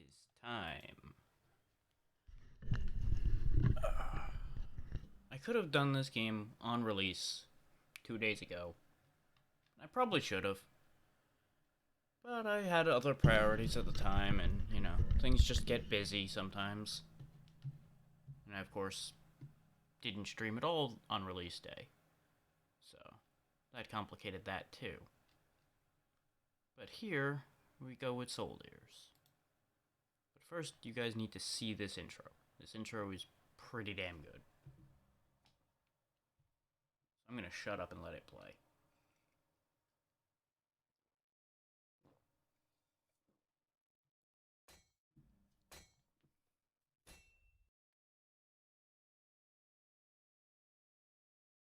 is time. I could have done this game on release 2 days ago. I probably should have. But I had other priorities at the time, and, things just get busy sometimes. And I, of course, didn't stream at all on release day. So, that complicated that too. But here, we go with Soldiers. But first, you guys need to see this intro. This intro is pretty damn good. I'm gonna shut up and let it play.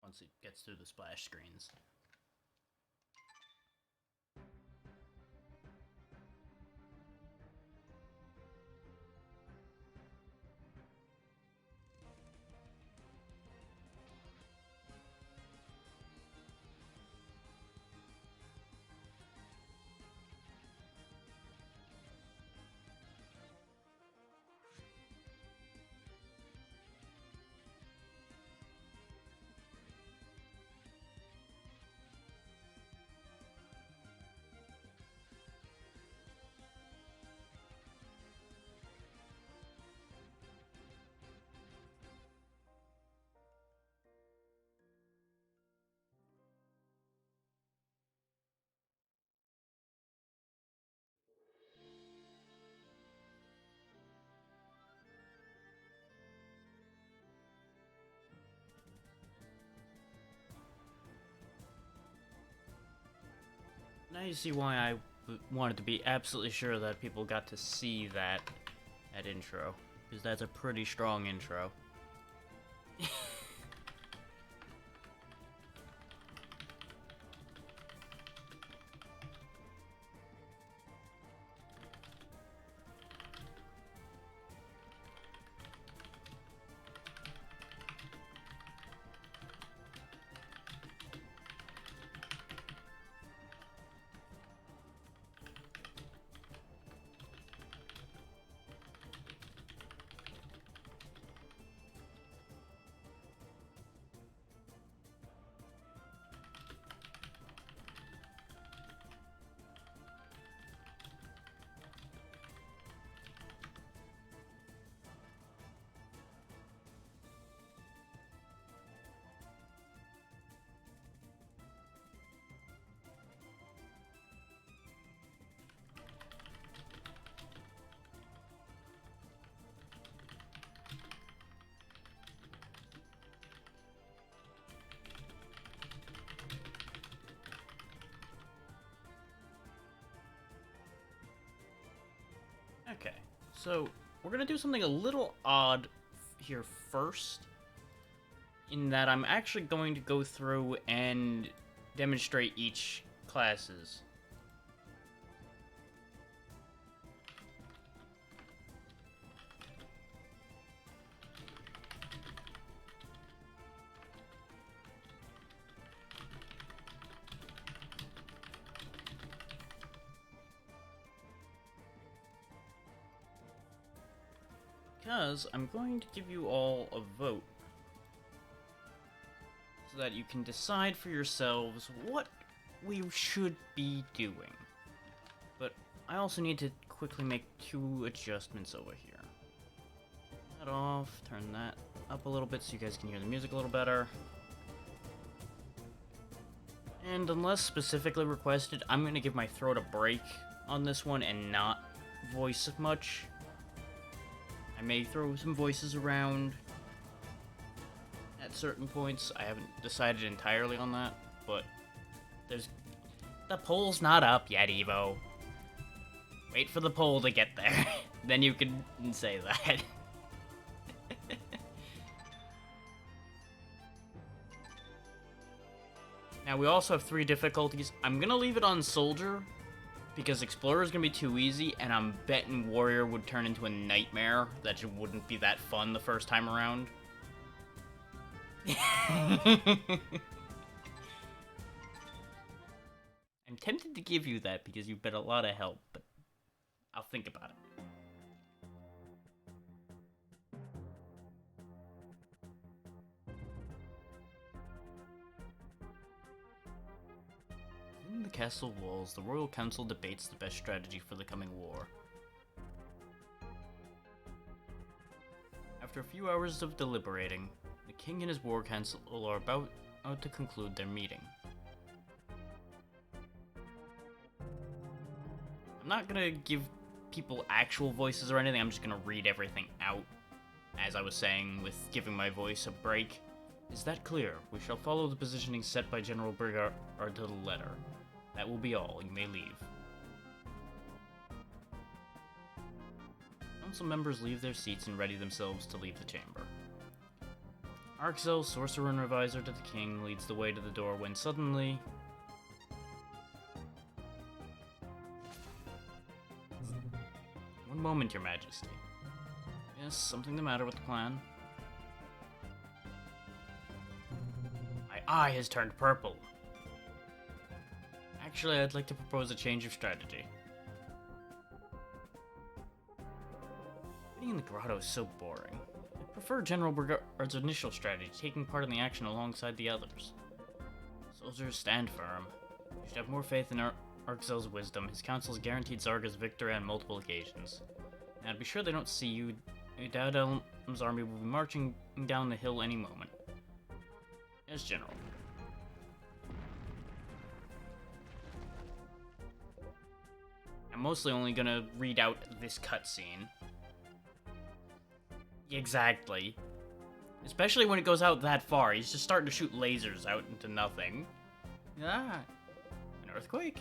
Once it gets through the splash screens. Now you see why I wanted to be absolutely sure that people got to see that intro. Because that's a pretty strong intro. Okay, so we're gonna do something a little odd here first, in that I'm actually going to go through and demonstrate each classes. Because I'm going to give you all a vote, so that you can decide for yourselves what we should be doing. But I also need to quickly make 2 adjustments over here. Turn that off, turn that up a little bit so you guys can hear the music a little better. And unless specifically requested, I'm going to give my throat a break on this one and not voice much. I may throw some voices around at certain points. I haven't decided entirely on that, but the poll's not up yet, Evo. Wait for the poll to get there. Then you can say that. Now, we also have 3 difficulties. I'm gonna leave it on Soldier, because Explorer is gonna be too easy, and I'm betting Warrior would turn into a nightmare that just wouldn't be that fun the first time around. I'm tempted to give you that because you've been a lot of help, but I'll think about it. Within the castle walls, the Royal Council debates the best strategy for the coming war. After a few hours of deliberating, the king and his war council are about to conclude their meeting. I'm not gonna give people actual voices or anything, I'm just gonna read everything out, as I was saying, with giving my voice a break. Is that clear? We shall follow the positioning set by General Brigard to the letter. That will be all. You may leave. Council members leave their seats and ready themselves to leave the chamber. Arxel, sorcerer and revisor to the king, leads the way to the door when suddenly... One moment, your majesty. Yes, something the matter with the plan? My eye has turned purple. Actually, I'd like to propose a change of strategy. Being in the grotto is so boring. I prefer General Brigard's initial strategy, taking part in the action alongside the others. Soldiers, stand firm. You should have more faith in Arxel's wisdom. His council has guaranteed Zarga's victory on multiple occasions. Now, to be sure they don't see you, Daud Elm's army will be marching down the hill any moment. Yes, General. I'm mostly only gonna read out this cutscene. Exactly. Especially when it goes out that far. He's just starting to shoot lasers out into nothing. Ah, an earthquake?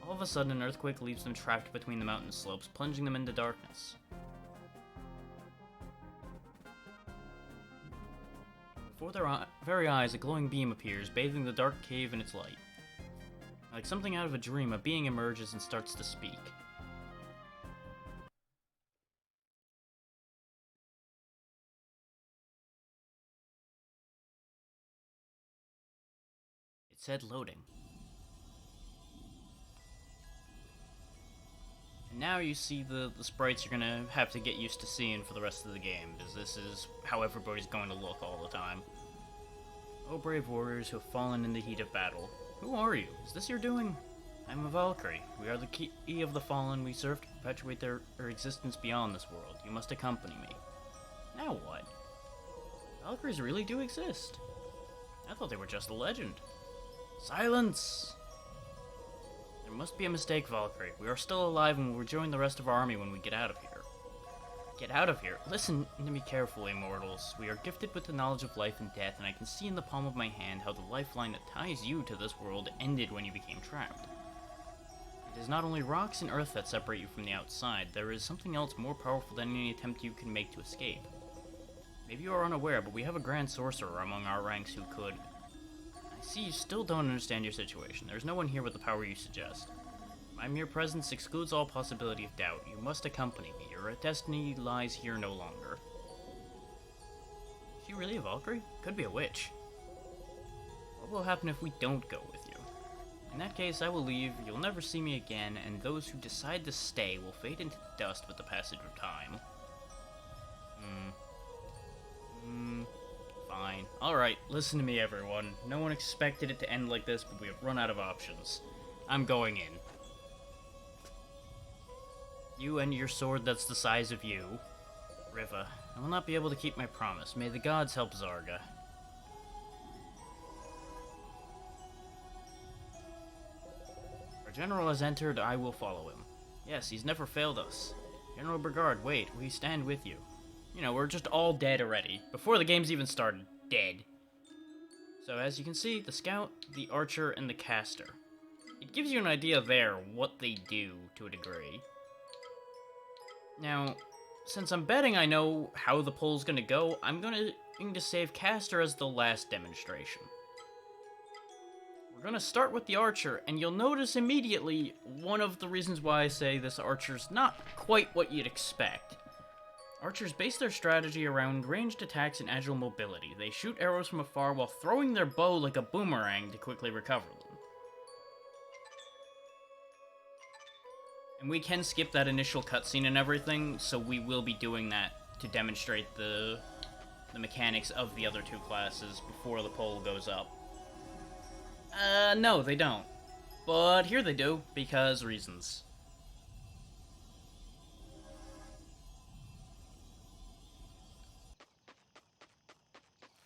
All of a sudden, an earthquake leaves them trapped between the mountain slopes, plunging them into darkness. Before their very eyes, a glowing beam appears, bathing the dark cave in its light. Like something out of a dream, a being emerges and starts to speak. It said loading. And now you see the sprites you're gonna have to get used to seeing for the rest of the game, because this is how everybody's going to look all the time. Oh, brave warriors who have fallen in the heat of battle. Who are you? Is this your doing? I'm a Valkyrie. We are the key of the fallen. We serve to perpetuate their existence beyond this world. You must accompany me. Now what? Valkyries really do exist. I thought they were just a legend. Silence! There must be a mistake, Valkyrie. We are still alive and will rejoin the rest of our army when we get out of here. Get out of here? Listen to me carefully, mortals. We are gifted with the knowledge of life and death, and I can see in the palm of my hand how the lifeline that ties you to this world ended when you became trapped. It is not only rocks and earth that separate you from the outside, there is something else more powerful than any attempt you can make to escape. Maybe you are unaware, but we have a grand sorcerer among our ranks who could... I see you still don't understand your situation. There is no one here with the power you suggest. My mere presence excludes all possibility of doubt. You must accompany me. Your destiny lies here no longer. Is she really a Valkyrie? Could be a witch. What will happen if we don't go with you? In that case, I will leave, you'll never see me again, and those who decide to stay will fade into dust with the passage of time. Fine. Alright, listen to me, everyone. No one expected it to end like this, but we have run out of options. I'm going in. You and your sword that's the size of you. Riva, I will not be able to keep my promise. May the gods help Zarga. Our general has entered, I will follow him. Yes, he's never failed us. General Brigard, wait, we stand with you. You know, we're just all dead already. Before the game's even started, dead. So as you can see, the scout, the archer, and the caster. It gives you an idea there what they do to a degree. Now, since I'm betting I know how the poll's gonna go, I'm going to save caster as the last demonstration. We're gonna start with the archer, and you'll notice immediately one of the reasons why I say this archer's not quite what you'd expect. Archers base their strategy around ranged attacks and agile mobility. They shoot arrows from afar while throwing their bow like a boomerang to quickly recover them. And we can skip that initial cutscene and everything, so we will be doing that to demonstrate the mechanics of the other two classes before the poll goes up. No, they don't. But here they do, because reasons.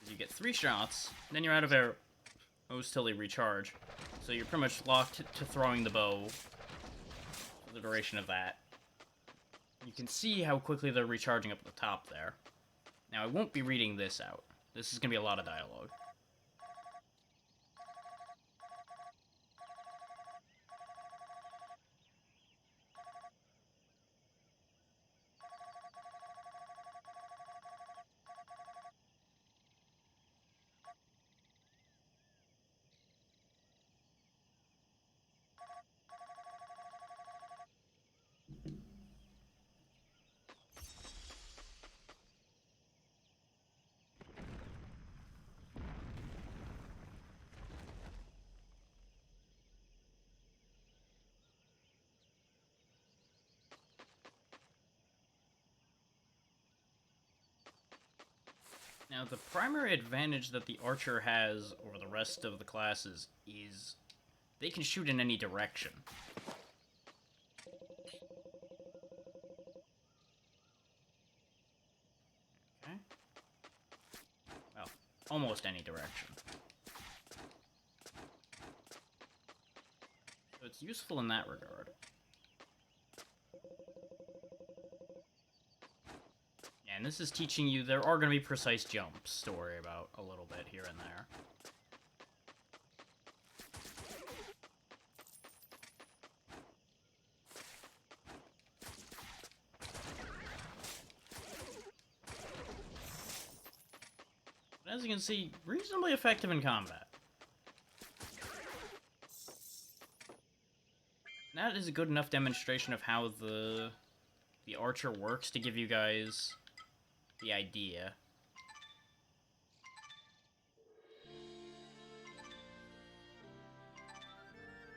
You get 3 shots, then you're out of arrows till they recharge. So you're pretty much locked to throwing the bow for the duration of that. You can see how quickly they're recharging up at the top there. Now, I won't be reading this out. This is going to be a lot of dialogue. Now, the primary advantage that the archer has over the rest of the classes is they can shoot in any direction. Okay. Well, almost any direction. So it's useful in that regard. And this is teaching you there are going to be precise jumps to worry about a little bit here and there. But as you can see, reasonably effective in combat. That is a good enough demonstration of how the archer works to give you guys the idea.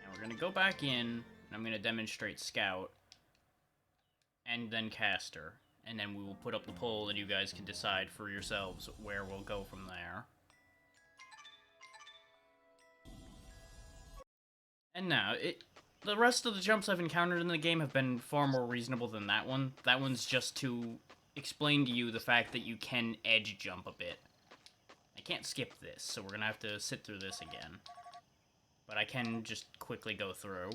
And we're gonna go back in, and I'm gonna demonstrate Scout, and then Caster, and then we will put up the poll, and you guys can decide for yourselves where we'll go from there. And now, the rest of the jumps I've encountered in the game have been far more reasonable than that one. That one's just to explain to you the fact that you can edge jump a bit. I can't skip this, so we're gonna have to sit through this again. But I can just quickly go through.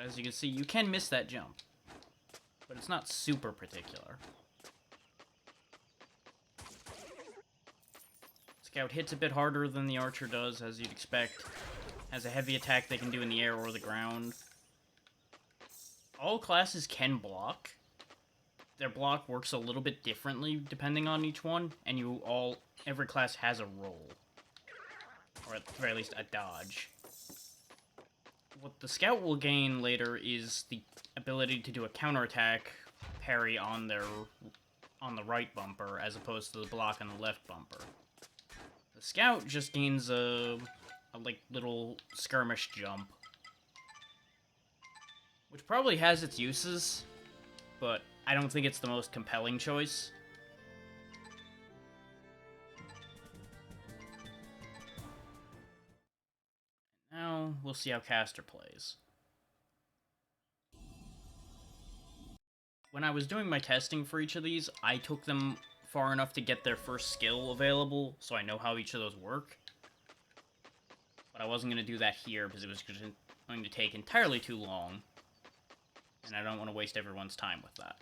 As you can see, you can miss that jump, but it's not super particular. Scout hits a bit harder than the archer does, as you'd expect. Has a heavy attack they can do in the air or the ground. All classes can block. Their block works a little bit differently depending on each one, and every class has a roll. Or at the very least, a dodge. What the Scout will gain later is the ability to do a counterattack parry on the right bumper, as opposed to the block on the left bumper. The Scout just gains a like little skirmish jump, which probably has its uses, but I don't think it's the most compelling choice. Now, we'll see how Caster plays. When I was doing my testing for each of these, I took them far enough to get their first skill available, so I know how each of those work. But I wasn't going to do that here, because it was going to take entirely too long, and I don't want to waste everyone's time with that.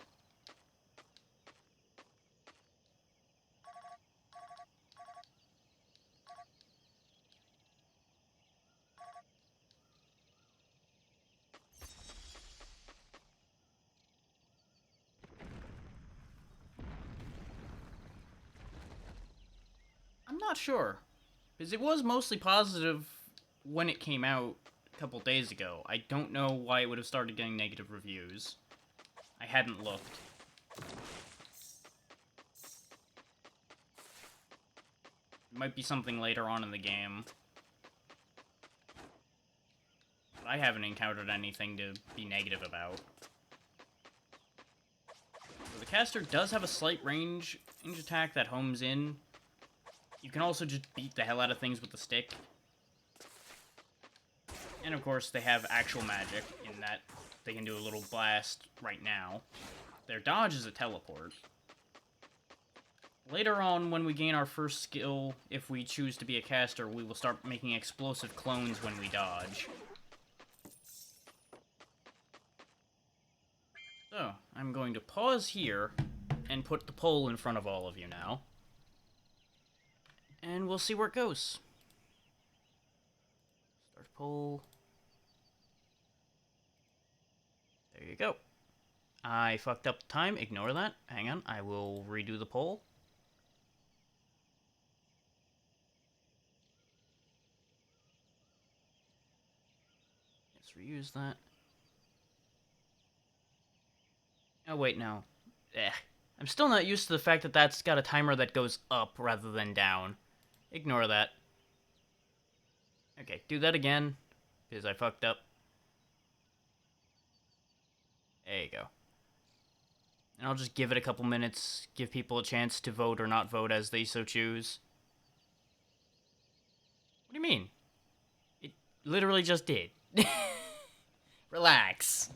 I'm not sure, because it was mostly positive when it came out, a couple days ago. I don't know why it would have started getting negative reviews. I hadn't looked. It might be something later on in the game. But I haven't encountered anything to be negative about. So the caster does have a slight range attack that homes in. You can also just beat the hell out of things with the stick. And of course, they have actual magic in that they can do a little blast right now. Their dodge is a teleport. Later on, when we gain our first skill, if we choose to be a caster, we will start making explosive clones when we dodge. So, I'm going to pause here and put the poll in front of all of you now. And we'll see where it goes. Start poll. There you go. I fucked up the time. Ignore that. Hang on. I will redo the poll. Let's reuse that. Oh, wait, no. I'm still not used to the fact that that's got a timer that goes up rather than down. Ignore that. Okay, do that again, because I fucked up. There you go. And I'll just give it a couple minutes, give people a chance to vote or not vote as they so choose. What do you mean? It literally just did. Relax.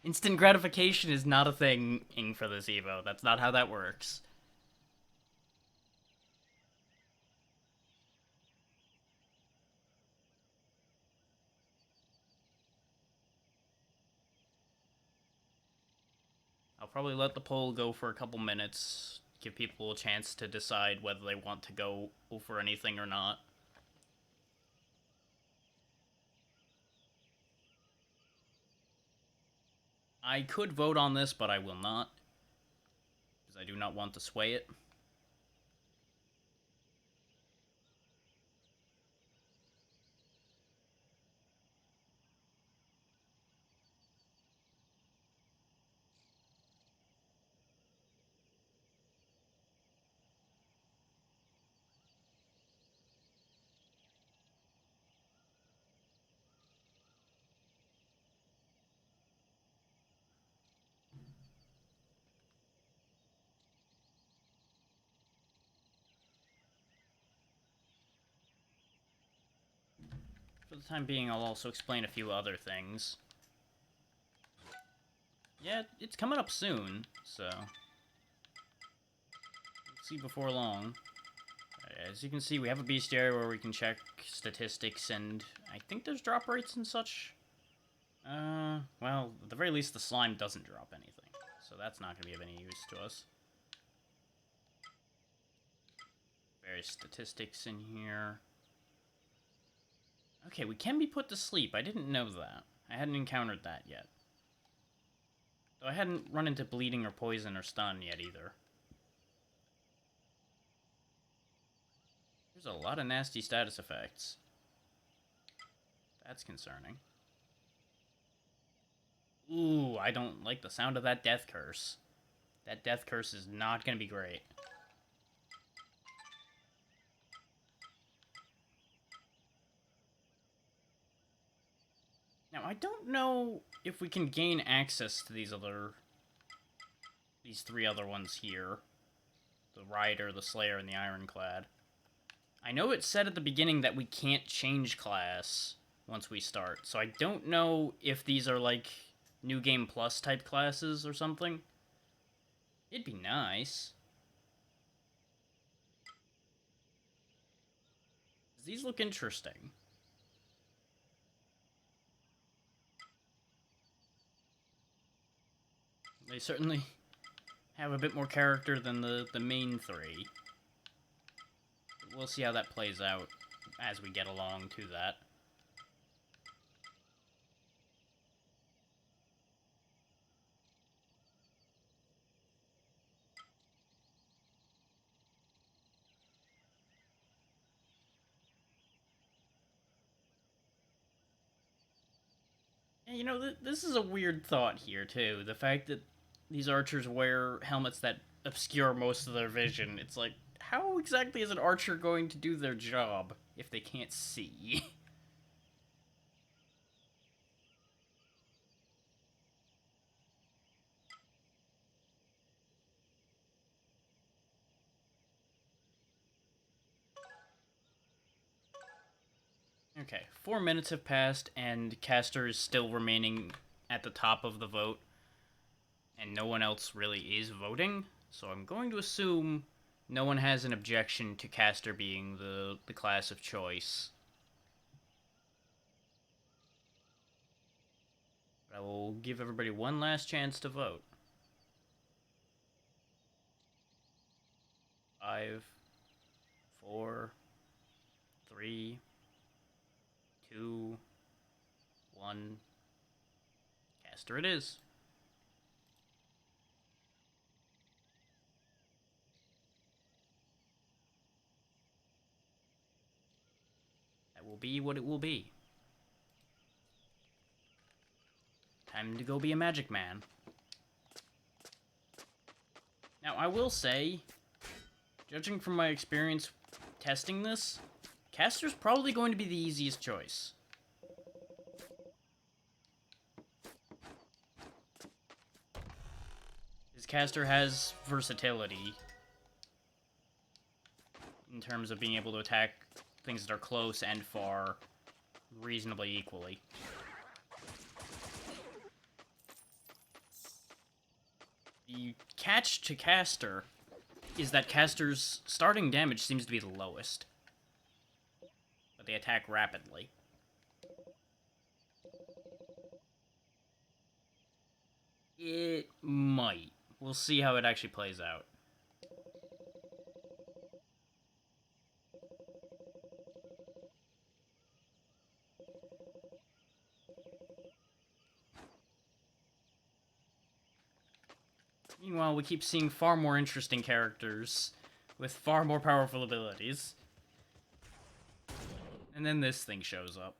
Instant gratification is not a thing for this Evo. That's not how that works. I'll probably let the poll go for a couple minutes, give people a chance to decide whether they want to go over anything or not. I could vote on this, but I will not, because I do not want to sway it. For the time being, I'll also explain a few other things. Yeah, it's coming up soon, so we'll see before long. As you can see, we have a bestiary where we can check statistics, and I think there's drop rates and such. Well, at the very least, the slime doesn't drop anything, so that's not going to be of any use to us. Various statistics in here. Okay, we can be put to sleep. I didn't know that. I hadn't encountered that yet. Though I hadn't run into bleeding or poison or stun yet either. There's a lot of nasty status effects. That's concerning. Ooh, I don't like the sound of that death curse. That death curse is not going to be great. Now, I don't know if we can gain access to these three other ones here. The Rider, the Slayer, and the Ironclad. I know it said at the beginning that we can't change class once we start, so I don't know if these are like New Game Plus type classes or something. It'd be nice. These look interesting. They certainly have a bit more character than the main three. We'll see how that plays out as we get along to that. And, you know, this is a weird thought here, too. The fact that these archers wear helmets that obscure most of their vision. It's like, how exactly is an archer going to do their job if they can't see? Okay, 4 minutes have passed, and Caster is still remaining at the top of the vote, and no one else really is voting, so I'm going to assume no one has an objection to Caster being the class of choice. But I will give everybody one last chance to vote. 5, 4, 3, 2, 1. Caster it is. That will be what it will be. Time to go be a magic man. Now, I will say, judging from my experience testing this, Caster's probably going to be the easiest choice. His Caster has versatility in terms of being able to attack things that are close and far reasonably equally. The catch to Caster is that Caster's starting damage seems to be the lowest, but they attack rapidly. It might. We'll see how it actually plays out. Meanwhile, we keep seeing far more interesting characters with far more powerful abilities. And then this thing shows up.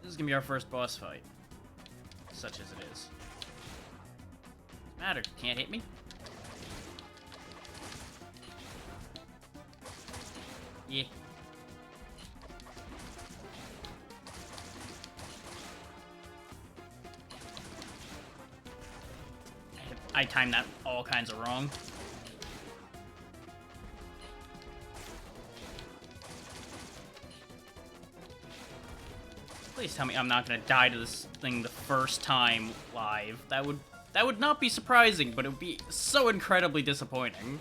This is gonna be our first boss fight. Such as it is. Doesn't matter, can't hit me. Yeah. I timed that all kinds of wrong. Please tell me I'm not gonna die to this thing the first time live. That would not be surprising, but it would be so incredibly disappointing.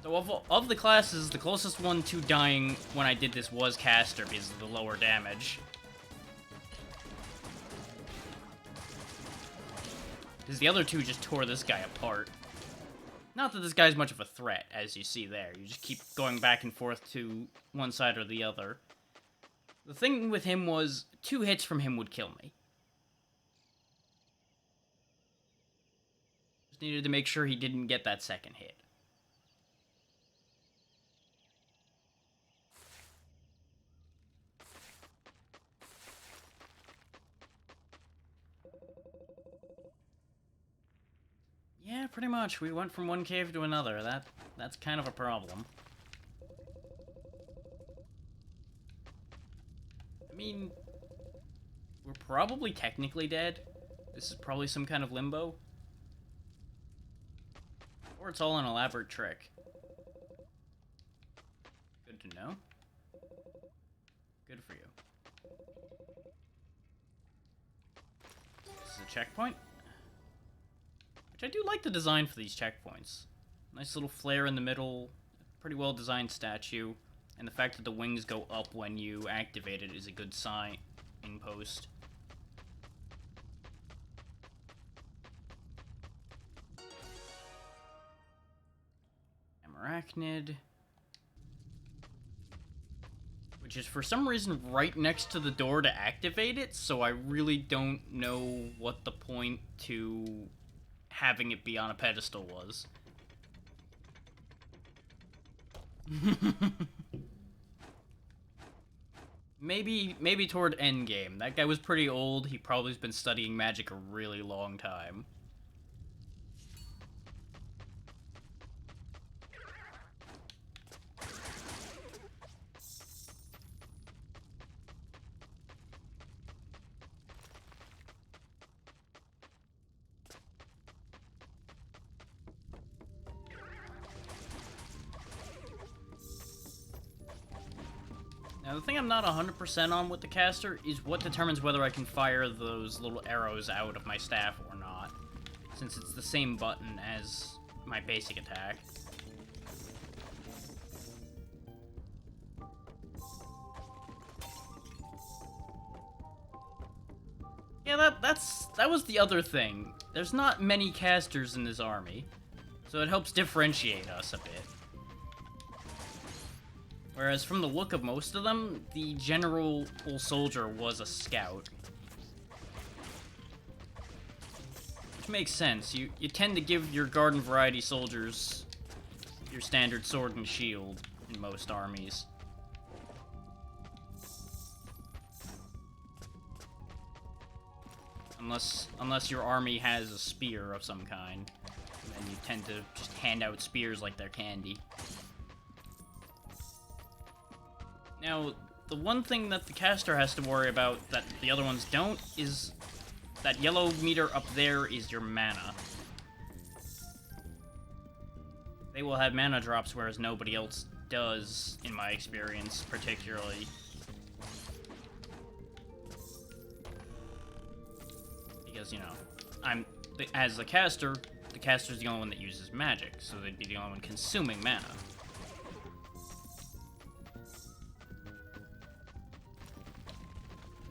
So of the classes, the closest one to dying when I did this was Caster because of the lower damage. Because the other two just tore this guy apart. Not that this guy's much of a threat, as you see there. You just keep going back and forth to one side or the other. The thing with him was, 2 hits from him would kill me. Just needed to make sure he didn't get that second hit. Yeah, pretty much. We went from one cave to another. That's kind of a problem. I mean, we're probably technically dead. This is probably some kind of limbo. Or it's all an elaborate trick. Good to know. Good for you. This is a checkpoint. I do like the design for these checkpoints. Nice little flare in the middle, pretty well designed statue, and the fact that the wings go up when you activate it is a good sign in post. Arachnid. Which is for some reason right next to the door to activate it, so I really don't know what the point to having it be on a pedestal was. Maybe toward endgame. That guy was pretty old. He probably has been studying magic a really long time. Now, the thing I'm not 100% on with the caster is what determines whether I can fire those little arrows out of my staff or not, since it's the same button as my basic attack. Yeah, that was the other thing. There's not many casters in this army, so it helps differentiate us a bit. Whereas from the look of most of them, the general soldier was a scout. Which makes sense. You tend to give your garden variety soldiers your standard sword and shield in most armies. Unless your army has a spear of some kind, then you tend to just hand out spears like they're candy. Now, the one thing that the caster has to worry about that the other ones don't is that yellow meter up there is your mana. They will have mana drops, whereas nobody else does, in my experience, particularly. Because, you know, as a caster, the caster's the only one that uses magic, so they'd be the only one consuming mana.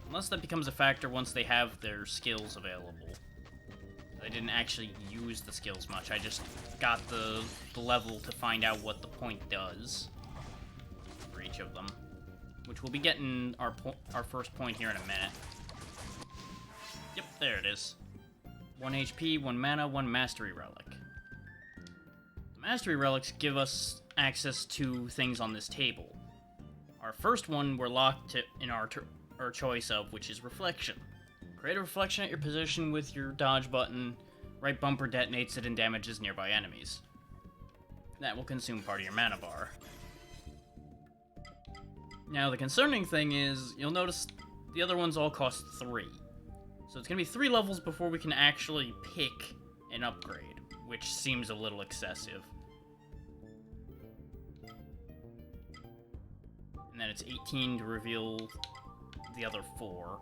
Unless that becomes a factor once they have their skills available. I didn't actually use the skills much, I just got the level to find out what the point does for each of them. Which we'll be getting our first point here in a minute. Yep, there it is. 1 HP, 1 mana, 1 Mastery Relic. The Mastery Relics give us access to things on this table. Our first one we're locked to in our choice of, which is Reflection. Create a reflection at your position with your dodge button. Right bumper detonates it and damages nearby enemies. That will consume part of your mana bar. Now, the concerning thing is, you'll notice the other ones all cost 3. So it's going to be 3 levels before we can actually pick an upgrade, which seems a little excessive. And then it's 18 to reveal the other 4.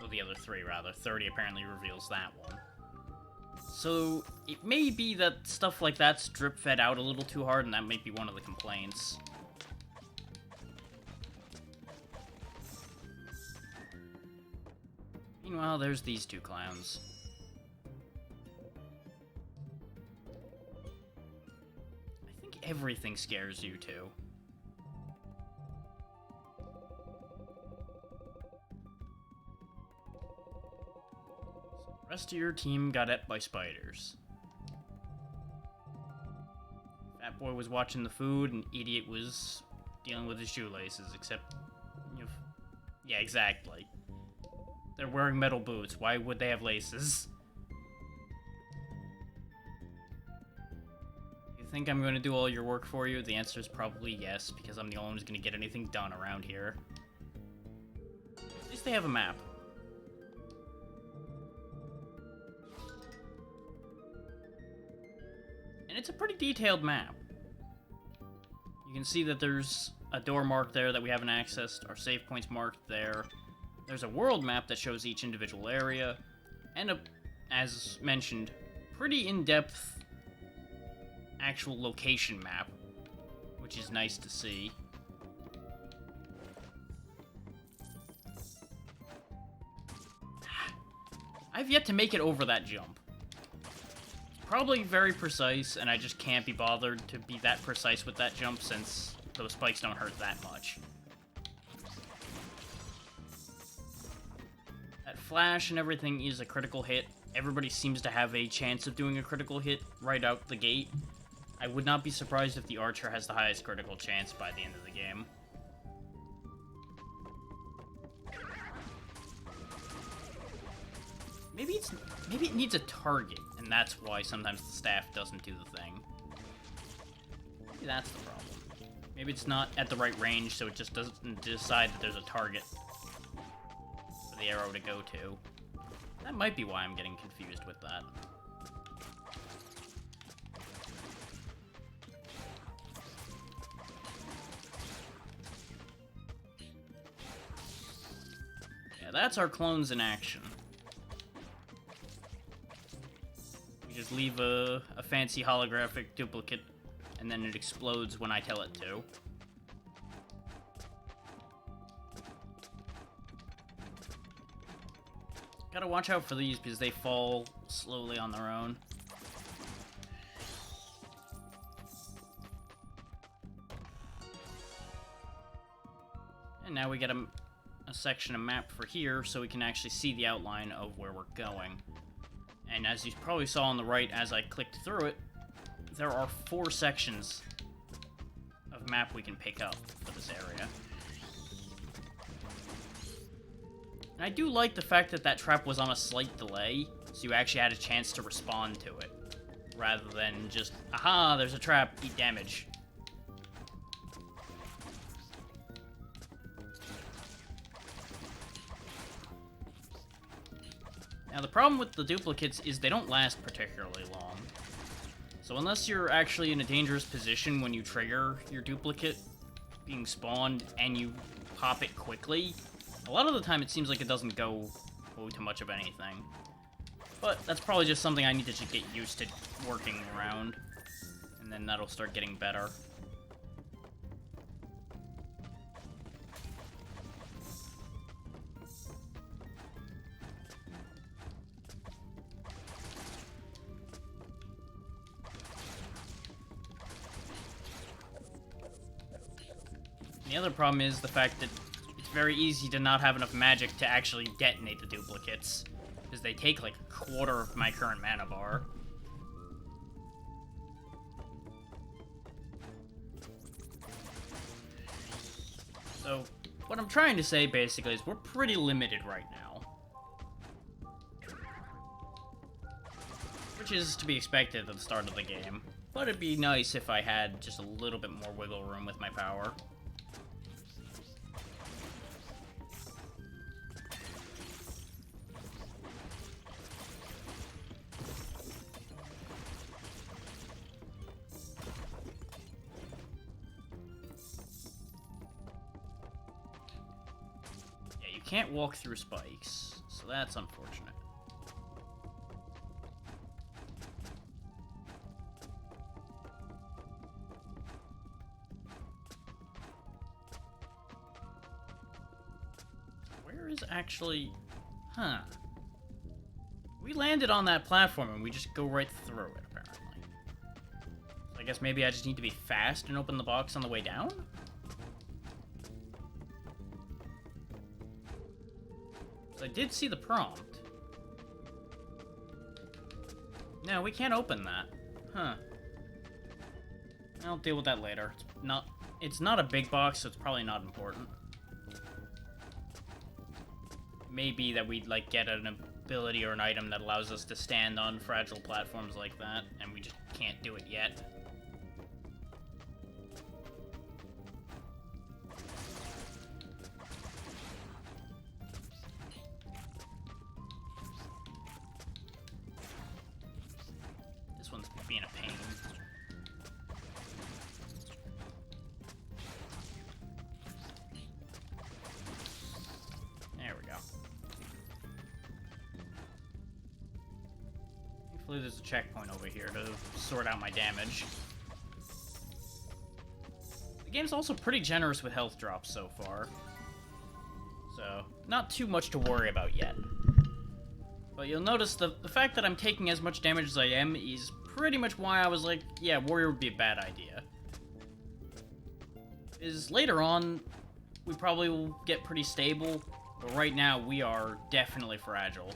Or the other 3, rather. 30 apparently reveals that one. So, it may be that stuff like that's drip-fed out a little too hard, and that might be one of the complaints. Meanwhile, there's these 2 clowns. I think everything scares you, too. The rest of your team got ate by spiders. Fat Boy was watching the food, and Idiot was dealing with his shoelaces, except... yeah, exactly. They're wearing metal boots. Why would they have laces? You think I'm going to do all your work for you? The answer is probably yes, because I'm the only one who's going to get anything done around here. At least they have a map. And it's a pretty detailed map. You can see that there's a door marked there that we haven't accessed, our save points marked there. There's a world map that shows each individual area, and as mentioned, pretty in-depth actual location map, which is nice to see. I've yet to make it over that jump. Probably very precise, and I just can't be bothered to be that precise with that jump since those spikes don't hurt that much. That flash and everything is a critical hit. Everybody seems to have a chance of doing a critical hit right out the gate. I would not be surprised if the archer has the highest critical chance by the end of the game. maybe it needs a target, and that's why sometimes the staff doesn't do the thing. Maybe that's the problem. Maybe it's not at the right range, so it just doesn't decide that there's a target for the arrow to go to. That might be why I'm getting confused with that. Yeah, that's our clones in action. We just leave a fancy holographic duplicate, and then it explodes when I tell it to. Gotta watch out for these because they fall slowly on their own. And now we get a section of map for here so we can actually see the outline of where we're going. And as you probably saw on the right as I clicked through it, there are 4 sections of map we can pick up for this area. And I do like the fact that that trap was on a slight delay, so you actually had a chance to respond to it, rather than just, aha, there's a trap, eat damage. Now the problem with the duplicates is they don't last particularly long. So unless you're actually in a dangerous position when you trigger your duplicate being spawned and you pop it quickly, a lot of the time it seems like it doesn't go to much of anything. But that's probably just something I need to just get used to working around, and then that'll start getting better. The other problem is the fact that it's very easy to not have enough magic to actually detonate the duplicates, because they take like a quarter of my current mana bar. So, what I'm trying to say basically is we're pretty limited right now. Which is to be expected at the start of the game. But it'd be nice if I had just a little bit more wiggle room with my power. Can't walk through spikes, so that's unfortunate. Where is actually... Huh. We landed on that platform and we just go right through it, apparently. So I guess maybe I just need to be fast and open the box on the way down? I did see the prompt. No, we can't open that. Huh. I'll deal with that later. It's not a big box, so it's probably not important. Maybe that we'd like get an ability or an item that allows us to stand on fragile platforms like that, and we just can't do it yet. Being a pain. There we go. Hopefully there's a checkpoint over here to sort out my damage. The game's also pretty generous with health drops so far. So, not too much to worry about yet. But you'll notice the fact that I'm taking as much damage as I am is pretty much why I was like, yeah, warrior would be a bad idea. Is later on, we probably will get pretty stable, but right now we are definitely fragile.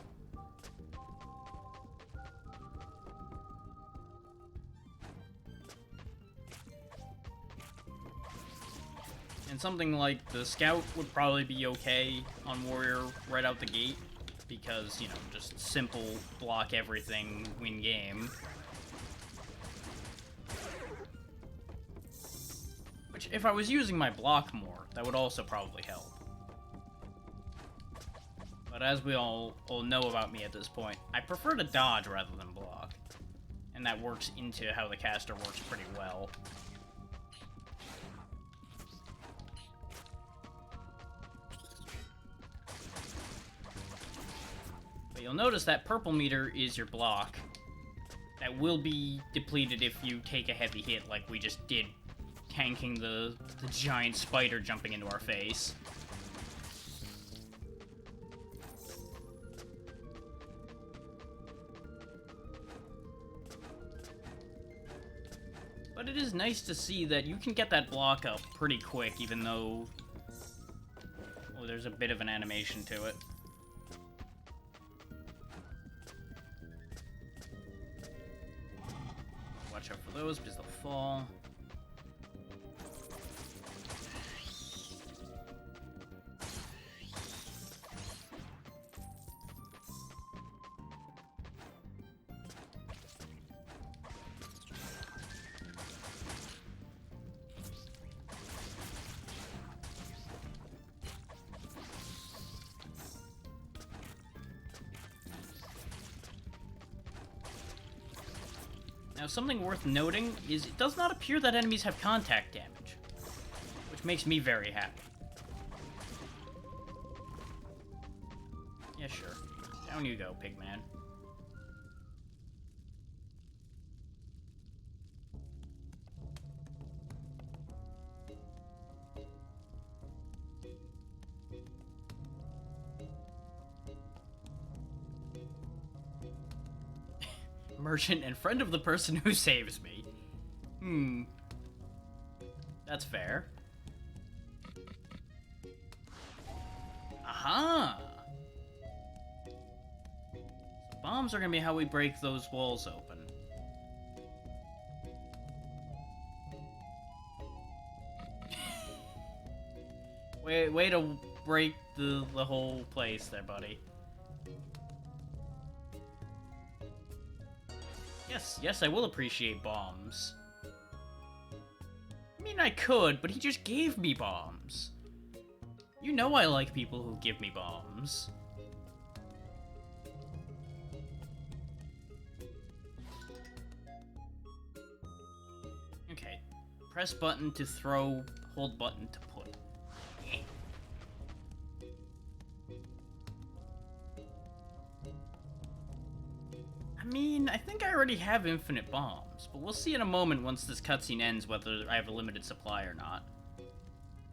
And something like the scout would probably be okay on warrior right out the gate. because, you know, just simple block everything, win game. Which, if I was using my block more, that would also probably help. But as we all know about me at this point, I prefer to dodge rather than block. And that works into how the caster works pretty well. But you'll notice that purple meter is your block. That will be depleted if you take a heavy hit like we just did, tanking the giant spider jumping into our face. But it is nice to see that you can get that block up pretty quick, even though... well, there's a bit of an animation to it. Watch out for those, because they'll fall. Now, something worth noting is it does not appear that enemies have contact damage, which makes me very happy. Yeah, sure. Down you go, Pigman. Merchant and friend of the person who saves me. That's fair. Aha! So bombs are gonna be how we break those walls open. Way to break the whole place there, buddy. Yes, I will appreciate bombs. I mean, I could, but he just gave me bombs. You know I like people who give me bombs. Okay. Press button to throw, hold button to put. I mean, I think I already have infinite bombs, but we'll see in a moment once this cutscene ends whether I have a limited supply or not.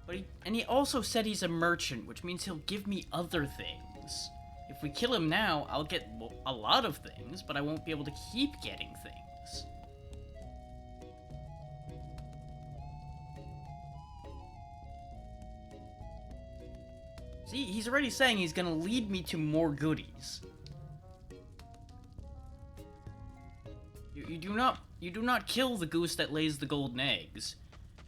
But he also said he's a merchant, which means he'll give me other things. If we kill him now, I'll get a lot of things, but I won't be able to keep getting things. See, he's already saying he's gonna lead me to more goodies. You do not kill the goose that lays the golden eggs.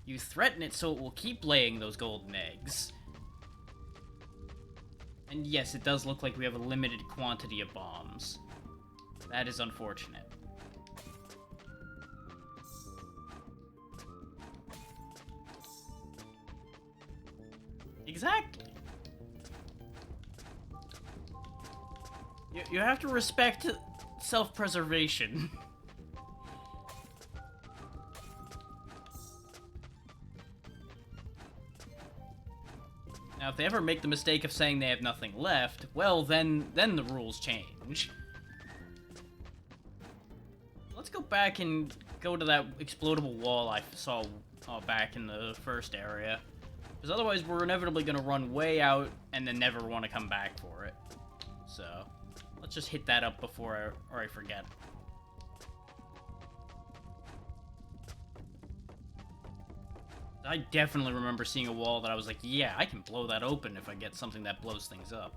You threaten it so it will keep laying those golden eggs. And yes, it does look like we have a limited quantity of bombs. That is unfortunate. Exactly. You have to respect self-preservation. Now, if they ever make the mistake of saying they have nothing left, well, then the rules change. Let's go back and go to that explodable wall I saw back in the first area. Because otherwise, we're inevitably going to run way out and then never want to come back for it. So, let's just hit that up before I forget. I definitely remember seeing a wall that I was like, yeah, I can blow that open if I get something that blows things up.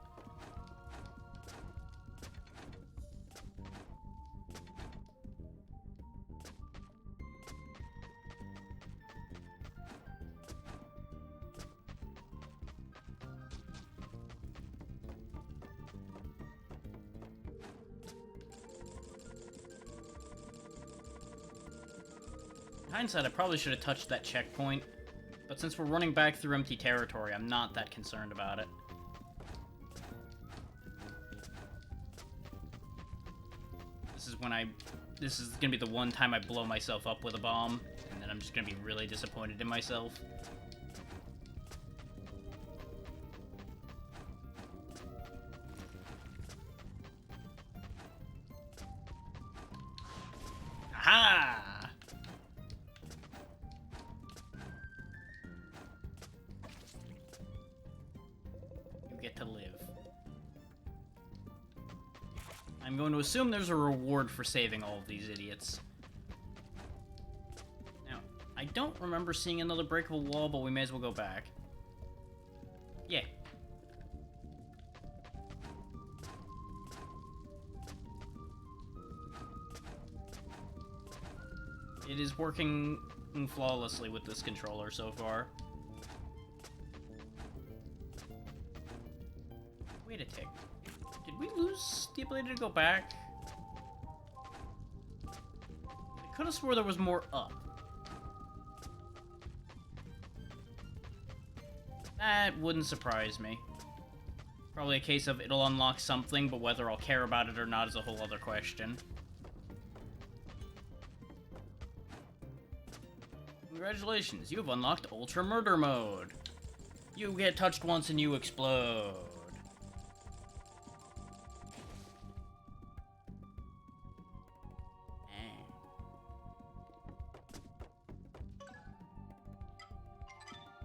In hindsight, I probably should have touched that checkpoint, but since we're running back through empty territory, I'm not that concerned about it. This is gonna be the one time I blow myself up with a bomb, and then I'm just gonna be really disappointed in myself. Aha! You get to live. I'm going to assume there's a reward for saving all of these idiots. Now, I don't remember seeing another breakable wall, but we may as well go back. Yeah. It is working flawlessly with this controller so far. Wait a tick. Did we lose the ability to go back? I could have swore there was more up. That wouldn't surprise me. Probably a case of it'll unlock something, but whether I'll care about it or not is a whole other question. Congratulations, you have unlocked Ultra Murder Mode. You get touched once and you explode.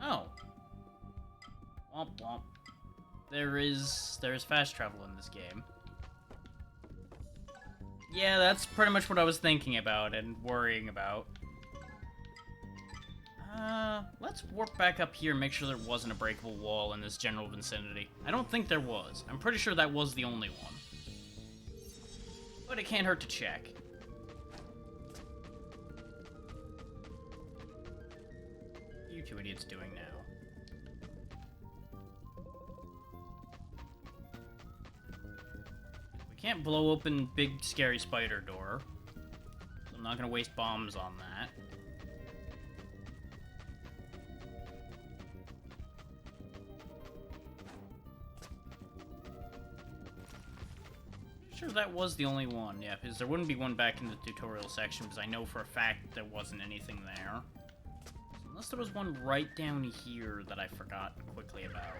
Oh. Womp womp. There is fast travel in this game. Yeah, that's pretty much what I was thinking about and worrying about. Let's warp back up here and make sure there wasn't a breakable wall in this general vicinity. I don't think there was. I'm pretty sure that was the only one. But it can't hurt to check. What are you two idiots doing now? We can't blow open big scary spider door. So I'm not gonna waste bombs on that. Sure that was the only one, yeah, because there wouldn't be one back in the tutorial section, because I know for a fact there wasn't anything there. So unless there was one right down here that I forgot quickly about.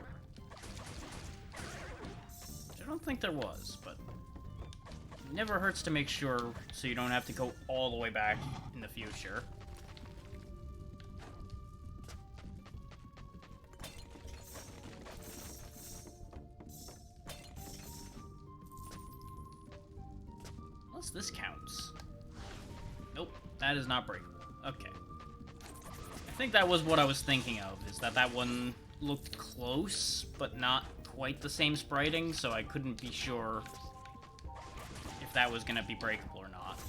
Which I don't think there was, but it never hurts to make sure so you don't have to go all the way back in the future. This counts. Nope, that is not breakable. Okay. I think that was what I was thinking of, is that that one looked close, but not quite the same spriting, so I couldn't be sure if that was gonna be breakable or not.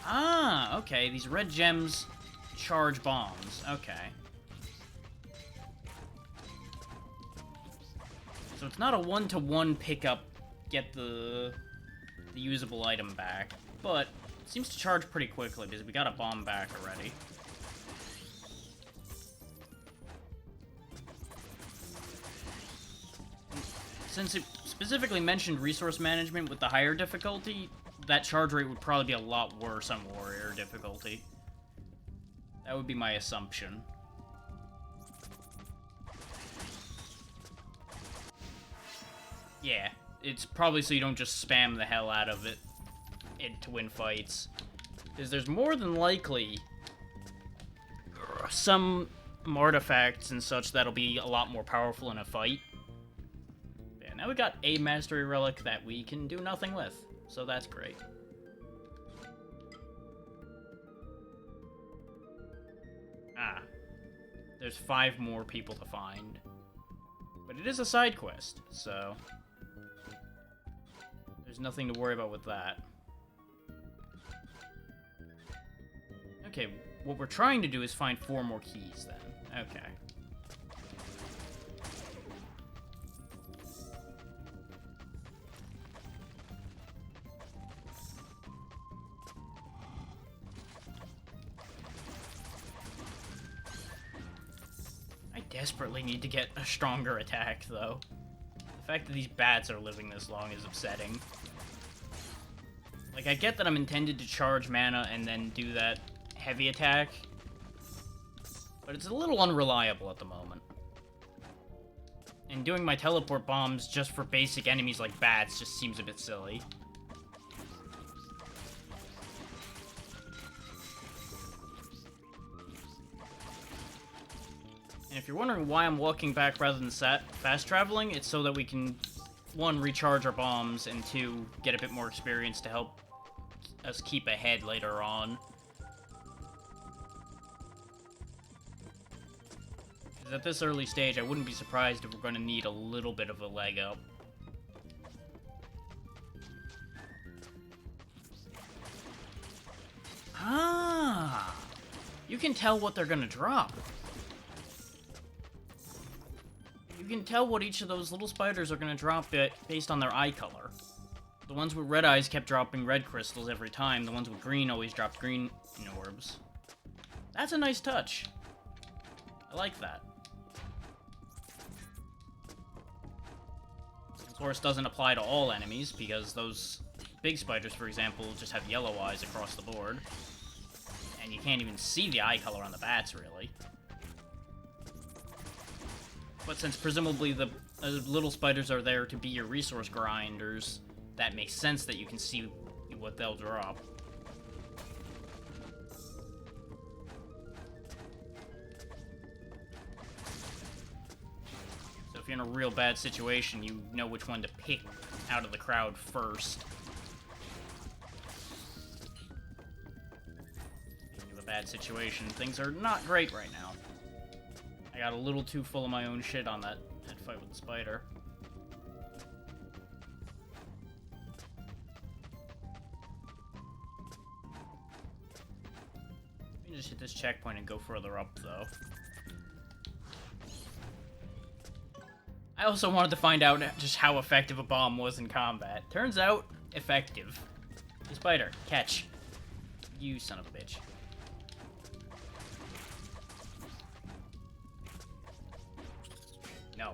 Ah, okay, these red gems charge bombs. Okay. So it's not a one-to-one pickup, get the usable item back, but it seems to charge pretty quickly because we got a bomb back already. Since it specifically mentioned resource management with the higher difficulty, that charge rate would probably be a lot worse on warrior difficulty. That would be my assumption. Yeah. It's probably so you don't just spam the hell out of it to win fights. Because there's more than likely some artifacts and such that'll be a lot more powerful in a fight. Yeah, now we got a mastery relic that we can do nothing with, so that's great. Ah. There's 5 more people to find. But it is a side quest, so there's nothing to worry about with that. Okay, what we're trying to do is find 4 more keys, then. Okay. desperately need to get a stronger attack, though. The fact that these bats are living this long is upsetting. Like, I get that I'm intended to charge mana and then do that heavy attack, but it's a little unreliable at the moment. And doing my teleport bombs just for basic enemies like bats just seems a bit silly. And if you're wondering why I'm walking back rather than fast traveling, it's so that we can, 1, recharge our bombs, and 2, get a bit more experience to help us keep ahead later on. At this early stage, I wouldn't be surprised if we're going to need a little bit of a leg up. Ah! You can tell what they're going to drop. You can tell what each of those little spiders are going to drop based on their eye color. The ones with red eyes kept dropping red crystals every time. The ones with green always dropped green orbs. That's a nice touch. I like that. Of course, doesn't apply to all enemies, because those big spiders, for example, just have yellow eyes across the board. And you can't even see the eye color on the bats, really. But since presumably the little spiders are there to be your resource grinders, that makes sense that you can see what they'll drop. So if you're in a real bad situation, you know which one to pick out of the crowd first. Speaking of a bad situation, things are not great right now. I got a little too full of my own shit on that fight with the spider. Let me just hit this checkpoint and go further up, though. I also wanted to find out just how effective a bomb was in combat. Turns out, effective. The spider, catch. You son of a bitch. No.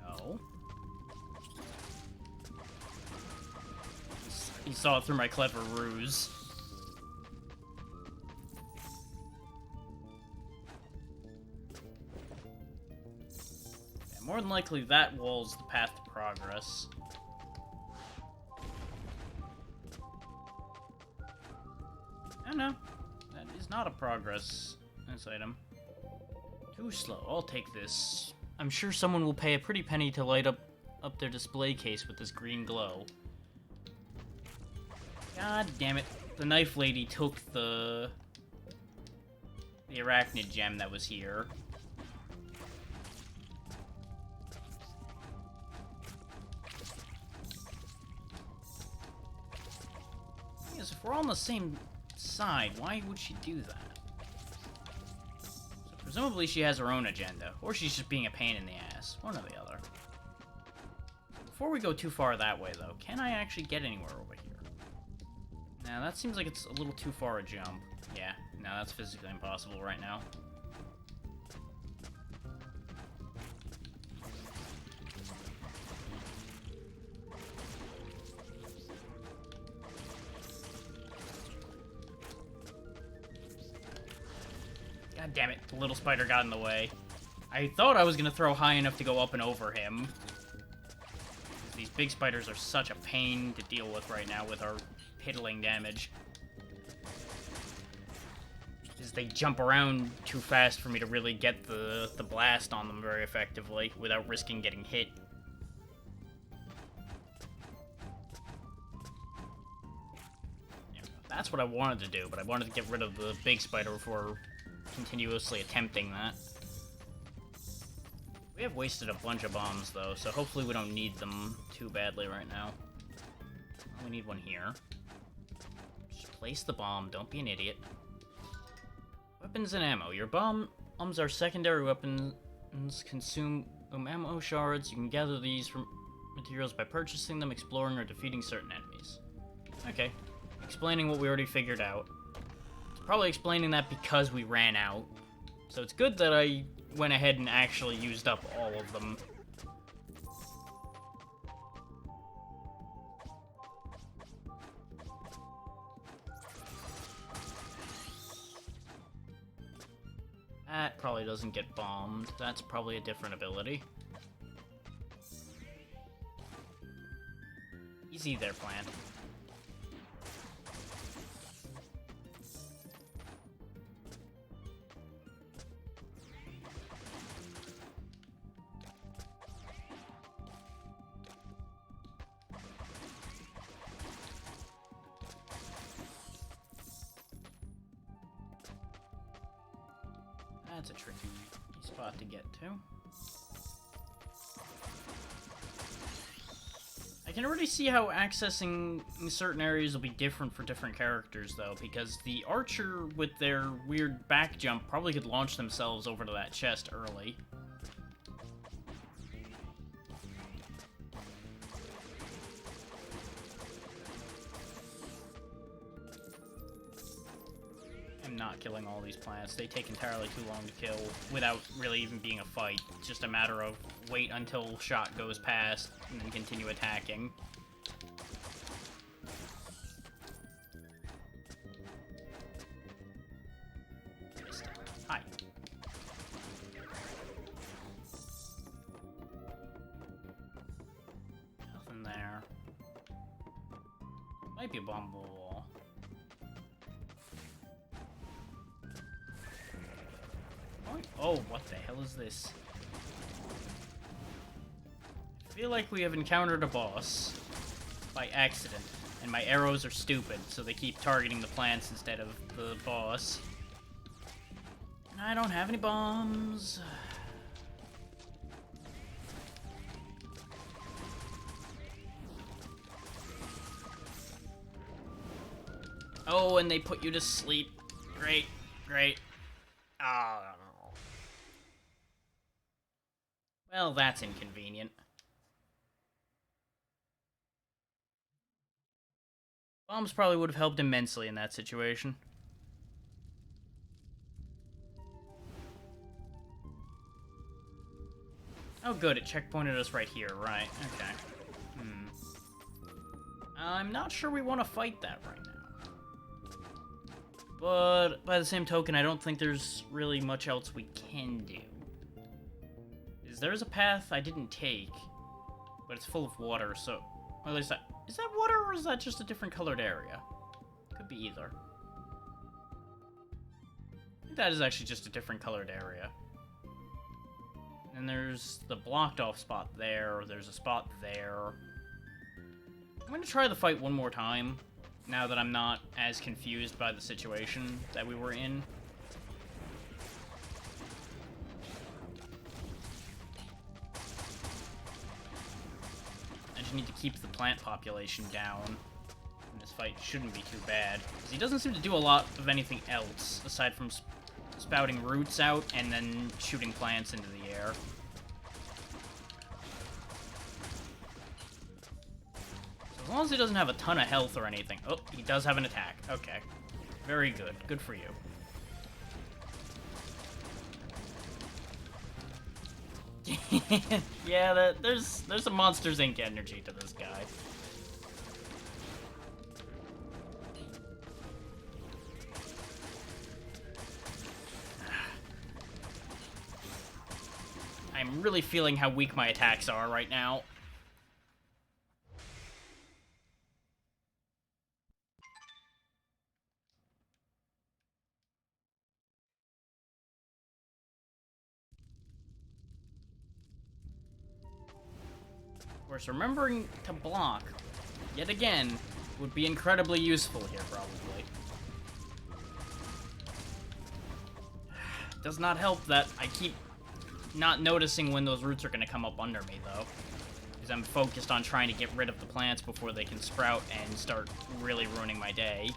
No. He saw it through my clever ruse. Yeah, more than likely that wall's the path to progress. Oh no, that is not a progress item. Too slow. I'll take this. I'm sure someone will pay a pretty penny to light up their display case with this green glow. God damn it. The knife lady took the arachnid gem that was here. Yes, if we're all on the same side, why would she do that? Presumably she has her own agenda, or she's just being a pain in the ass. One or the other. Before we go too far that way, though, can I actually get anywhere over here? Now, that seems like it's a little too far a jump. Yeah, no, that's physically impossible right now. God damn it, the little spider got in the way. I thought I was gonna throw high enough to go up and over him. These big spiders are such a pain to deal with right now with our piddling damage. Because they jump around too fast for me to really get the blast on them very effectively without risking getting hit. Yeah, that's what I wanted to do, but I wanted to get rid of the big spider before continuously attempting that. We have wasted a bunch of bombs, though, so hopefully we don't need them too badly right now. Oh, we need one here. Just place the bomb, don't be an idiot. Weapons and ammo. Your bombs are secondary weapons, consume ammo shards. You can gather these from materials by purchasing them, exploring, or defeating certain enemies. Okay. Explaining what we already figured out. Probably explaining that because we ran out. So it's good that I went ahead and actually used up all of them. That probably doesn't get bombed. That's probably a different ability. Easy there, plant. That's a tricky spot to get to. I can already see how accessing certain areas will be different for different characters, though, because the archer with their weird back jump probably could launch themselves over to that chest early. I'm not killing all these plants. They take entirely too long to kill without really even being a fight. It's just a matter of wait until shot goes past and then continue attacking. Hi. Nothing there. Might be a bombable wall. Oh, what the hell is this? I feel like we have encountered a boss by accident, and my arrows are stupid, so they keep targeting the plants instead of the boss. And I don't have any bombs. Oh, and they put you to sleep. Great, great. Oh. Well, that's inconvenient. Bombs probably would have helped immensely in that situation. Oh good, it checkpointed us right here, right, okay. I'm not sure we want to fight that right now. But, by the same token, I don't think there's really much else we can do. There's a path I didn't take, but it's full of water, so... Or at least that... Is that water, or is that just a different colored area? Could be either. I think that is actually just a different colored area. And there's the blocked off spot there, there's a spot there. I'm going to try the fight one more time, now that I'm not as confused by the situation that we were in. Need to keep the plant population down, and this fight shouldn't be too bad, because he doesn't seem to do a lot of anything else, aside from spouting roots out and then shooting plants into the air. So as long as he doesn't have a ton of health or anything... Oh, he does have an attack. Okay. Very good. Good for you. Yeah, there's some Monsters, Inc. energy to this guy. I'm really feeling how weak my attacks are right now. Of course, remembering to block, yet again, would be incredibly useful here, probably. Does not help that I keep not noticing when those roots are going to come up under me, though. Because I'm focused on trying to get rid of the plants before they can sprout and start really ruining my day.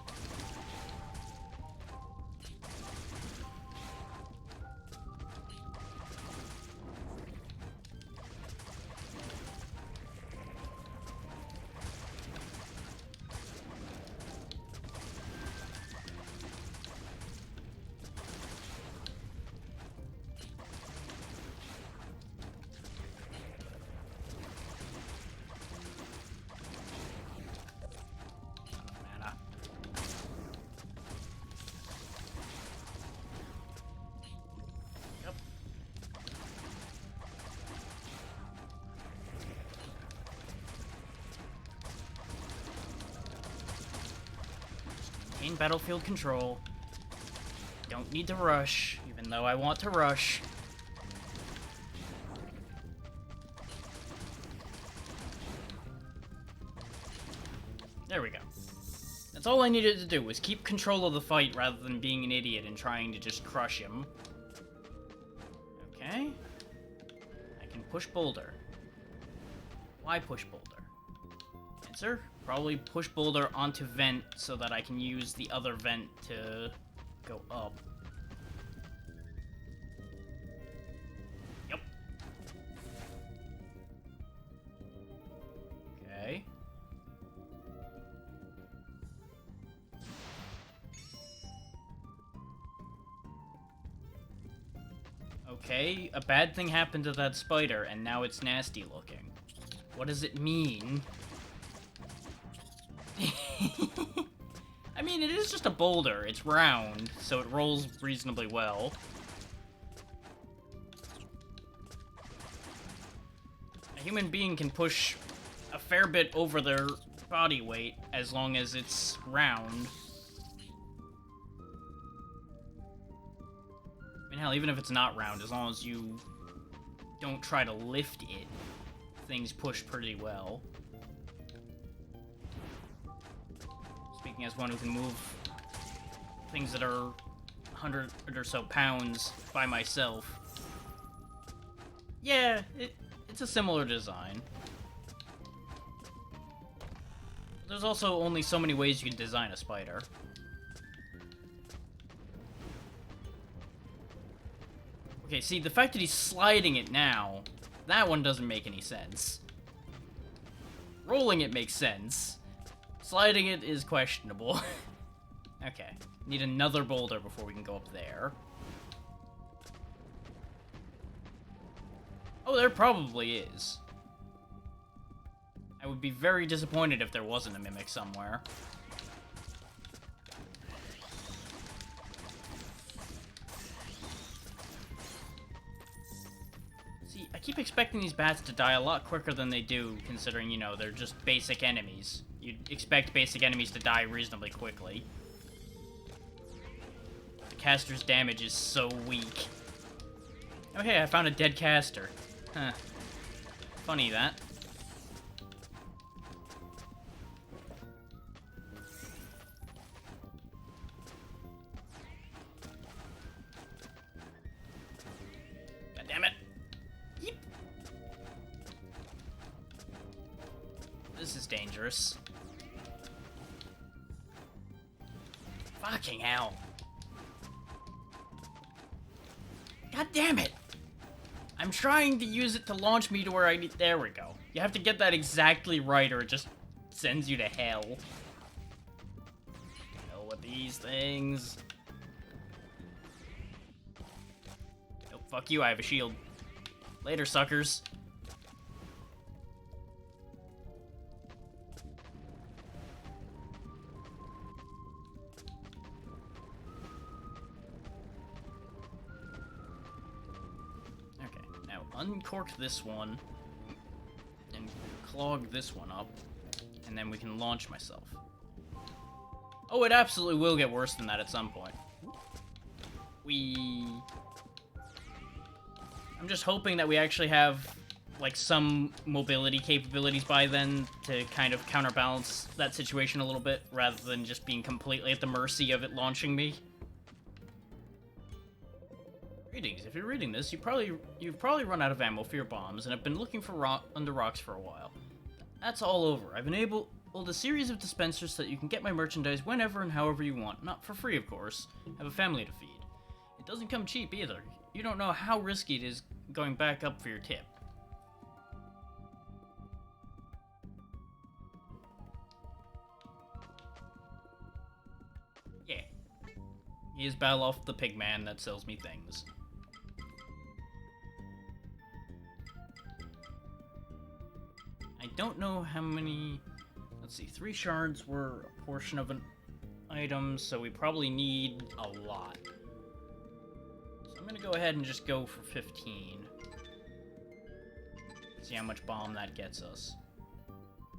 Maintain battlefield control. Don't need to rush, even though I want to rush. There we go. That's all I needed to do, was keep control of the fight rather than being an idiot and trying to just crush him. Okay. I can push boulder. Why push boulder? Answer? Probably push boulder onto vent so that I can use the other vent to go up. Yep. Okay. Okay, a bad thing happened to that spider, and now it's nasty looking. What does it mean? I mean, it is just a boulder. It's round, so it rolls reasonably well. A human being can push a fair bit over their body weight as long as it's round. I mean, hell, even if it's not round, as long as you don't try to lift it, things push pretty well. Speaking as one who can move things that are 100 or so pounds by myself. Yeah, it's a similar design. There's also only so many ways you can design a spider. Okay, see, the fact that he's sliding it now, that one doesn't make any sense. Rolling it makes sense. Sliding it is questionable. Okay, need another boulder before we can go up there. Oh, there probably is. I would be very disappointed if there wasn't a mimic somewhere. See, I keep expecting these bats to die a lot quicker than they do, considering, you know, they're just basic enemies. You'd expect basic enemies to die reasonably quickly. The caster's damage is so weak. Oh hey, I found a dead caster. Huh. Funny that. God damn it. Yeep. This is dangerous. Fucking hell. God damn it! I'm trying to use it to launch me to where I need— there we go. You have to get that exactly right or it just sends you to hell. Hell with these things. Oh, fuck you, I have a shield. Later, suckers. Uncork this one and clog this one up, and then we can launch myself. Oh, it absolutely will get worse than that at some point. I'm just hoping that we actually have, like, some mobility capabilities by then to kind of counterbalance that situation a little bit, rather than just being completely at the mercy of it launching me. Greetings. If you're reading this, you've probably run out of ammo for your bombs and have been looking for under rocks for a while. That's all over. I've enabled a series of dispensers so that you can get my merchandise whenever and however you want. Not for free, of course. I have a family to feed. It doesn't come cheap either. You don't know how risky it is going back up for your tip. Yeah. He is Baloff the Pigman that sells me things. I don't know how many... Let's see, 3 shards were a portion of an item, so we probably need a lot. So I'm gonna go ahead and just go for 15. See how much bomb that gets us.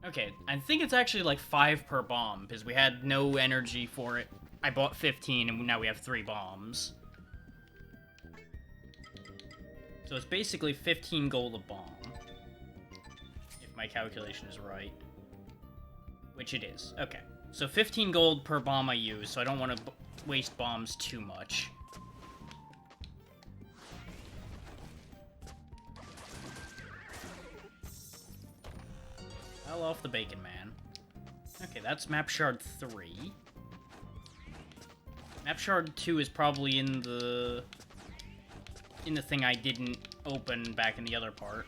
Okay, I think it's actually like 5 per bomb, because we had no energy for it I bought 15 and now we have 3 bombs. So it's basically 15 gold a bomb. If my calculation is right. Which it is. Okay. So 15 gold per bomb I use, so I don't want to waste bombs too much. Fell off the bacon, man. Okay, that's map shard 3. Map shard 2 is probably in the thing I didn't open back in the other part.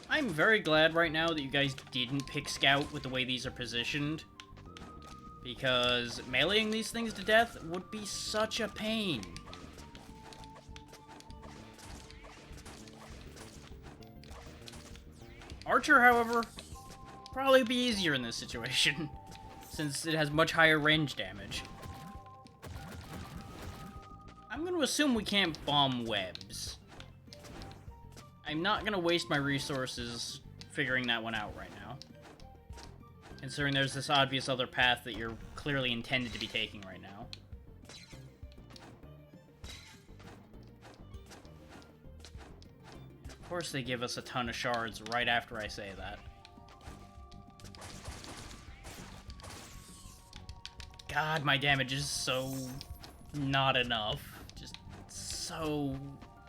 I'm very glad right now that you guys didn't pick Scout with the way these are positioned. Because meleeing these things to death would be such a pain. Archer, however, probably be easier in this situation, since it has much higher range damage. I'm going to assume we can't bomb webs. I'm not going to waste my resources figuring that one out right now. Considering there's this obvious other path that you're clearly intended to be taking right now. Of course they give us a ton of shards right after I say that. God, my damage is so not enough. Just so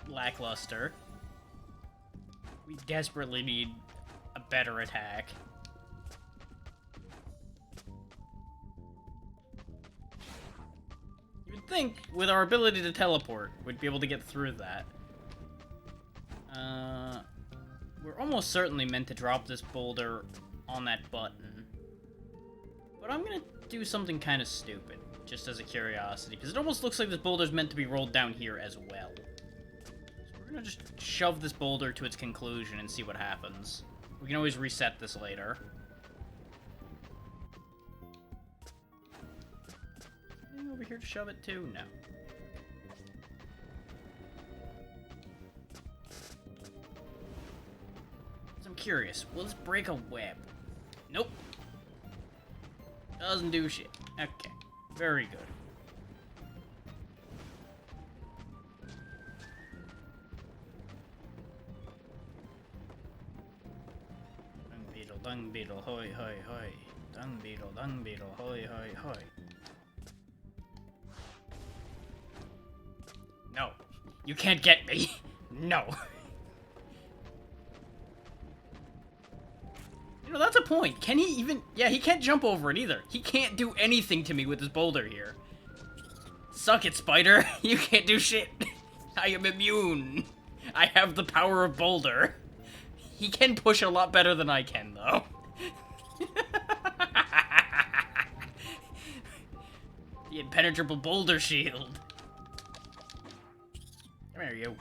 lackluster. We desperately need a better attack. You'd think, with our ability to teleport, we'd be able to get through that. We're almost certainly meant to drop this boulder on that button. But I'm gonna do something kind of stupid, just as a curiosity, because it almost looks like this boulder's meant to be rolled down here as well. So we're gonna just shove this boulder to its conclusion and see what happens. We can always reset this later. Anything over here to shove it to? No. I'm curious, will this break a web? Nope. Doesn't do shit. Okay. Very good. Dung beetle, hoi, hoi, hoi. Dung beetle, hoi, hoi, hoi. No. You can't get me. No. You know, that's a point. Can he even... Yeah, he can't jump over it either. He can't do anything to me with this boulder here. Suck it, spider. You can't do shit. I am immune. I have the power of boulder. He can push a lot better than I can, though. The impenetrable boulder shield. Come here, you.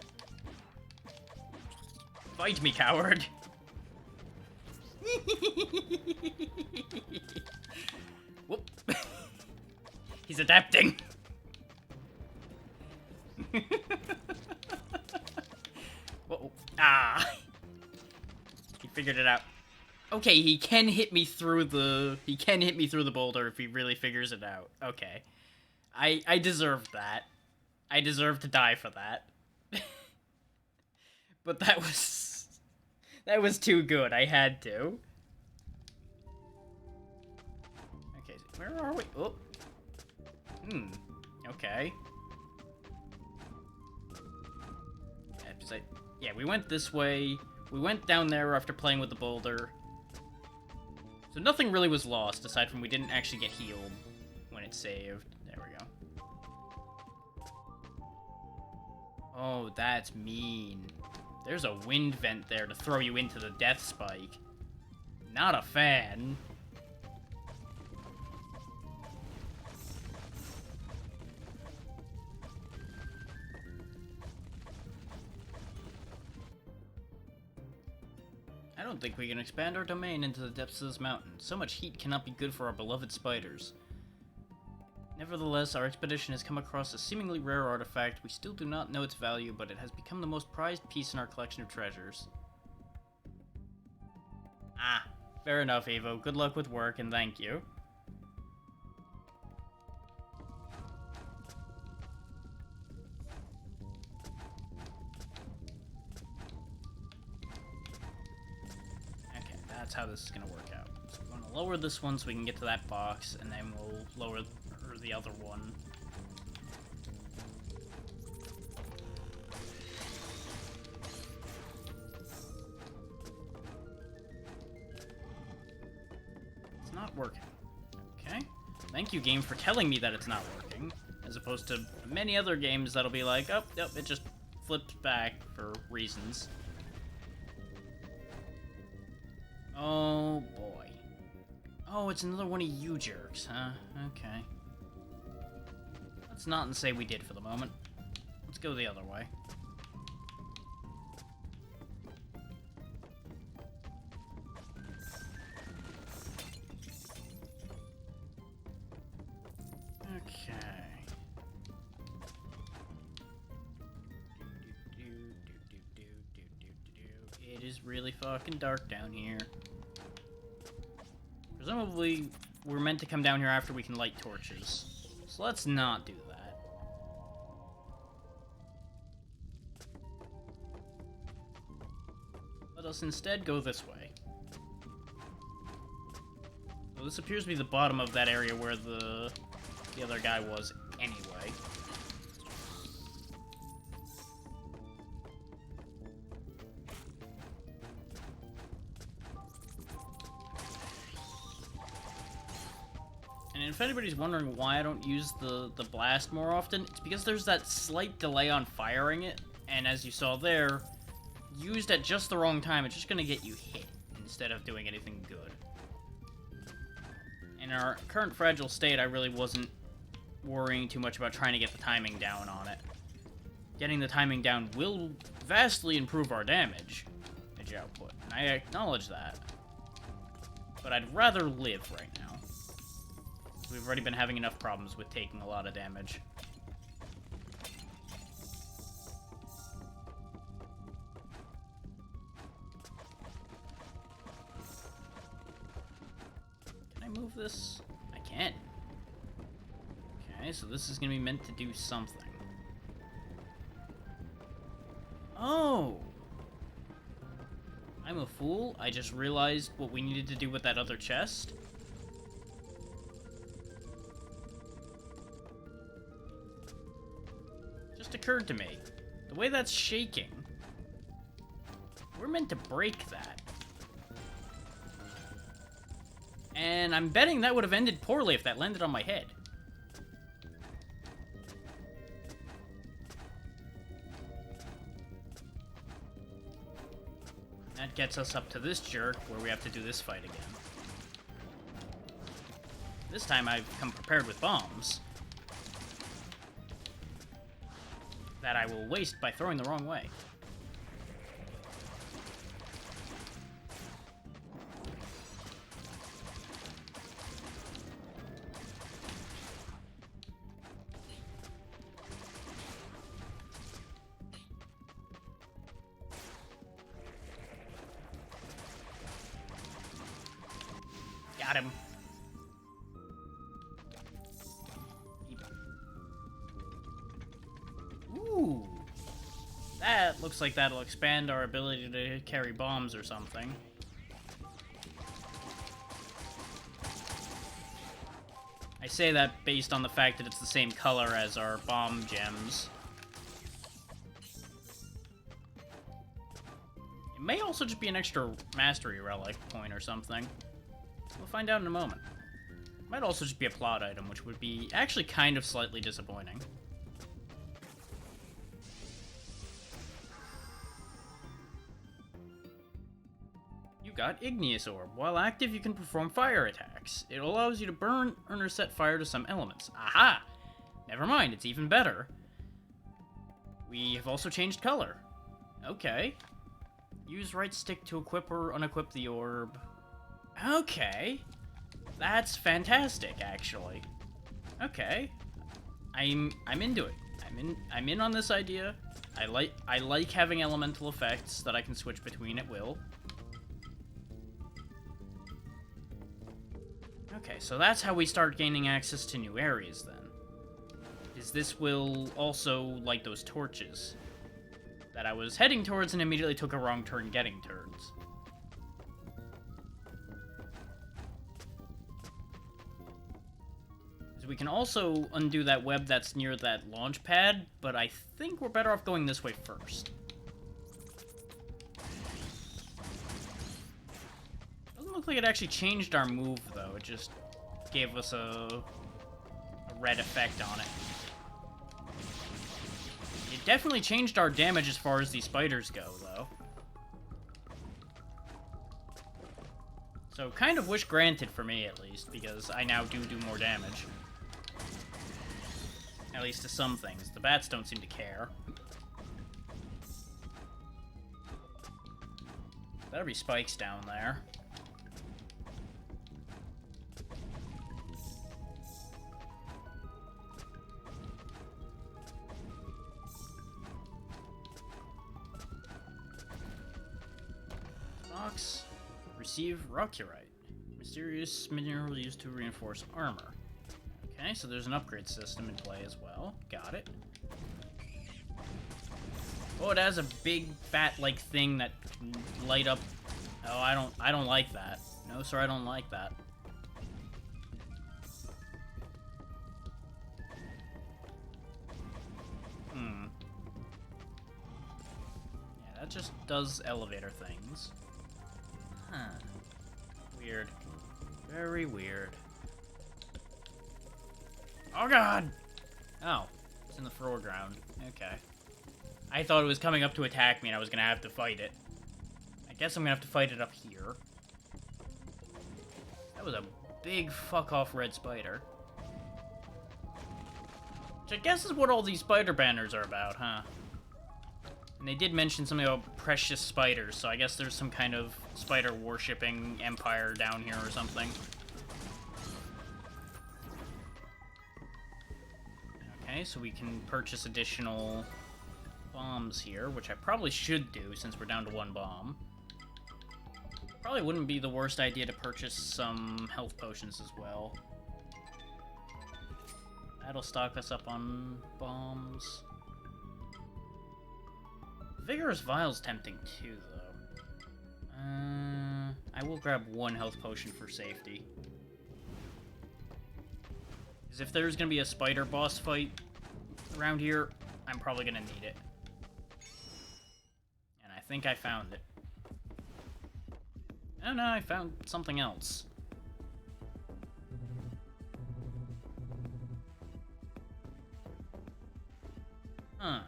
Fight me, coward. Whoop. He's adapting. Whoa. Ah. He figured it out. Okay, he can hit me through the... He can hit me through the boulder if he really figures it out. Okay. I deserved that. I deserve to die for that. But that was too good. I had to. Okay, where are we? Oh. Okay. Yeah, we went this way. We went down there after playing with the boulder. So nothing really was lost, aside from we didn't actually get healed when it saved. There we go. Oh, that's mean. There's a wind vent there to throw you into the death spike. Not a fan. I don't think we can expand our domain into the depths of this mountain. So much heat cannot be good for our beloved spiders. Nevertheless, our expedition has come across a seemingly rare artifact. We still do not know its value, but it has become the most prized piece in our collection of treasures. Ah, Fair enough, Evo. Good luck with work, and thank you. Okay, that's how this is gonna work out. So we're gonna lower this one so we can get to that box, and then we'll lower the other one. Not working. Okay. Thank you, game, for telling me that it's not working, as opposed to many other games that'll be like, oh, yep, it just flipped back for reasons. Oh, boy. Oh, it's another one of you jerks, huh? Okay. Let's not say we did for the moment. Let's go the other way. It is really fucking dark down here. Presumably, we're meant to come down here after we can light torches. So let's not do that. Let us instead go this way. So this appears to be the bottom of that area where the other guy was anyway. And if anybody's wondering why I don't use the blast more often, it's because there's that slight delay on firing it, and as you saw there, used at just the wrong time, it's just gonna get you hit instead of doing anything good. In our current fragile state, I really wasn't worrying too much about trying to get the timing down on it. Getting the timing down will vastly improve our damage output, and I acknowledge that. But I'd rather live right now. We've already been having enough problems with taking a lot of damage. Can I move this? I can. Okay, so this is gonna be meant to do something. Oh! I'm a fool. I just realized what we needed to do with that other chest. Just occurred to me. The way that's shaking, we're meant to break that. And I'm betting that would have ended poorly if that landed on my head. That gets us up to this jerk, where we have to do this fight again. This time I've come prepared with bombs that I will waste by throwing the wrong way. Got him. Ooh. That looks like that'll expand our ability to carry bombs or something. I say that based on the fact that it's the same color as our bomb gems. It may also just be an extra mastery relic point or something. We'll find out in a moment. Might also just be a plot item, which would be actually kind of slightly disappointing. You got Igneous Orb. While active, you can perform fire attacks. It allows you to burn or set fire to some elements. Aha! Never mind, it's even better. We have also changed color. Okay. Use right stick to equip or unequip the orb. Okay, that's fantastic, actually. Okay, I'm into it. I'm in on this idea. I like having elemental effects that I can switch between at will. Okay, so that's how we start gaining access to new areas, then. Is this will also light those torches that I was heading towards and immediately took a wrong turn getting towards. We can also undo that web that's near that launch pad, but I think we're better off going this way first. Doesn't look like it actually changed our move, though. It just gave us a red effect on it. It definitely changed our damage as far as these spiders go, though. So, kind of wish granted for me, at least, because I now do more damage. At least to some things. The bats don't seem to care. Better be spikes down there. Box. Receive rockurite. Mysterious mineral used to reinforce armor. Okay, so there's an upgrade system in play as well. Got it. Oh, it has a big bat-like thing that can light up. Oh, I don't like that. No, sir, I don't like that. Yeah, that just does elevator things. Huh. Weird. Very weird. Oh, God! Oh, it's in the foreground. Okay. I thought it was coming up to attack me and I was gonna have to fight it. I guess I'm gonna have to fight it up here. That was a big fuck-off red spider. Which I guess is what all these spider banners are about, huh? And they did mention something about precious spiders, so I guess there's some kind of spider-worshipping empire down here or something. Okay, so we can purchase additional bombs here, which I probably should do since we're down to one bomb. Probably wouldn't be the worst idea to purchase some health potions as well. That'll stock us up on bombs. Vigorous Vial's tempting too, though. I will grab one health potion for safety. Because if there's going to be a spider boss fight around here, I'm probably going to need it. And I think I found it. Oh no, I found something else. Huh.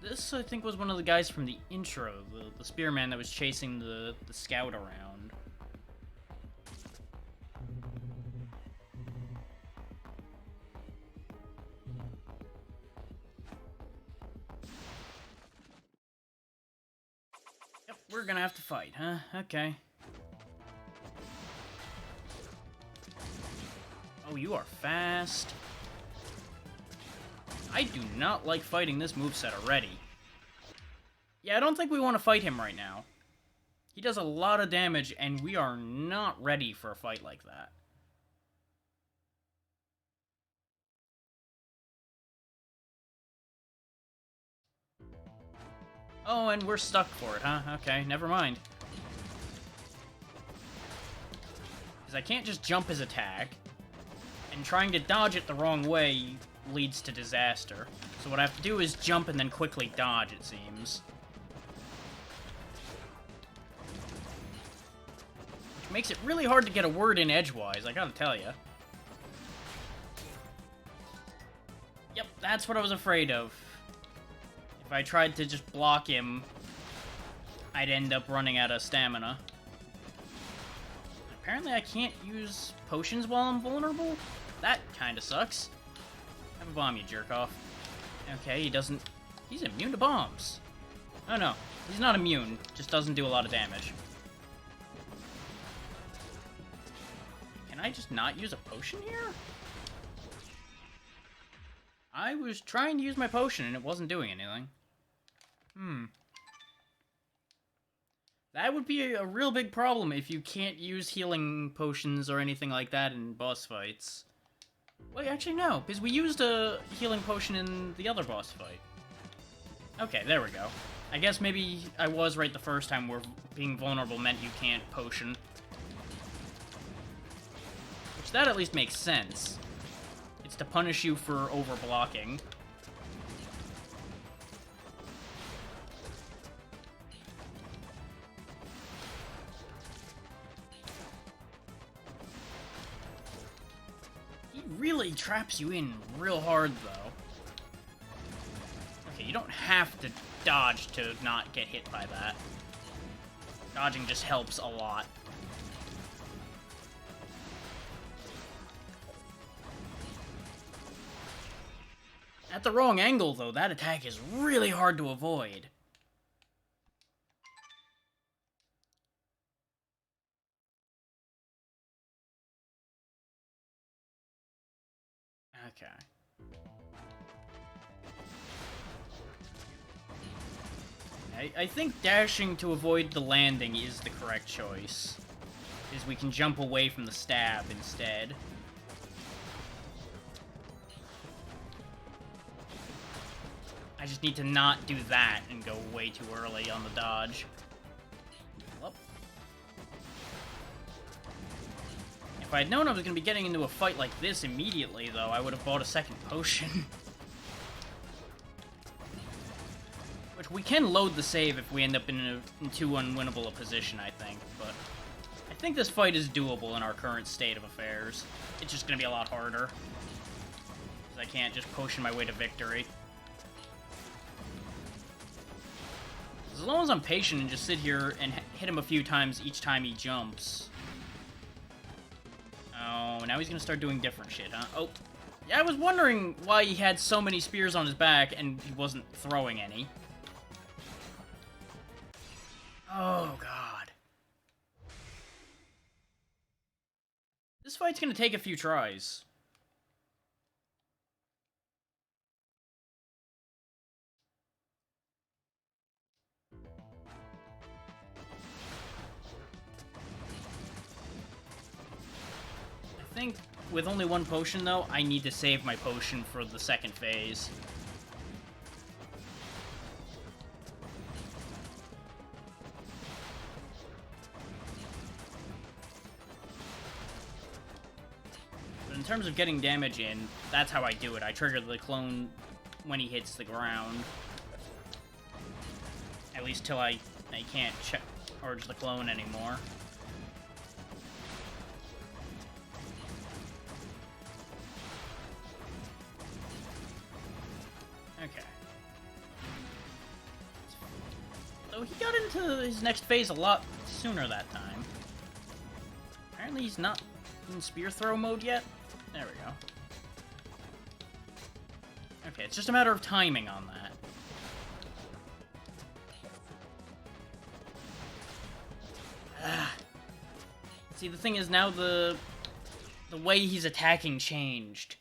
This, I think, was one of the guys from the intro, the spearman that was chasing the scout around. Yep, we're gonna have to fight, huh? Okay. Oh, you are fast. I do not like fighting this moveset already. Yeah, I don't think we want to fight him right now. He does a lot of damage, and we are not ready for a fight like that. Oh, and we're stuck for it, huh? Okay, never mind. Because I can't just jump his attack, and trying to dodge it the wrong way leads to disaster. So what I have to do is jump and then quickly dodge, it seems. Which makes it really hard to get a word in edgewise, I gotta tell ya. Yep, that's what I was afraid of. If I tried to just block him, I'd end up running out of stamina. Apparently I can't use potions while I'm vulnerable? That kinda sucks. Have a bomb, you jerk-off. Okay, he doesn't... He's immune to bombs. Oh no, he's not immune, just doesn't do a lot of damage. Can I just not use a potion here? I was trying to use my potion and it wasn't doing anything. That would be a real big problem if you can't use healing potions or anything like that in boss fights. Wait, actually no, because we used a healing potion in the other boss fight. Okay, there we go. I guess maybe I was right the first time where being vulnerable meant you can't potion. Which, that at least makes sense. It's to punish you for overblocking. He really traps you in real hard, though. Okay, you don't have to dodge to not get hit by that. Dodging just helps a lot. At the wrong angle, though, that attack is really hard to avoid. Okay. I think dashing to avoid the landing is the correct choice. Is we can jump away from the stab instead. I just need to not do that and go way too early on the dodge. Well. If I had known I was going to be getting into a fight like this immediately, though, I would have bought a second potion. Which we can load the save if we end up in too unwinnable a position, I think, but I think this fight is doable in our current state of affairs. It's just going to be a lot harder. Because I can't just potion my way to victory. As long as I'm patient and just sit here and hit him a few times each time he jumps. Oh, now he's going to start doing different shit, huh? Oh, yeah, I was wondering why he had so many spears on his back and he wasn't throwing any. Oh, God. This fight's gonna take a few tries. I think with only one potion, though, I need to save my potion for the second phase. In terms of getting damage in, that's how I do it. I trigger the clone when he hits the ground. At least till I can't charge the clone anymore. Okay. So he got into his next phase a lot sooner that time. Apparently he's not in spear throw mode yet. There we go. Okay, it's just a matter of timing on that. See, the thing is now the way he's attacking changed.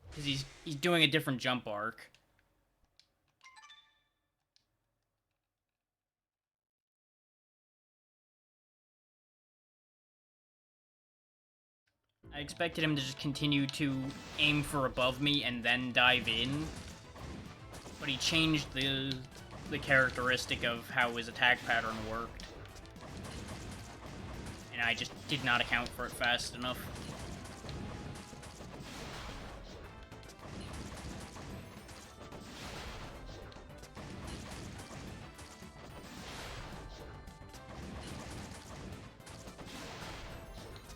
Because he's doing a different jump arc. I expected him to just continue to aim for above me and then dive in. But he changed the characteristic of how his attack pattern worked. And I just did not account for it fast enough.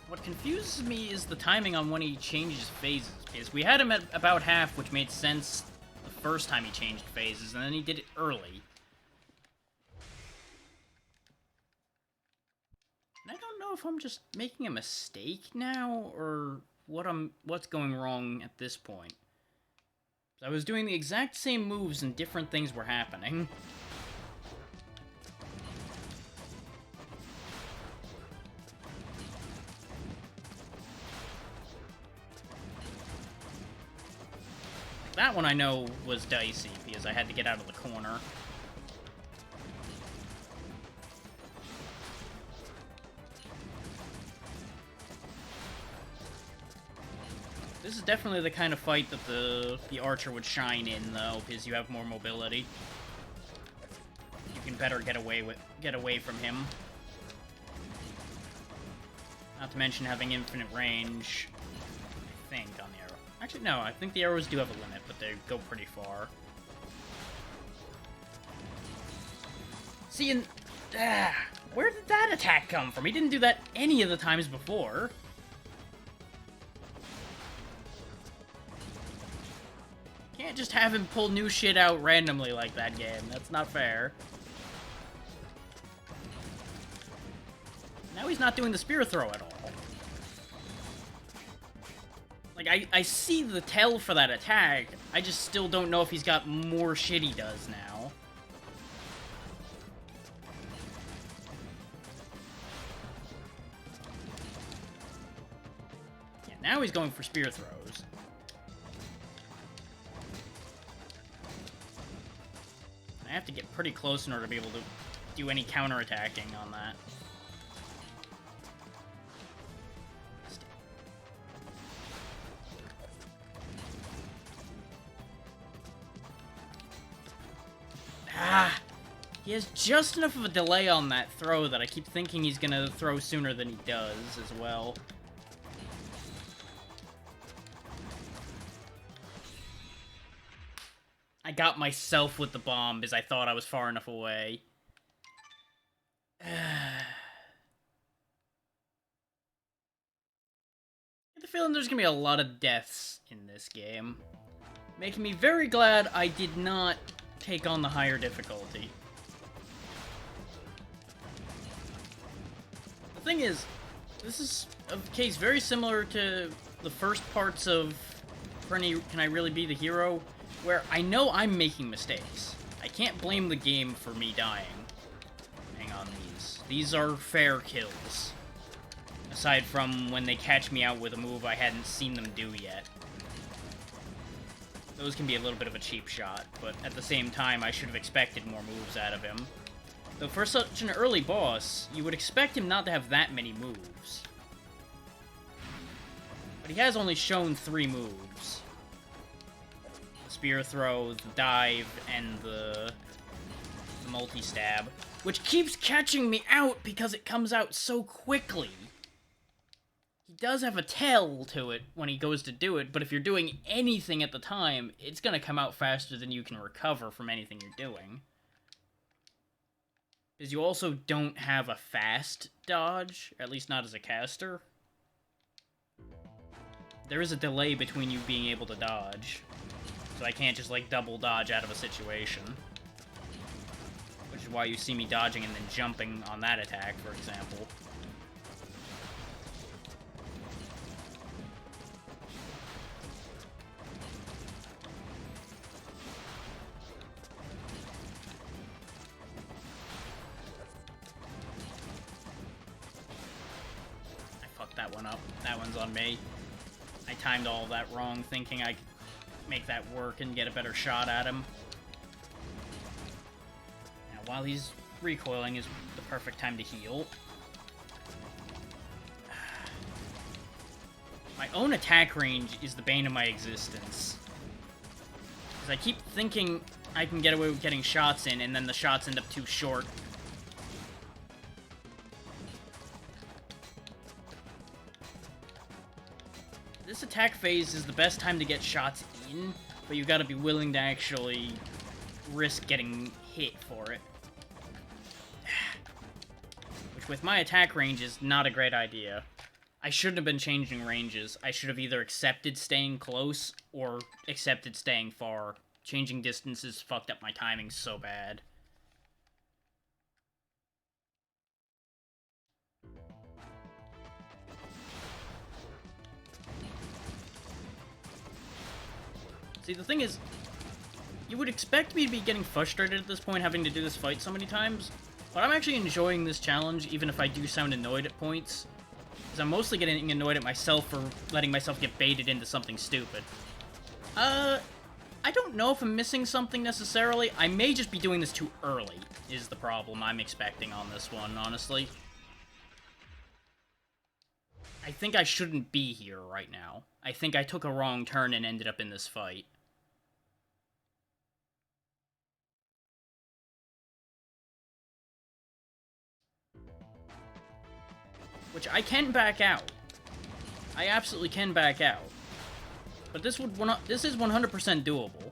What confuses me is the timing on when he changes phases, because we had him at about half, which made sense the first time he changed phases, and then he did it early. And I don't know if I'm just making a mistake now, or what's going wrong at this point. I was doing the exact same moves and different things were happening. That one I know was dicey, because I had to get out of the corner. This is definitely the kind of fight that the archer would shine in, though, because you have more mobility. You can better get away from him. Not to mention having infinite range, I think, on the arrow. Actually, no, I think the arrows do have a limit, but they go pretty far. See, and... where did that attack come from? He didn't do that any of the times before. Can't just have him pull new shit out randomly like that, game. That's not fair. Now he's not doing the spear throw at all. Like, I see the tell for that attack, I just still don't know if he's got more shit he does now. Yeah, now he's going for spear throws. I have to get pretty close in order to be able to do any counterattacking on that. He has just enough of a delay on that throw that I keep thinking he's gonna throw sooner than he does as well. I got myself with the bomb because I thought I was far enough away. I get the feeling there's gonna be a lot of deaths in this game, making me very glad I did not take on the higher difficulty. The thing is, this is a case very similar to the first parts of Can I Really Be the Hero, where I know I'm making mistakes. I can't blame the game for me dying. Hang on, these are fair kills. Aside from when they catch me out with a move I hadn't seen them do yet. Those can be a little bit of a cheap shot, but at the same time, I should have expected more moves out of him. Though for such an early boss, you would expect him not to have that many moves. But he has only shown 3 moves. The spear throw, the dive, and the multi-stab, which keeps catching me out because it comes out so quickly. He does have a tell to it when he goes to do it, but if you're doing anything at the time, it's gonna come out faster than you can recover from anything you're doing. Because you also don't have a fast dodge, at least not as a caster. There is a delay between you being able to dodge, so I can't just, like, double dodge out of a situation. Which is why you see me dodging and then jumping on that attack, for example. That one up. That one's on me. I timed all of that wrong, thinking I could make that work and get a better shot at him. Now, while he's recoiling is the perfect time to heal. My own attack range is the bane of my existence. Because I keep thinking I can get away with getting shots in, and then the shots end up too short. This attack phase is the best time to get shots in, but you gotta be willing to actually risk getting hit for it. Which, with my attack range, is not a great idea. I shouldn't have been changing ranges. I should have either accepted staying close, or accepted staying far. Changing distances fucked up my timing so bad. See, the thing is, you would expect me to be getting frustrated at this point, having to do this fight so many times, but I'm actually enjoying this challenge, even if I do sound annoyed at points, because I'm mostly getting annoyed at myself for letting myself get baited into something stupid. I don't know if I'm missing something necessarily. I may just be doing this too early, is the problem I'm expecting on this one, honestly. I think I shouldn't be here right now. I think I took a wrong turn and ended up in this fight. Which I can back out. I absolutely can back out. But this is 100% doable.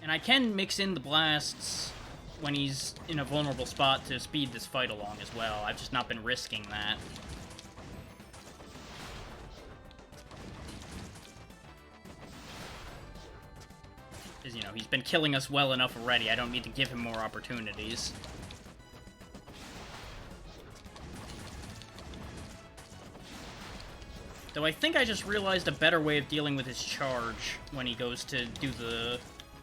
And I can mix in the blasts when he's in a vulnerable spot to speed this fight along as well. I've just not been risking that. Because, you know, he's been killing us well enough already. I don't need to give him more opportunities. Though I think I just realized a better way of dealing with his charge when he goes to do the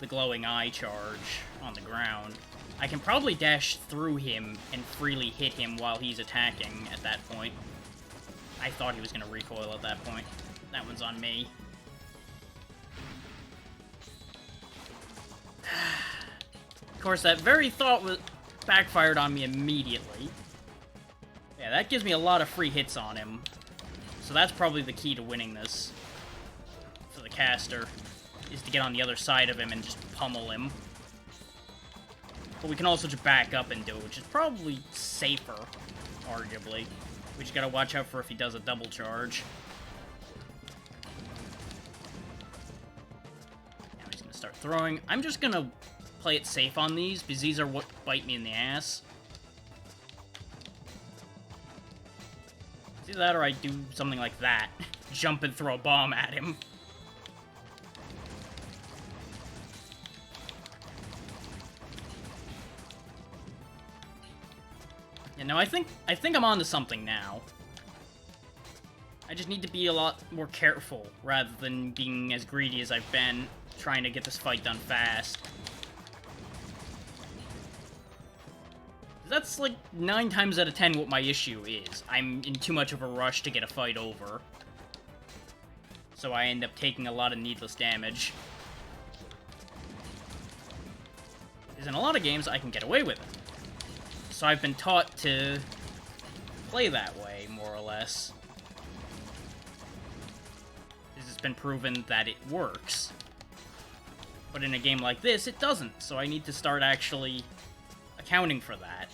glowing eye charge on the ground. I can probably dash through him and freely hit him while he's attacking at that point. I thought he was going to recoil at that point. That one's on me. Of course, that very thought backfired on me immediately. Yeah, that gives me a lot of free hits on him. So that's probably the key to winning this for the caster, is to get on the other side of him and just pummel him. But we can also just back up and do it, which is probably safer, arguably. We just gotta watch out for if he does a double charge. Now he's gonna start throwing. I'm just gonna play it safe on these, because these are what bite me in the ass. Either that or I do something like that. Jump and throw a bomb at him. Yeah, no, I think I'm onto something now. I just need to be a lot more careful, rather than being as greedy as I've been, trying to get this fight done fast. That's, like, 9 times out of 10 what my issue is. I'm in too much of a rush to get a fight over. So I end up taking a lot of needless damage. Because in a lot of games, I can get away with it. So I've been taught to play that way, more or less. Because it's been proven that it works. But in a game like this, it doesn't. So I need to start actually accounting for that.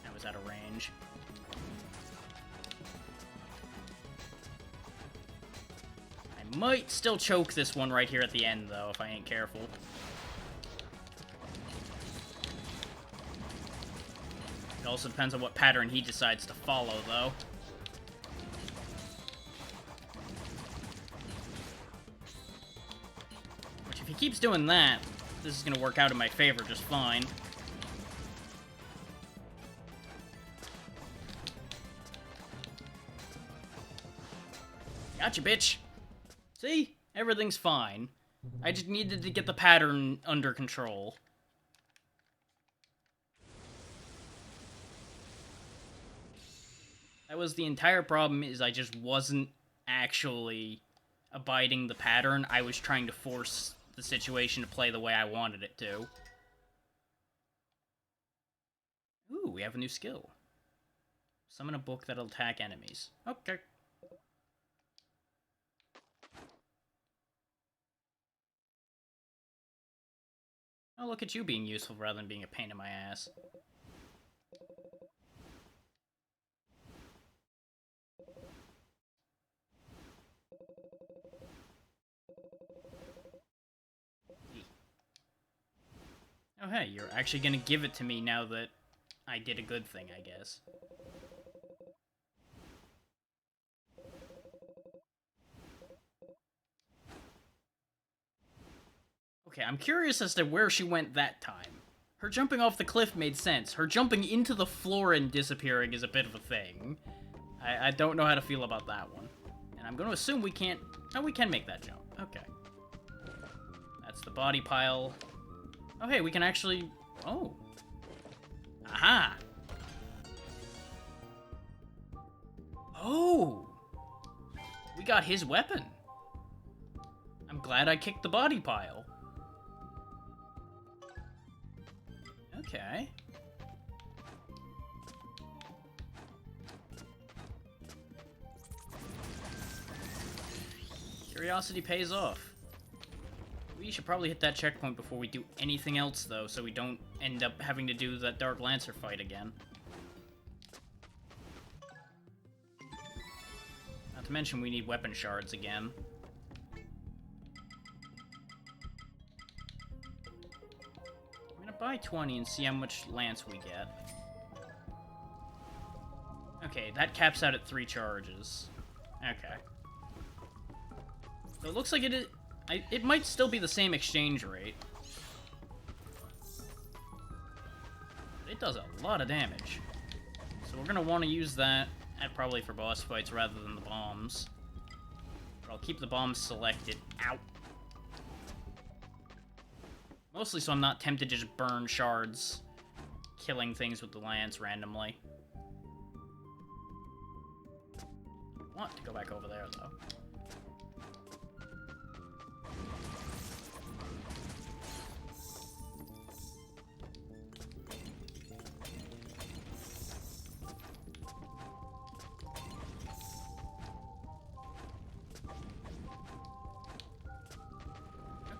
That was out of range. I might still choke this one right here at the end, though, if I ain't careful. It also depends on what pattern he decides to follow, though. Which, if he keeps doing that, this is gonna work out in my favor just fine. Gotcha, bitch! See? Everything's fine. I just needed to get the pattern under control. That was the entire problem, is I just wasn't actually abiding the pattern. I was trying to force the situation to play the way I wanted it to. Ooh, we have a new skill. Summon a book that'll attack enemies. Okay. Oh, look at you being useful rather than being a pain in my ass. Oh, hey, you're actually gonna give it to me now that I did a good thing, I guess. Okay, I'm curious as to where she went that time. Her jumping off the cliff made sense. Her jumping into the floor and disappearing is a bit of a thing. I don't know how to feel about that one. And I'm going to assume we can't... Oh, we can make that jump. Okay. That's the body pile. Oh, hey, we can actually... Oh. Aha! Oh! We got his weapon. I'm glad I kicked the body pile. Okay. Curiosity pays off. We should probably hit that checkpoint before we do anything else, though, so we don't end up having to do that Dark Lancer fight again. Not to mention we need weapon shards again. I'm gonna buy 20 and see how much lance we get. Okay, that caps out at 3 charges. Okay. So it looks like it might still be the same exchange rate. It does a lot of damage. So we're gonna want to use that probably for boss fights rather than the bombs. But I'll keep the bombs selected. Ow! Mostly so I'm not tempted to just burn shards, killing things with the lance randomly. I want to go back over there, though.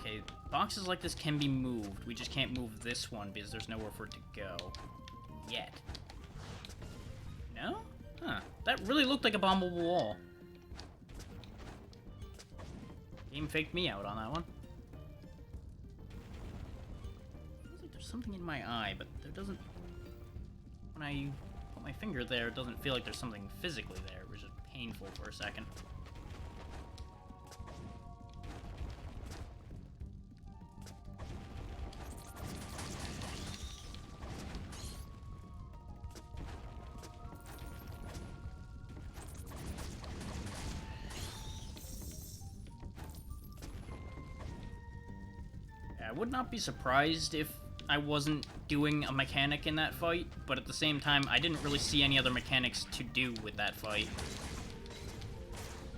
Okay, boxes like this can be moved. We just can't move this one because there's nowhere for it to go. Yet. No? Huh. That really looked like a bombable wall. Game faked me out on that one. Feels like there's something in my eye, but there doesn't... When I put my finger there, it doesn't feel like there's something physically there. It was just painful for a second. I would not be surprised if I wasn't doing a mechanic in that fight, but at the same time, I didn't really see any other mechanics to do with that fight.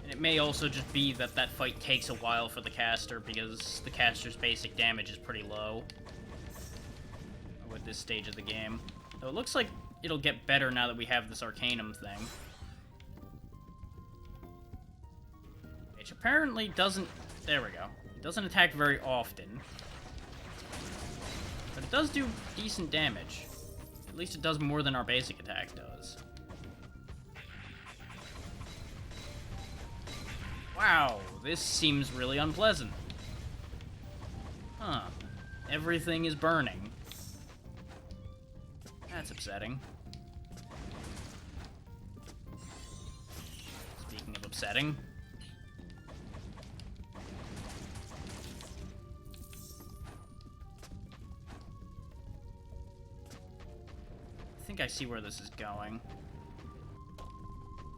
And it may also just be that that fight takes a while for the caster, because the caster's basic damage is pretty low with this stage of the game. So it looks like it'll get better now that we have this Arcanum thing. Which apparently doesn't... There we go. It doesn't attack very often. But it does do decent damage. At least it does more than our basic attack does. Wow, this seems really unpleasant. Huh. Everything is burning. That's upsetting. Speaking of upsetting... I think I see where this is going.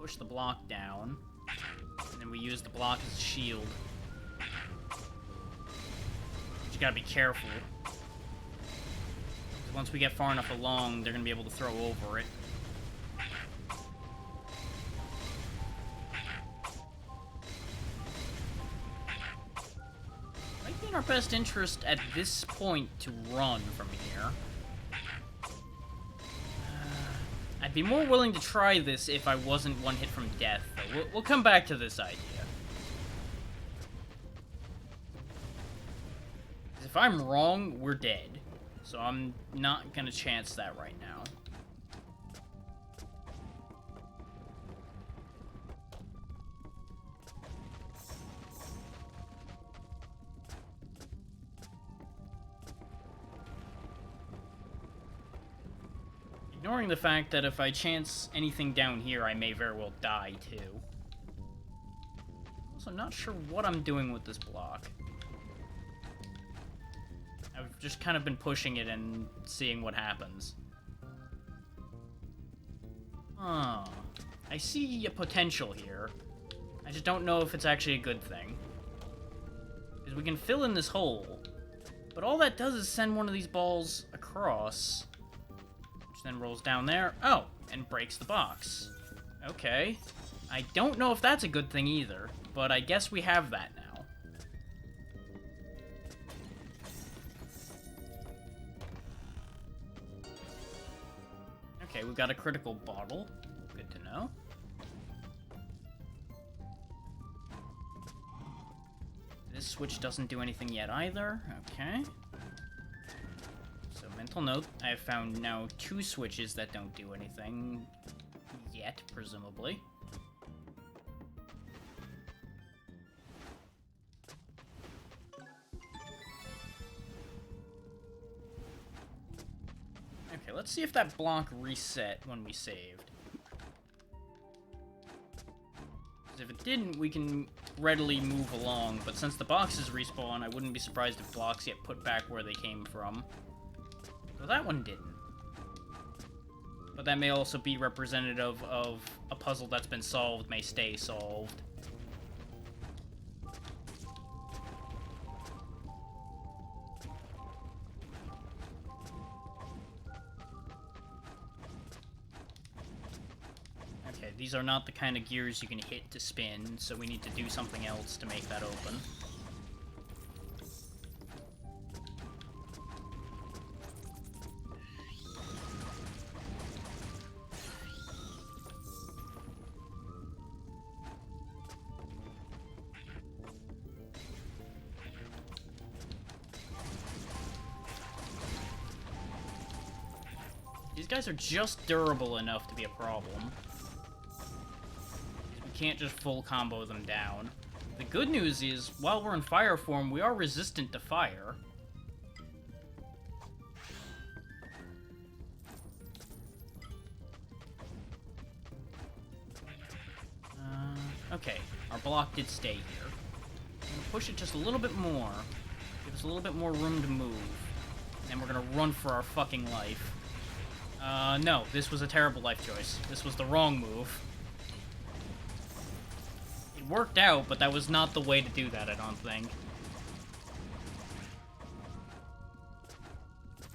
Push the block down, and then we use the block as a shield. You gotta be careful. Once we get far enough along, they're gonna be able to throw over it. Might be in our best interest at this point to run from here. I'd be more willing to try this if I wasn't one hit from death, though. We'll come back to this idea. If I'm wrong, we're dead. So I'm not gonna chance that right now. Ignoring the fact that if I chance anything down here, I may very well die, too. Also, not sure what I'm doing with this block. I've just kind of been pushing it and seeing what happens. Huh. I see a potential here. I just don't know if it's actually a good thing. Because we can fill in this hole, but all that does is send one of these balls across... then rolls down there. Oh, and breaks the box. Okay. I don't know if that's a good thing either, but I guess we have that now. Okay, we've got a critical bottle. Good to know. switch doesn't do anything yet either. Okay. So, mental note, I have found now 2 switches that don't do anything yet, presumably. Okay, let's see if that block reset when we saved. Because if it didn't, we can readily move along, but since the boxes respawn, I wouldn't be surprised if blocks get put back where they came from. So that one didn't. But that may also be representative of a puzzle that's been solved may stay solved. Okay, these are not the kind of gears you can hit to spin, so we need to do something else to make that open. These guys are just durable enough to be a problem. We can't just full combo them down. The good news is, while we're in fire form, we are resistant to fire. Okay, our block did stay here. I'm gonna push it just a little bit more. Give us a little bit more room to move. And we're gonna run for our fucking life. No, this was a terrible life choice. This was the wrong move. It worked out, but that was not the way to do that, I don't think.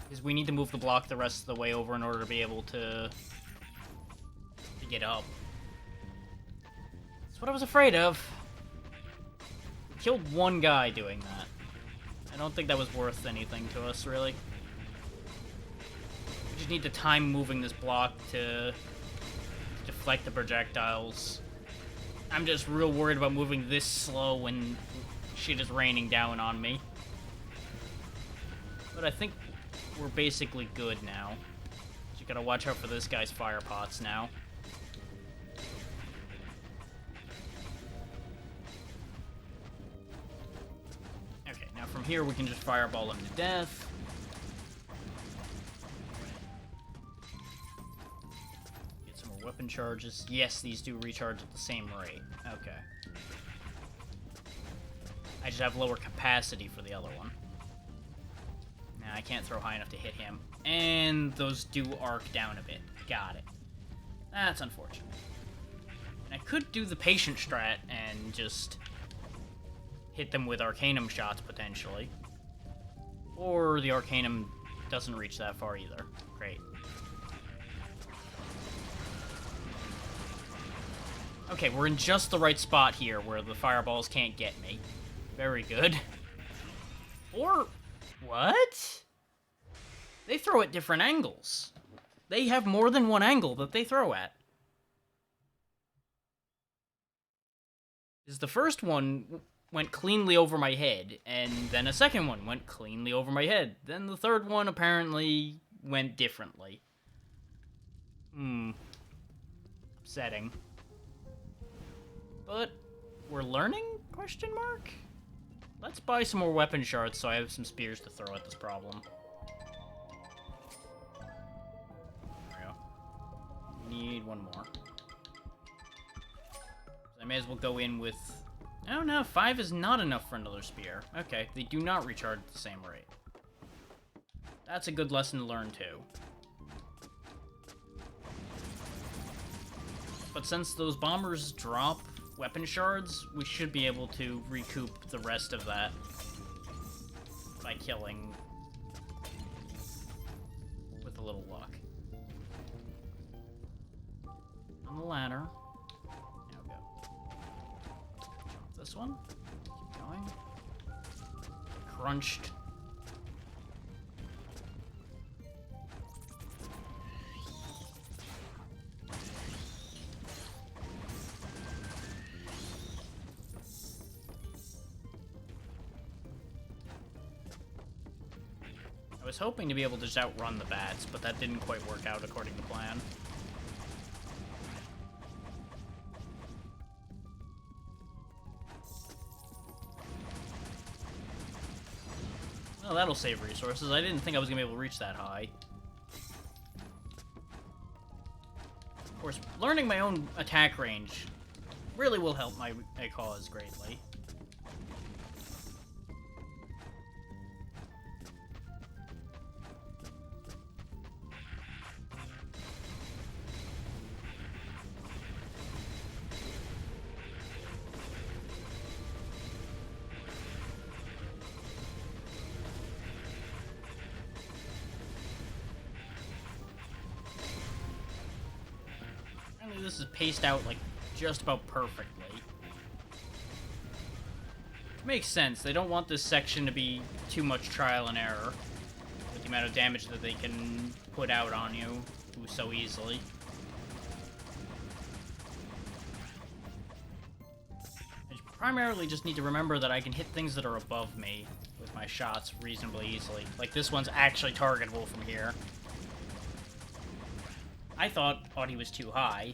Because we need to move the block the rest of the way over in order to be able to get up. That's what I was afraid of. We killed one guy doing that. I don't think that was worth anything to us, really. We just need to time moving this block to deflect the projectiles. I'm just real worried about moving this slow when shit is raining down on me. But I think we're basically good now. You gotta watch out for this guy's fire pots now. Okay, now from here we can just fireball him to death. Weapon charges. Yes, these do recharge at the same rate. Okay. I just have lower capacity for the other one. Nah, I can't throw high enough to hit him. And those do arc down a bit. Got it. That's unfortunate. And I could do the patient strat and just hit them with Arcanum shots, potentially. Or the Arcanum doesn't reach that far either. Great. Okay, we're in just the right spot here where the fireballs can't get me. Very good. Or... what? They throw at different angles. They have more than one angle that they throw at. Because the first one went cleanly over my head, and then a second one went cleanly over my head. Then the third one apparently went differently. Upsetting. But we're learning? Question mark? Let's buy some more weapon shards so I have some spears to throw at this problem. There we go. Need one more. So I may as well go in with... oh no, 5 is not enough for another spear. Okay, they do not recharge at the same rate. That's a good lesson to learn too. But since those bombers drop weapon shards, we should be able to recoup the rest of that by killing with a little luck. On the ladder. Now go. Jump this one. Keep going. Crunched. was hoping to be able to just outrun the bats, but that didn't quite work out according to plan. Well, that'll save resources. I didn't think I was going to be able to reach that high. Of course, learning my own attack range really will help my cause greatly. This is paced out, like, just about perfectly. Which makes sense. They don't want this section to be too much trial and error with the amount of damage that they can put out on you so easily. I primarily just need to remember that I can hit things that are above me with my shots reasonably easily. Like, this one's actually targetable from here. I thought he was too high.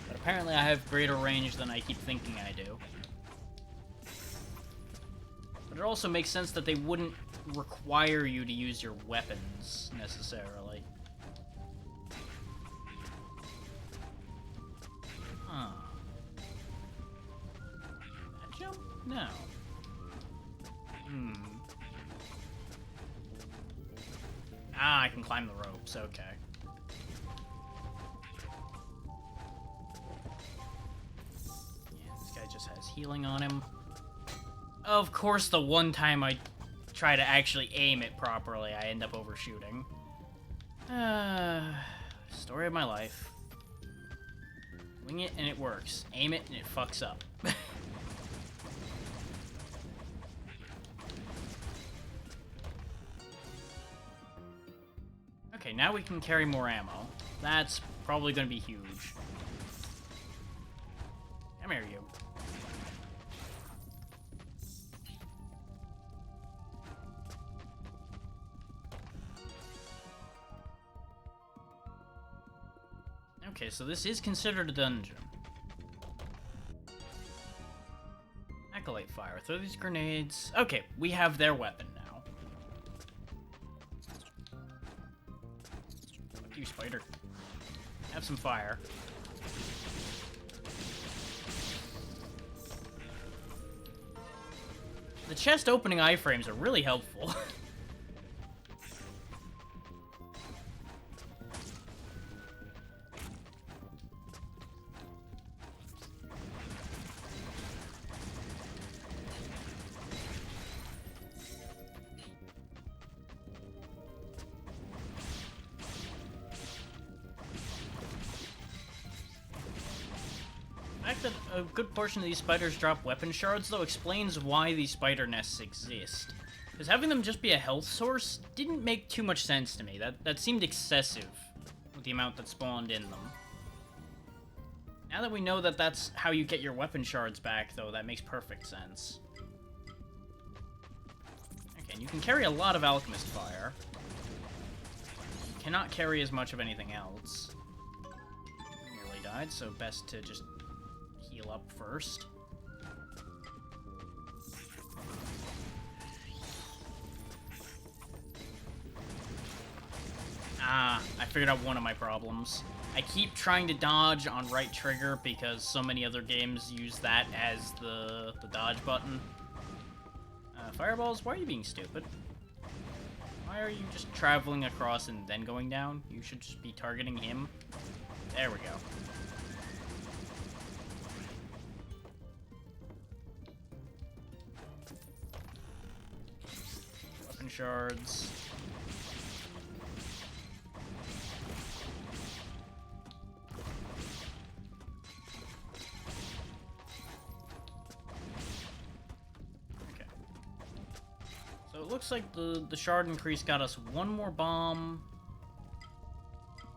But apparently I have greater range than I keep thinking I do. But it also makes sense that they wouldn't require you to use your weapons, necessarily. Huh. That jump? No. Ah, I can climb the ropes, okay. Yeah, this guy just has healing on him. Of course, the one time I try to actually aim it properly, I end up overshooting. Story of my life. Wing it and it works. Aim it and it fucks up. Okay, now we can carry more ammo. That's probably going to be huge. Come here, you. Okay, so this is considered a dungeon. Acolyte fire. Throw these grenades. Okay, we have their weapon now. You spider. Have some fire. The chest opening iframes are really helpful. The fact that a good portion of these spiders drop weapon shards, though, explains why these spider nests exist. Because having them just be a health source didn't make too much sense to me. That seemed excessive with the amount that spawned in them. Now that we know that that's how you get your weapon shards back, though, that makes perfect sense. Okay, and you can carry a lot of alchemist fire. You cannot carry as much of anything else. Nearly died, so best to just heal up first. Ah, I figured out one of my problems. I keep trying to dodge on right trigger because so many other games use that as the dodge button. Fireballs, why are you being stupid? Why are you just traveling across and then going down? You should just be targeting him. There we go. Weapon shards. So it looks like the shard increase got us one more bomb.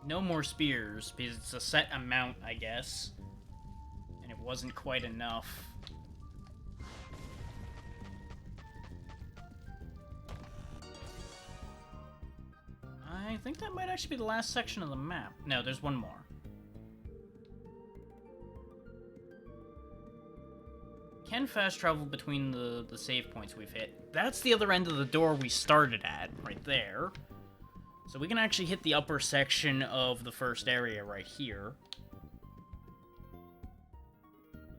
No more spears, because it's a set amount, I guess. And it wasn't quite enough. I think that might actually be the last section of the map. No, there's one more. Can fast travel between the save points we've hit. That's the other end of the door we started at, right there. So we can actually hit the upper section of the first area right here.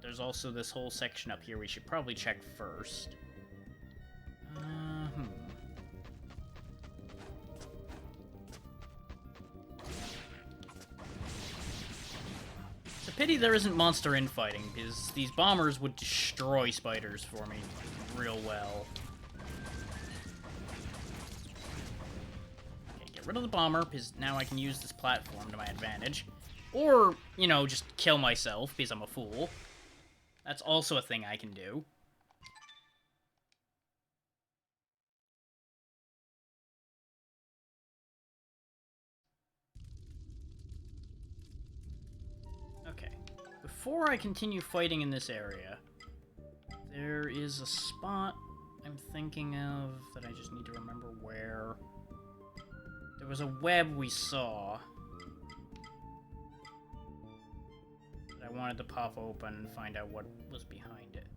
There's also this whole section up here we should probably check first. It's a pity there isn't monster infighting, because these bombers would destroy spiders for me real well. Okay, get rid of the bomber, because now I can use this platform to my advantage. Or, you know, just kill myself, because I'm a fool. That's also a thing I can do. Okay. Before I continue fighting in this area, there is a spot I'm thinking of that I just need to remember where. There was a web we saw that I wanted to pop open and find out what was behind it.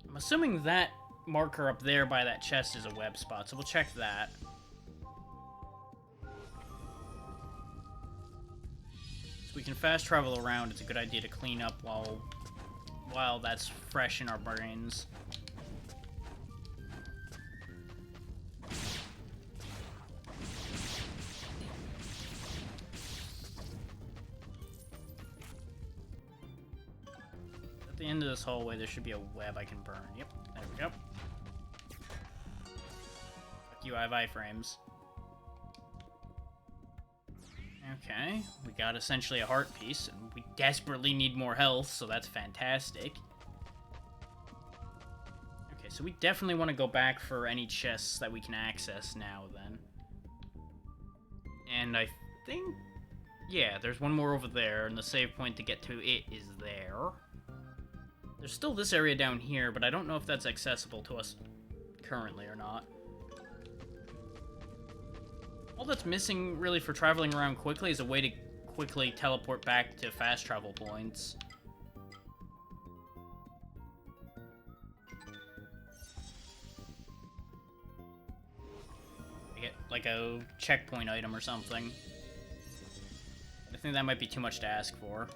I'm assuming that marker up there by that chest is a web spot, so we'll check that. So we can fast travel around. It's a good idea to clean up while that's fresh in our brains. At the end of this hallway, there should be a web I can burn. Yep, there we go. Fuck you, I have iframes. Okay, we got essentially a heart piece, and we desperately need more health, so that's fantastic. Okay, so we definitely want to go back for any chests that we can access now, then. And I think... yeah, there's one more over there, and the save point to get to it is there. There's still this area down here, but I don't know if that's accessible to us currently or not. All that's missing, really, for traveling around quickly is a way to quickly teleport back to fast travel points. I get, like, a checkpoint item or something. I think that might be too much to ask for.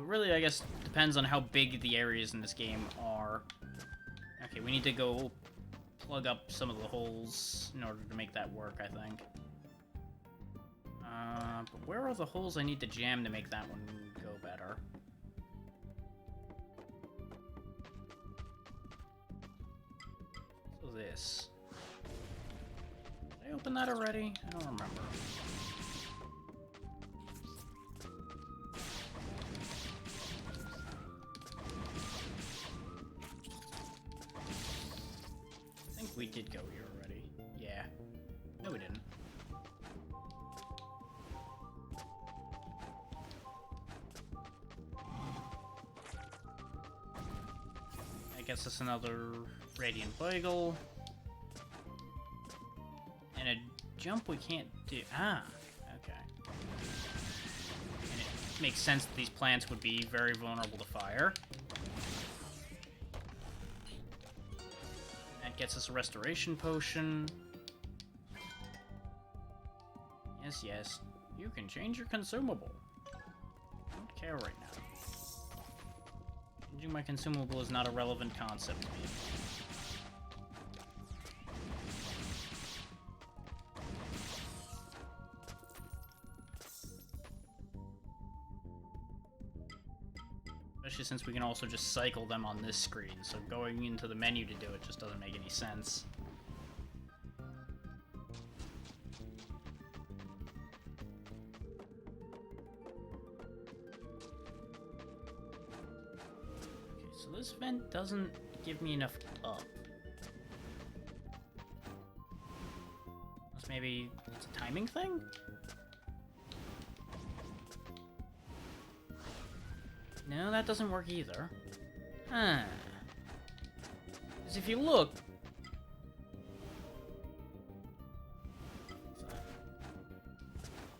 Really, I guess, depends on how big the areas in this game are. Okay, we need to go plug up some of the holes in order to make that work, I think. But where are the holes I need to jam to make that one go better? So this. Did I open that already? I don't remember. We did go here already. Yeah. No, we didn't. I guess it's another Radiant Beagle. And a jump we can't do. Ah, okay. And it makes sense that these plants would be very vulnerable to fire. Gets us a restoration potion. Yes, yes. You can change your consumable. I don't care right now. Changing my consumable is not a relevant concept to me. Especially since we can also just cycle them on this screen, so going into the menu to do it just doesn't make any sense. Okay, so this vent doesn't give me enough up. Unless maybe it's a timing thing? No, that doesn't work either. Huh. Because if you look...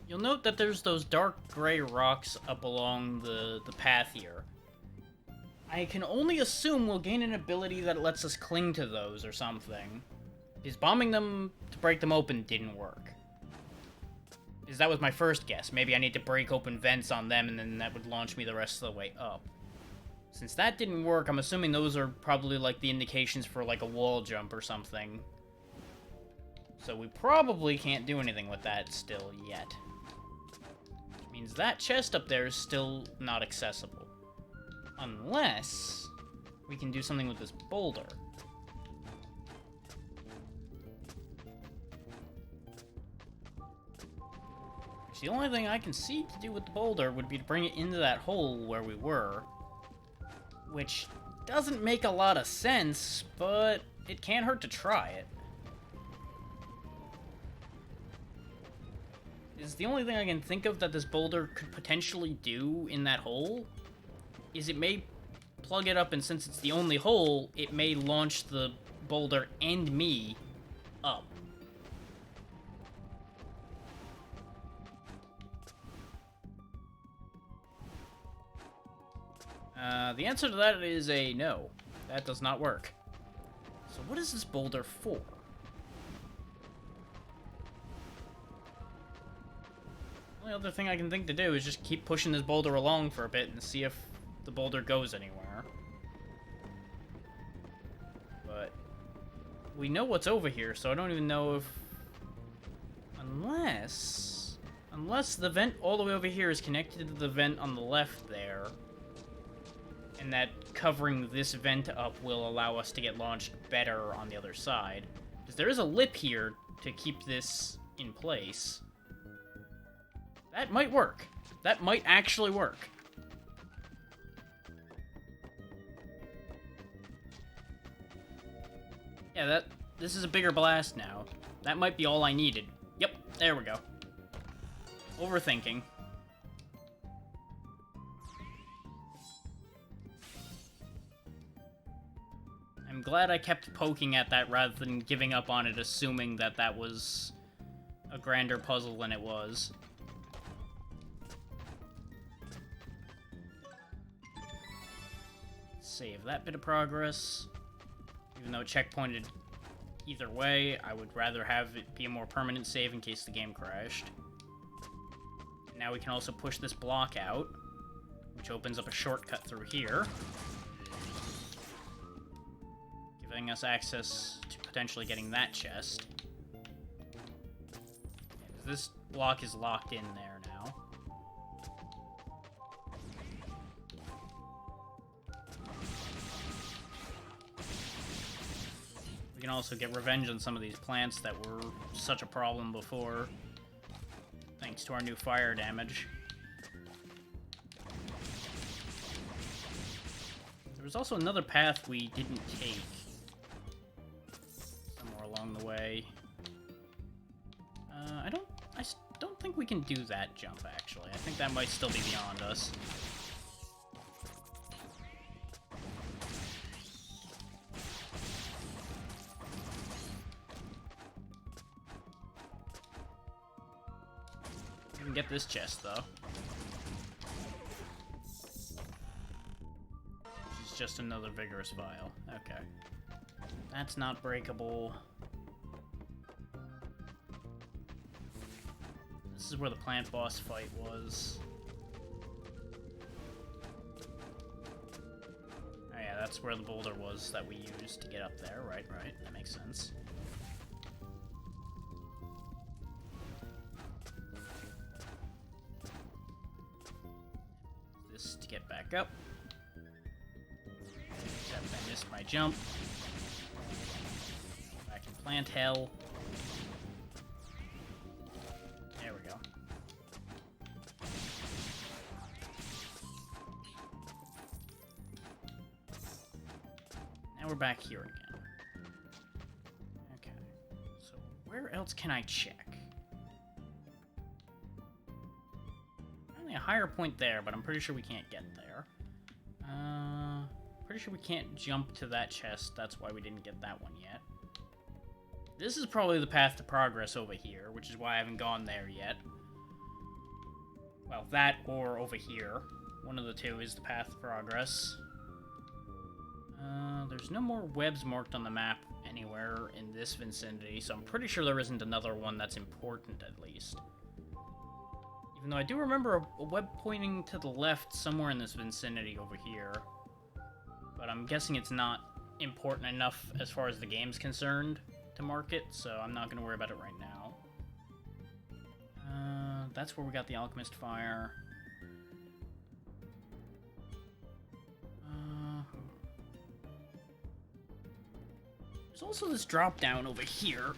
You'll note that there's those dark gray rocks up along the path here. I can only assume we'll gain an ability that lets us cling to those or something. Because bombing them to break them open didn't work. Because that was my first guess. Maybe I need to break open vents on them and then that would launch me the rest of the way up. Since that didn't work, I'm assuming those are probably like the indications for like a wall jump or something. So we probably can't do anything with that still yet. Which means that chest up there is still not accessible. Unless we can do something with this boulder. Which the only thing I can see to do with the boulder would be to bring it into that hole where we were. Which doesn't make a lot of sense, but it can't hurt to try it. Is the only thing I can think of that this boulder could potentially do in that hole is it may plug it up, and since it's the only hole, it may launch the boulder and me up. The answer to that is a no. That does not work. So what is this boulder for? The only other thing I can think to do is just keep pushing this boulder along for a bit and see if the boulder goes anywhere. But we know what's over here, so I don't even know if... Unless the vent all the way over here is connected to the vent on the left there, and that covering this vent up will allow us to get launched better on the other side. Because there is a lip here to keep this in place. That might work. That might actually work. Yeah, this is a bigger blast now. That might be all I needed. Yep, there we go. Overthinking. I'm glad I kept poking at that rather than giving up on it, assuming that that was a grander puzzle than it was. Save that bit of progress. Even though it checkpointed either way, I would rather have it be a more permanent save in case the game crashed. Now we can also push this block out, which opens up a shortcut through here, giving us access to potentially getting that chest. This block is locked in there now. We can also get revenge on some of these plants that were such a problem before, thanks to our new fire damage. There was also another path we didn't take somewhere along the way. I don't think we can do that jump, actually. I think that might still be beyond us. We can get this chest, though. Which is just another vigorous vial. Okay. That's not breakable. This is where the plant boss fight was. Oh yeah, that's where the boulder was that we used to get up there. Right, that makes sense. This to get back up. Except I missed my jump. Back in plant hell. There we go. Now we're back here again. Okay. So where else can I check? Only a higher point there, but I'm pretty sure we can't get there. Pretty sure we can't jump to that chest. That's why we didn't get that one yet. This is probably the path to progress over here, which is why I haven't gone there yet. Well, that or over here. One of the two is the path to progress. There's no more webs marked on the map anywhere in this vicinity, so I'm pretty sure there isn't another one that's important, at least. Even though I do remember a web pointing to the left somewhere in this vicinity over here. But I'm guessing it's not important enough as far as the game's concerned to mark it, so I'm not going to worry about it right now. That's where we got the Alchemist Fire. There's also this drop-down over here,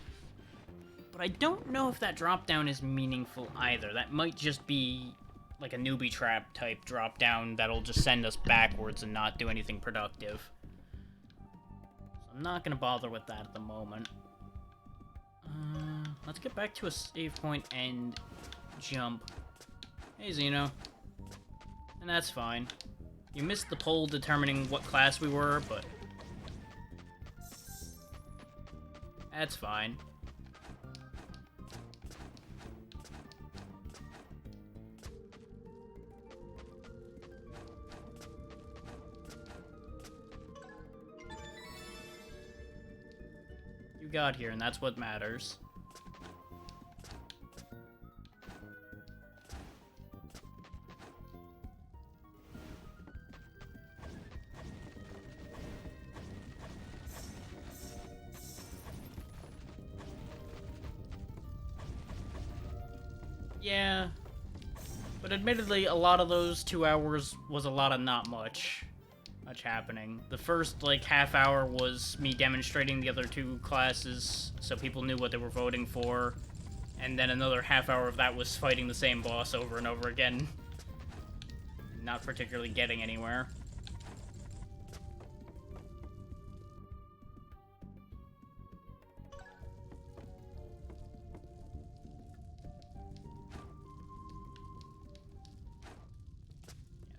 but I don't know if that drop-down is meaningful either. That might just be like a newbie trap type drop-down that'll just send us backwards and not do anything productive. So I'm not going to bother with that at the moment. Let's get back to a save point and jump. Hey, Xeno. And that's fine. You missed the poll determining what class we were, but that's fine. You got here, and that's what matters. Yeah, but admittedly, a lot of those 2 hours was a lot of not much happening. The first, like, half hour was me demonstrating the other two classes so people knew what they were voting for, and then another half hour of that was fighting the same boss over and over again. Not particularly getting anywhere.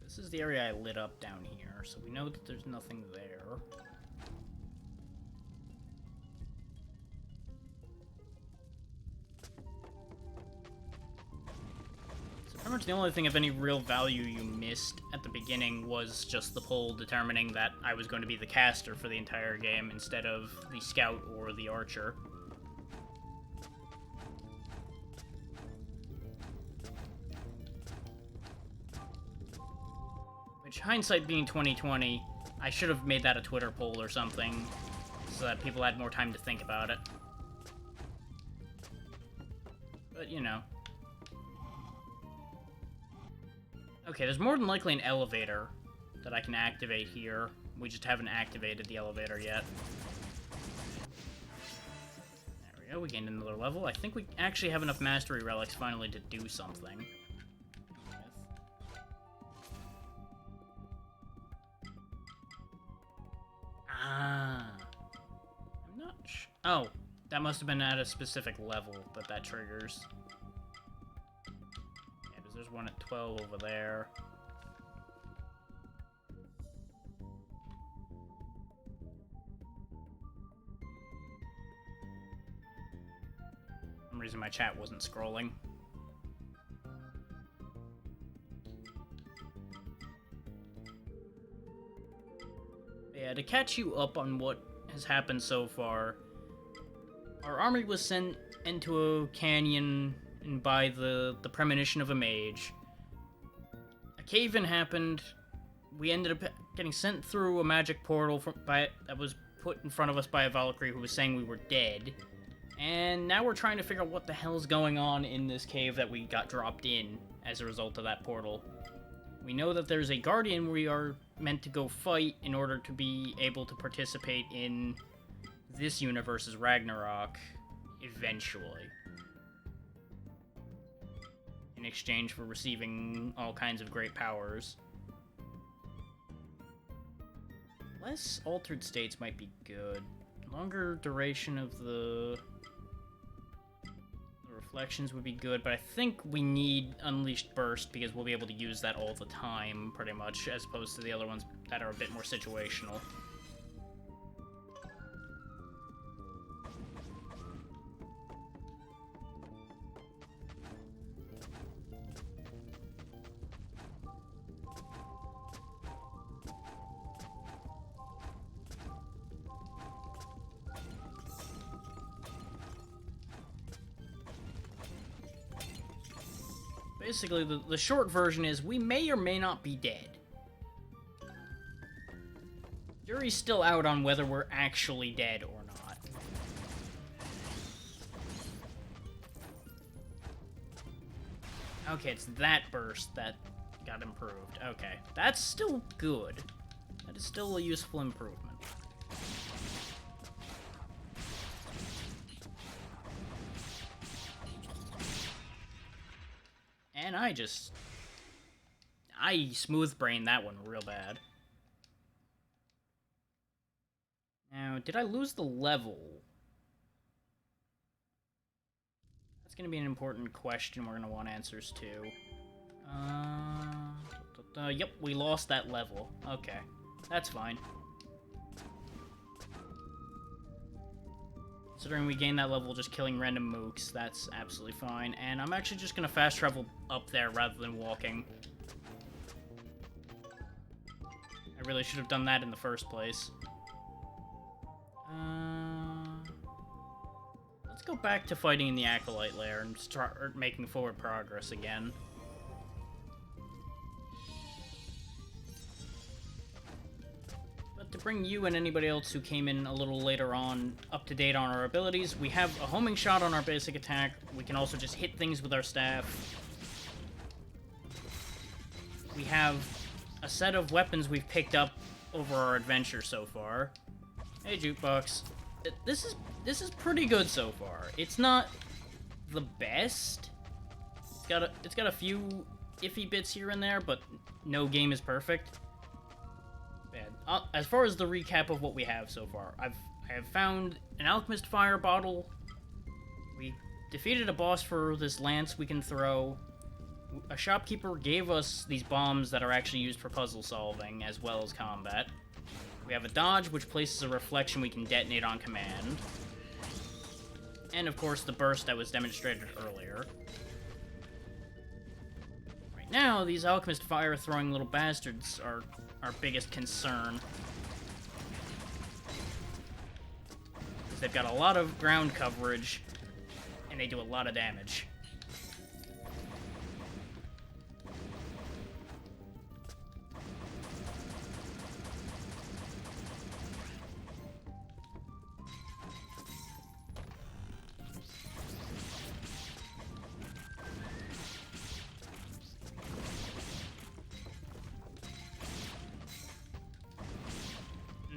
This is the area I lit up down here, so we know that there's nothing there. So pretty much the only thing of any real value you missed at the beginning was just the poll determining that I was going to be the caster for the entire game instead of the scout or the archer. Hindsight being 2020, I should have made that a Twitter poll or something, so that people had more time to think about it. But, you know. Okay, there's more than likely an elevator that I can activate here. We just haven't activated the elevator yet. There we go, we gained another level. I think we actually have enough mastery relics finally to do something. I'm not sure. Oh, that must have been at a specific level that triggers. Yeah, because there's one at 12 over there. For some reason my chat wasn't scrolling. Yeah, to catch you up on what has happened so far, our army was sent into a canyon and by the premonition of a mage. A cave-in happened. We ended up getting sent through a magic portal that was put in front of us by a Valkyrie who was saying we were dead. And now we're trying to figure out what the hell's going on in this cave that we got dropped in as a result of that portal. We know that there's a guardian we are meant to go fight in order to be able to participate in this universe's Ragnarok eventually. In exchange for receiving all kinds of great powers. Less altered states might be good. Longer duration of the Reflections would be good, but I think we need Unleashed Burst because we'll be able to use that all the time, pretty much, as opposed to the other ones that are a bit more situational. Basically, the short version is we may or may not be dead. Jury's still out on whether we're actually dead or not. Okay, it's that burst that got improved. Okay, that's still good. That is still a useful improvement. And I smooth-brained that one real bad. Now, did I lose the level? That's gonna be an important question we're gonna want answers to. Yep, we lost that level. Okay, that's fine. Considering we gained that level just killing random mooks, that's absolutely fine. And I'm actually just gonna fast travel up there rather than walking. I really should have done that in the first place. Let's go back to fighting in the Acolyte lair and start making forward progress again. But to bring you and anybody else who came in a little later on up to date on our abilities, we have a homing shot on our basic attack. We can also just hit things with our staff. We have a set of weapons we've picked up over our adventure so far. Hey, Jukebox. This is pretty good so far. It's not the best. It's got a few iffy bits here and there, but no game is perfect. Bad. As far as the recap of what we have so far, I have found an Alchemist Fire Bottle. We defeated a boss for this lance we can throw. A shopkeeper gave us these bombs that are actually used for puzzle solving as well as combat. We have a dodge, which places a reflection we can detonate on command. And, of course, the burst that was demonstrated earlier. Right now, these Alchemist fire-throwing little bastards are our biggest concern. Because they've got a lot of ground coverage, and they do a lot of damage.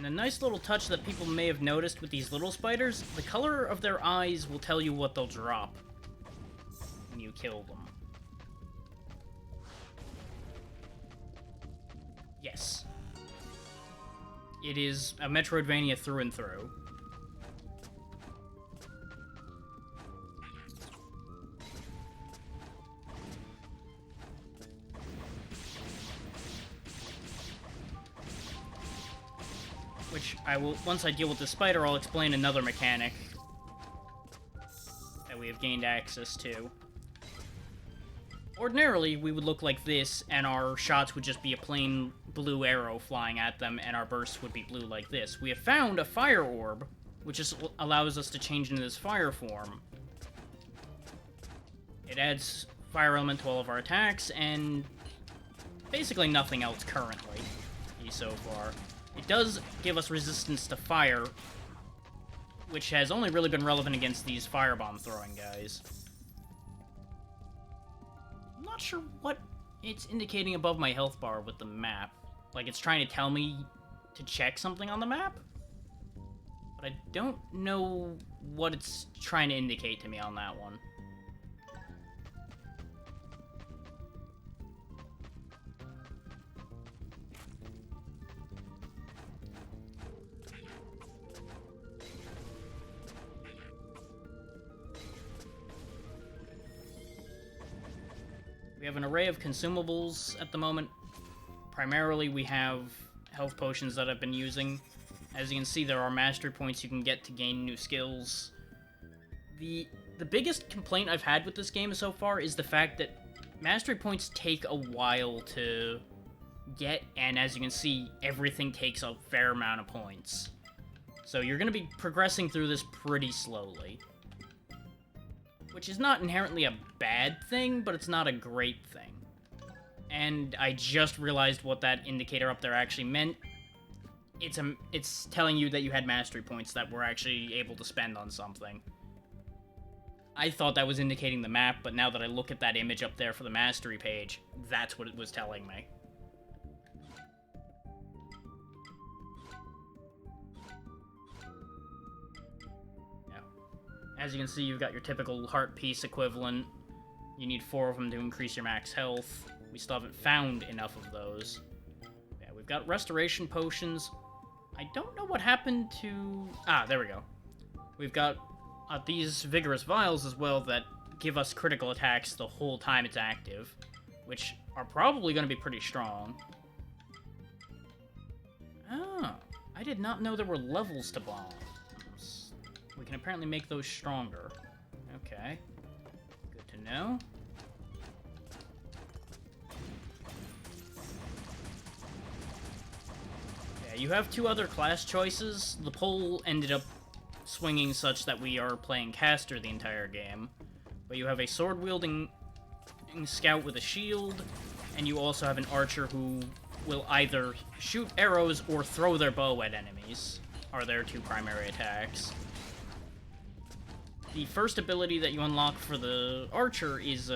A nice little touch that people may have noticed with these little spiders, the color of their eyes will tell you what they'll drop when you kill them. Yes. It is a Metroidvania through and through. Which I will, once I deal with the spider, I'll explain another mechanic that we have gained access to. Ordinarily, we would look like this, and our shots would just be a plain blue arrow flying at them, and our bursts would be blue like this. We have found a fire orb, which just allows us to change into this fire form. It adds fire element to all of our attacks, and basically nothing else currently, so far. It does give us resistance to fire, which has only really been relevant against these firebomb throwing guys. I'm not sure what it's indicating above my health bar with the map. Like, it's trying to tell me to check something on the map? But I don't know what it's trying to indicate to me on that one. We have an array of consumables at the moment. Primarily, we have health potions that I've been using. As you can see, there are mastery points you can get to gain new skills. The biggest complaint I've had with this game so far is the fact that mastery points take a while to get, and as you can see, everything takes a fair amount of points. So you're going to be progressing through this pretty slowly. Which is not inherently a bad thing, but it's not a great thing. And I just realized what that indicator up there actually meant. It's telling you that you had mastery points that were actually able to spend on something. I thought that was indicating the map, but now that I look at that image up there for the mastery page, that's what it was telling me. Yeah. As you can see, you've got your typical heart piece equivalent. You need 4 of them to increase your max health. We still haven't found enough of those. Yeah, we've got restoration potions. I don't know what happened to... Ah, there we go. We've got these vigorous vials as well that give us critical attacks the whole time it's active, which are probably going to be pretty strong. Oh, I did not know there were levels to bombs. We can apparently make those stronger. Okay, good to know. You have 2 other class choices. The pole ended up swinging such that we are playing caster the entire game. But you have a sword-wielding scout with a shield, and you also have an archer who will either shoot arrows or throw their bow at enemies, are their 2 primary attacks. The first ability that you unlock for the archer is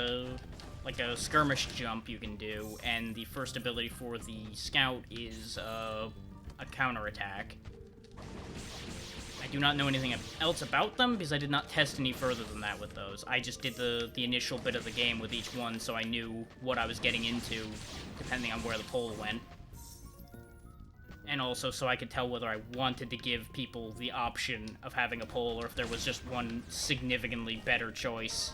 like a skirmish jump you can do, and the first ability for the scout is a counterattack. I do not know anything else about them because I did not test any further than that with those. I just did the initial bit of the game with each one, so I knew what I was getting into depending on where the pole went. And also so I could tell whether I wanted to give people the option of having a pole or if there was just one significantly better choice.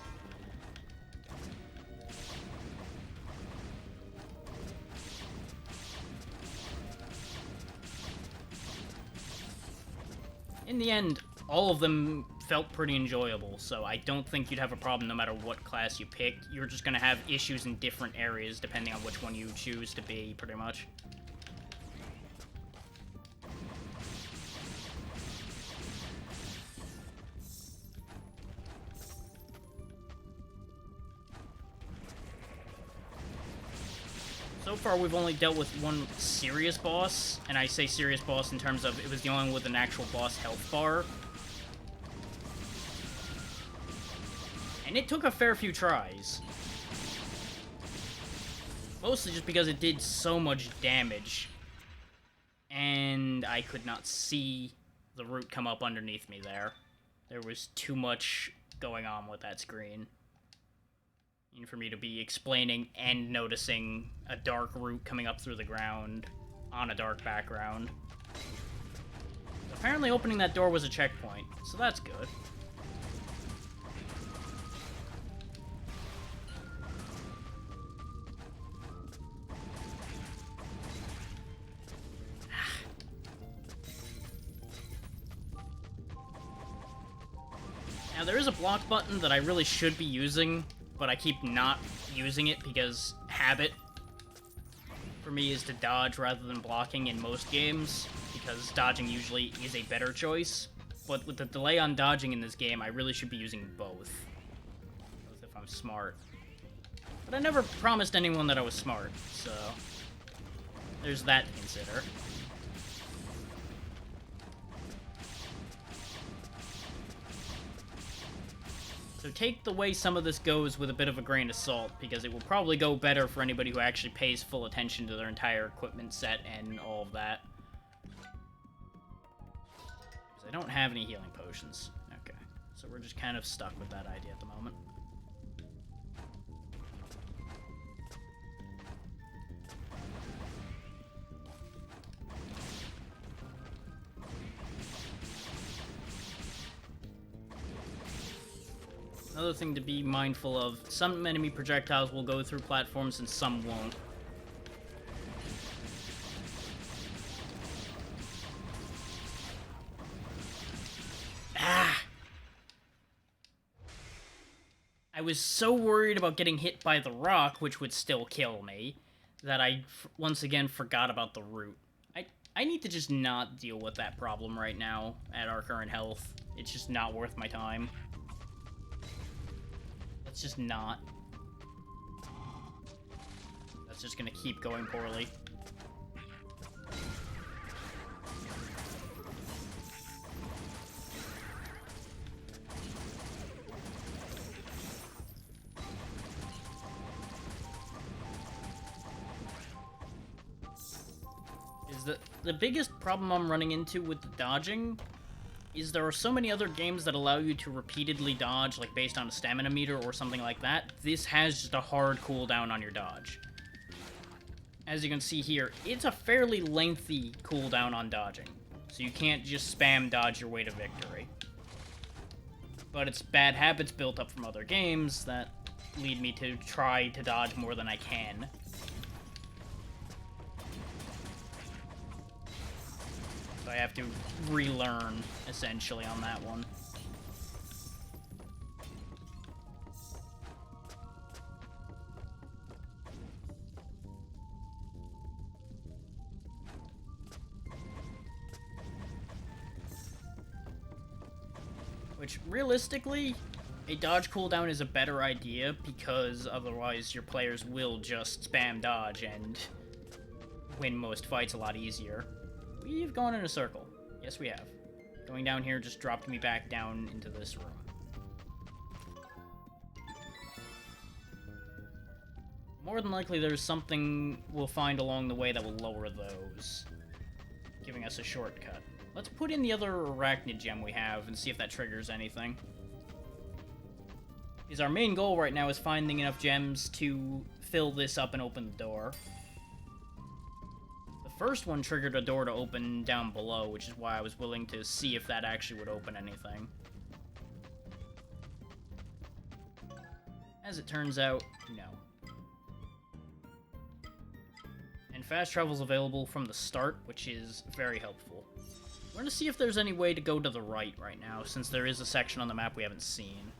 In the end, all of them felt pretty enjoyable, so I don't think you'd have a problem no matter what class you pick. You're just going to have issues in different areas depending on which one you choose to be, pretty much. So far, we've only dealt with one serious boss, and I say serious boss in terms of it was the only one with an actual boss health bar. And it took a fair few tries. Mostly just because it did so much damage, and I could not see the root come up underneath me there. There was too much going on with that screen. And for me to be explaining and noticing a dark root coming up through the ground on a dark background. Apparently opening that door was a checkpoint, so that's good. Now there is a block button that I really should be using, but I keep not using it because habit for me is to dodge rather than blocking in most games, because dodging usually is a better choice. But with the delay on dodging in this game, I really should be using both if I'm smart. But I never promised anyone that I was smart, so there's that to consider. So take the way some of this goes with a bit of a grain of salt, because it will probably go better for anybody who actually pays full attention to their entire equipment set and all of that. Because I don't have any healing potions. Okay, so we're just kind of stuck with that idea at the moment. Another thing to be mindful of, some enemy projectiles will go through platforms and some won't. Ah! I was so worried about getting hit by the rock, which would still kill me, that I once again forgot about the root. I need to just not deal with that problem right now at our current health. It's just not worth my time. Let's just not. That's just gonna keep going poorly. The biggest problem I'm running into with the dodging is there are so many other games that allow you to repeatedly dodge, like based on a stamina meter or something like that. This has just a hard cooldown on your dodge. As you can see here, it's a fairly lengthy cooldown on dodging, so you can't just spam dodge your way to victory. But it's bad habits built up from other games that lead me to try to dodge more than I can. So I have to relearn, essentially, on that one. Which, realistically, a dodge cooldown is a better idea, because otherwise your players will just spam dodge and win most fights a lot easier. We've gone in a circle. Yes, we have. Going down here just dropped me back down into this room. More than likely, there's something we'll find along the way that will lower those, giving us a shortcut. Let's put in the other arachnid gem we have and see if that triggers anything. Because our main goal right now is finding enough gems to fill this up and open the door. First one triggered a door to open down below, which is why I was willing to see if that actually would open anything. As it turns out, no. And fast travel's available from the start, which is very helpful. We're gonna see if there's any way to go to the right now, since there is a section on the map we haven't seen.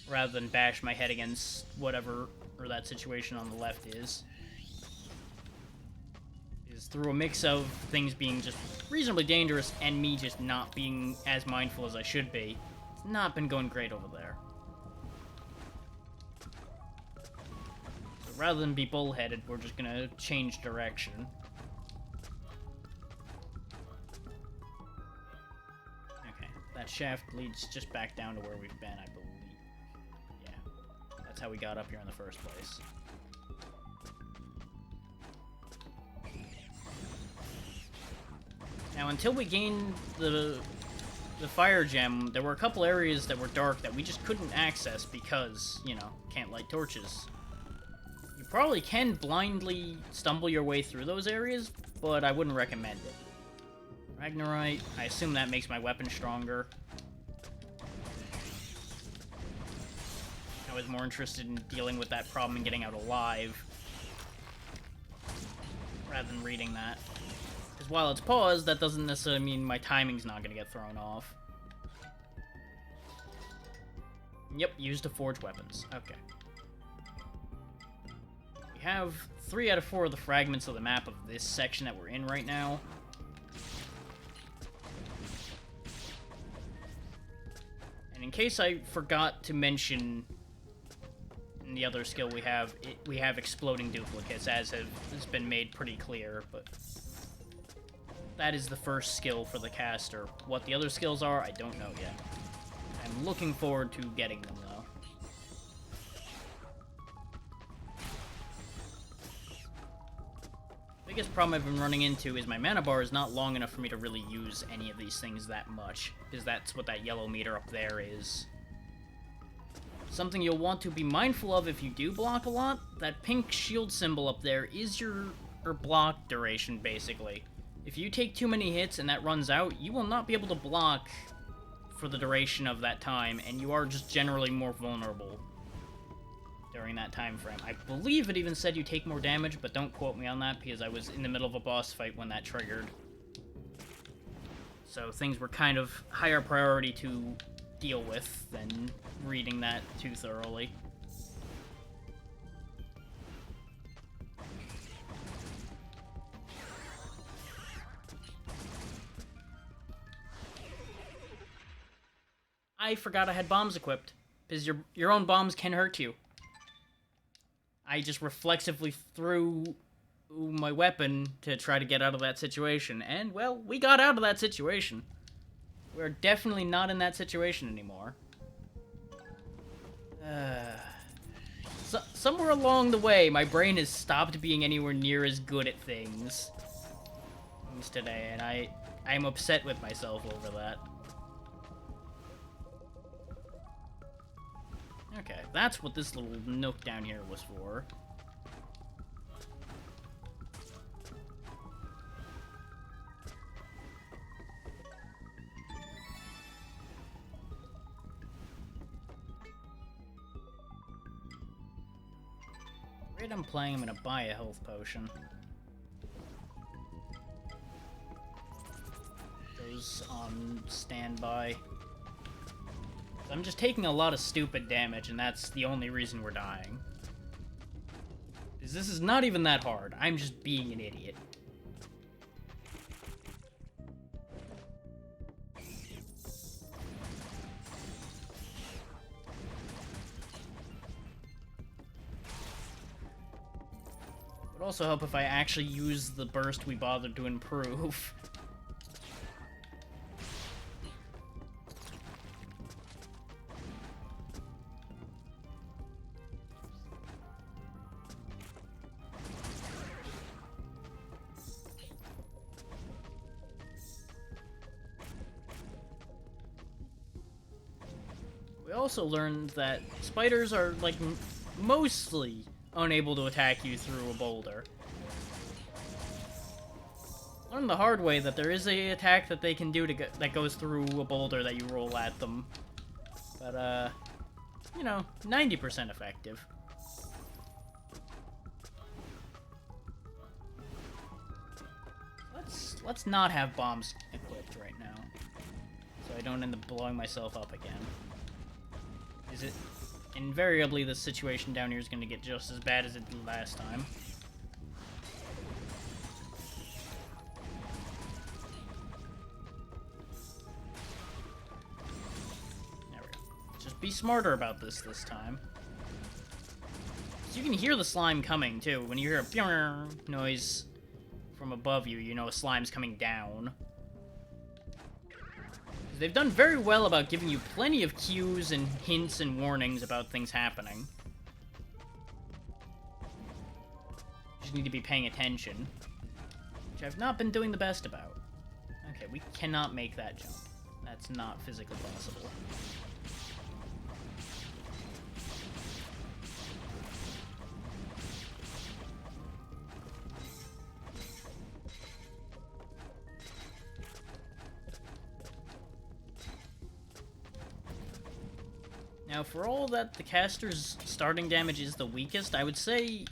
Rather than bash my head against whatever, or that situation on the left is. Through a mix of things being just reasonably dangerous and me just not being as mindful as I should be, it's not been going great over there. So rather than be bullheaded, we're just gonna change direction. Okay, that shaft leads just back down to where we've been, I believe. Yeah, that's how we got up here in the first place. Now, until we gained the fire gem, there were a couple areas that were dark that we just couldn't access because, you know, can't light torches. You probably can blindly stumble your way through those areas, but I wouldn't recommend it. Ragnarite, I assume that makes my weapon stronger. I was more interested in dealing with that problem and getting out alive, rather than reading that. Because while it's paused, that doesn't necessarily mean my timing's not going to get thrown off. Yep, used to forge weapons. Okay. We have 3 out of 4 of the fragments of the map of this section that we're in right now. And in case I forgot to mention in the other skill we have exploding duplicates, as has been made pretty clear, but that is the first skill for the caster. What the other skills are, I don't know yet. I'm looking forward to getting them, though. Biggest problem I've been running into is my mana bar is not long enough for me to really use any of these things that much, because that's what that yellow meter up there is. Something you'll want to be mindful of if you do block a lot, that pink shield symbol up there is your block duration, basically. If you take too many hits and that runs out, you will not be able to block for the duration of that time, and you are just generally more vulnerable during that time frame. I believe it even said you take more damage, but don't quote me on that, because I was in the middle of a boss fight when that triggered. So things were kind of higher priority to deal with than reading that too thoroughly. I forgot I had bombs equipped, because your own bombs can hurt you. I just reflexively threw my weapon to try to get out of that situation, and, well, we got out of that situation. We're definitely not in that situation anymore. Somewhere along the way, my brain has stopped being anywhere near as good at things today, and I'm upset with myself over that. Okay, that's what this little nook down here was for. The rate I'm playing, I'm gonna buy a health potion. Those on standby. I'm just taking a lot of stupid damage, and that's the only reason we're dying. Because this is not even that hard. I'm just being an idiot. It would also help if I actually use the burst we bothered to improve. We also learned that spiders are, like, mostly unable to attack you through a boulder. Learned the hard way that there is a attack that they can do that goes through a boulder that you roll at them. But, you know, 90% effective. Let's not have bombs equipped right now, so I don't end up blowing myself up again. Is it invariably the situation down here is going to get just as bad as it did last time? There we go. Just be smarter about this time. So you can hear the slime coming too. When you hear a pew noise from above you, you know a slime's coming down. They've done very well about giving you plenty of cues and hints and warnings about things happening. You just need to be paying attention, which I've not been doing the best about. Okay, we cannot make that jump. That's not physically possible. Now, for all that the caster's starting damage is the weakest, I would say,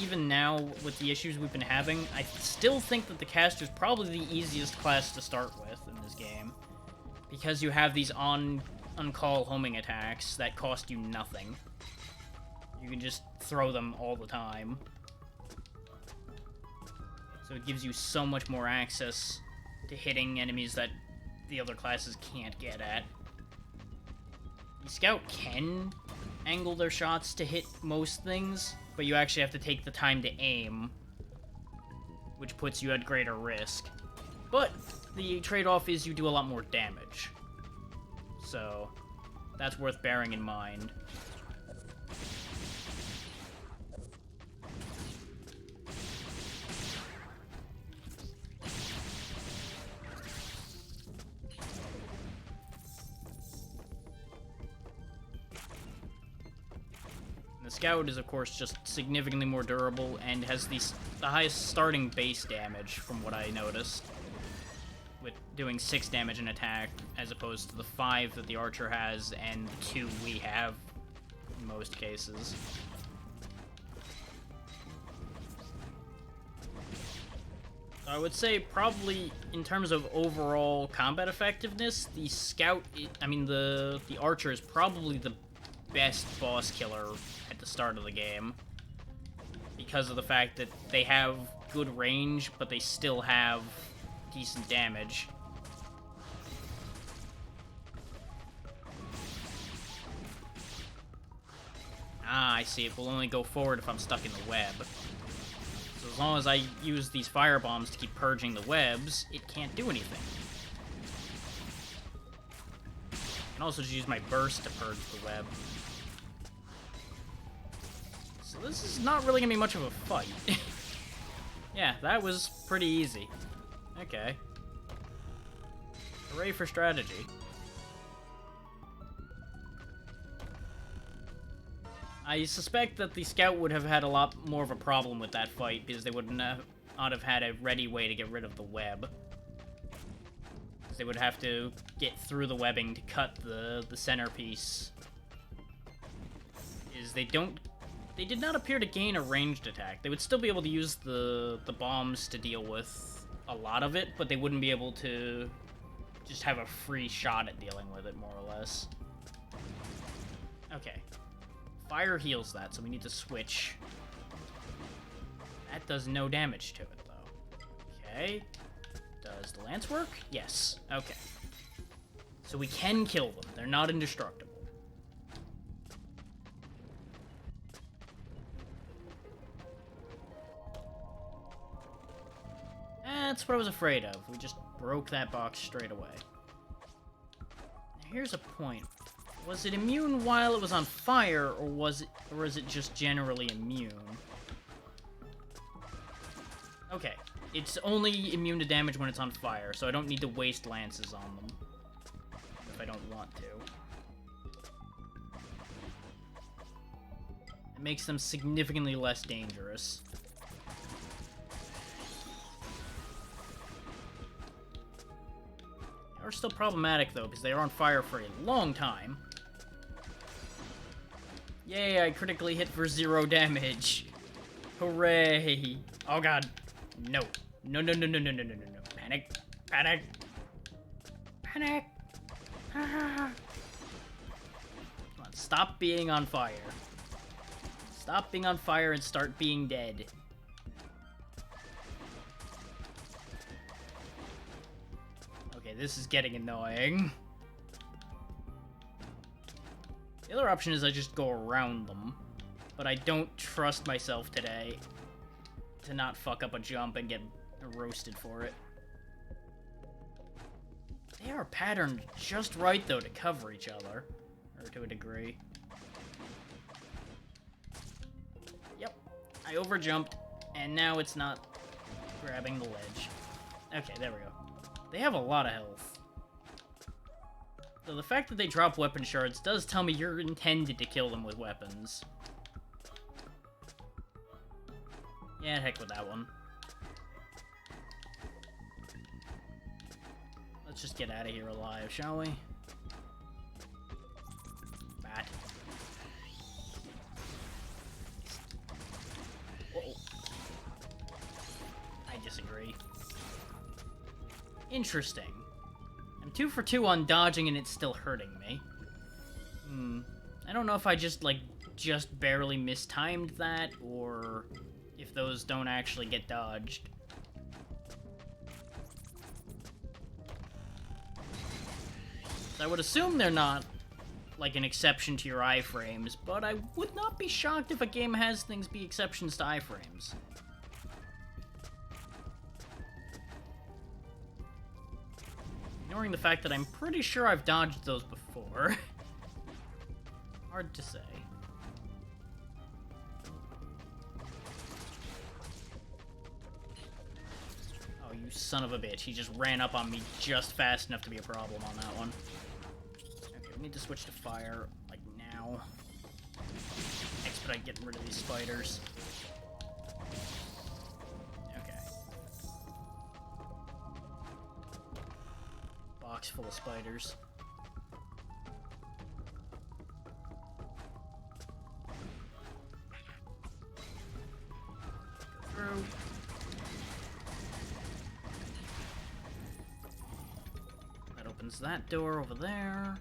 even now, with the issues we've been having, I still think that the caster's probably the easiest class to start with in this game. Because you have these on-call homing attacks that cost you nothing. You can just throw them all the time. So it gives you so much more access to hitting enemies that the other classes can't get at. The Scout can angle their shots to hit most things, but you actually have to take the time to aim, which puts you at greater risk. But the trade-off is you do a lot more damage. So that's worth bearing in mind. The Scout is, of course, just significantly more durable and has the highest starting base damage, from what I noticed. with doing 6 damage in attack, as opposed to the 5 that the archer has and the 2 we have in most cases. I would say probably in terms of overall combat effectiveness, the scout, the archer is probably the best boss killer at the start of the game, because of the fact that they have good range, but they still have decent damage. Ah, I see. It will only go forward if I'm stuck in the web. So as long as I use these fire bombs to keep purging the webs, it can't do anything. I can also just use my burst to purge the web. So this is not really gonna be much of a fight. Yeah, that was pretty easy. Okay. Hooray for strategy. I suspect that the scout would have had a lot more of a problem with that fight, because they would not have had a ready way to get rid of the web. Because they would have to get through the webbing to cut the centerpiece. They did not appear to gain a ranged attack. They would still be able to use the bombs to deal with a lot of it, but they wouldn't be able to just have a free shot at dealing with it, more or less. Okay. Fire heals that, so we need to switch. That does no damage to it, though. Okay. Does the lance work? Yes. Okay. So we can kill them. They're not indestructible. That's what I was afraid of. We just broke that box straight away. Now, here's a point. Was it immune while it was on fire, or is it just generally immune? Okay, it's only immune to damage when it's on fire, so I don't need to waste lances on them if I don't want to. It makes them significantly less dangerous. They are still problematic, though, because they are on fire for a long time. Yay, I critically hit for 0 damage. Hooray. Oh god. No. No, no, no, no, no, no, no, no, no. Panic. Panic. Panic. Ah. Come on, stop being on fire. Stop being on fire and start being dead. Okay, this is getting annoying. The other option is I just go around them, but I don't trust myself today to not fuck up a jump and get roasted for it. They are patterned just right, though, to cover each other, or to a degree. Yep, I overjumped, and now it's not grabbing the ledge. Okay, there we go. They have a lot of health. So the fact that they drop weapon shards does tell me you're intended to kill them with weapons. Yeah, heck with that one. Let's just get out of here alive, shall we? Bat. Uh-oh. I disagree. Interesting. I'm 2 for 2 on dodging and it's still hurting me. I don't know if I just barely mistimed that, or if those don't actually get dodged. I would assume they're not, like, an exception to your iframes, but I would not be shocked if a game has things be exceptions to iframes. Ignoring the fact that I'm pretty sure I've dodged those before. Hard to say. Oh, you son of a bitch. He just ran up on me just fast enough to be a problem on that one. Okay, we need to switch to fire, like, now. Expedite getting rid of these spiders. box full of spiders. Go through. That opens that door over there.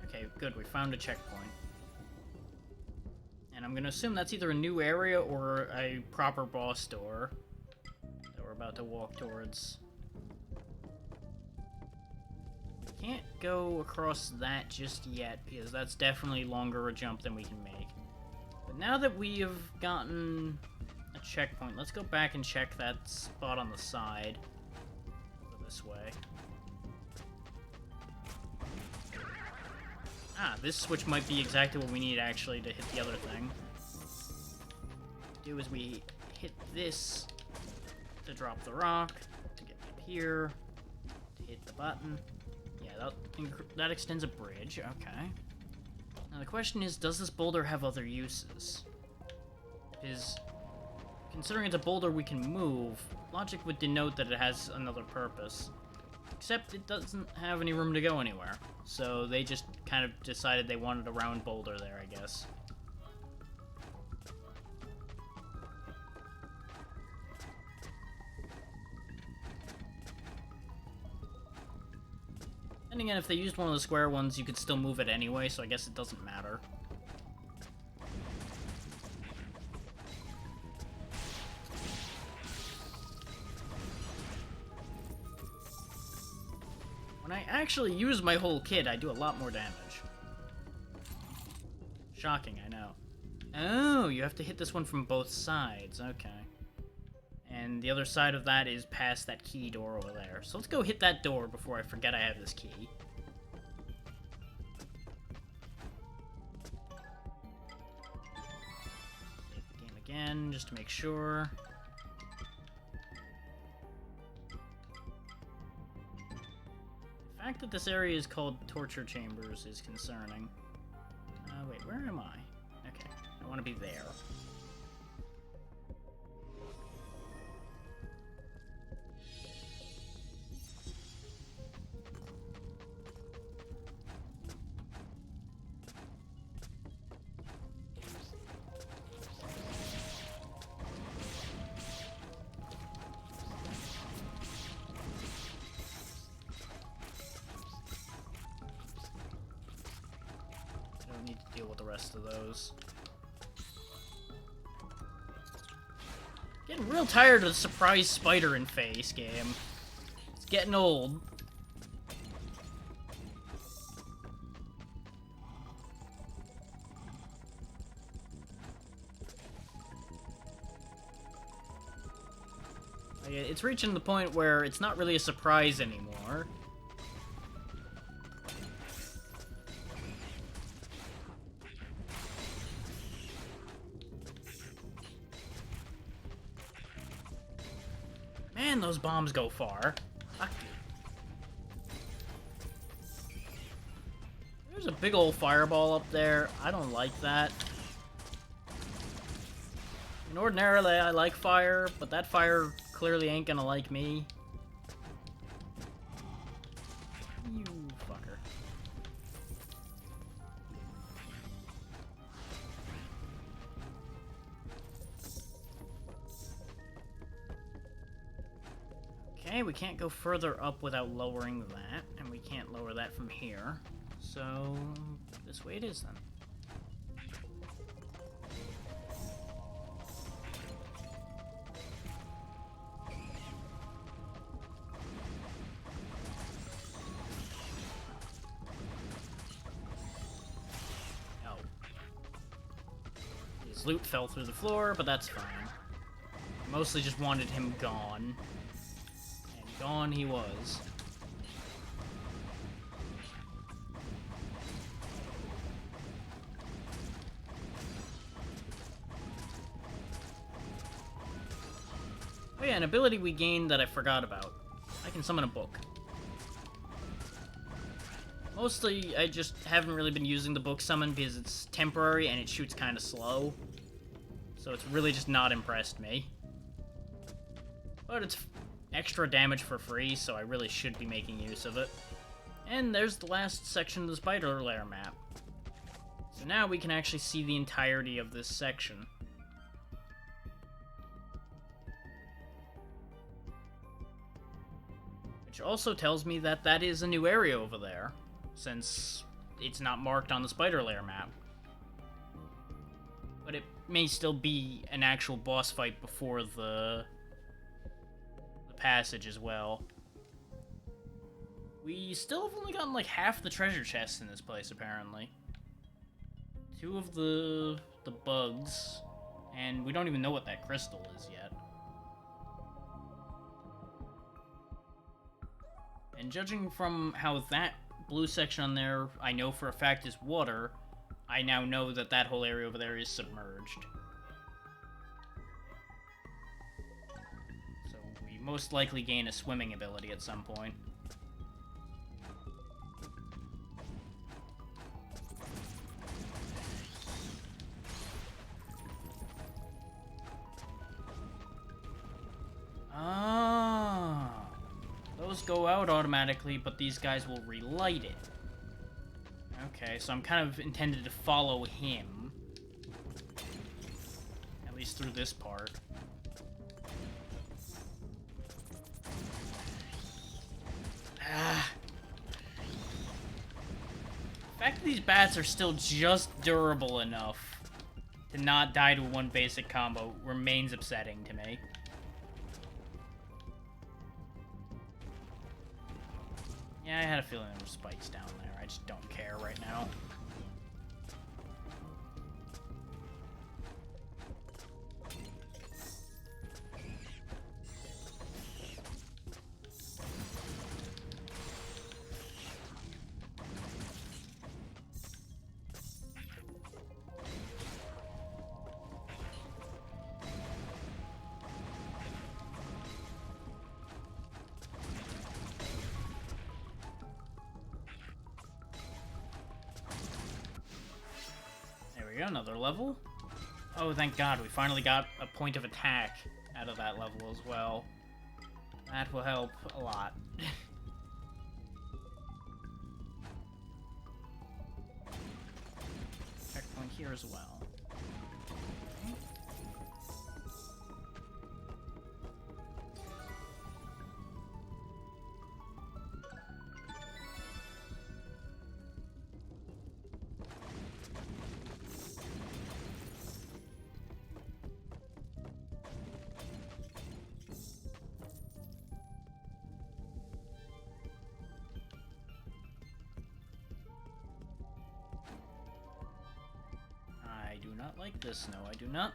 Okay, good, we found a checkpoint. And I'm gonna assume that's either a new area or a proper boss door that we're about to walk towards. We can't go across that just yet, because that's definitely longer a jump than we can make. But now that we have gotten a checkpoint, let's go back and check that spot on the side. Go this way. Ah, this switch might be exactly what we need, actually, to hit the other thing. What we do is we hit this to drop the rock, to get up here, to hit the button. Yeah, that extends a bridge, okay. Now the question is, does this boulder have other uses? Because, considering it's a boulder we can move, logic would denote that it has another purpose. Except it doesn't have any room to go anywhere. So they just kind of decided they wanted a round boulder there, I guess. And again, if they used one of the square ones, you could still move it anyway, so I guess it doesn't matter. When I actually use my whole kit, I do a lot more damage. Shocking, I know. Oh, you have to hit this one from both sides, okay. And the other side of that is past that key door over there. So let's go hit that door before I forget I have this key. Save the game again, just to make sure. The fact that this area is called Torture Chambers is concerning. Wait, where am I? Okay, I want to be there. Need to deal with the rest of those. Getting real tired of the surprise spider in face game. It's getting old. It's reaching the point where it's not really a surprise anymore. Man, those bombs go far. Fuck you. There's a big old fireball up there. I don't like that. And ordinarily, I like fire, but that fire clearly ain't gonna like me. You fucker. Okay, we can't go further up without lowering that, and we can't lower that from here. So, this way it is then. Oh. His loot fell through the floor, but that's fine. I mostly just wanted him gone. Gone he was. Oh yeah, an ability we gained that I forgot about. I can summon a book. Mostly, I just haven't really been using the book summon because it's temporary and it shoots kind of slow. So it's really just not impressed me. But it's extra damage for free, so I really should be making use of it. And there's the last section of the spider lair map. So now we can actually see the entirety of this section. Which also tells me that that is a new area over there, since it's not marked on the spider lair map. But it may still be an actual boss fight before the passage as well. We still have only gotten like half the treasure chests in this place, apparently. 2 of the bugs, and we don't even know what that crystal is yet. And judging from how that blue section on there I know for a fact is water, I now know that that whole area over there is submerged. So we most likely gain a swimming ability at some point. Ah, those go out automatically, but these guys will relight it. Okay, so I'm kind of intended to follow him. At least through this part. Ah. The fact that these bats are still just durable enough to not die to one basic combo remains upsetting to me. Yeah, I had a feeling there were spikes down there. I just don't care right now. Another level. Oh, thank God, we finally got a point of attack out of that level as well. That will help a lot. Checkpoint here as well. I do not like this. No, I do not.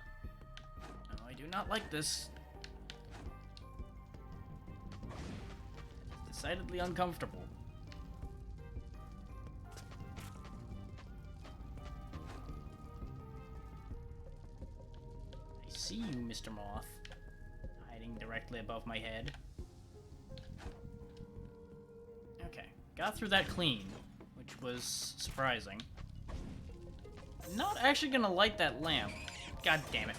No, I do not like this. It's decidedly uncomfortable. I see you, Mr. Moth, hiding directly above my head. Okay, got through that clean, which was surprising. I'm not actually gonna light that lamp. God damn it.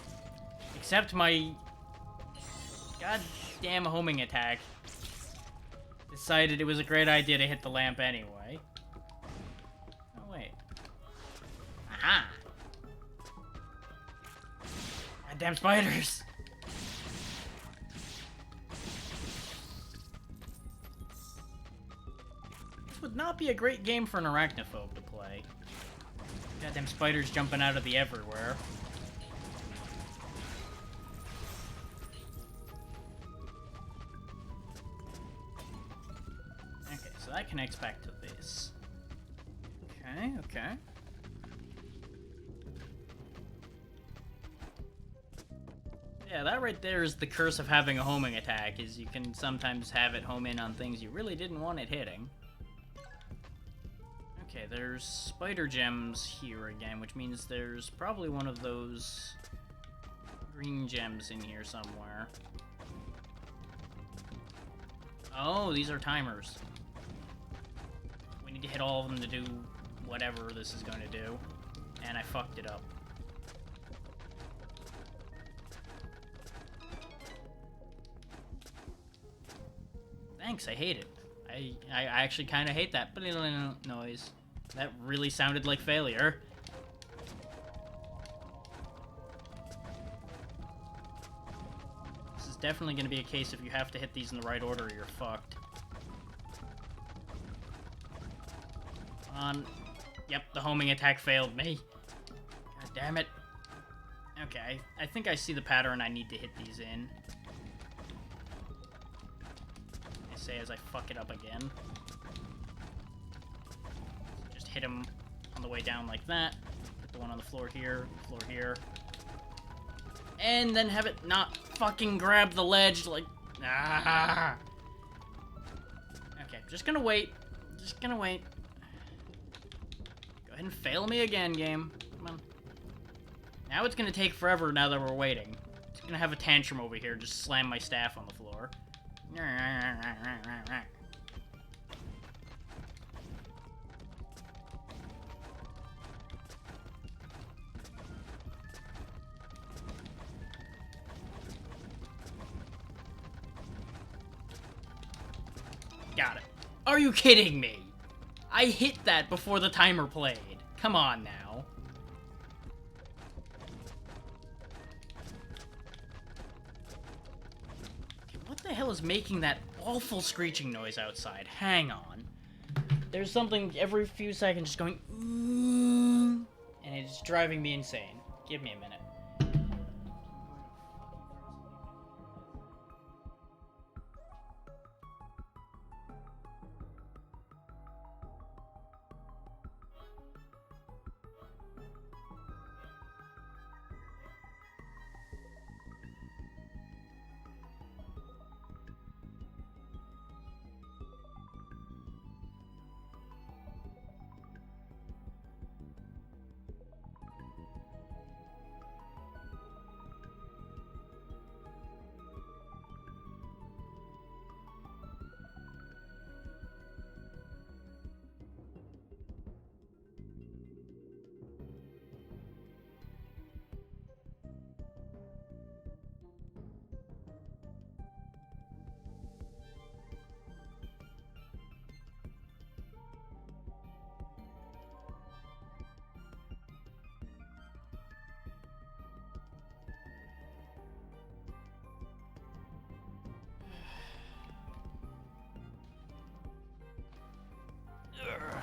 Except my goddamn homing attack decided it was a great idea to hit the lamp anyway. Oh, wait. Aha! Goddamn spiders! This would not be a great game for an arachnophobe to play. Goddamn spiders jumping out of the everywhere. Okay, so that connects back to this. Okay. Yeah, that right there is the curse of having a homing attack, is you can sometimes have it home in on things you really didn't want it hitting. Okay, there's spider gems here again, which means there's probably one of those green gems in here somewhere. Oh, these are timers. need to hit all of them to do whatever this is going to do. And I fucked it up. Thanks, I hate it. I actually kind of hate that noise. That really sounded like failure. This is definitely going to be a case if you have to hit these in the right order, you're fucked. On. Yep, the homing attack failed me. God damn it. Okay, I think I see the pattern I need to hit these in. I say as I fuck it up again. So just hit him on the way down like that. Hit the one on the floor here, and then have it not fucking grab the ledge like... Ah! Okay, just gonna wait. Just gonna wait. Go ahead and fail me again, game. Come on. Now it's gonna take forever now that we're waiting. It's gonna have a tantrum over here, just slam my staff on the floor. Got it. Are you kidding me? I hit that before the timer played. Come on now. Okay, what the hell is making that awful screeching noise outside? Hang on. There's something every few seconds just going... and it's driving me insane. Give me a minute.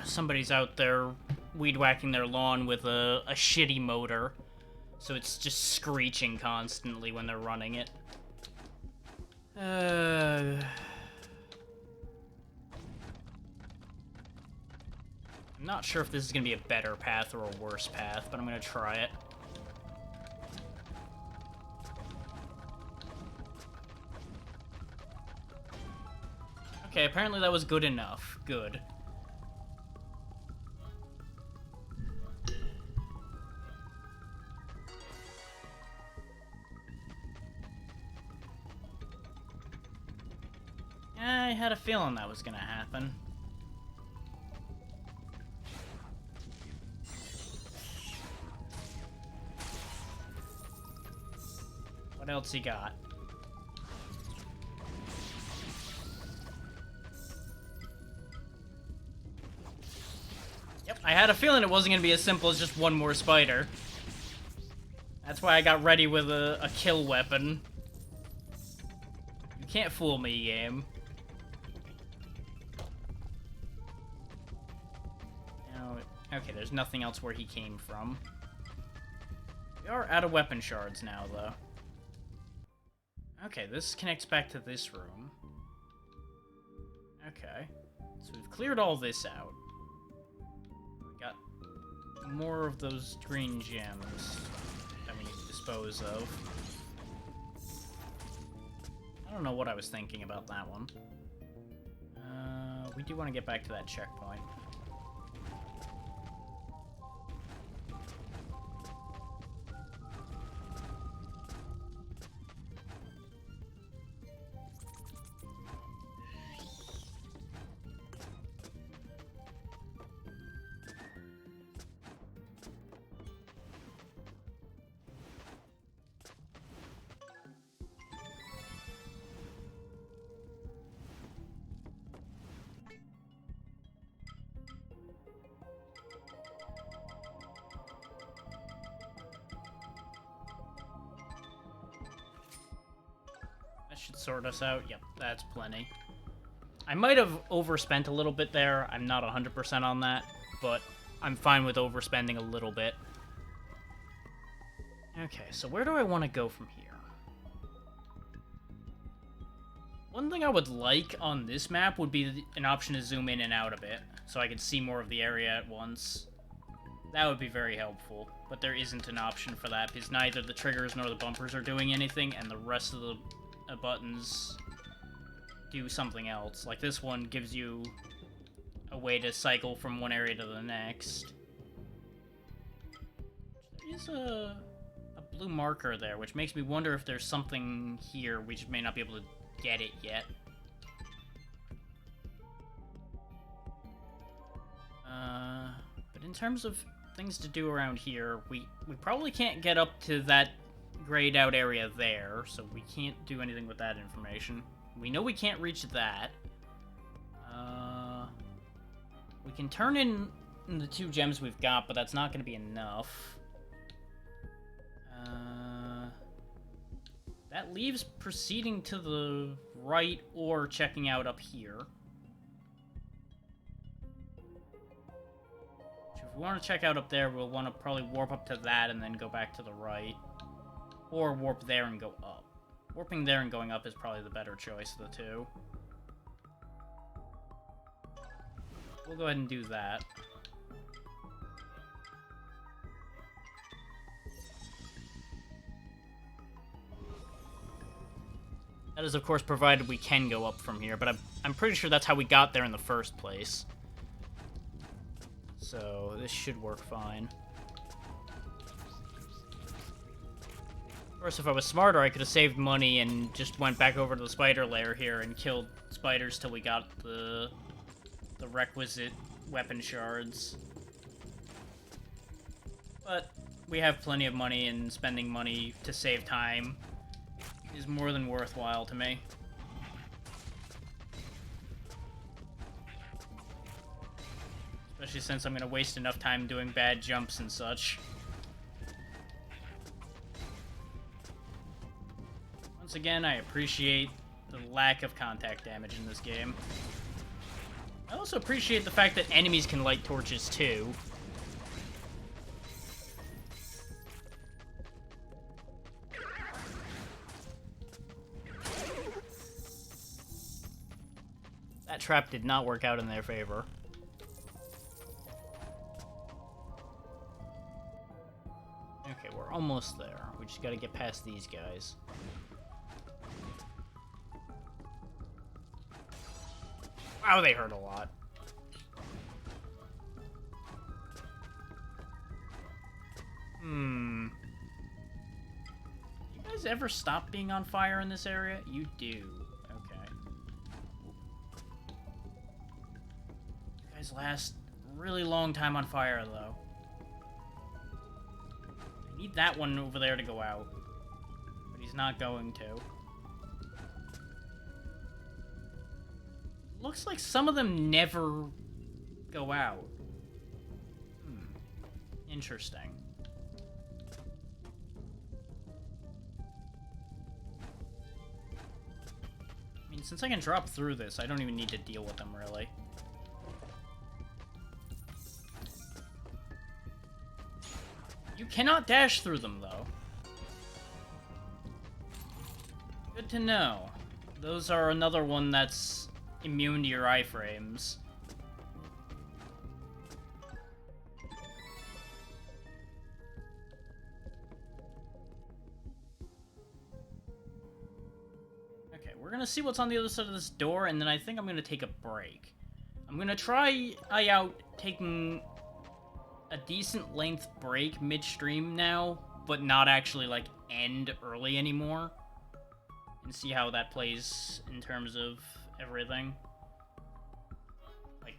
Somebody's out there weed whacking their lawn with a shitty motor, so it's just screeching constantly when they're running it. I'm not sure if this is gonna be a better path or a worse path, but I'm gonna try it. Okay, apparently that was good enough. Good. I had a feeling that was gonna happen. What else you got? Yep, I had a feeling it wasn't gonna be as simple as just one more spider. That's why I got ready with a kill weapon. You can't fool me, game. Okay, there's nothing else where he came from. We are out of weapon shards now, though. Okay, this connects back to this room. Okay. So we've cleared all this out. We got more of those green gems that we need to dispose of. I don't know what I was thinking about that one. We do want to get back to that checkpoint. That should sort us out. Yep, that's plenty. I might have overspent a little bit there. I'm not 100% on that, but I'm fine with overspending a little bit. Okay, so where do I want to go from here? One thing I would like on this map would be an option to zoom in and out a bit, so I could see more of the area at once. That would be very helpful, but there isn't an option for that, because neither the triggers nor the bumpers are doing anything, and the rest of the buttons do something else. Like this one gives you a way to cycle from one area to the next. There is a blue marker there, which makes me wonder if there's something here. We just may not be able to get it yet. But in terms of things to do around here, we probably can't get up to that grayed out area there, so we can't do anything with that information. We know we can't reach that. We can turn in the 2 gems we've got, but that's not going to be enough. That leaves proceeding to the right or checking out up here. So if we want to check out up there, we'll want to probably warp up to that and then go back to the right. Or warp there and go up. Warping there and going up is probably the better choice of the two. We'll go ahead and do that. That is, of course, provided we can go up from here, but I'm pretty sure that's how we got there in the first place. So, this should work fine. Of course, if I was smarter, I could have saved money and just went back over to the spider lair here and killed spiders till we got the requisite weapon shards. But we have plenty of money, and spending money to save time is more than worthwhile to me. Especially since I'm going to waste enough time doing bad jumps and such. Once again, I appreciate the lack of contact damage in this game. I also appreciate the fact that enemies can light torches too. That trap did not work out in their favor. Okay, we're almost there. We just gotta get past these guys. Wow, they hurt a lot. You guys ever stop being on fire in this area? You do. Last a really long time on fire, though. I need that one over there to go out, but he's not going to. Looks like some of them never go out. Interesting. I mean, since I can drop through this, I don't even need to deal with them, really. You cannot dash through them, though. Good to know. Those are another one that's immune to your iframes. Okay, we're gonna see what's on the other side of this door, and then I think I'm gonna take a break. I'm gonna try out taking a decent length break midstream now, but not actually, like, end early anymore. And see how that plays in terms of everything. Like,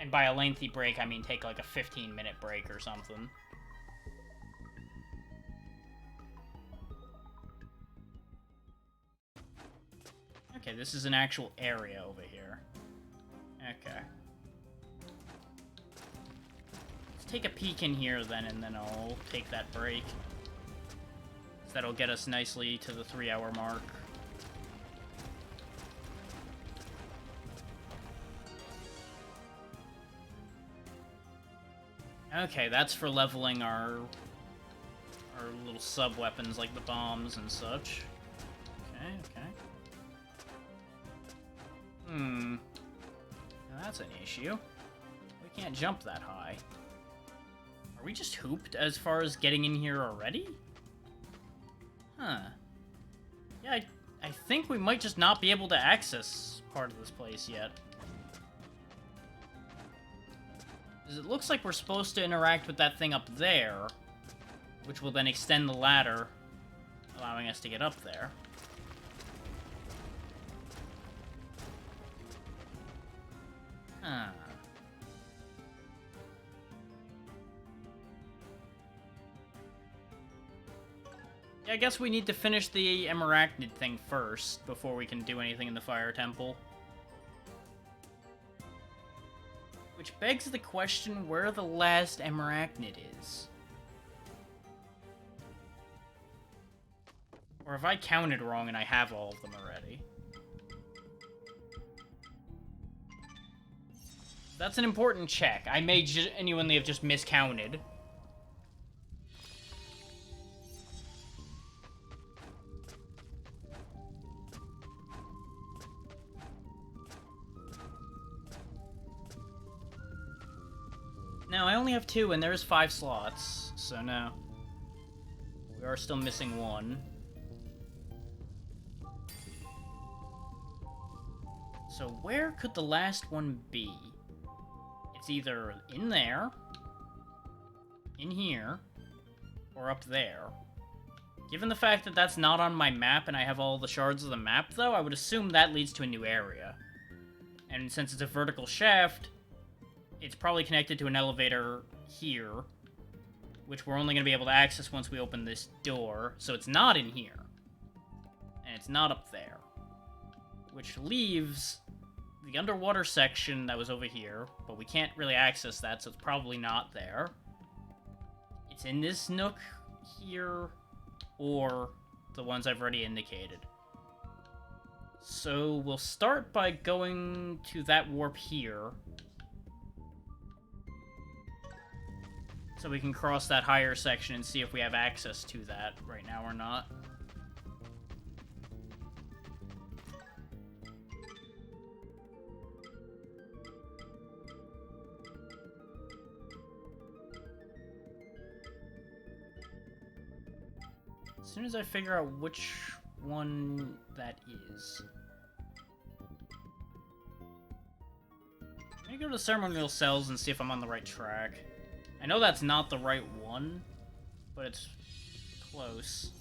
and by a lengthy break, I mean take, like, a 15-minute break or something. Okay, this is an actual area over here. Okay. Take a peek in here then, and then I'll take that break. That'll get us nicely to the 3-hour mark. Okay, that's for leveling our little sub-weapons like the bombs and such. Okay, okay. Now that's an issue. We can't jump that high. Are we just hooped as far as getting in here already? Huh. Yeah, I think we might just not be able to access part of this place yet. Because it looks like we're supposed to interact with that thing up there, which will then extend the ladder, allowing us to get up there. Huh. Yeah, I guess we need to finish the Emeracnid thing first, before we can do anything in the Fire Temple. Which begs the question where the last Emeracnid is. Or have I counted wrong and I have all of them already? That's an important check. I may genuinely have just miscounted. No, I only have 2, and there's 5 slots, so no. We are still missing 1. So where could the last one be? It's either in there, in here, or up there. Given the fact that that's not on my map and I have all the shards of the map, though, I would assume that leads to a new area. And since it's a vertical shaft, it's probably connected to an elevator here, which we're only going to be able to access once we open this door, so it's not in here. And it's not up there. Which leaves the underwater section that was over here, but we can't really access that, so it's probably not there. It's in this nook here, or the ones I've already indicated. So we'll start by going to that warp here, so we can cross that higher section and see if we have access to that right now or not. As soon as I figure out which one that is. Let me go to the ceremonial cells and see if I'm on the right track. I know that's not the right one, but it's close.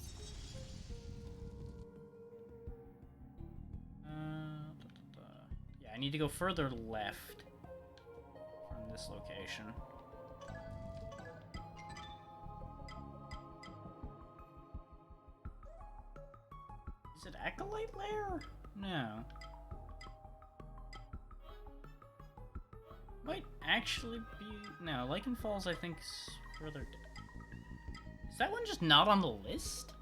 Yeah, I need to go further left from this location. Is it Acolyte Lair? No. Might actually be... No, Lichen Falls, I think, is further down. Is that one just not on the list?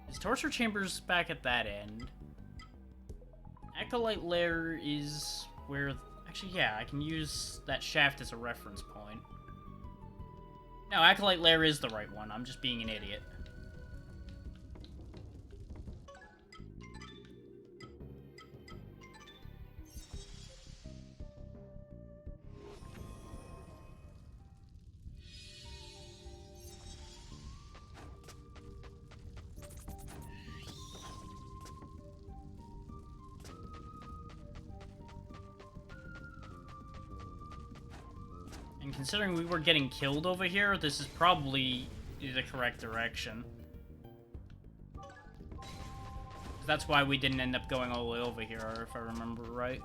Is Torture Chambers back at that end? Acolyte Lair is where... Actually, yeah, I can use that shaft as a reference point. No, Acolyte Lair is the right one. I'm just being an idiot. And considering we were getting killed over here, this is probably the correct direction. That's why we didn't end up going all the way over here, if I remember right.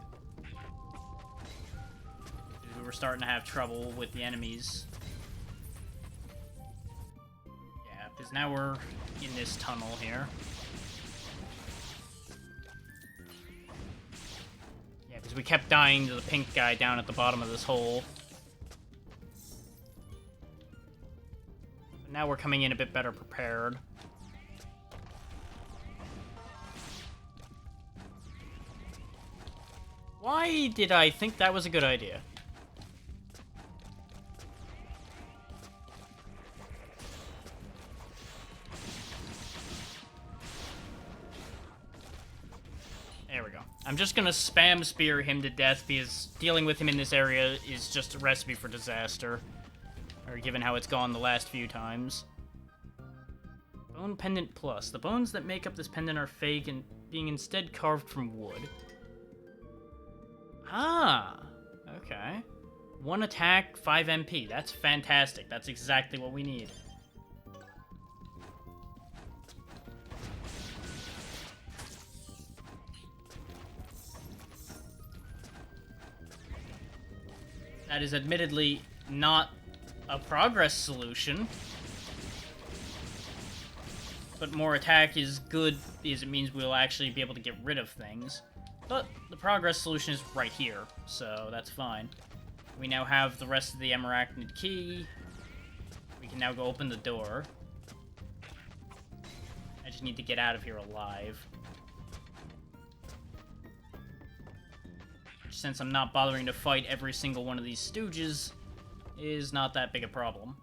We were starting to have trouble with the enemies. Yeah, because now we're in this tunnel here. Yeah, because we kept dying to the pink guy down at the bottom of this hole. Now we're coming in a bit better prepared. Why did I think that was a good idea? There we go. I'm just gonna spam spear him to death because dealing with him in this area is just a recipe for disaster. Or given how it's gone the last few times. Bone Pendant Plus. The bones that make up this pendant are fake and being instead carved from wood. Ah, okay. 1 attack, 5 MP. That's fantastic. That's exactly what we need. That is admittedly not a progress solution. But more attack is good because it means we'll actually be able to get rid of things. But the progress solution is right here, so that's fine. We now have the rest of the Emerachnid key. We can now go open the door. I just need to get out of here alive. Which, since I'm not bothering to fight every single one of these stooges, is not that big a problem.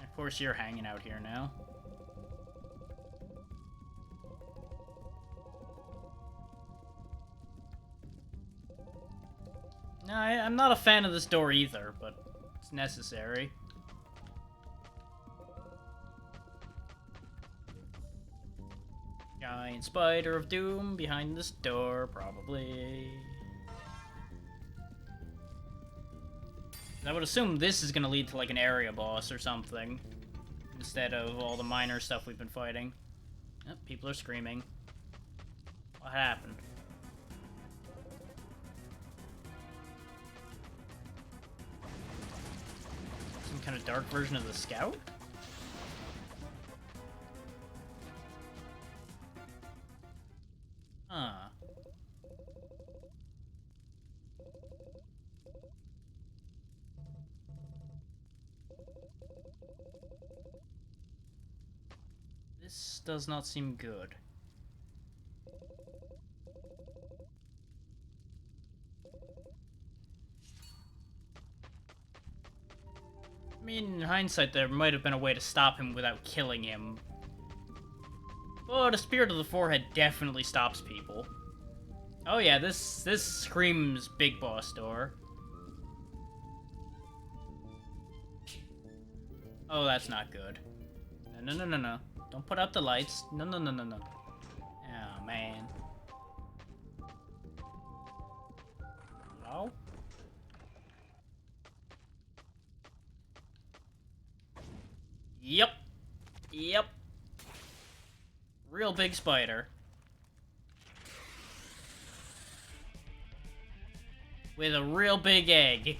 Of course, you're hanging out here now. No, I'm not a fan of this door either, but it's necessary. Giant spider of doom behind this door, probably. I would assume this is gonna lead to like an area boss or something, instead of all the minor stuff we've been fighting. Oh, people are screaming. What happened? Some kind of dark version of the Scout? Huh. This does not seem good. I mean, in hindsight, there might have been a way to stop him without killing him. But a Spear to the Forehead definitely stops people. Oh yeah, this screams Big Boss door. Oh, that's not good. No. Don't put out the lights. No. Oh, man. Hello? Yep. Real big spider. With a real big egg.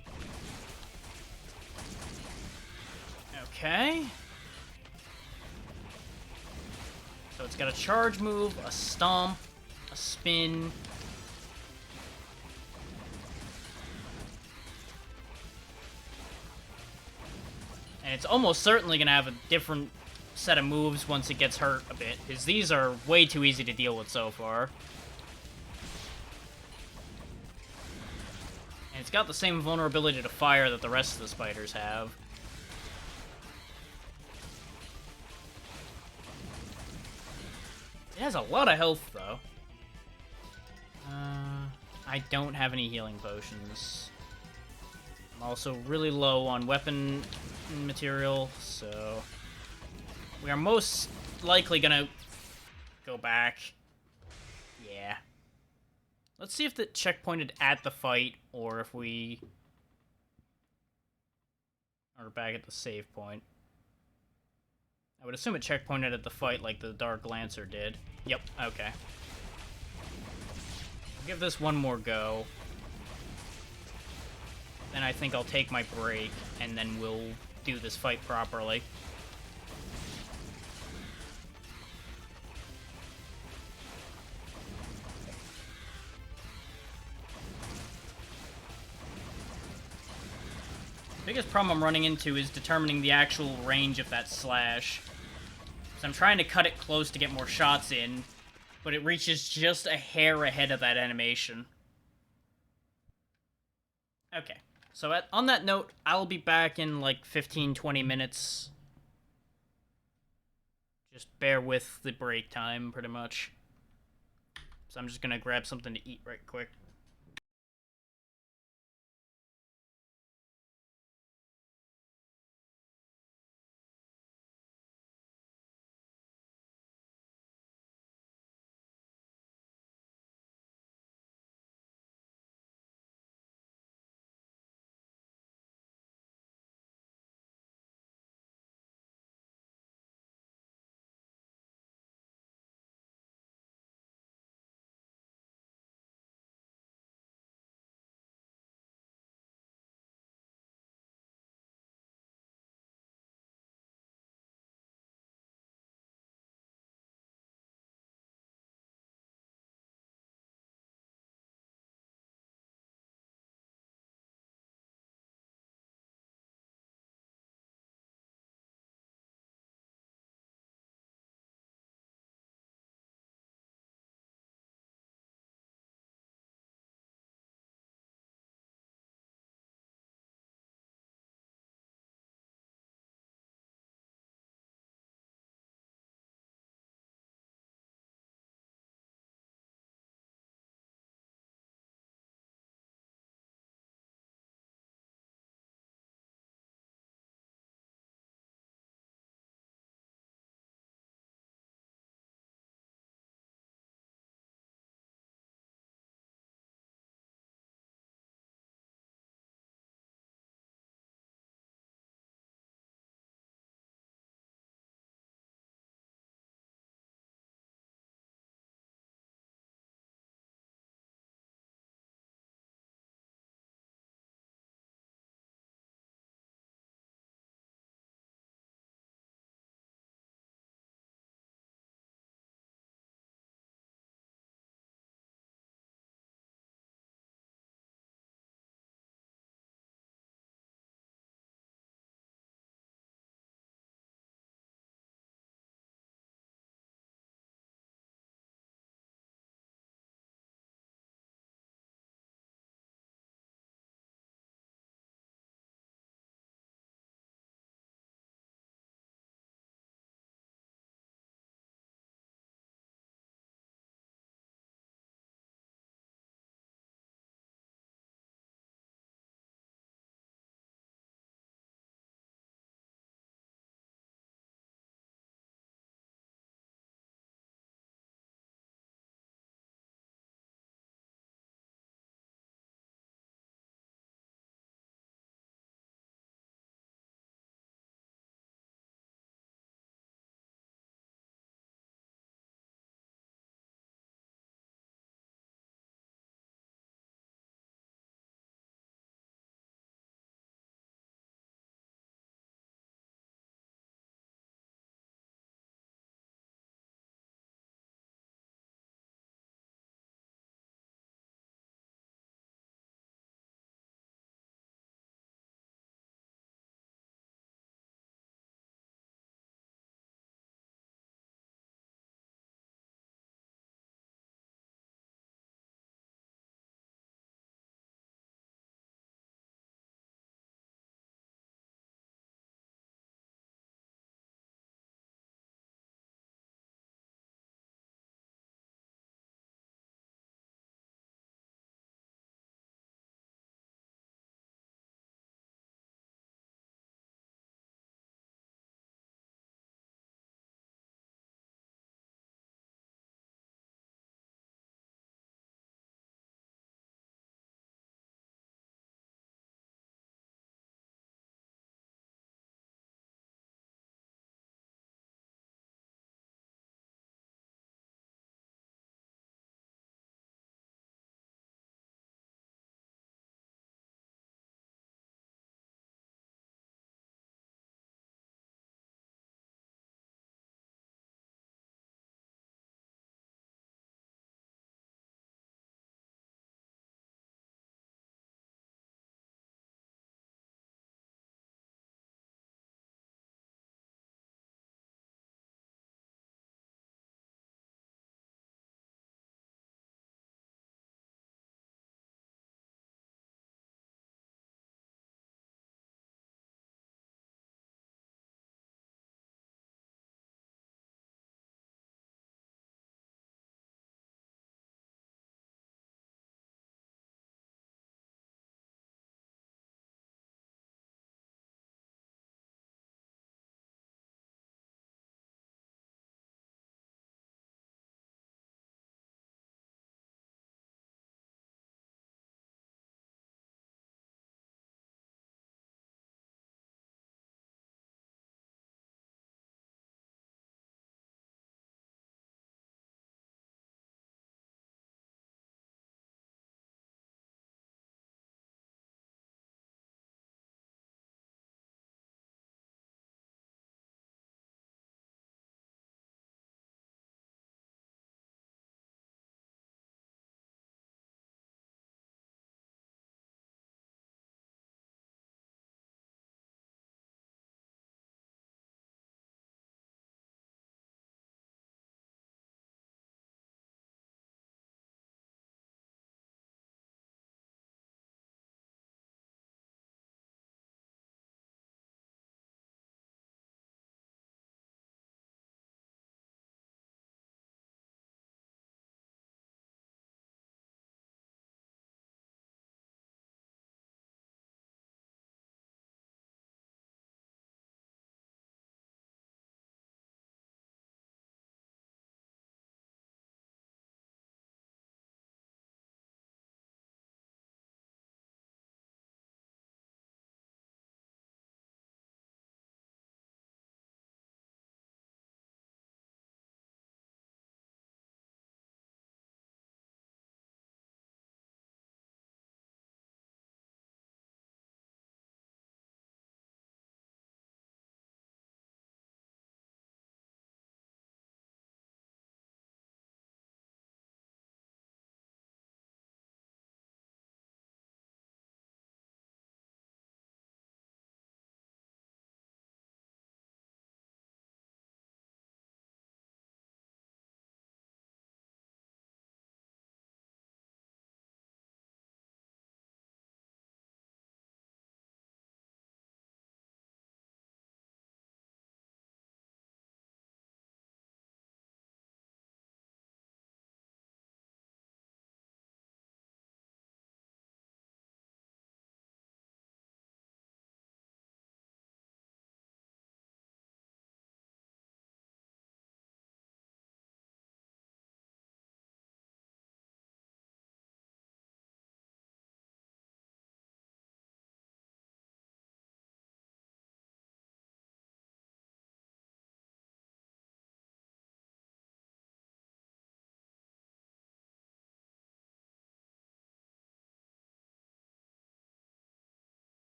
Okay. So it's got a charge move, a stomp, a spin. And it's almost certainly going to have a different set of moves once it gets hurt a bit, because these are way too easy to deal with so far. And it's got the same vulnerability to fire that the rest of the spiders have. It has a lot of health, though. I don't have any healing potions. I'm also really low on weapon material, so we are most likely gonna go back Yeah. Let's see if it checkpointed at the fight, or if we are back at the save point. I would assume it checkpointed at the fight like the Dark Lancer did. Yep, okay. I'll give this one more go. Then I think I'll take my break, and then we'll do this fight properly. The biggest problem I'm running into is determining the actual range of that slash. So I'm trying to cut it close to get more shots in, but it reaches just a hair ahead of that animation. Okay, so on that note, I'll be back in like 15-20 minutes. Just bear with the break time, pretty much. So I'm just gonna grab something to eat right quick.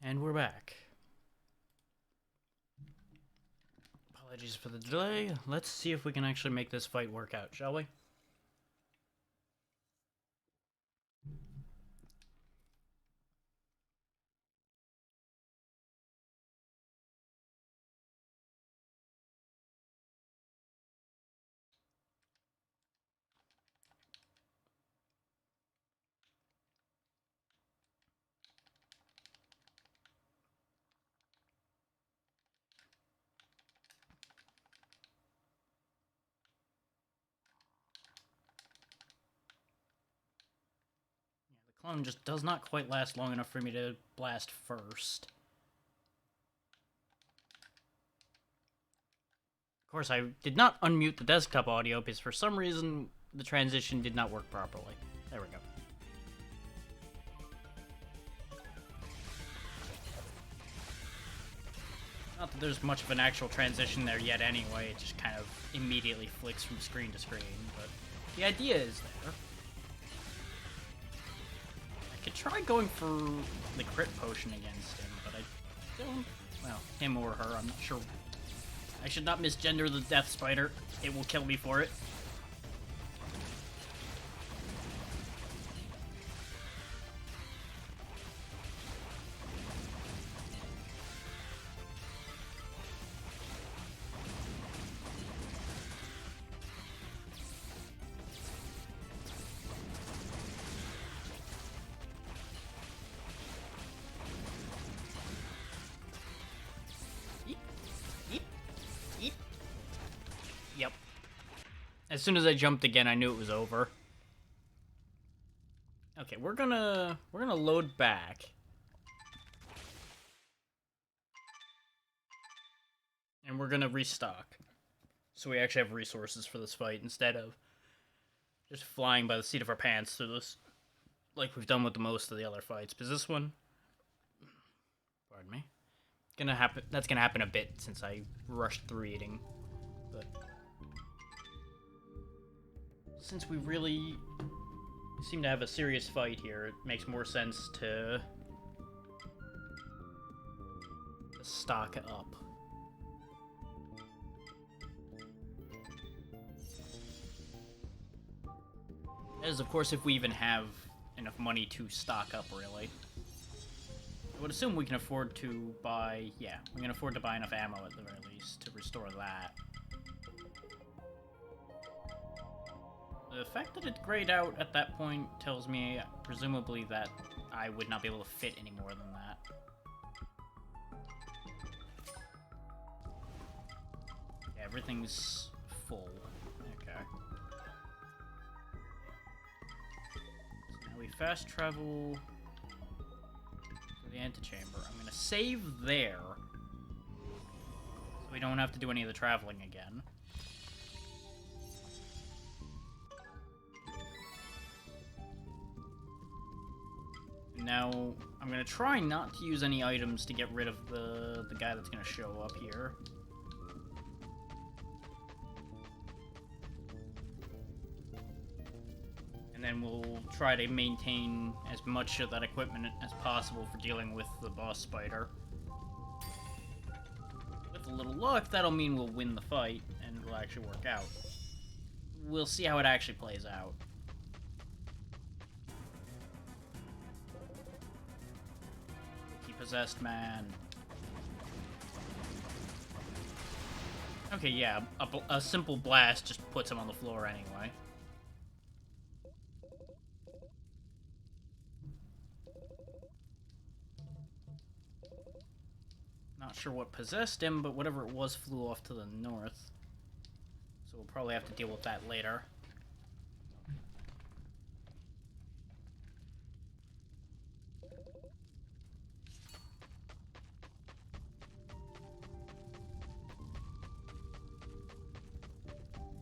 And we're back. Apologies for the delay. Let's see if we can actually make this fight work out, shall we? Clone just does not quite last long enough for me to blast first. Of course, I did not unmute the desktop audio because for some reason the transition did not work properly. There we go. Not that there's much of an actual transition there yet anyway, it just kind of immediately flicks from screen to screen, but the idea is there. I could try going for the crit potion against him, but I don't... Well, him or her, I'm not sure. I should not misgender the Death Spider. It will kill me for it. Yep. As soon as I jumped again, I knew it was over. Okay, we're gonna load back. And we're gonna restock. So we actually have resources for this fight instead of just flying by the seat of our pants through this, like we've done with the most of the other fights. Because this one, pardon me, that's gonna happen a bit since I rushed through eating. But since we really seem to have a serious fight here, it makes more sense to stock up. As of course, if we even have enough money to stock up, really. I would assume we can afford to buy... Yeah, we can afford to buy enough ammo at the very least to restore that. The fact that it grayed out at that point tells me, presumably, that I would not be able to fit any more than that. Yeah, everything's full. Okay. We fast travel to the antechamber. I'm going to save there so we don't have to do any of the traveling again. Now, I'm going to try not to use any items to get rid of the guy that's going to show up here. And then we'll try to maintain as much of that equipment as possible for dealing with the boss spider. With a little luck, that'll mean we'll win the fight, and it'll actually work out. We'll see how it actually plays out. Keep possessed, man. Okay, yeah, a simple blast just puts him on the floor anyway. Not sure what possessed him, but whatever it was flew off to the north. So we'll probably have to deal with that later.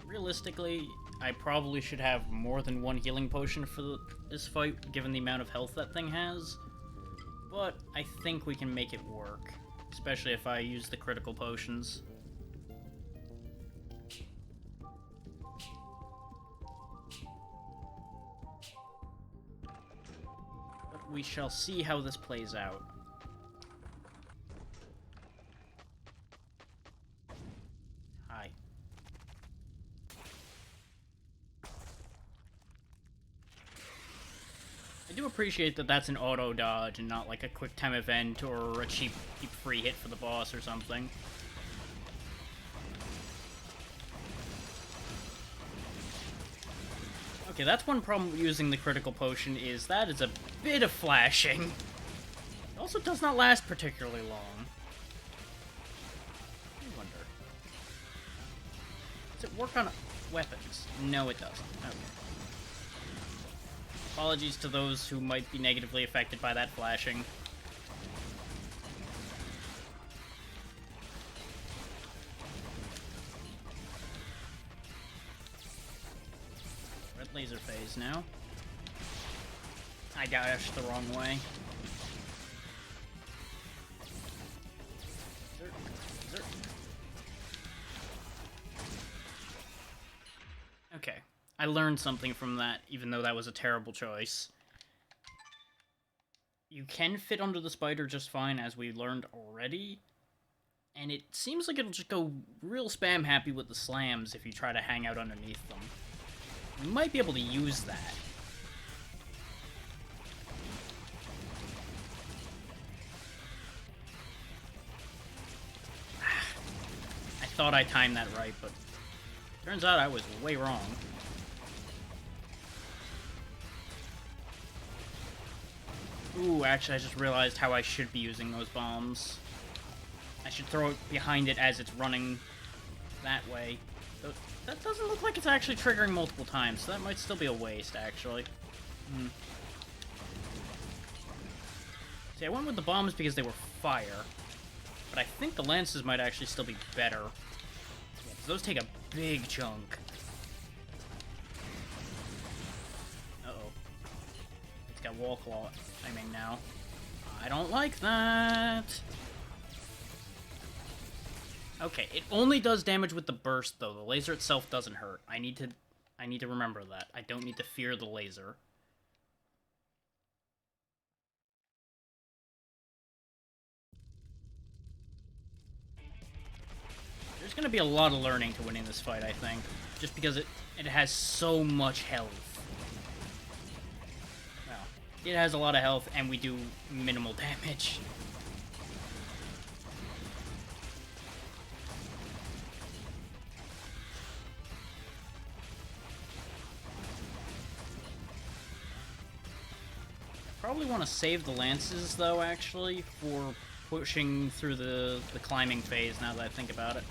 Realistically, I probably should have more than one healing potion for this fight, given the amount of health that thing has. But I think we can make it work. Especially if I use the critical potions. But we shall see how this plays out. I do appreciate that that's an auto dodge and not like a quick time event or a cheap free hit for the boss or something. Okay, that's one problem with using the critical potion is that is a bit of flashing. It also does not last particularly long. I wonder. Does it work on weapons? No, it doesn't. Okay. Apologies to those who might be negatively affected by that flashing. Red laser phase now. I dashed the wrong way. Okay. I learned something from that, even though that was a terrible choice. You can fit under the spider just fine, as we learned already. And it seems like it'll just go real spam happy with the slams if you try to hang out underneath them. You might be able to use that. I thought I timed that right, but turns out I was way wrong. Ooh, actually, I just realized how I should be using those bombs. I should throw it behind it as it's running that way. That doesn't look like it's actually triggering multiple times, so that might still be a waste, actually. See, I went with the bombs because they were fire. But I think the lances might actually still be better. Yeah, 'cause those take a big chunk. Uh-oh. It's got wall claw timing now. I don't like that. Okay, it only does damage with the burst, though. The laser itself doesn't hurt. I need to remember that. I don't need to fear the laser. There's gonna be a lot of learning to winning this fight, I think. Just because it has so much health. Well, it has a lot of health, and we do minimal damage. Probably want to save the lances, though, actually, for pushing through the climbing phase, now that I think about it.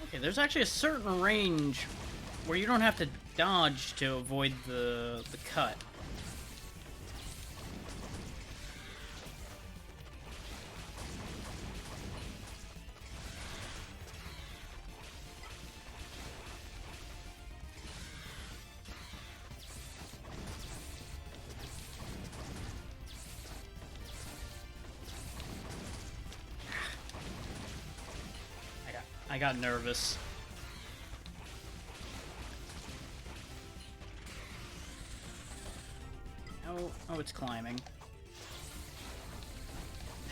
Okay, there's actually a certain range where you don't have to dodge to avoid the cut. I got nervous. Oh, it's climbing.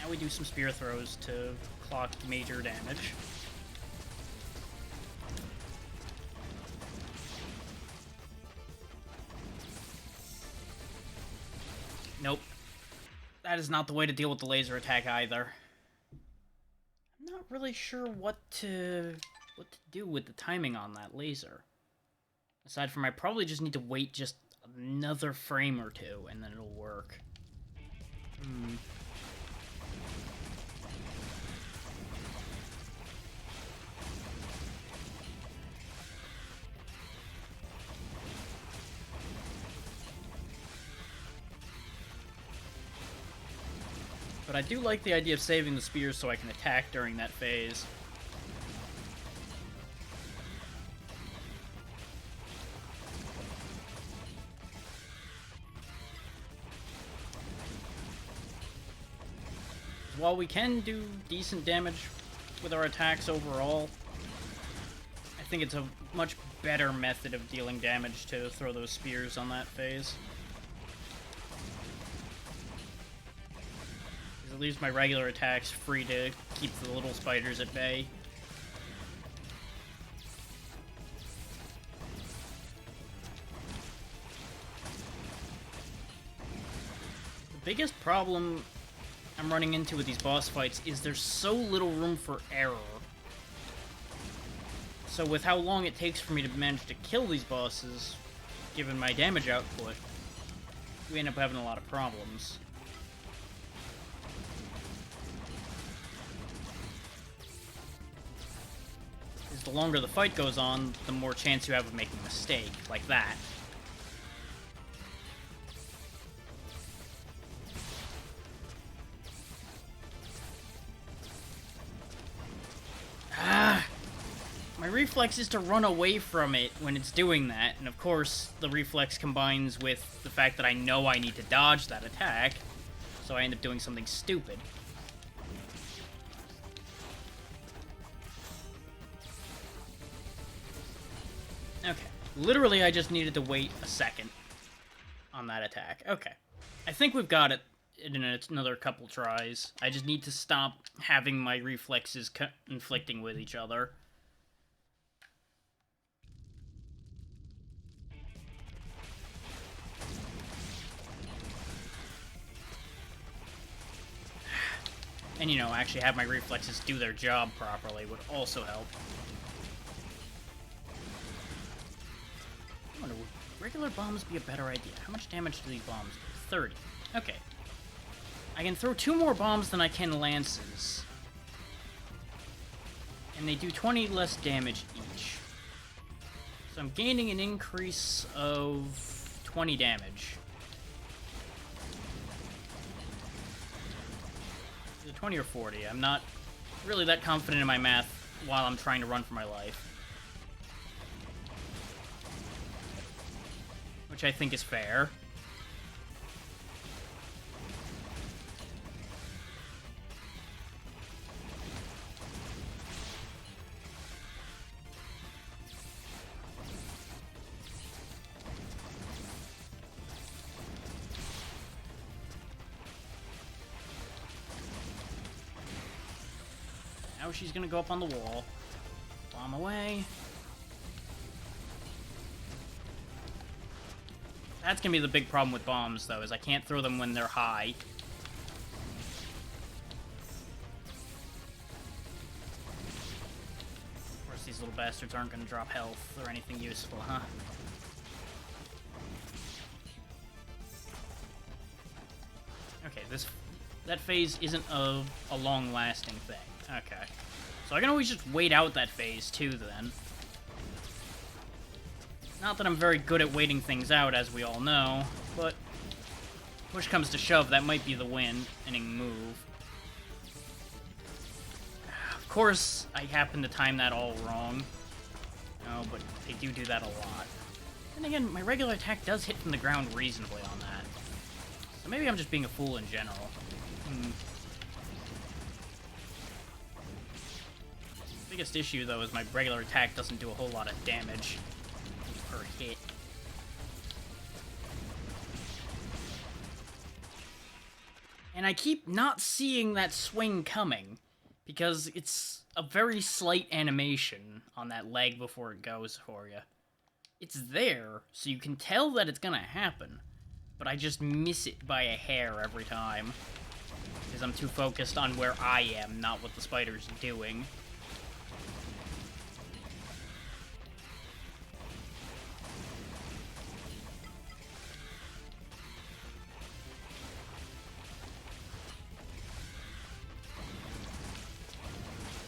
Now we do some spear throws to clock major damage. Nope. That is not the way to deal with the laser attack either. I'm not really sure what to do with the timing on that laser. Aside from I probably just need to wait just another frame or two and then it'll work. But I do like the idea of saving the spears so I can attack during that phase. While we can do decent damage with our attacks overall, I think it's a much better method of dealing damage to throw those spears on that phase. It leaves my regular attacks free to keep the little spiders at bay. The biggest problem I'm running into with these boss fights is there's so little room for error. So with how long it takes for me to manage to kill these bosses, given my damage output, we end up having a lot of problems. Because the longer the fight goes on, the more chance you have of making a mistake, like that. My reflex is to run away from it when it's doing that, and of course, the reflex combines with the fact that I know I need to dodge that attack, so I end up doing something stupid. Okay. Literally, I just needed to wait a second on that attack. Okay. I think we've got it in another couple tries. I just need to stop having my reflexes conflicting with each other. And, you know, actually have my reflexes do their job properly would also help. I wonder, would regular bombs be a better idea? How much damage do these bombs do? 30. Okay. I can throw 2 more bombs than I can lances. And they do 20 less damage each. So I'm gaining an increase of 20 damage. 20 or 40. I'm not really that confident in my math while I'm trying to run for my life. Which I think is fair. Now she's gonna go up on the wall. Bomb away. That's gonna be the big problem with bombs, though, is I can't throw them when they're high. Of course, these little bastards aren't gonna drop health or anything useful, huh? Okay, that phase isn't a long-lasting thing. Okay. So I can always just wait out that phase, too, then. Not that I'm very good at waiting things out, as we all know, but push comes to shove, that might be the winning move. Of course, I happen to time that all wrong. No, but they do that a lot. And again, my regular attack does hit from the ground reasonably on that. So maybe I'm just being a fool in general. Biggest issue, though, is my regular attack doesn't do a whole lot of damage per hit. And I keep not seeing that swing coming, because it's a very slight animation on that leg before it goes for you. It's there, so you can tell that it's gonna happen, but I just miss it by a hair every time, because I'm too focused on where I am, not what the spider's doing.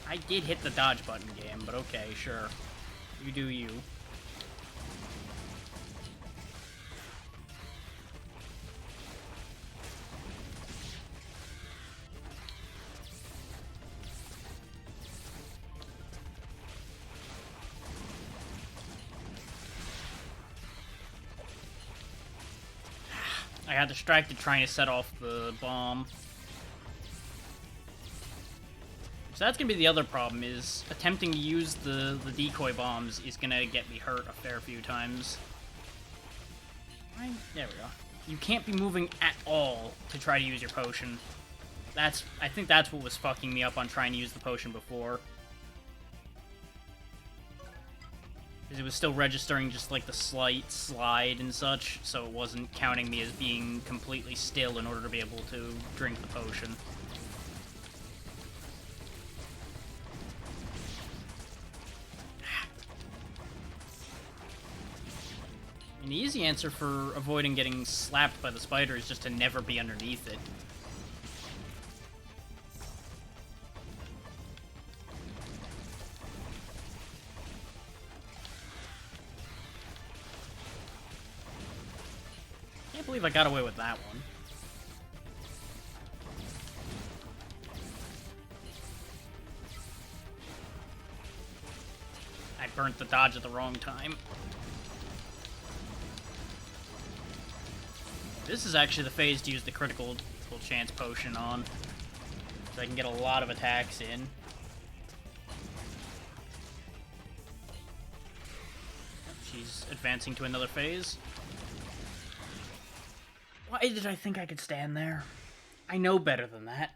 I did hit the dodge button game, but okay, sure. You do you. I got distracted trying to set off the bomb. So that's gonna be the other problem, is attempting to use the decoy bombs is gonna get me hurt a fair few times. Right, there we go. You can't be moving at all to try to use your potion. I think that's what was fucking me up on trying to use the potion before. Because it was still registering just like the slight slide and such, so it wasn't counting me as being completely still in order to be able to drink the potion. And the easy answer for avoiding getting slapped by the spider is just to never be underneath it. Can't believe I got away with that one. I burnt the dodge at the wrong time. This is actually the phase to use the critical chance potion on, so I can get a lot of attacks in. She's advancing to another phase. Why did I think I could stand there? I know better than that.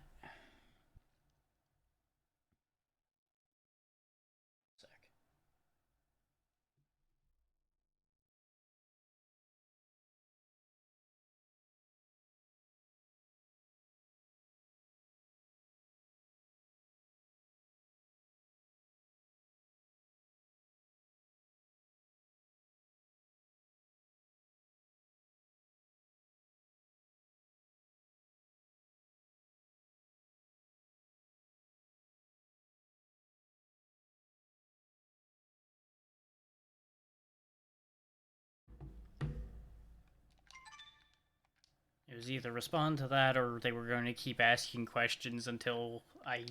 It was either respond to that or they were going to keep asking questions until I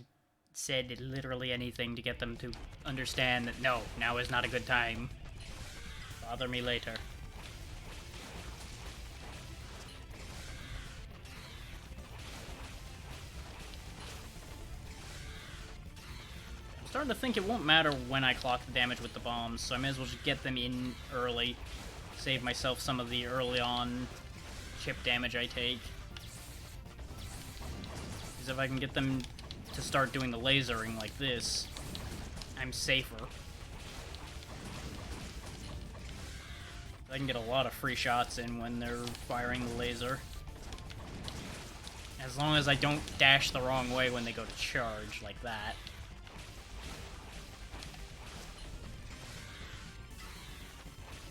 said literally anything to get them to understand that no, now is not a good time. Bother me later. I'm starting to think it won't matter when I clock the damage with the bombs, so I may as well just get them in early. Save myself some of the early on chip damage I take. Because if I can get them to start doing the lasering like this, I'm safer. I can get a lot of free shots in when they're firing the laser. As long as I don't dash the wrong way when they go to charge, like that.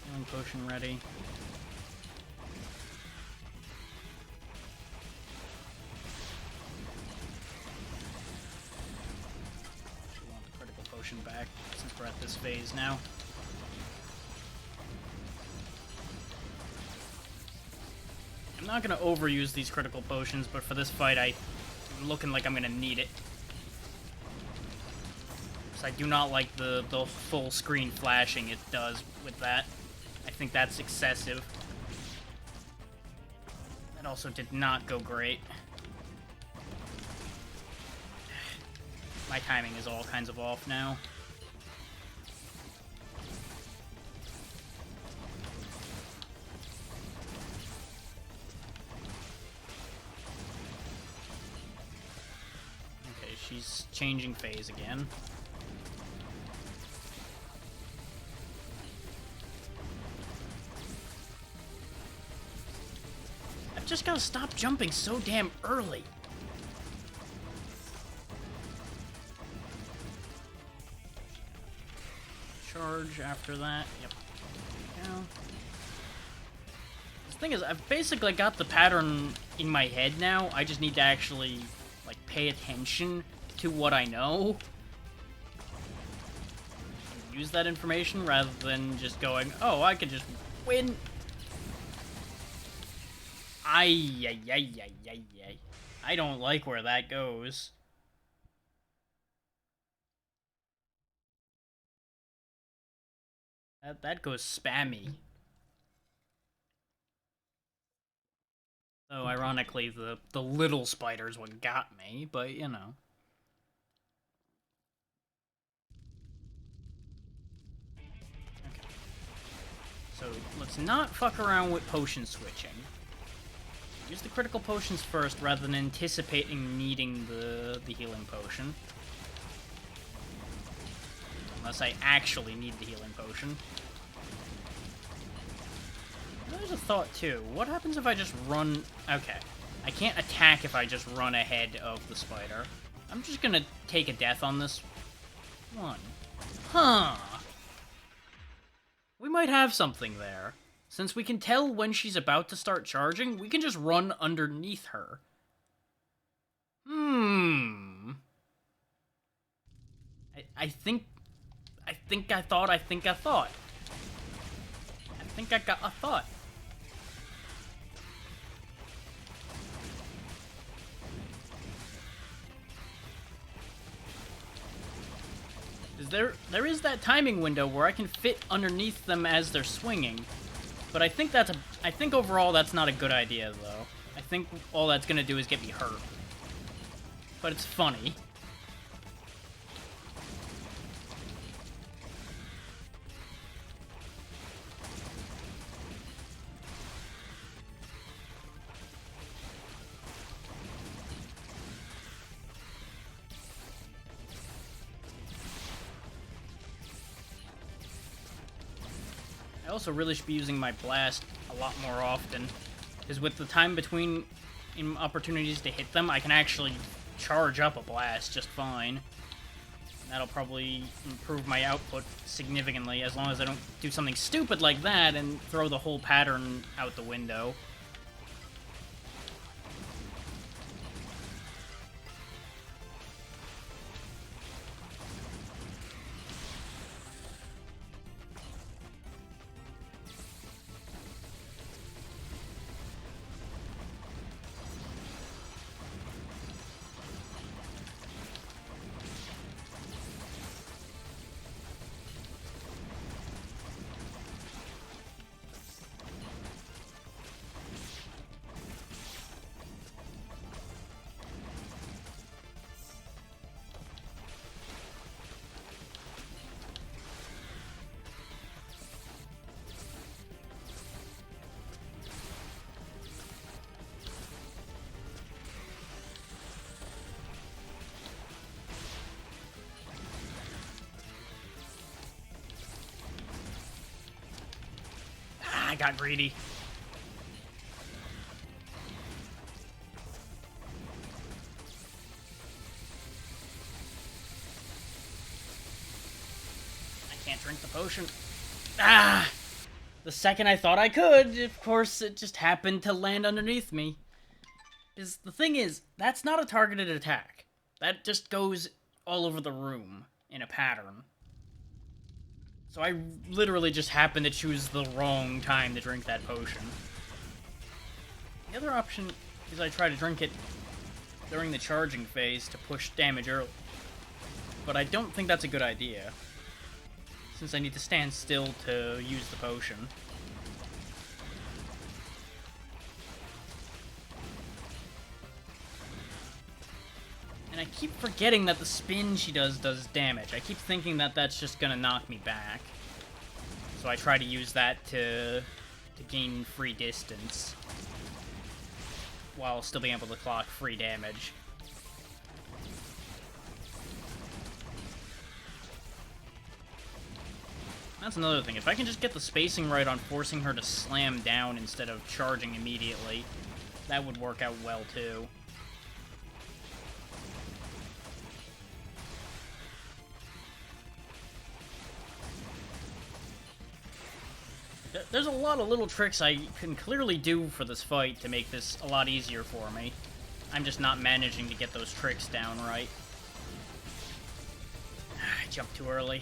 Healing potion ready. Back since we're at this phase now. I'm not going to overuse these critical potions, but for this fight I'm looking like I'm going to need it. Because I do not like the full screen flashing it does with that. I think that's excessive. That also did not go great. My timing is all kinds of off now. Okay, she's changing phase again. I've just gotta stop jumping so damn early. Charge after that. Yep. Yeah. The thing is, I've basically got the pattern in my head now. I just need to actually, like, pay attention to what I know. And use that information rather than just going, oh, I could just win. I don't like where that goes. That goes spammy. So ironically, the little spider's what got me, but you know. Okay. So let's not fuck around with potion switching. Use the critical potions first rather than anticipating needing the healing potion. Unless I actually need the healing potion. There's a thought, too. What happens if I just run... Okay. I can't attack if I just run ahead of the spider. I'm just gonna take a death on this one. Huh. We might have something there. Since we can tell when she's about to start charging, we can just run underneath her. I think I thought. I think I got a thought. There is that timing window where I can fit underneath them as they're swinging. But I think overall that's not a good idea, though. I think all that's gonna do is get me hurt. But it's funny. I also really should be using my blast a lot more often, because with the time between opportunities to hit them, I can actually charge up a blast just fine. That'll probably improve my output significantly, as long as I don't do something stupid like that and throw the whole pattern out the window. I got greedy. I can't drink the potion. Ah! The second I thought I could, of course, it just happened to land underneath me. Because the thing is, that's not a targeted attack. That just goes all over the room in a pattern. So I literally just happened to choose the wrong time to drink that potion. The other option is I try to drink it during the charging phase to push damage early. But I don't think that's a good idea, since I need to stand still to use the potion. And I keep forgetting that the spin she does damage. I keep thinking that that's just gonna knock me back. So I try to use that to gain free distance, while still being able to clock free damage. That's another thing. If I can just get the spacing right on forcing her to slam down instead of charging immediately, that would work out well too. There's a lot of little tricks I can clearly do for this fight to make this a lot easier for me. I'm just not managing to get those tricks down right. I jumped too early.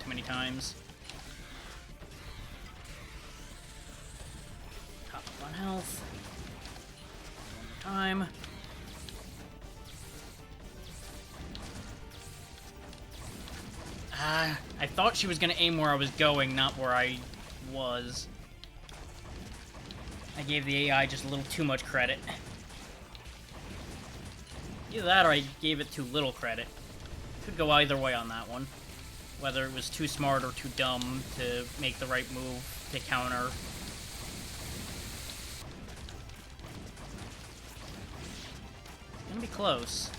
Many times. Top up on health. One time. I thought she was gonna aim where I was going, not where I was. I gave the AI just a little too much credit. Either that or I gave it too little credit. Could go either way on that one. Whether it was too smart or too dumb to make the right move to counter. Gonna be close.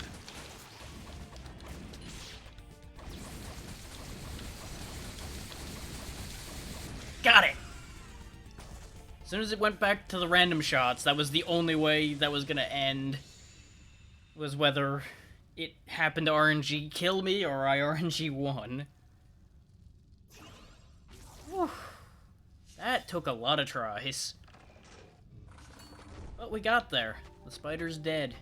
Got it! As soon as it went back to the random shots, that was the only way that was gonna end. Was whether it happened to RNG kill me or I RNG won. Whew. That took a lot of tries. But we got there. The spider's dead.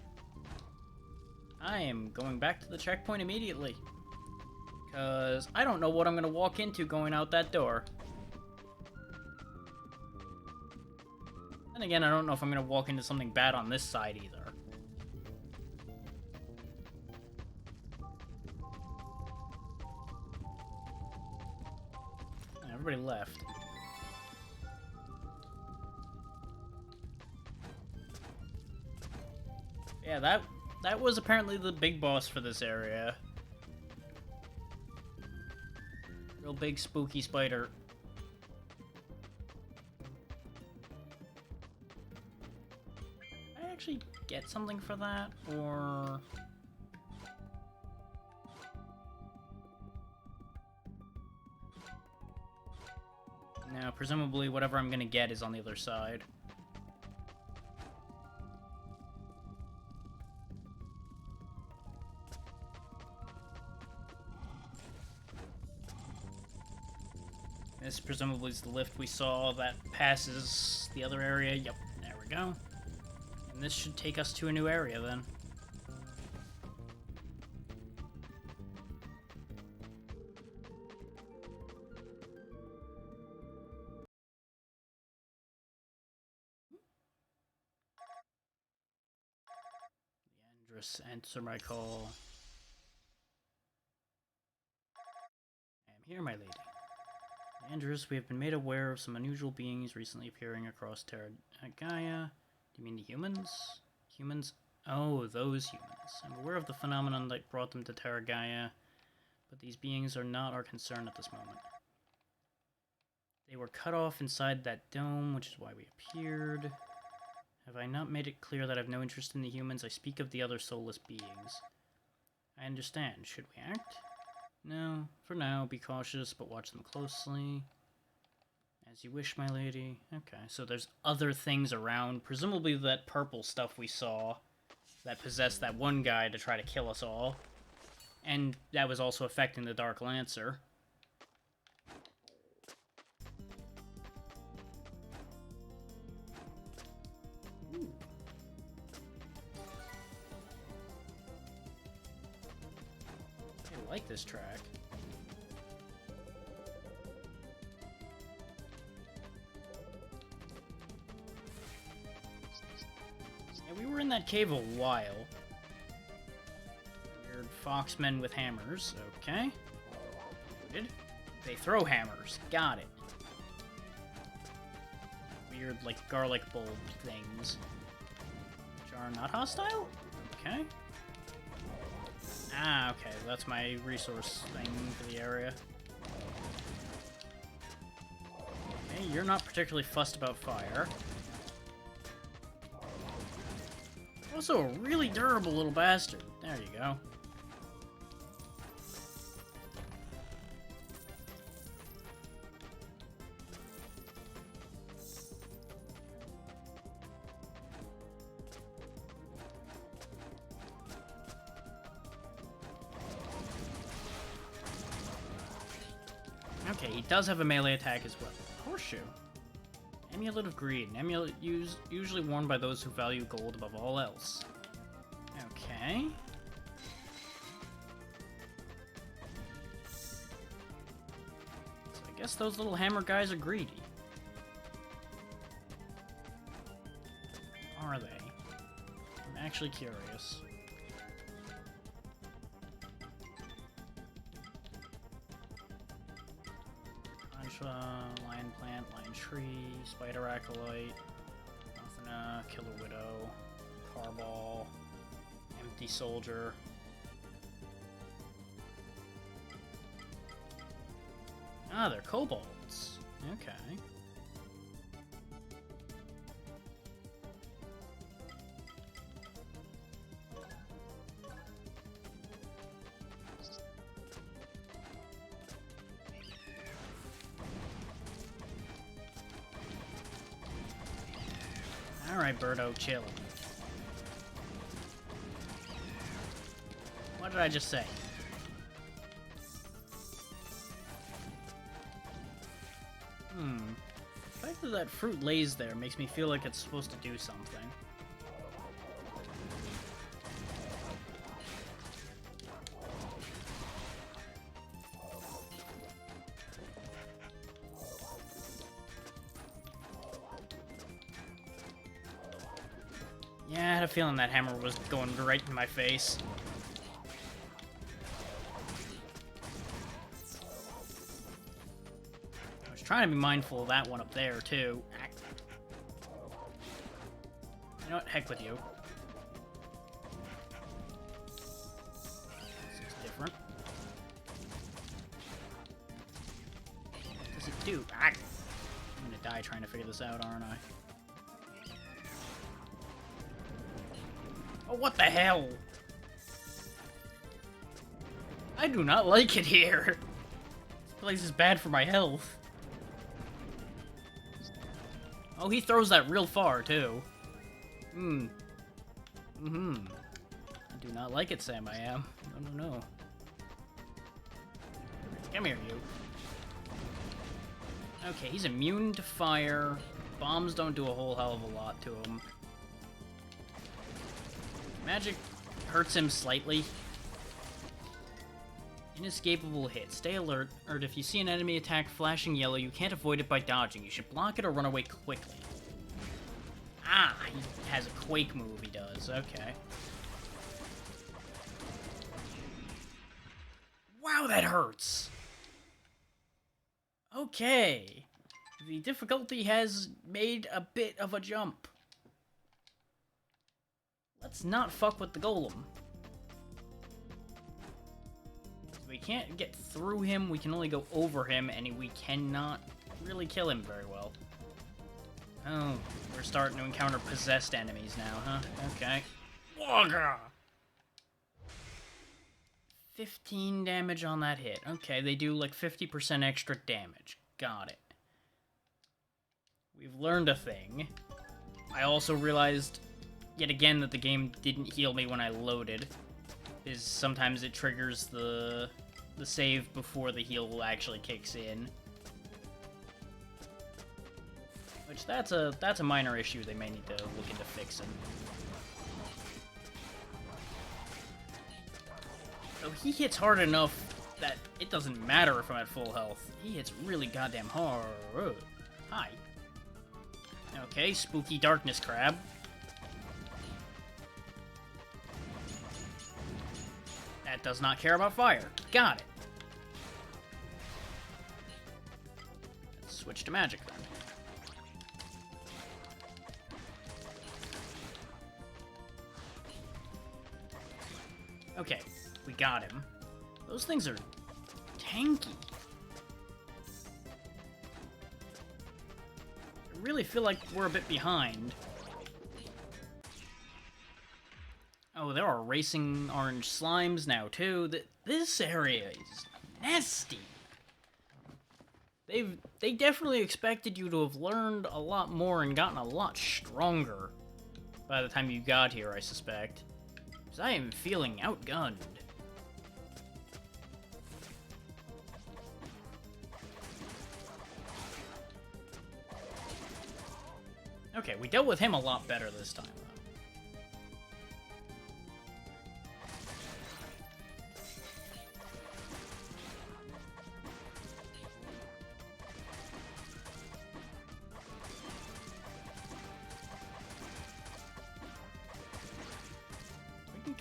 I am going back to the checkpoint immediately. Because I don't know what I'm going to walk into going out that door. And again, I don't know if I'm going to walk into something bad on this side either. Everybody left. Yeah, that was apparently the big boss for this area. Real big spooky spider. Did I actually get something for that, or... No, presumably whatever I'm gonna get is on the other side. This presumably is the lift we saw that passes the other area. Yep, there we go. And this should take us to a new area then. Answer my call. I am here, my lady. Andrus, we have been made aware of some unusual beings recently appearing across Terra Gaia. Do you mean the humans? Humans? Oh, those humans. I'm aware of the phenomenon that brought them to Terra Gaia, but these beings are not our concern at this moment. They were cut off inside that dome, which is why we appeared. Have I not made it clear that I have no interest in the humans? I speak of the other soulless beings. I understand. Should we act? No. For now, be cautious, but watch them closely. As you wish, my lady. Okay, so there's other things around. Presumably that purple stuff we saw that possessed that one guy to try to kill us all. And that was also affecting the Dark Lancer. I like this track. Yeah, we were in that cave a while. Weird foxmen with hammers. Okay. Good. They throw hammers. Got it. Weird, like, garlic bulb things. Which are not hostile? Okay. Ah, okay, that's my resource thing for the area. Okay, you're not particularly fussed about fire. Also a really durable little bastard. There you go. Okay, he does have a melee attack as well. Horseshoe. Amulet of Greed. An amulet usually worn by those who value gold above all else. Okay. So I guess those little hammer guys are greedy. Are they? actually curious. Lion plant, lion tree, spider acolyte, Mothana, killer widow, carball, empty soldier. Ah, they're kobolds. Okay. Alright, Birdo, chill. What did I just say? The fact that that fruit lays there makes me feel like it's supposed to do something. Yeah, I had a feeling that hammer was going right in my face. I was trying to be mindful of that one up there, too. You know what? Heck with you. This is different. What does it do? I'm gonna die trying to figure this out, aren't I? Oh, what the hell? I do not like it here. This place is bad for my health. Oh, he throws that real far, too. I do not like it, Sam, I am. No. Come here, you. Okay, he's immune to fire. Bombs don't do a whole hell of a lot to him. Magic hurts him slightly. Inescapable hit. Stay alert, or if you see an enemy attack flashing yellow, you can't avoid it by dodging. You should block it or run away quickly. Ah, he has a quake move, he does. Okay. Wow, that hurts! Okay. The difficulty has made a bit of a jump. Let's not fuck with the golem. We can't get through him, we can only go over him, and we cannot really kill him very well. Oh, we're starting to encounter possessed enemies now, huh? Okay. 15 damage on that hit. Okay, they do like 50% extra damage. Got it. We've learned a thing. I also realized yet again that the game didn't heal me when I loaded. Is sometimes it triggers the save before the heal actually kicks in. Which that's a minor issue they may need to look into fixing. So he hits hard enough that it doesn't matter if I'm at full health. He hits really goddamn hard. Hi. Okay, spooky darkness crab. That does not care about fire. Got it. Let's switch to magic then. Okay, we got him. Those things are tanky. I really feel like we're a bit behind. Oh, there are racing orange slimes now, too. This area is nasty. They definitely expected you to have learned a lot more and gotten a lot stronger by the time you got here, I suspect. Because I am feeling outgunned. Okay, we dealt with him a lot better this time, though.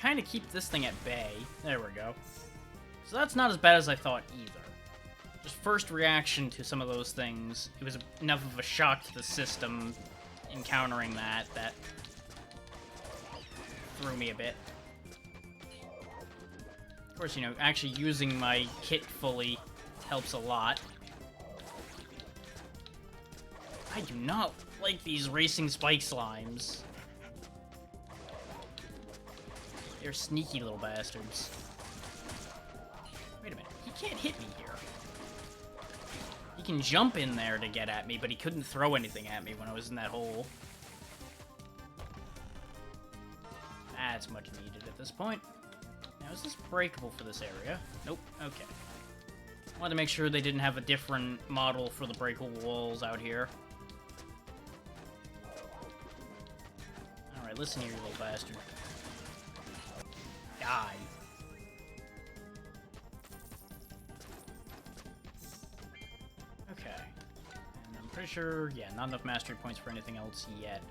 kind of keep this thing at bay. There we go. So that's not as bad as I thought either. Just first reaction to some of those things, it was enough of a shock to the system encountering that threw me a bit. Of course, you know, actually using my kit fully helps a lot. I do not like these racing spike slimes. They're sneaky little bastards. Wait a minute, he can't hit me here. He can jump in there to get at me, but he couldn't throw anything at me when I was in that hole. That's much needed at this point. Now, is this breakable for this area? Nope, okay. Wanted to make sure they didn't have a different model for the breakable walls out here. Alright, listen here, you little bastard. Die. Okay. And I'm pretty sure, yeah, not enough mastery points for anything else yet.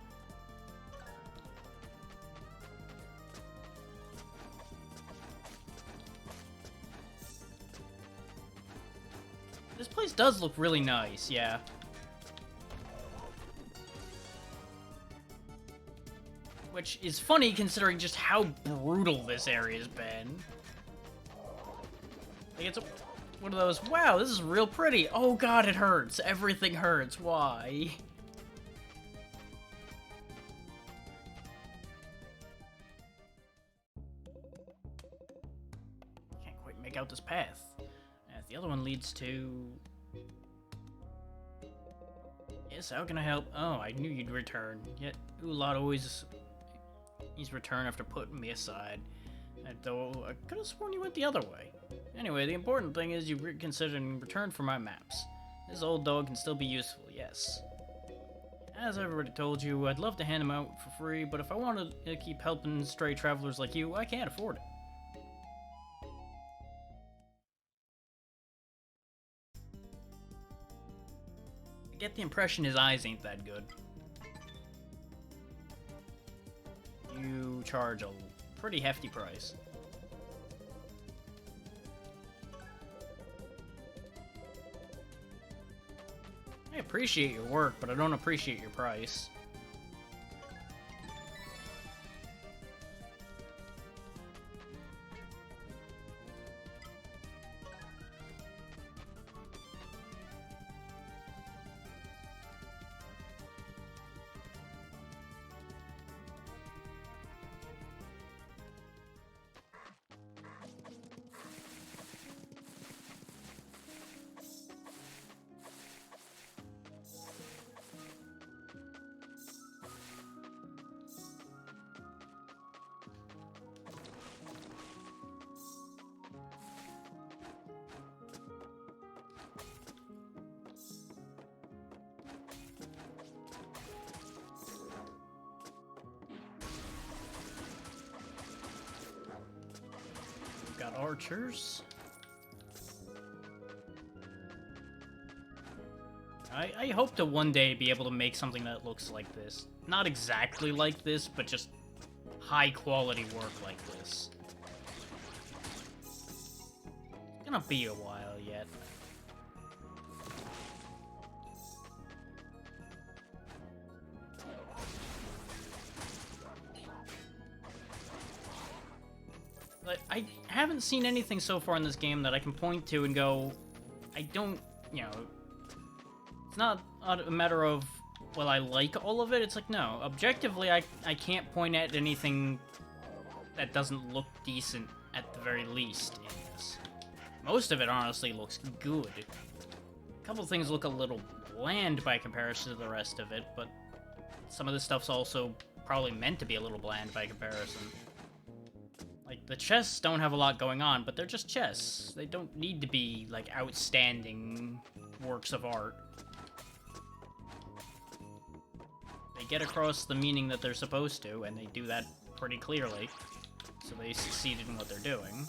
This place does look really nice, yeah. Which is funny considering just how brutal this area's been. Like, it's one of those, wow, this is real pretty. Oh god, it hurts. Everything hurts. Why? Can't quite make out this path. The other one leads to... Yes, how can I help? Oh, I knew you'd return. Yet, Ulad always... He's returned after putting me aside. Though, I could have sworn you went the other way. Anyway, the important thing is you reconsidered and returned for my maps. This old dog can still be useful, yes. As I've already told you, I'd love to hand them out for free, but if I wanted to keep helping stray travelers like you, I can't afford it. I get the impression his eyes ain't that good. You charge a pretty hefty price. I appreciate your work, but I don't appreciate your price. Got archers. I hope to one day be able to make something that looks like this. Not exactly like this, but just high quality work like this. It's gonna be a while yet. But I haven't seen anything so far in this game that I can point to and go, I don't, you know, it's not a matter of, well, I like all of it. It's like, no, objectively, I can't point at anything that doesn't look decent at the very least in this. Most of it, honestly, looks good. A couple things look a little bland by comparison to the rest of it, but some of this stuff's also probably meant to be a little bland by comparison. Like, the chests don't have a lot going on, but they're just chests. They don't need to be, like, outstanding works of art. They get across the meaning that they're supposed to, and they do that pretty clearly. So they succeeded in what they're doing.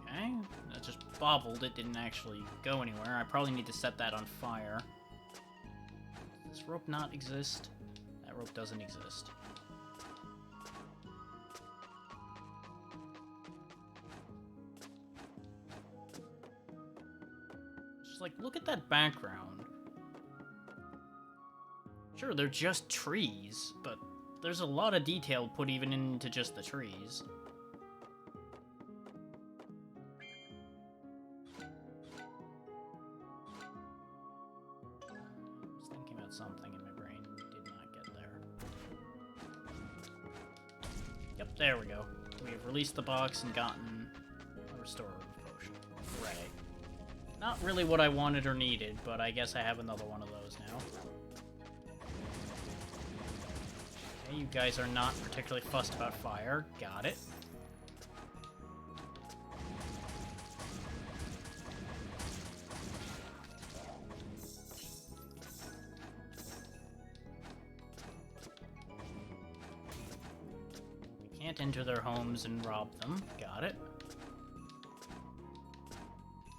Okay, that just bobbled. It didn't actually go anywhere. I probably need to set that on fire. Does this rope not exist? rope doesn't exist. Just like, look at that background. Sure, they're just trees, but there's a lot of detail put even into just the trees. Just thinking about something and my brain did not get there. Yep, there we go. We have released the box and gotten a restorative potion. Right. Not really what I wanted or needed, but I guess I have another one of those now. Okay, you guys are not particularly fussed about fire. Got it. We can't enter their homes and rob them. Got it.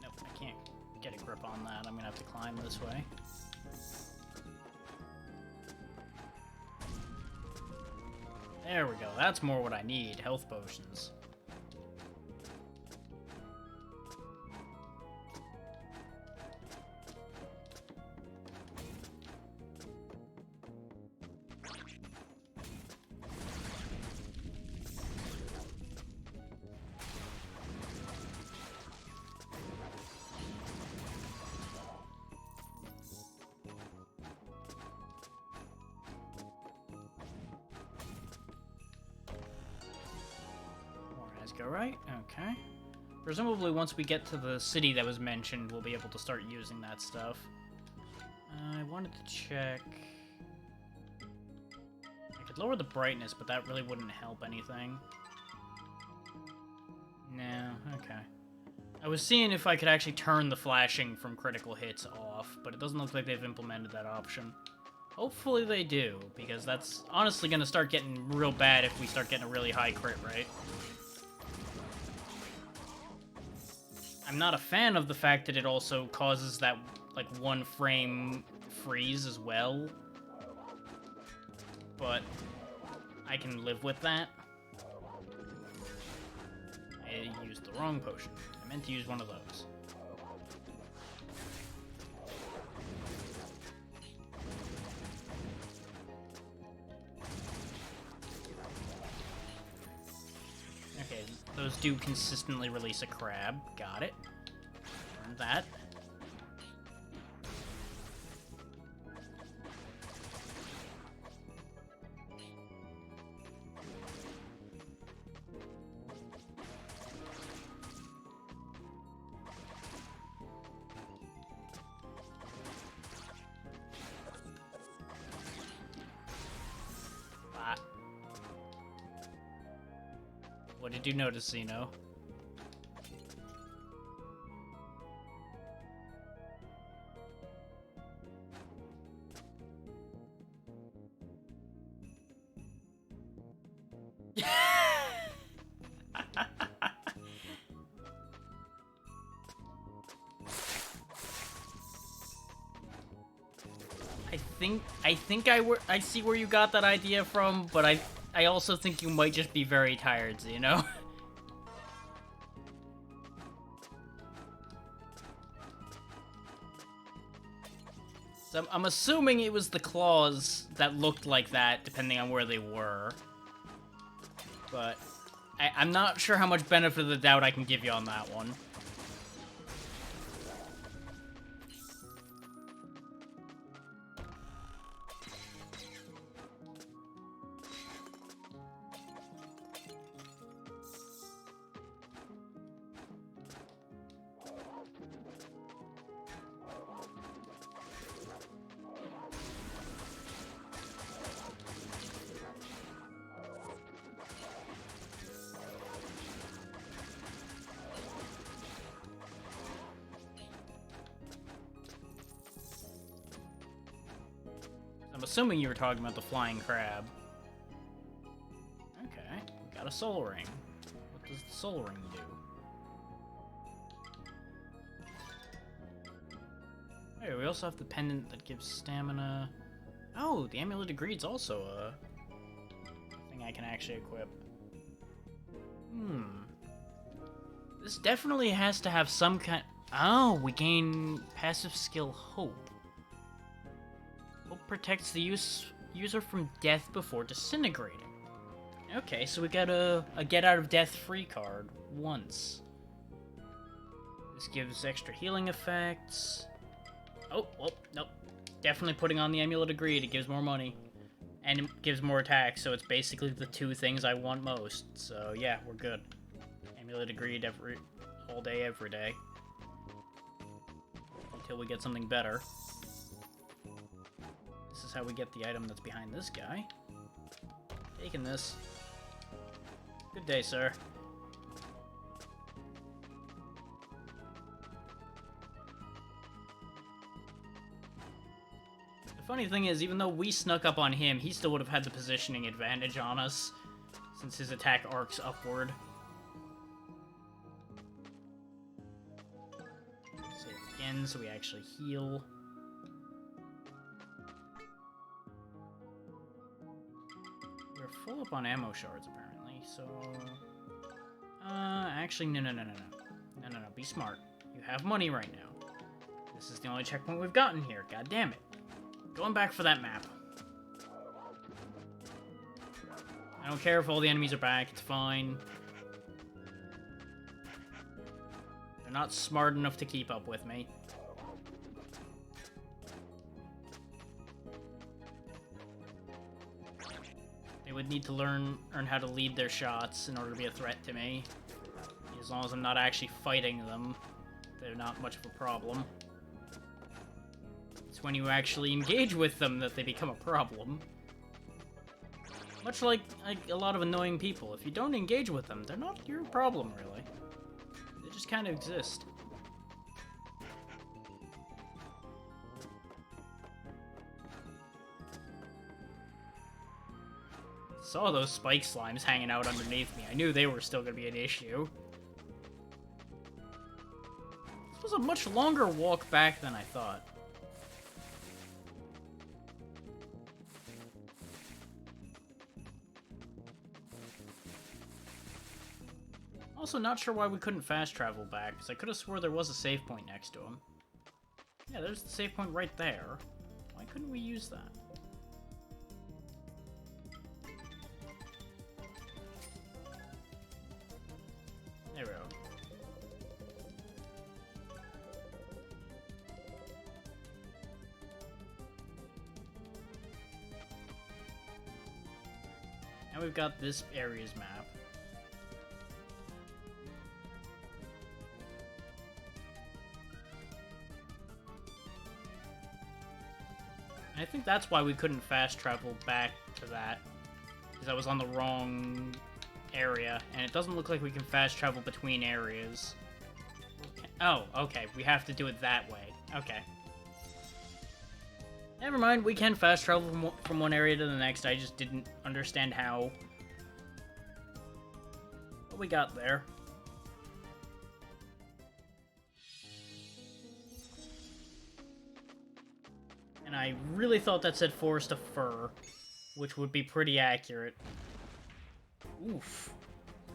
Nope, I can't get a grip on that. I'm gonna have to climb this way. There we go. That's more what I need. Health potions. Go right? Okay. Presumably once we get to the city that was mentioned, we'll be able to start using that stuff. I wanted to check... I could lower the brightness, but that really wouldn't help anything. No, okay. I was seeing if I could actually turn the flashing from critical hits off, but it doesn't look like they've implemented that option. Hopefully they do, because that's honestly going to start getting real bad if we start getting a really high crit rate. I'm not a fan of the fact that it also causes that, like, 1 frame freeze as well. But I can live with that. I used the wrong potion. I meant to use one of those. Okay, those do consistently release a crab. Got it. Learned that. What did you notice, Zeno? I think I see where you got that idea from, but I also think you might just be very tired, Zeno. So I'm assuming it was the claws that looked like that, depending on where they were. But I'm not sure how much benefit of the doubt I can give you on that one. I'm assuming you were talking about the flying crab. Okay, we got a soul ring. What does the soul ring do? Hey, we also have the pendant that gives stamina. Oh, the Amulet of Greed's also a thing I can actually equip. This definitely has to have some kind... Oh, we gain passive skill Hope. Hope protects the user from death before disintegrating. Okay, so we got a get out of death free card once. This gives extra healing effects. Oh, nope. Definitely putting on the Amulet of Greed. It gives more money. And it gives more attack, so it's basically the two things I want most. So yeah, we're good. Amulet of Greed all day, every day. Until we get something better. This is how we get the item that's behind this guy. Taking this. Good day, sir. The funny thing is, even though we snuck up on him, he still would have had the positioning advantage on us, since his attack arcs upward. Save again, so we actually heal. We're full up on ammo shards, apparently, so... actually, no. Be smart. You have money right now. This is the only checkpoint we've gotten here, god damn it. Going back for that map. I don't care if all the enemies are back, it's fine. They're not smart enough to keep up with me. They would need to learn how to lead their shots in order to be a threat to me. As long as I'm not actually fighting them, they're not much of a problem. It's when you actually engage with them that they become a problem. Much like a lot of annoying people. If you don't engage with them, they're not your problem, really. They just kind of exist. Saw those spike slimes hanging out underneath me. I knew they were still going to be an issue. This was a much longer walk back than I thought. Also, not sure why we couldn't fast travel back, because I could have swore there was a save point next to him. Yeah, there's the save point right there. Why couldn't we use that? There we go. Now we've got this area's map. And I think that's why we couldn't fast travel back to that. Because I was on the wrong area, and it doesn't look like we can fast travel between areas. Oh, okay, we have to do it that way. Okay. Never mind, we can fast travel from one area to the next, I just didn't understand how. What we got there? And I really thought that said Forest of Fur, which would be pretty accurate. Oof.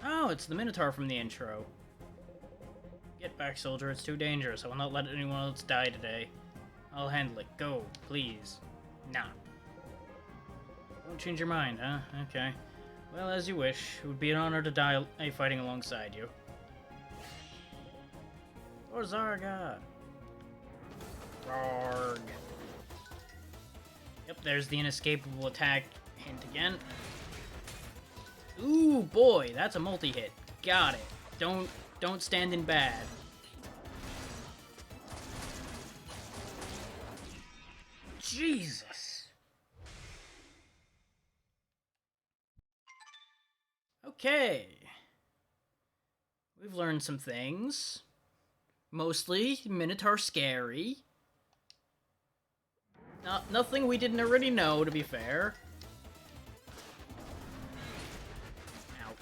Oh, it's the Minotaur from the intro. Get back, soldier. It's too dangerous. I will not let anyone else die today. I'll handle it. Go, please. Nah. Won't change your mind, huh? Okay. Well, as you wish. It would be an honor to die fighting alongside you. Or Zarga. Rarg. Yep, there's the inescapable attack hint again. Ooh, boy, that's a multi-hit. Got it. Don't stand in bad. Jesus. Okay. We've learned some things. Mostly Minotaur scary. Nothing we didn't already know, to be fair. Ow.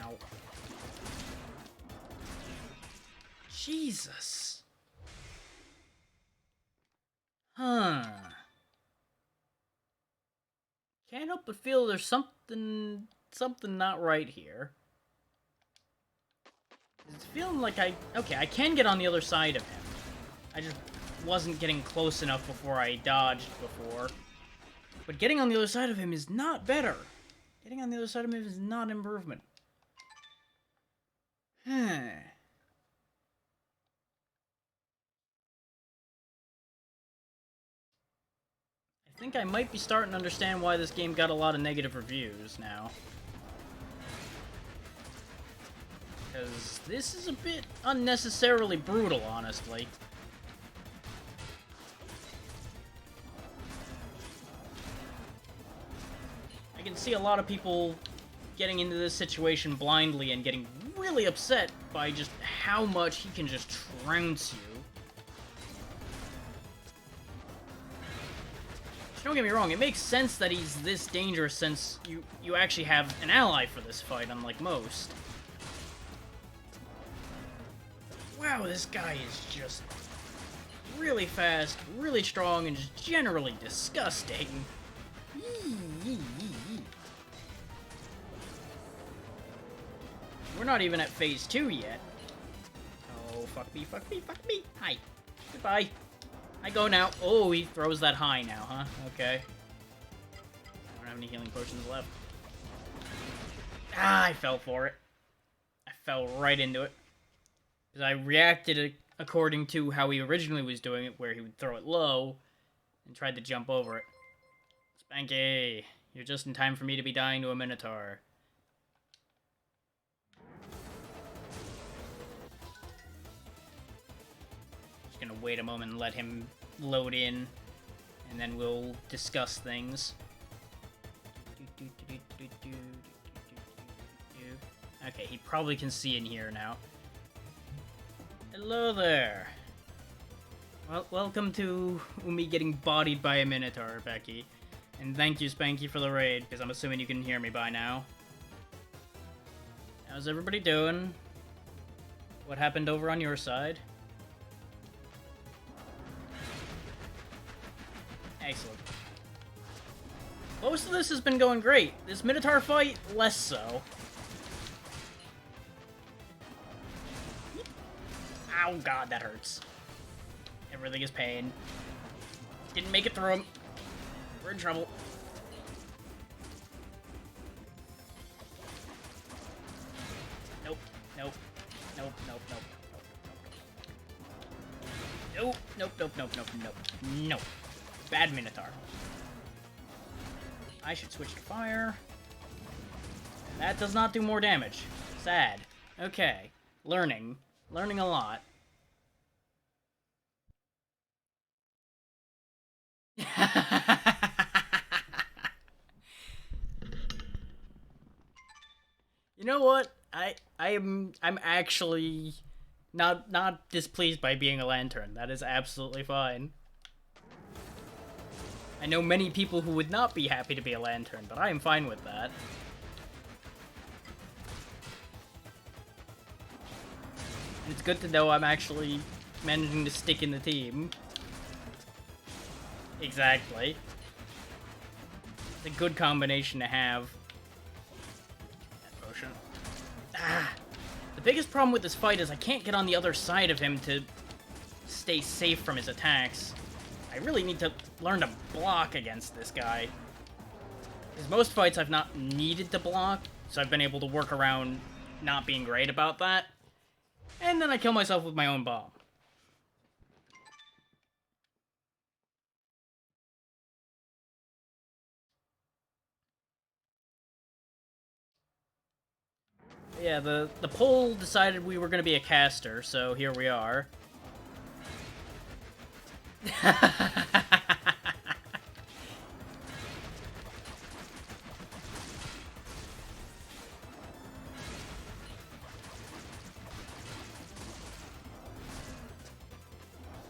Ow. Jesus. help but feel there's something not right here. It's feeling like I can get on the other side of him. I just wasn't getting close enough before I dodged before. But getting on the other side of him is not better. Getting on the other side of him is not improvement. I think I might be starting to understand why this game got a lot of negative reviews now. Because this is a bit unnecessarily brutal, honestly. I can see a lot of people getting into this situation blindly and getting really upset by just how much he can just trounce you. Don't get me wrong, it makes sense that he's this dangerous since you actually have an ally for this fight, unlike most. Wow, this guy is just really fast, really strong, and just generally disgusting. We're not even at phase 2 yet. Oh, fuck me, fuck me, fuck me. Hi. Goodbye. I go now. Oh, he throws that high now, huh? Okay. I don't have any healing potions left. Ah, I fell for it. I fell right into it. Because I reacted according to how he originally was doing it, where he would throw it low and tried to jump over it. Spanky, you're just in time for me to be dying to a Minotaur. Just gonna wait a moment and let him load in, and then we'll discuss things. Okay, he probably can see in here now. Hello there. Well, welcome to me getting bodied by a Minotaur, Becky. And thank you, Spanky, for the raid, because I'm assuming you can hear me by now. How's everybody doing? What happened over on your side? Excellent. Most of this has been going great. This Minotaur fight, less so. Ow, God, that hurts. Everything is pain. Didn't make it through him. We're in trouble. Nope, nope, nope, nope, nope, nope, nope, nope, nope, nope, nope, nope. Bad Minotaur. I should switch to fire. That does not do more damage. Sad. Okay. Learning. Learning a lot. You know what? I'm actually not displeased by being a lantern. That is absolutely fine. I know many people who would not be happy to be a lantern, but I am fine with that. It's good to know I'm actually managing to stick in the team. Exactly. It's a good combination to have. That potion. Ah! The biggest problem with this fight is I can't get on the other side of him to stay safe from his attacks. I really need to learn to block against this guy. Because most fights I've not needed to block, so I've been able to work around not being great about that. And then I kill myself with my own bomb. Yeah, the poll decided we were going to be a caster, so here we are.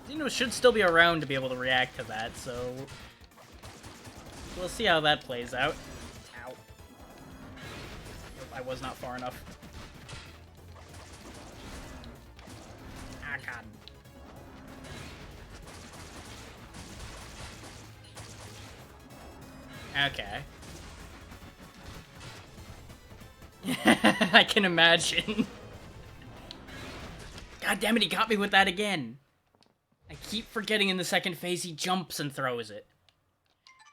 Xeno should still be around to be able to react to that, so we'll see how that plays out. Ow. Nope, I was not far enough. Ah, God. Okay. I can imagine. God damn it, he got me with that again. I keep forgetting in the second phase he jumps and throws it.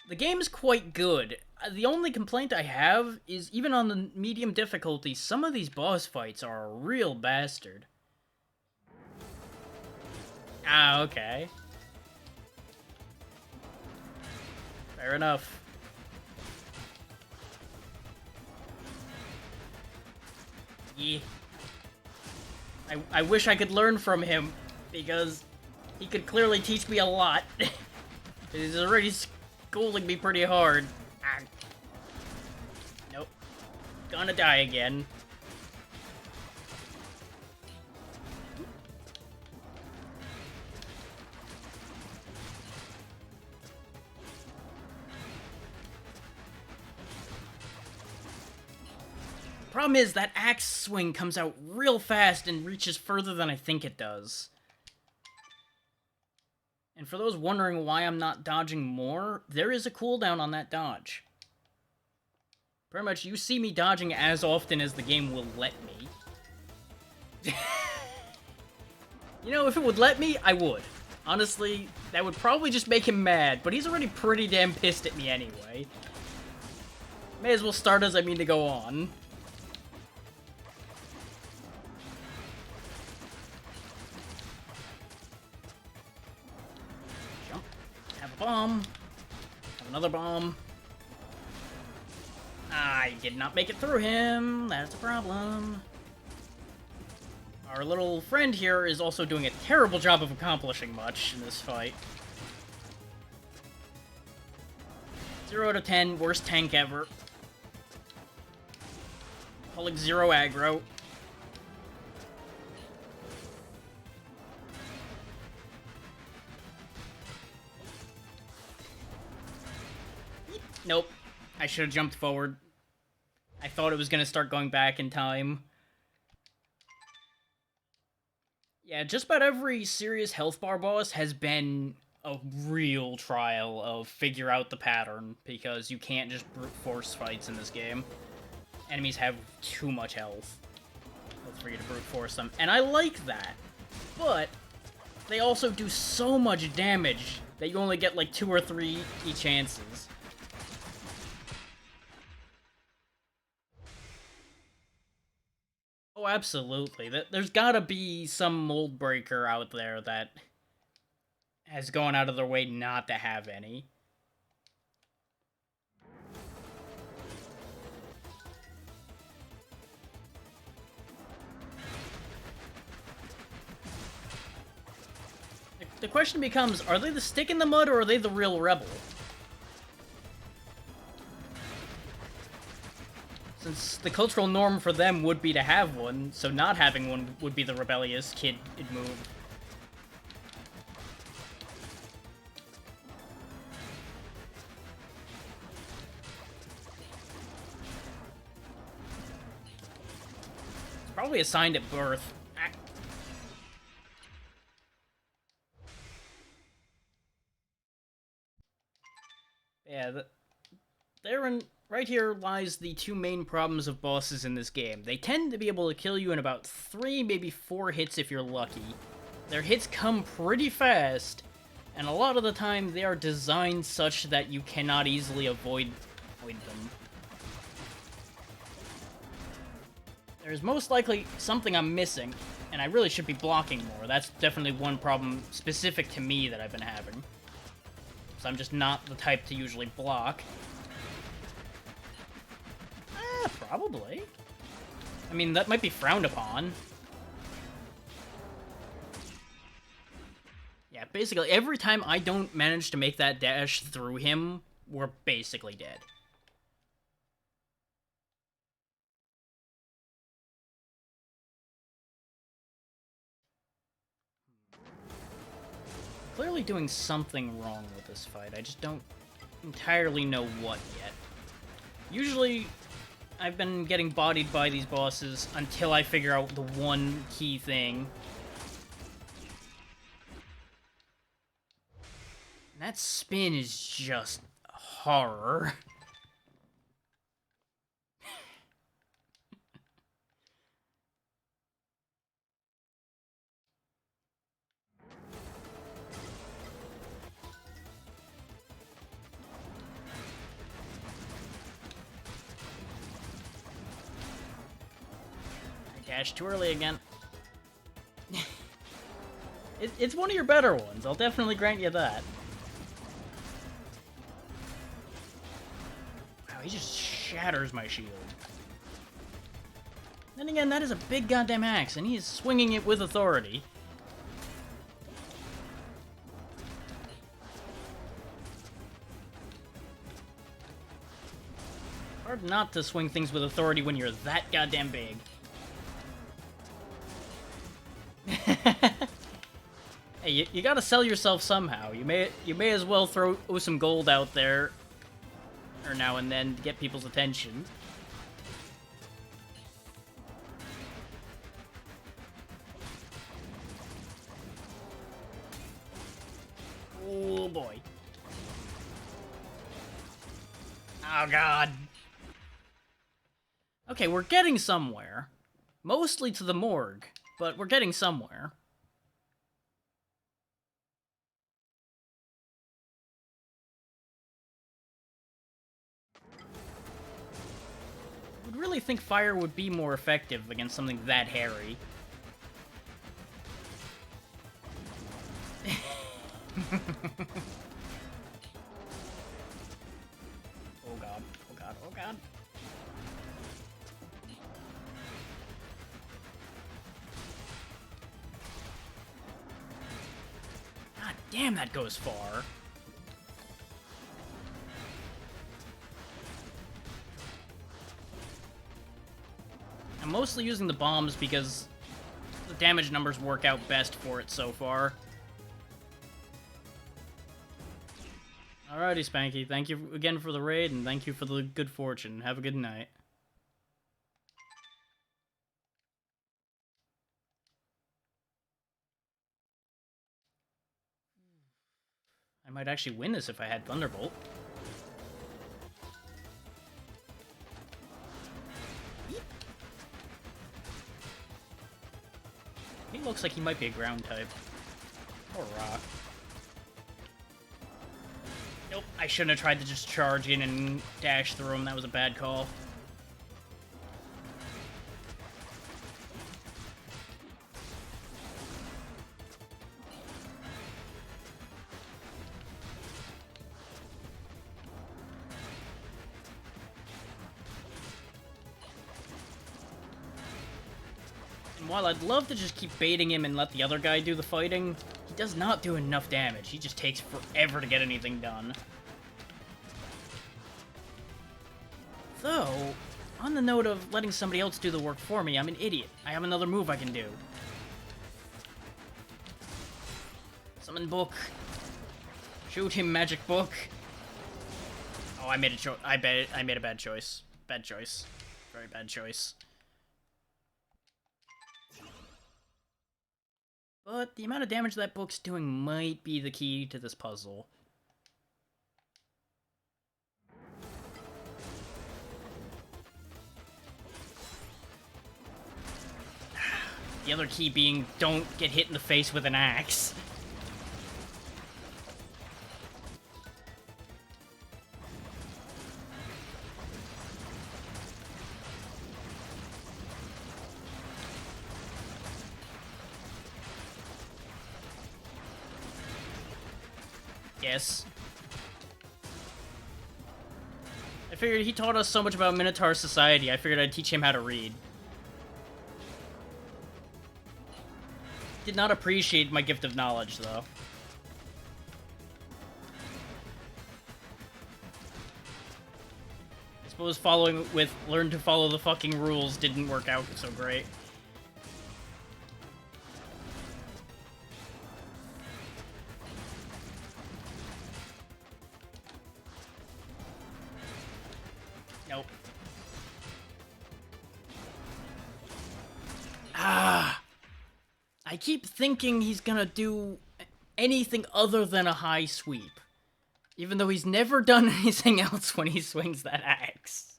The game's quite good. The only complaint I have is even on the medium difficulty, some of these boss fights are a real bastard. Ah, okay. Fair enough. Yeah. I wish I could learn from him, because he could clearly teach me a lot. He's already schooling me pretty hard. Ah. Nope. Gonna die again. Problem is, that axe swing comes out real fast and reaches further than I think it does. And for those wondering why I'm not dodging more, there is a cooldown on that dodge. Pretty much, you see me dodging as often as the game will let me. You know, if it would let me, I would. Honestly, that would probably just make him mad, but he's already pretty damn pissed at me anyway. May as well start as I mean to go on. Jump. Have a bomb. Have another bomb. I did not make it through him. That's a problem. Our little friend here is also doing a terrible job of accomplishing much in this fight. 0 out of 10, worst tank ever. Pulling 0 aggro. Nope. I should have jumped forward. I thought it was gonna start going back in time. Yeah, just about every serious health bar boss has been a real trial of figure out the pattern, because you can't just brute force fights in this game. Enemies have too much health for you to brute force them, and I like that. But they also do so much damage that you only get like 2 or 3 chances. Oh, absolutely. There's gotta be some mold breaker out there that has gone out of their way not to have any. The question becomes, are they the stick in the mud or are they the real rebel? Since the cultural norm for them would be to have one, so not having one would be the rebellious kid move. It's probably assigned at birth. Yeah, right here lies the 2 main problems of bosses in this game. They tend to be able to kill you in about 3, maybe 4 hits if you're lucky. Their hits come pretty fast, and a lot of the time they are designed such that you cannot easily avoid them. There's most likely something I'm missing, and I really should be blocking more. That's definitely one problem specific to me that I've been having. So I'm just not the type to usually block. Probably. I mean, that might be frowned upon. Yeah, basically, every time I don't manage to make that dash through him, we're basically dead. Clearly doing something wrong with this fight. I just don't entirely know what yet. Usually, I've been getting bodied by these bosses until I figure out the one key thing. And that spin is just horror. Dash too early again. It's one of your better ones. I'll definitely grant you that. Wow, he just shatters my shield. Then again, that is a big goddamn axe, and he is swinging it with authority. Hard not to swing things with authority when you're that goddamn big. Hey, you gotta sell yourself somehow. You may as well throw some gold out there, or now and then, to get people's attention. Oh boy. Oh god. Okay, we're getting somewhere. Mostly to the morgue, but we're getting somewhere. I would really think fire would be more effective against something that hairy. Oh god, oh god, oh god. God damn, that goes far. I'm mostly using the bombs because the damage numbers work out best for it so far. Alrighty, Spanky. Thank you again for the raid, and thank you for the good fortune. Have a good night. I might actually win this if I had Thunderbolt. He looks like he might be a ground type. Or rock. Nope, I shouldn't have tried to just charge in and dash through him. That was a bad call. And while I'd love to just keep baiting him and let the other guy do the fighting, he does not do enough damage. He just takes forever to get anything done. Though, on the note of letting somebody else do the work for me, I'm an idiot. I have another move I can do. Summon book. Shoot him, magic book. Oh, I made a choice. I made a bad choice. Bad choice. Very bad choice. But the amount of damage that book's doing might be the key to this puzzle. The other key being, don't get hit in the face with an axe. Yes. I figured he taught us so much about Minotaur society, I figured I'd teach him how to read. Did not appreciate my gift of knowledge, though. I suppose following with learn to follow the fucking rules didn't work out so great. Nope. Ah! I keep thinking he's gonna do anything other than a high sweep. Even though he's never done anything else when he swings that axe.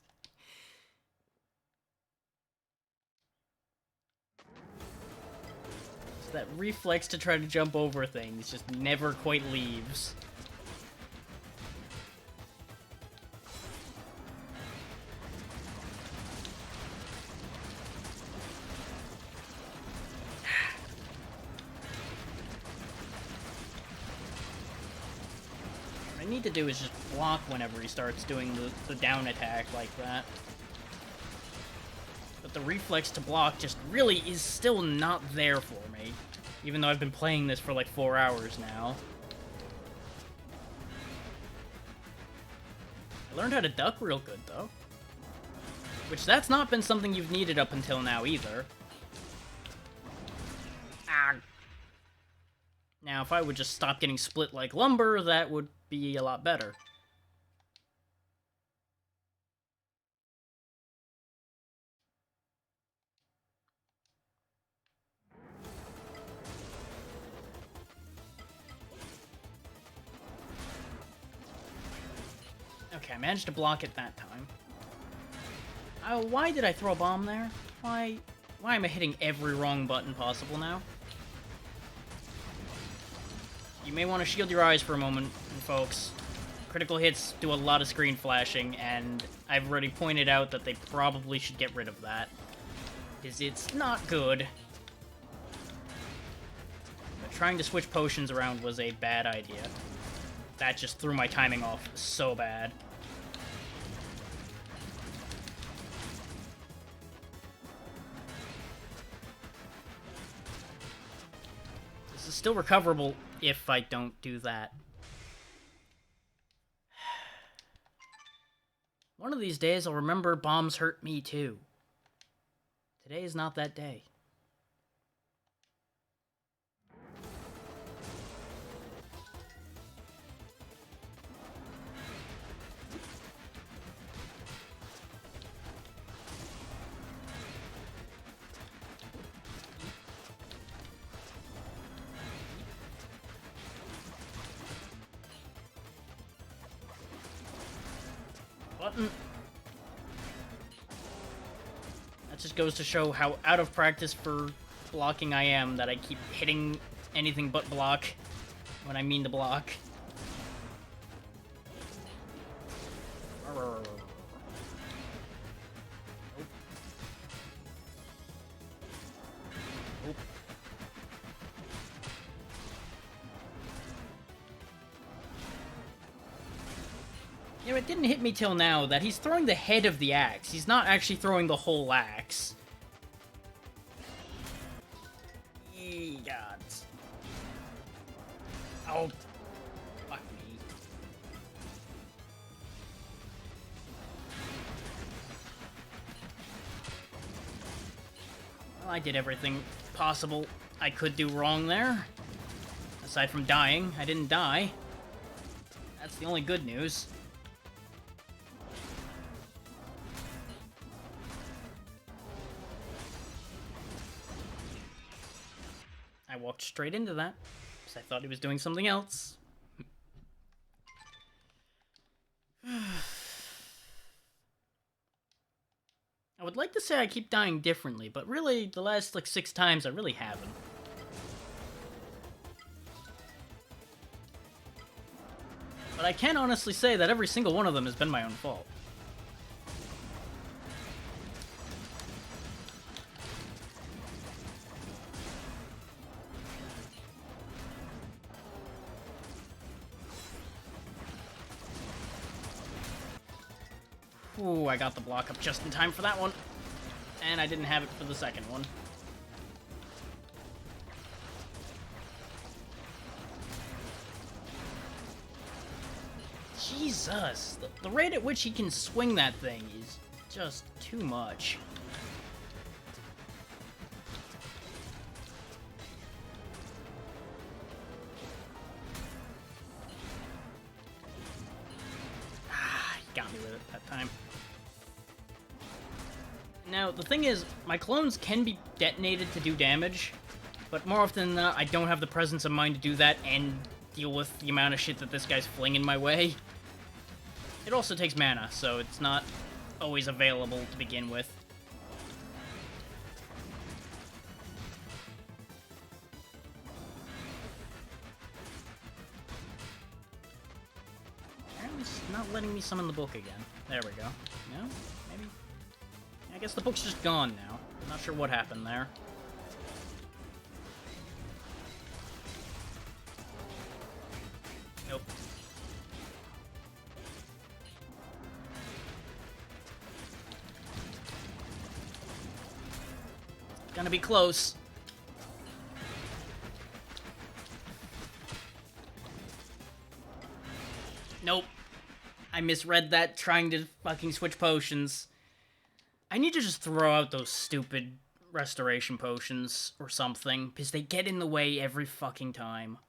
So that reflex to try to jump over things just never quite leaves. need to do is just block whenever he starts doing the down attack like that. But the reflex to block just really is still not there for me, even though I've been playing this for like 4 hours now. I learned how to duck real good, though. Which, that's not been something you've needed up until now, either. Ah. Now, if I would just stop getting split like lumber, that would be a lot better. Okay, I managed to block it that time. Why did I throw a bomb there? Why am I hitting every wrong button possible now? You may want to shield your eyes for a moment, folks. Critical hits do a lot of screen flashing, and I've already pointed out that they probably should get rid of that, because it's not good. But trying to switch potions around was a bad idea. That just threw my timing off so bad. This is still recoverable if I don't do that. One of these days I'll remember bombs hurt me too. Today is not that day. Button. That just goes to show how out of practice for blocking I am, that I keep hitting anything but block when I mean to block. Nope. Nope. You know, it didn't hit me till now that he's throwing the head of the axe. He's not actually throwing the whole axe. Yee, gods. Oh, fuck me. Well, I did everything possible I could do wrong there. Aside from dying, I didn't die. That's the only good news. I walked straight into that, because I thought he was doing something else. I would like to say I keep dying differently, but really, the last, like, 6 times, I really haven't. But I can honestly say that every single one of them has been my own fault. Ooh, I got the block up just in time for that one. And I didn't have it for the second one. Jesus! The rate at which he can swing that thing is just too much. Ah, he got me with it that time. Now, the thing is, my clones can be detonated to do damage, but more often than not, I don't have the presence of mind to do that and deal with the amount of shit that this guy's flinging my way. It also takes mana, so it's not always available to begin with. Apparently it's not letting me summon the book again. There we go. No? Maybe? I guess the book's just gone now. I'm not sure what happened there. Nope. Gonna be close. Nope. I misread that trying to fucking switch potions. I need to just throw out those stupid restoration potions or something, because they get in the way every fucking time.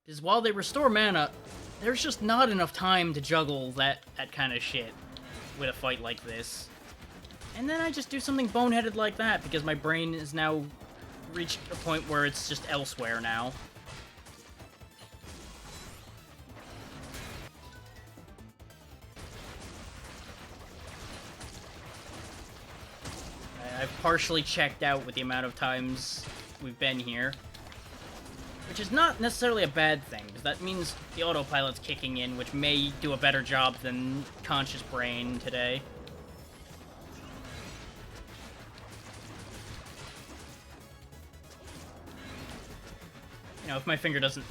Because while they restore mana, there's just not enough time to juggle that kind of shit with a fight like this. And then I just do something boneheaded like that, because my brain has now reached a point where it's just elsewhere now. I've partially checked out with the amount of times we've been here. Which is not necessarily a bad thing, because that means the autopilot's kicking in, which may do a better job than Conscious Brain today. You know, if my finger doesn't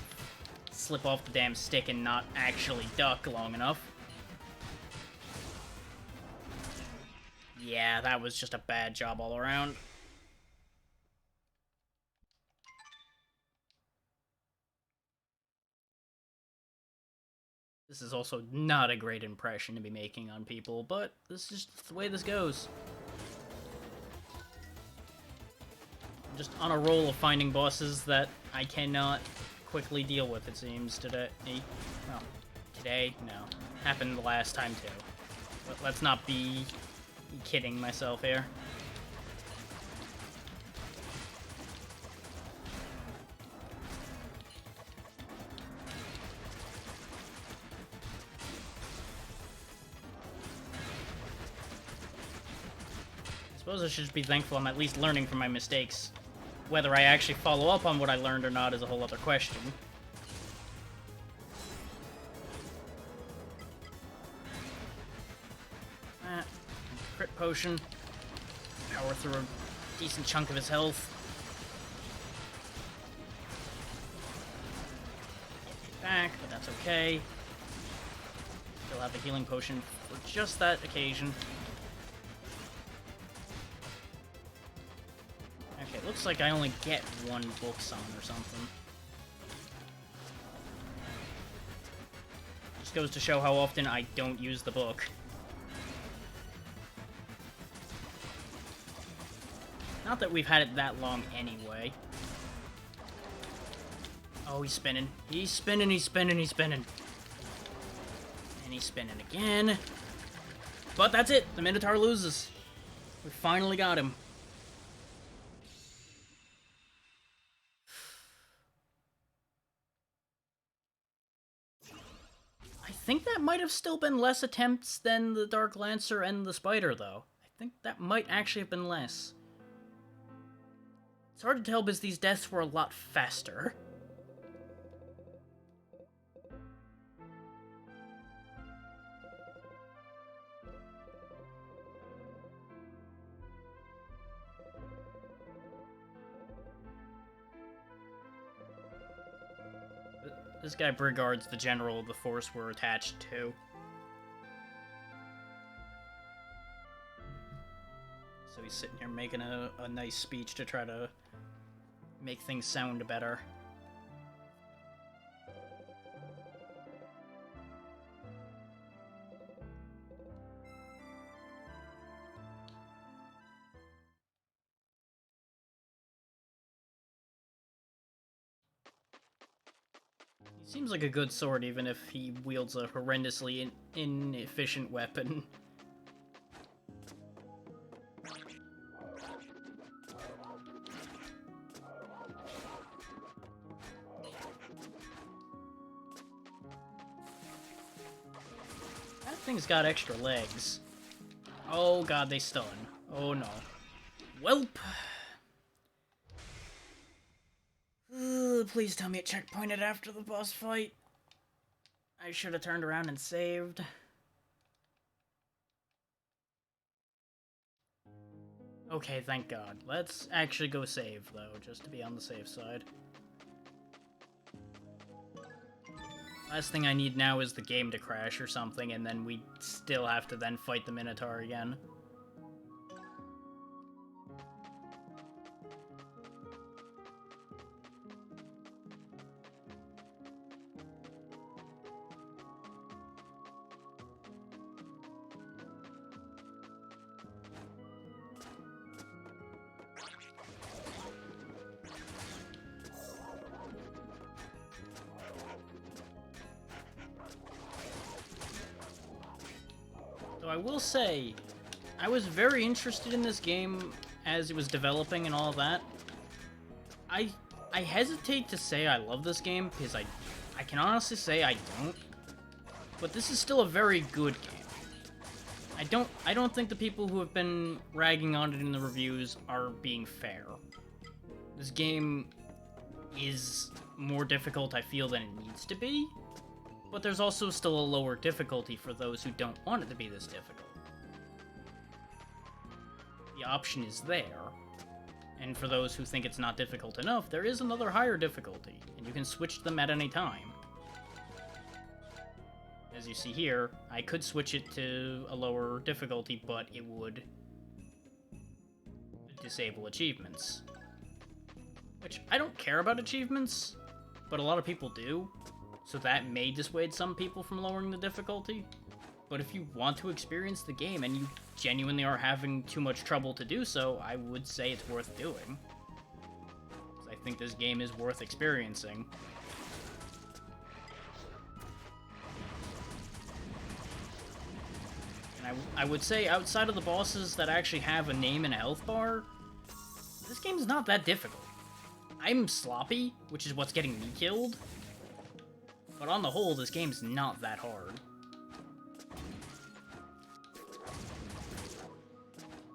slip off the damn stick and not actually duck long enough. Yeah, that was just a bad job all around. This is also not a great impression to be making on people, but this is just the way this goes. I'm just on a roll of finding bosses that I cannot quickly deal with, it seems, today. Well, today? No. Happened the last time, too. But let's not be kidding myself here. I suppose I should just be thankful I'm at least learning from my mistakes. Whether I actually follow up on what I learned or not is a whole other question. Crit potion. Power through a decent chunk of his health. Get back, but that's okay. Still have a healing potion for just that occasion. Okay, looks like I only get one book summon or something. Just goes to show how often I don't use the book. Not that we've had it that long anyway. Oh, he's spinning. He's spinning, he's spinning, he's spinning. And he's spinning again. But that's it. The Minotaur loses. We finally got him. I think that might have still been less attempts than the Dark Lancer and the Spider, though. I think that might actually have been less. It's hard to tell because these deaths were a lot faster. This guy Brigard's the general of the force we're attached to. So he's sitting here making a nice speech to try to make things sound better. He seems like a good sword, even if he wields a horrendously inefficient weapon. That thing's got extra legs. Oh god, they stun. Oh no. Welp! Please tell me it checkpointed after the boss fight. I should have turned around and saved. Okay, thank god. Let's actually go save, though, just to be on the safe side. Last thing I need now is the game to crash or something, and then we still have to then fight the Minotaur again. So I will say, I was very interested in this game as it was developing and all that. I hesitate to say I love this game, because I can honestly say I don't. But this is still a very good game. I don't think the people who have been ragging on it in the reviews are being fair. This game is more difficult, I feel, than it needs to be, but there's also still a lower difficulty for those who don't want it to be this difficult. The option is there, and for those who think it's not difficult enough, there is another higher difficulty, and you can switch them at any time. As you see here, I could switch it to a lower difficulty, but it would disable achievements. Which, I don't care about achievements, but a lot of people do, so that may dissuade some people from lowering the difficulty. But if you want to experience the game and you genuinely are having too much trouble to do so, I would say it's worth doing. I think this game is worth experiencing. And I would say, outside of the bosses that actually have a name and a health bar, this game's not that difficult. I'm sloppy, which is what's getting me killed, but on the whole, this game's not that hard.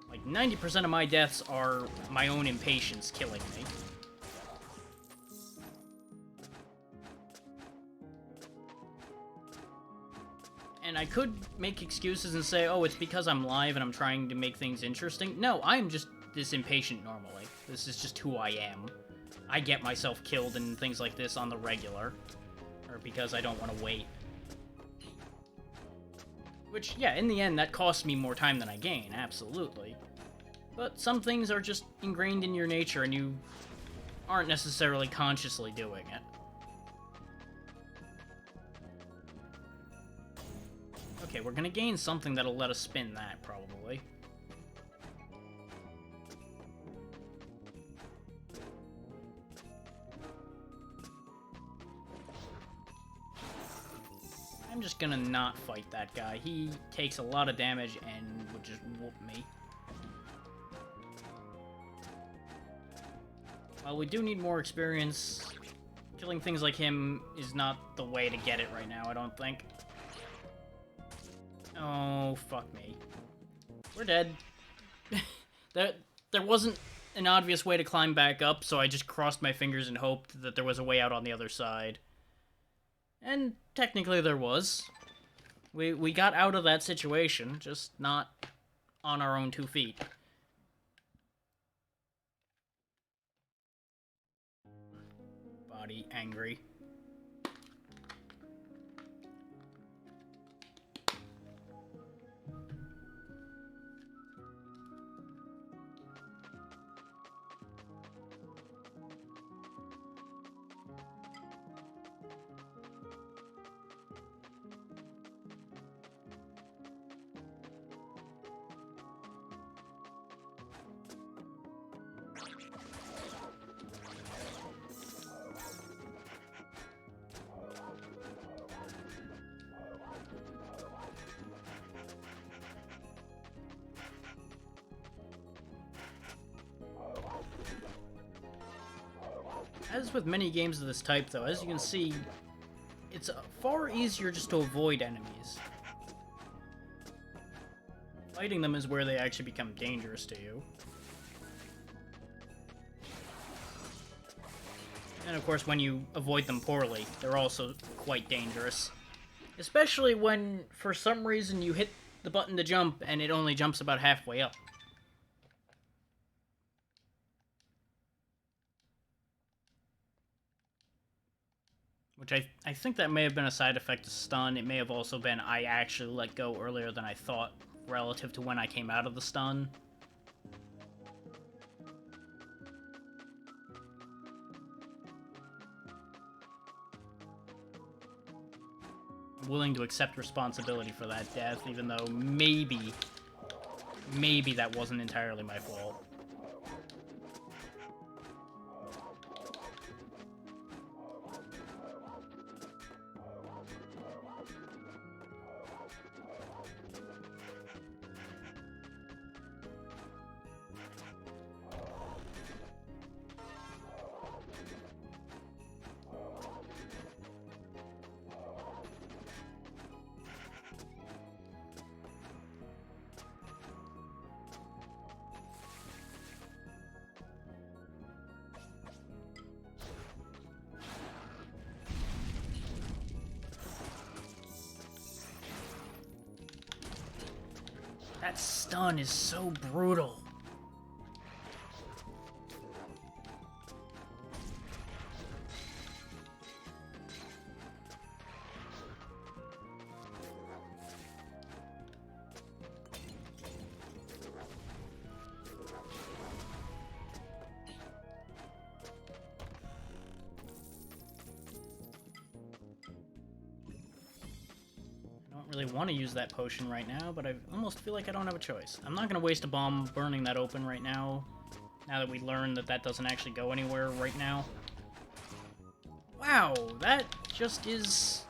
Like, 90% of my deaths are my own impatience killing me. And I could make excuses and say, oh, it's because I'm live and I'm trying to make things interesting. No, I'm just this impatient normally. This is just who I am. I get myself killed and things like this on the regular. Or because I don't want to wait. Which, yeah, in the end, that costs me more time than I gain, absolutely. But some things are just ingrained in your nature and you aren't necessarily consciously doing it. Okay, we're gonna gain something that'll let us spin that, probably. I'm just gonna not fight that guy. He takes a lot of damage and would just whoop me. While we do need more experience, killing things like him is not the way to get it right now, I don't think. Oh, fuck me. We're dead. There wasn't an obvious way to climb back up, so I just crossed my fingers and hoped that there was a way out on the other side. And technically there was. We got out of that situation, just not on our own 2 feet. Body angry. As with many games of this type, though, as you can see, it's far easier just to avoid enemies. Fighting them is where they actually become dangerous to you. And of course, when you avoid them poorly, they're also quite dangerous. Especially when, for some reason, you hit the button to jump and it only jumps about halfway up. Which I think that may have been a side effect of stun. It may have also been I actually let go earlier than I thought relative to when I came out of the stun. I'm willing to accept responsibility for that death, even though maybe that wasn't entirely my fault. That stun is so brutal. Really want to use that potion right now, but I almost feel like I don't have a choice. I'm not going to waste a bomb burning that open right now that we learned that that doesn't actually go anywhere right now. Wow, that just is...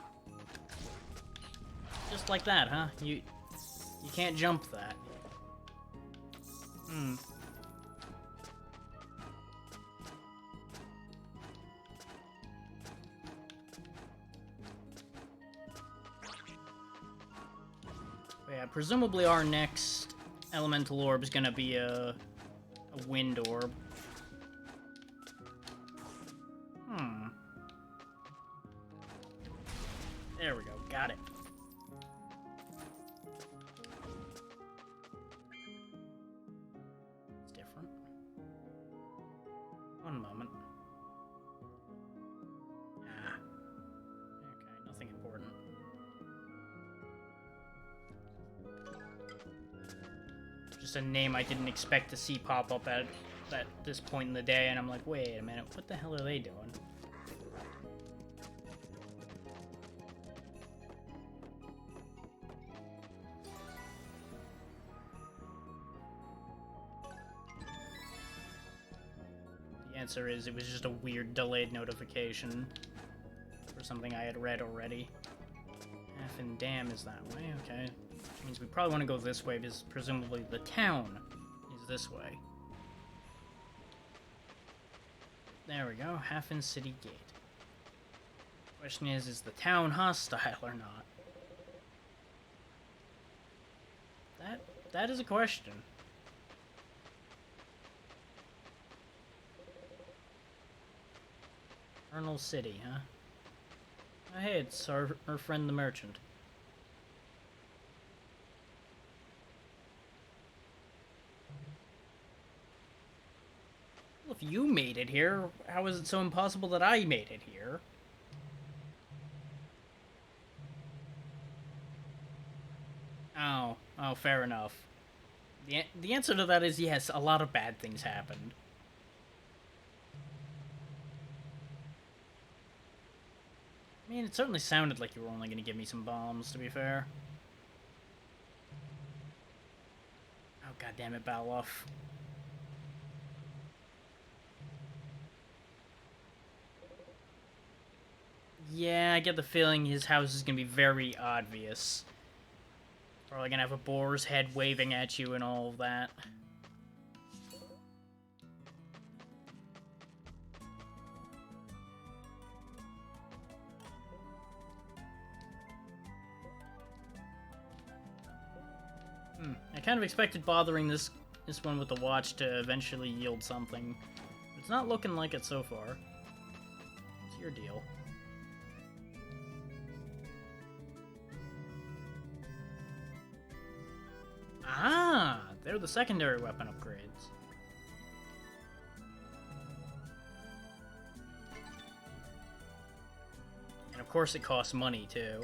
just like that, huh? You can't jump that. Yeah, presumably our next elemental orb is gonna be a wind orb. There we go, got it. It's different. One moment. Ah. Okay, nothing important. Just a name I didn't expect to see pop up at this point in the day, and I'm like, wait a minute, what the hell are they doing? The answer is it was just a weird delayed notification for something I had read already. Half and Dam is that way, okay. Which means we probably want to go this way because presumably the town is this way. There we go, Halfin City Gate. Question is the town hostile or not? That is a question. Eternal City, huh? Oh, hey, it's our friend the merchant. Well, if you made it here, how is it so impossible that I made it here? Oh, fair enough. The answer to that is yes, a lot of bad things happened. I mean, it certainly sounded like you were only going to give me some bombs, to be fair. Oh, goddammit, Balloff. Yeah, I get the feeling his house is going to be very obvious. Probably going to have a boar's head waving at you and all of that. I kind of expected bothering this one with the watch to eventually yield something. It's not looking like it so far. What's your deal? Ah, they're the secondary weapon upgrades. And of course it costs money, too.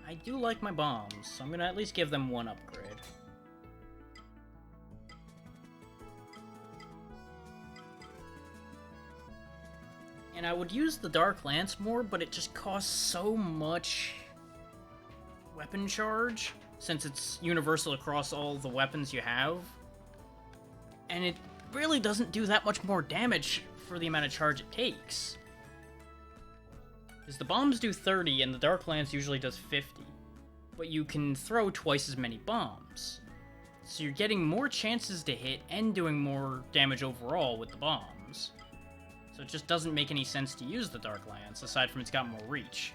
I do like my bombs, so I'm gonna at least give them one upgrade. And I would use the Dark Lance more, but it just costs so much weapon charge, since it's universal across all the weapons you have. And it really doesn't do that much more damage for the amount of charge it takes. Because the bombs do 30 and the Dark Lance usually does 50. But you can throw twice as many bombs. So you're getting more chances to hit and doing more damage overall with the bombs. So it just doesn't make any sense to use the Dark Lance, aside from it's got more reach.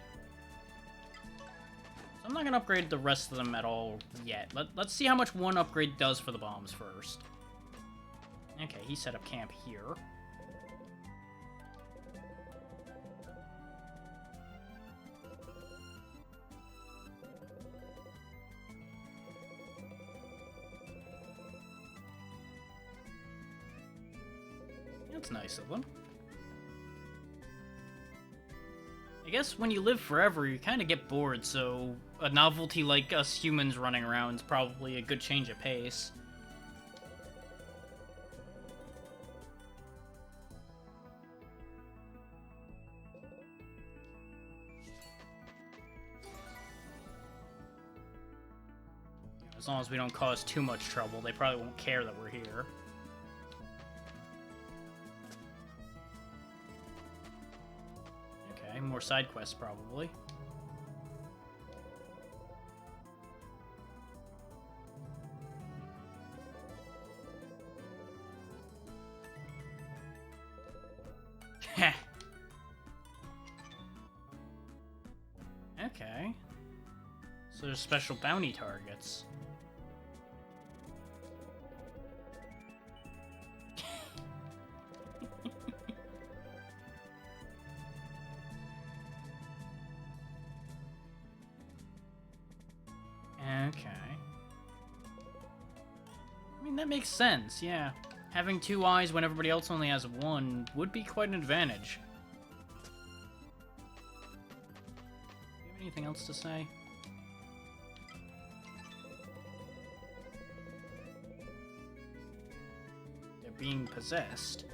So I'm not going to upgrade the rest of them at all yet. Let's see how much one upgrade does for the bombs first. Okay, he set up camp here. That's nice of them. I guess when you live forever, you kind of get bored, so a novelty like us humans running around is probably a good change of pace. As long as we don't cause too much trouble, they probably won't care that we're here. Okay, more side quests probably. Okay. So there's special bounty targets. Okay. I mean, that makes sense, yeah. Having 2 eyes when everybody else only has 1 would be quite an advantage. Do you have anything else to say? They're being possessed.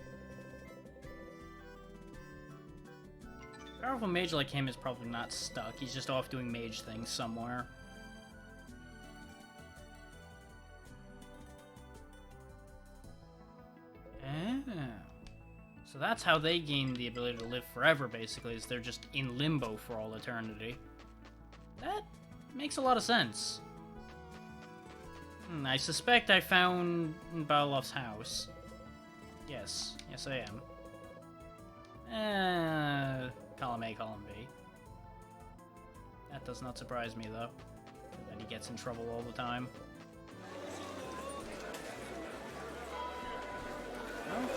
A powerful mage like him is probably not stuck. He's just off doing mage things somewhere. So that's how they gain the ability to live forever, basically, is they're just in limbo for all eternity. That makes a lot of sense. I suspect I found Balolof's house. Yes. Yes, I am. Column A, column B. That does not surprise me, though. That he gets in trouble all the time. Oh.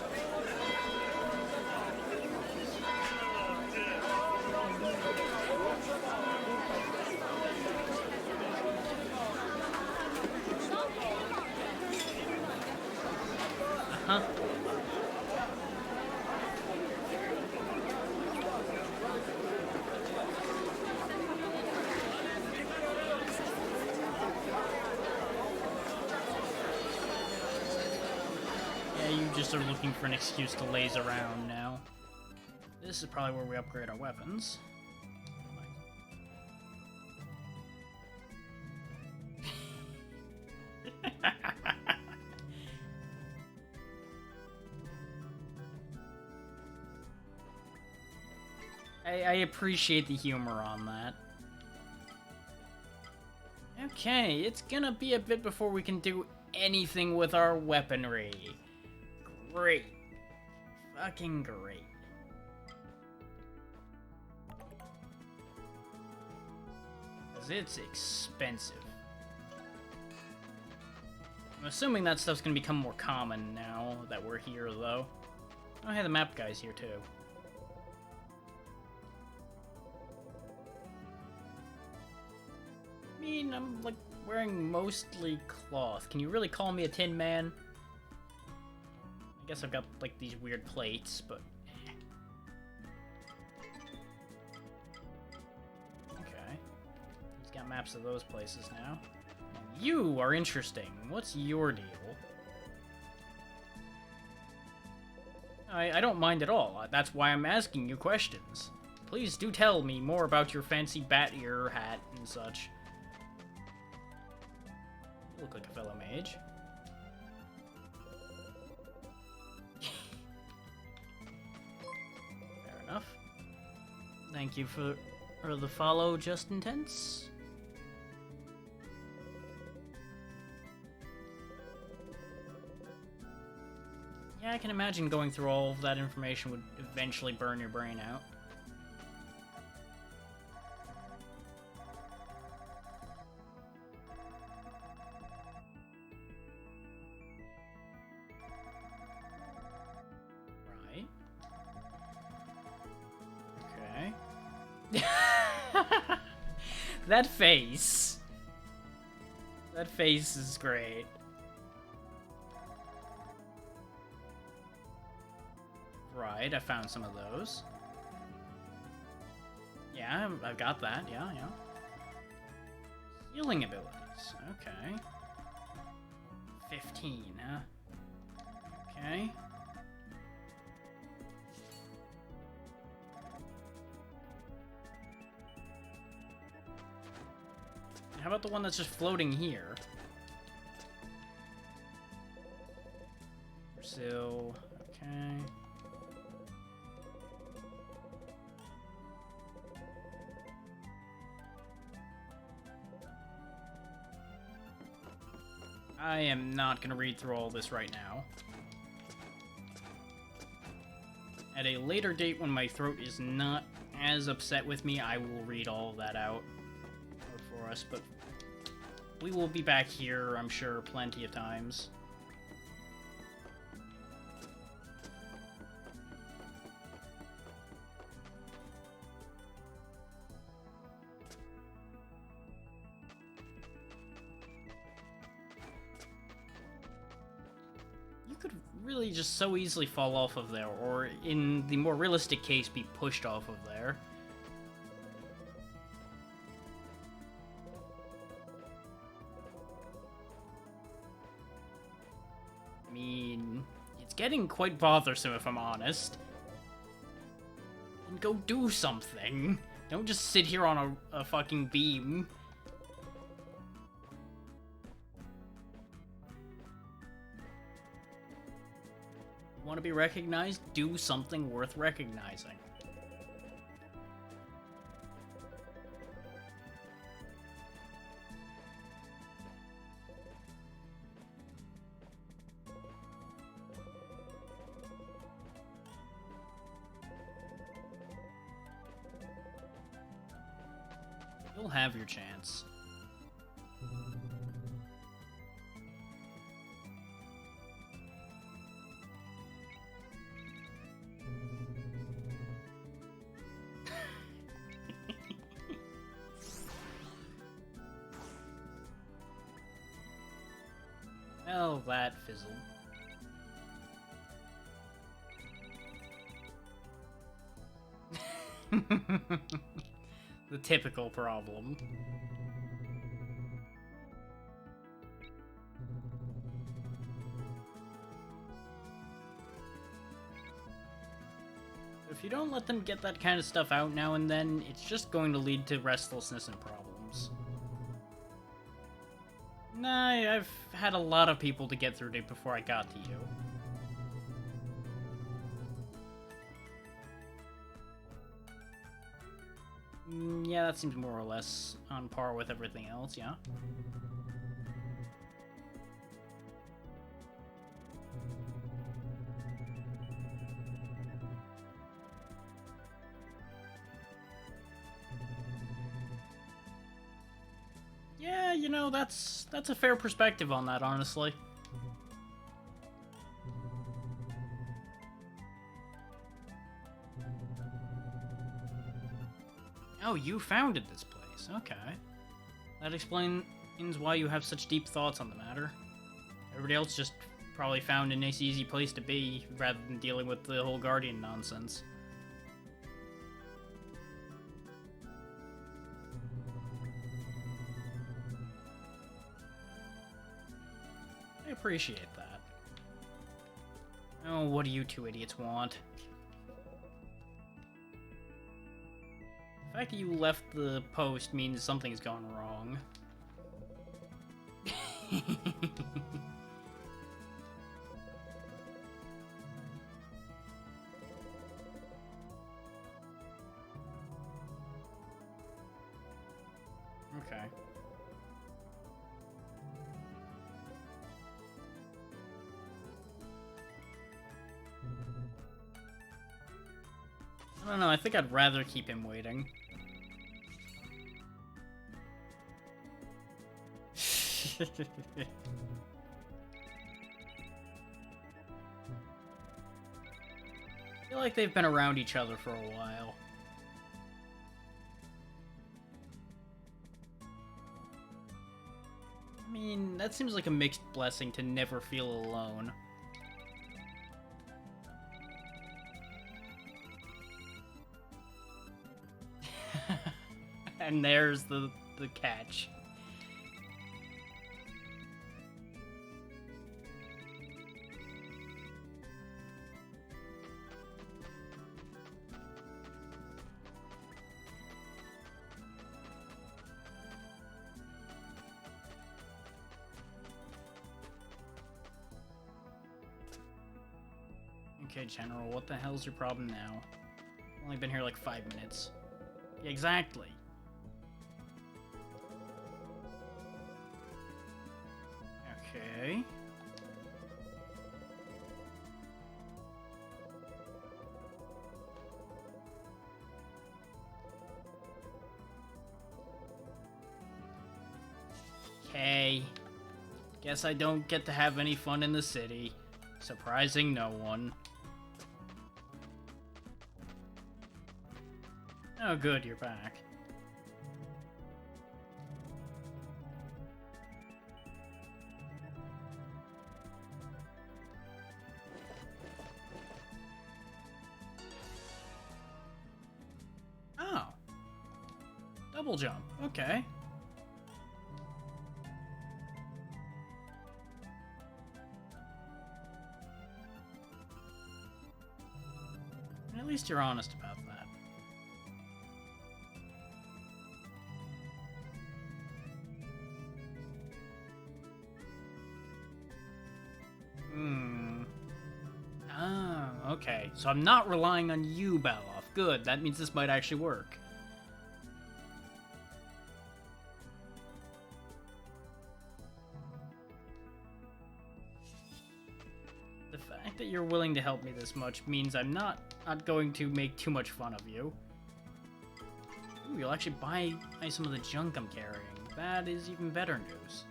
Uh-huh. Yeah, you just are looking for an excuse to laze around now. This is probably where we upgrade our weapons. I appreciate the humor on that. Okay, it's gonna be a bit before we can do anything with our weaponry. Great. Fucking great. Because it's expensive. I'm assuming that stuff's gonna become more common now that we're here, though. Oh, hey, the map guy's here, too. I mean, I'm, like, wearing mostly cloth. Can you really call me a tin man? I guess I've got, like, these weird plates, but... Okay. He's got maps of those places now. You are interesting. What's your deal? I don't mind at all. That's why I'm asking you questions. Please do tell me more about your fancy bat ear hat and such. You look like a fellow mage. Fair enough. Thank you for the follow, Justin Tense. Yeah, I can imagine going through all of that information would eventually burn your brain out. Right. Okay. That face. That face is great. Pride. I found some of those. Yeah, I've got that. Yeah. Healing abilities. Okay. 15, huh? Okay. How about the one that's just floating here? Brazil. Okay. I am not going to read through all this right now. At a later date, when my throat is not as upset with me, I will read all of that out for us, but we will be back here, I'm sure, plenty of times. Could really just so easily fall off of there, or in the more realistic case, be pushed off of there. I mean, it's getting quite bothersome if I'm honest. And go do something. Don't just sit here on a fucking beam. Want to be recognized? Do something worth recognizing. You'll have your chance. Well, that fizzled. The typical problem. If you don't let them get that kind of stuff out now and then, it's just going to lead to restlessness and problems. Nah, I've had a lot of people to get through to before I got to you. Yeah, that seems more or less on par with everything else, yeah? Yeah, you know, that's a fair perspective on that, honestly. Oh, you founded this place. Okay. That explains why you have such deep thoughts on the matter. Everybody else just probably found a nice, easy place to be, rather than dealing with the whole Guardian nonsense. I appreciate that. Oh, what do you two idiots want? The fact that you left the post means something's gone wrong. Okay. I don't know, I think I'd rather keep him waiting. I feel like they've been around each other for a while. I mean, that seems like a mixed blessing to never feel alone. And there's the catch. Okay, General, what the hell's your problem now? Only been here like 5 minutes. Yeah, exactly. Okay. Okay. Guess I don't get to have any fun in the city. Surprising no one. Oh, good, you're back. Oh. Double jump, okay. At least you're honest about that. Ah, okay. So I'm not relying on you, Beloff. Good, that means this might actually work. The fact that you're willing to help me this much means I'm not going to make too much fun of you. Ooh, you'll actually buy some of the junk I'm carrying. That is even better news.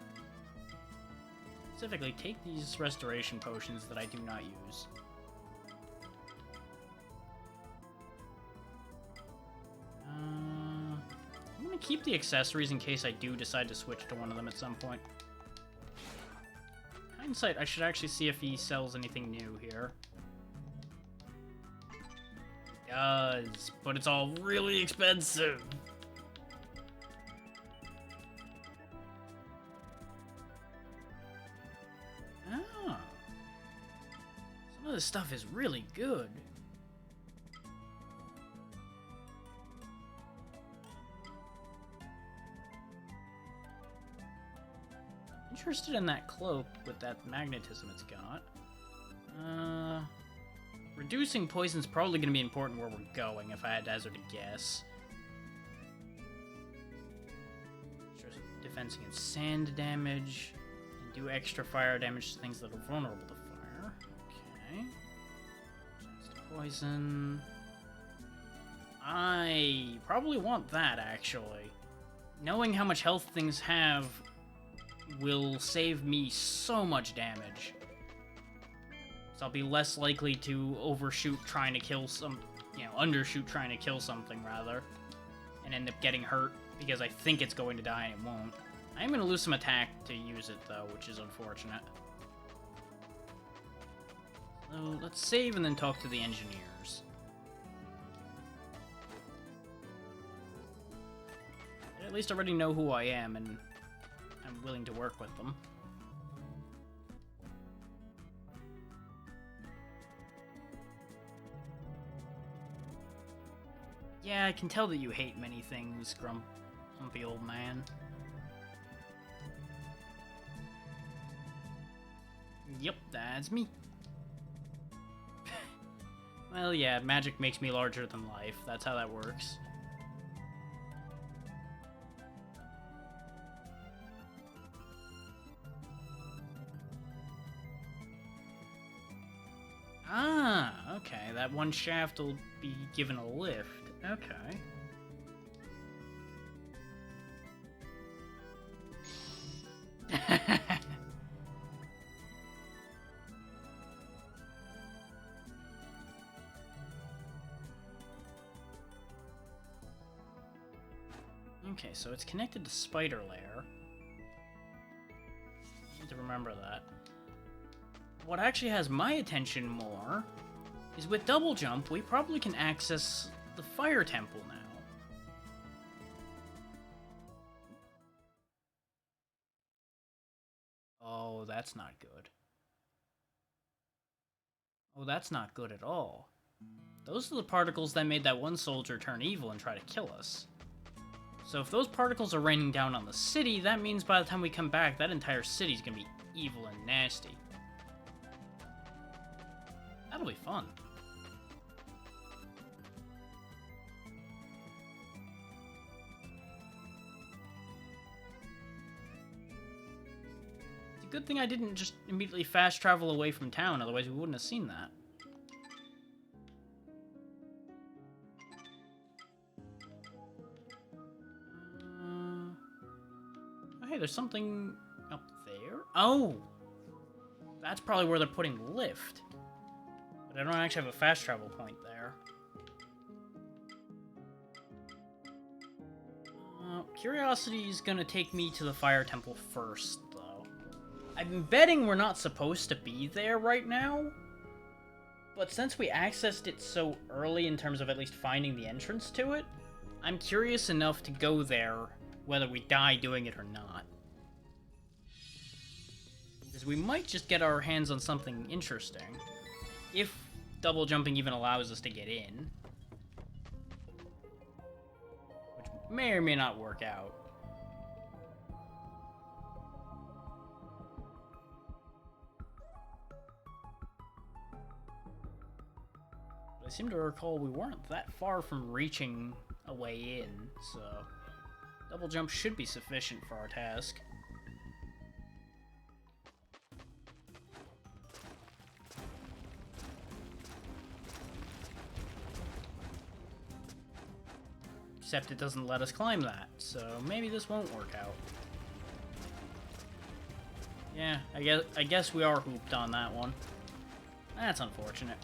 Specifically, take these restoration potions that I do not use. I'm gonna keep the accessories in case I do decide to switch to one of them at some point. Hindsight, I should actually see if he sells anything new here. He does, but it's all really expensive. Oh. Some of this stuff is really good. Interested in that cloak with that magnetism it's got. Reducing poison's probably going to be important where we're going, if I had to hazard a guess. Defense against sand damage, and do extra fire damage to things that are vulnerable to fire. Okay. Chance to poison. I probably want that, actually. Knowing how much health things have will save me so much damage. So I'll be less likely to overshoot trying to kill undershoot trying to kill something, rather. And end up getting hurt because I think it's going to die and it won't. I am going to lose some attack to use it, though, which is unfortunate. So let's save and then talk to the engineers. They at least already know who I am, and I'm willing to work with them. Yeah, I can tell that you hate many things, grumpy old man. Yep, that's me. Well, yeah, magic makes me larger than life. That's how that works. Ah, okay. That one shaft will be given a lift. Okay. Okay, so it's connected to Spider Lair. I need to remember that. What actually has my attention more is with double jump, we probably can access the Fire Temple now. Oh, that's not good. Oh, that's not good at all. Those are the particles that made that one soldier turn evil and try to kill us. So if those particles are raining down on the city, that means by the time we come back, that entire city's gonna be evil and nasty. That'll be fun. It's a good thing I didn't just immediately fast travel away from town, otherwise we wouldn't have seen that. Oh, hey, there's something up there. Oh! That's probably where they're putting the lift. But I don't actually have a fast travel point there. Curiosity is gonna take me to the Fire Temple first, though. I'm betting we're not supposed to be there right now. But since we accessed it so early in terms of at least finding the entrance to it, I'm curious enough to go there, whether we die doing it or not. Because we might just get our hands on something interesting. If double jumping even allows us to get in. Which may or may not work out. But I seem to recall we weren't that far from reaching a way in, so double jump should be sufficient for our task. Except it doesn't let us climb that, so maybe this won't work out. Yeah, I guess we are hooped on that one. That's unfortunate.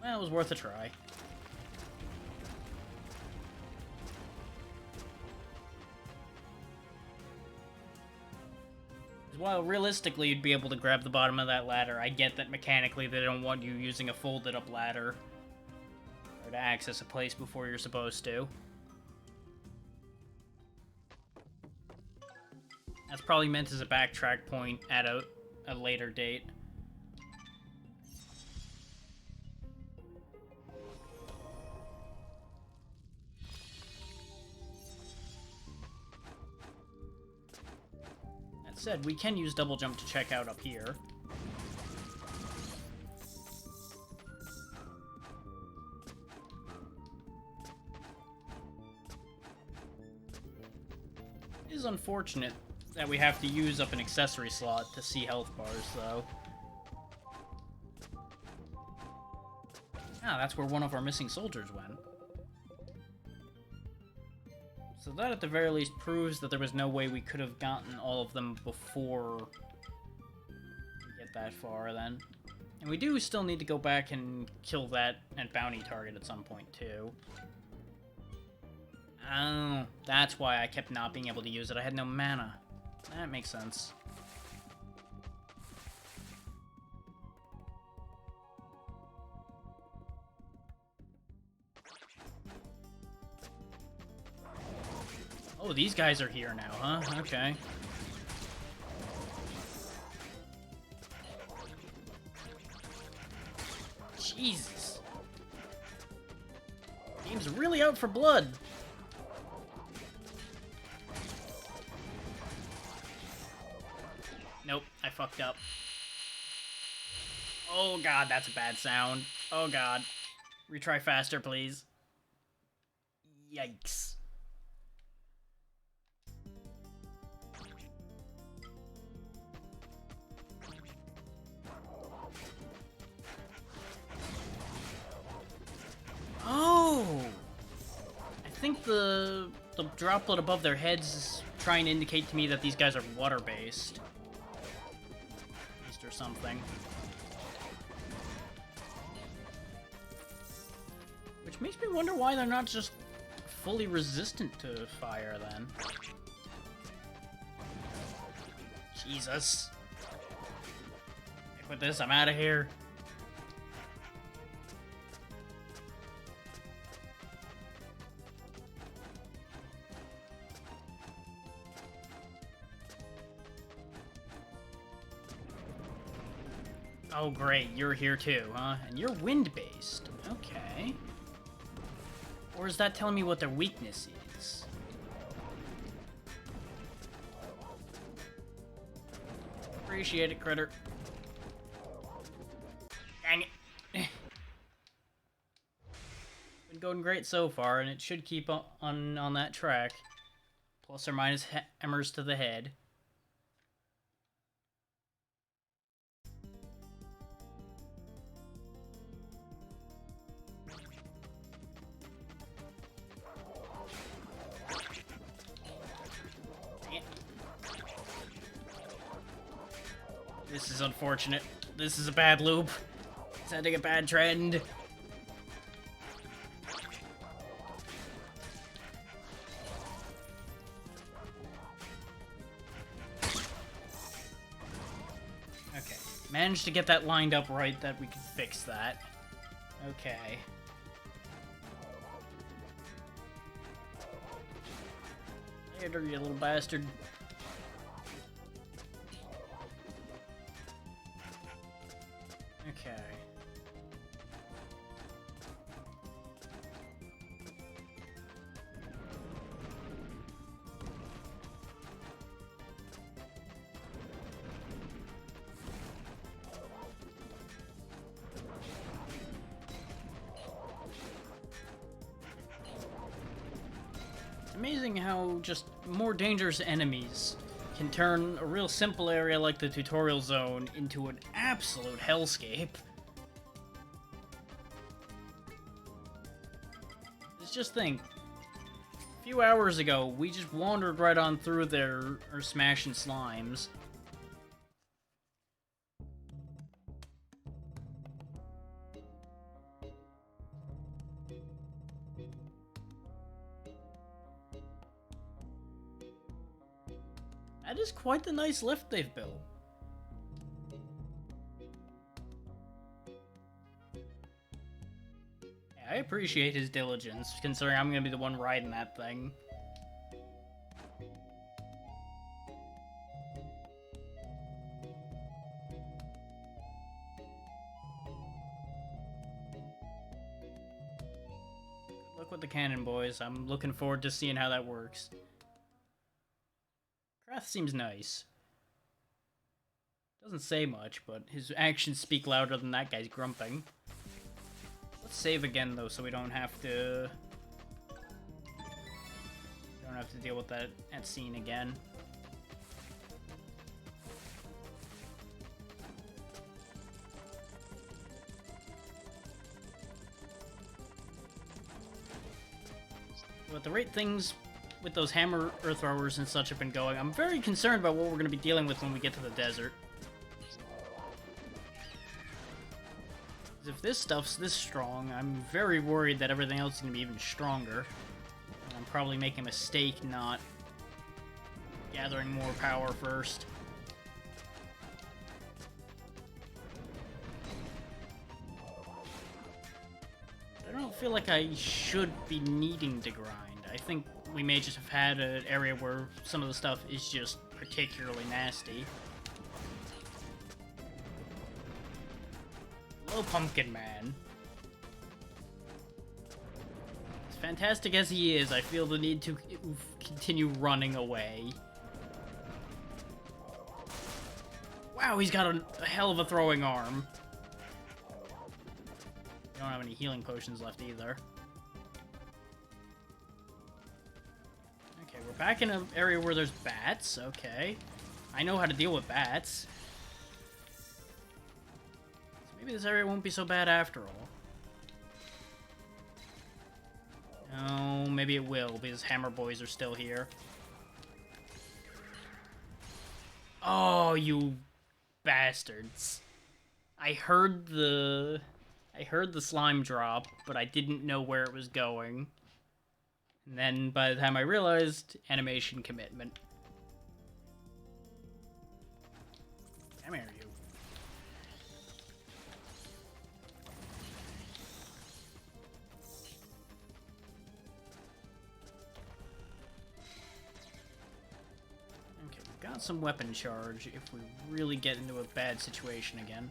Well, it was worth a try. While realistically you'd be able to grab the bottom of that ladder, I get that mechanically they don't want you using a folded up ladder or to access a place before you're supposed to. That's probably meant as a backtrack point at a later date. That said, we can use double jump to check out up here. It is unfortunate that we have to use up an accessory slot to see health bars, though. Ah, that's where one of our missing soldiers went. So that at the very least proves that there was no way we could have gotten all of them before we get that far, then. And we do still need to go back and kill that and bounty target at some point, too. Oh, that's why I kept not being able to use it. I had no mana. That makes sense. Oh, these guys are here now, huh? Okay. Jesus. Game's really out for blood. Nope, I fucked up. Oh god, that's a bad sound. Oh god. Retry faster, please. Yikes. Oh! I think the droplet above their heads is trying to indicate to me that these guys are water-based. Or something. Which makes me wonder why they're not just fully resistant to fire, then. Jesus. Heck with this, I'm out of here. Oh, great. You're here too, huh? And you're wind-based. Okay. Or is that telling me what their weakness is? Appreciate it, critter. Dang it. Been going great so far, and it should keep on that track. Plus or minus hammers to the head. This is unfortunate. This is a bad loop. It's ending a bad trend. Okay. Managed to get that lined up right that we could fix that. Okay. Later, you little bastard. Okay. It's amazing how just more dangerous enemies can turn a real simple area like the tutorial zone into an absolute hellscape. Just think, a few hours ago, we just wandered right on through there, or smashing slimes. That is quite the nice lift they've built. I appreciate his diligence, considering I'm gonna be the one riding that thing. Good luck with the cannon, boys. I'm looking forward to seeing how that works. Krath seems nice. Doesn't say much, but his actions speak louder than that guy's grumping. Let's save again, though, so we don't have to... deal with that scene again. But the rate things with those hammer earth throwers and such have been going, I'm very concerned about what we're going to be dealing with when we get to the desert. If this stuff's this strong, I'm very worried that everything else is going to be even stronger. And I'm probably making a mistake not gathering more power first. I don't feel like I should be needing to grind. I think we may just have had an area where some of the stuff is just particularly nasty. Hello, Pumpkin Man. As fantastic as he is, I feel the need to continue running away. Wow, he's got a hell of a throwing arm. We don't have any healing potions left either. Okay, we're back in an area where there's bats. Okay. I know how to deal with bats. Maybe this area won't be so bad after all. Oh, maybe it will, because Hammer Boys are still here. Oh, you bastards. I heard the slime drop, but I didn't know where it was going. And then, by the time I realized, animation commitment. Come here, you. Okay, we've got some weapon charge if we really get into a bad situation again.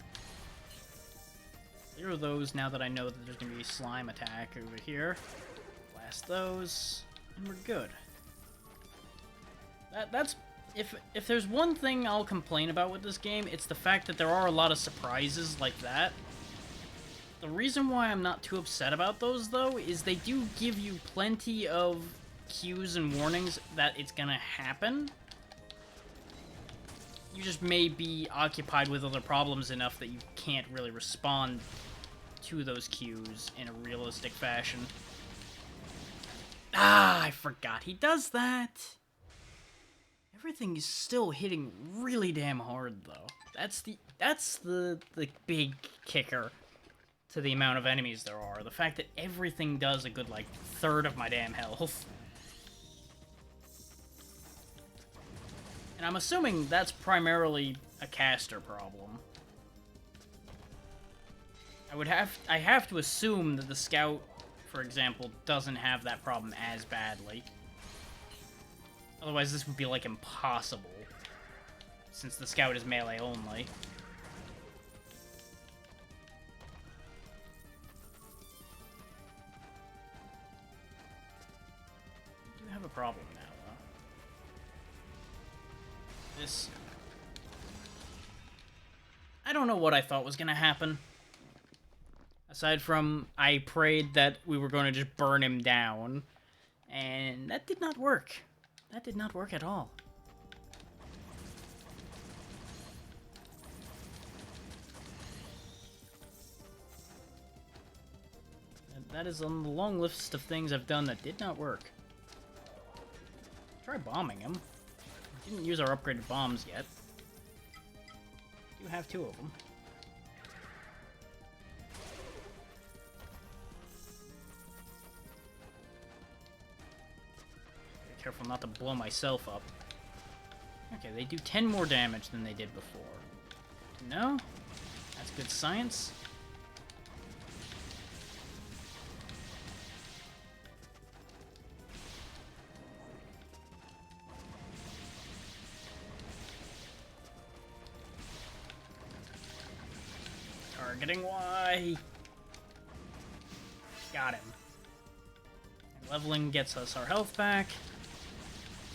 Clear those now that I know that there's gonna be a slime attack over here. Blast those, and we're good. That's if there's one thing I'll complain about with this game, it's the fact that there are a lot of surprises like that. The reason why I'm not too upset about those, though, is they do give you plenty of cues and warnings that it's gonna happen. You just may be occupied with other problems enough that you can't really respond to those cues in a realistic fashion. Ah, I forgot he does that. Everything is still hitting really damn hard, though. That's the big kicker to the amount of enemies there are. The fact that everything does a good, like, third of my damn health. And I'm assuming that's primarily a caster problem. I have to assume that the scout, for example, doesn't have that problem as badly. Otherwise, this would be, like, impossible, since the scout is melee only. I do have a problem now, though. This... I don't know what I thought was gonna happen. Aside from, I prayed that we were going to just burn him down. And that did not work. That did not work at all. And that is on the long list of things I've done that did not work. Try bombing him. We didn't use our upgraded bombs yet. We do have 2 of them. Careful not to blow myself up. Okay, they do 10 more damage than they did before. No? That's good science. Targeting Y. Got him. And leveling gets us our health back.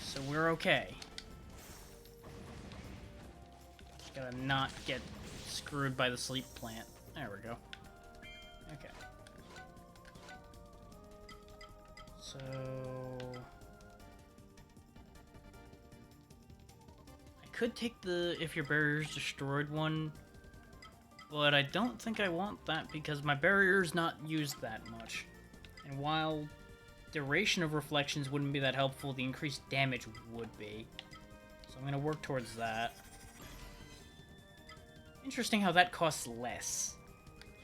So we're okay. Just gotta not get screwed by the sleep plant. There we go. Okay. So... I could take the if your barrier's destroyed one, but I don't think I want that because my barrier's not used that much. And while duration of reflections wouldn't be that helpful, the increased damage would be. So I'm gonna work towards that. Interesting how that costs less.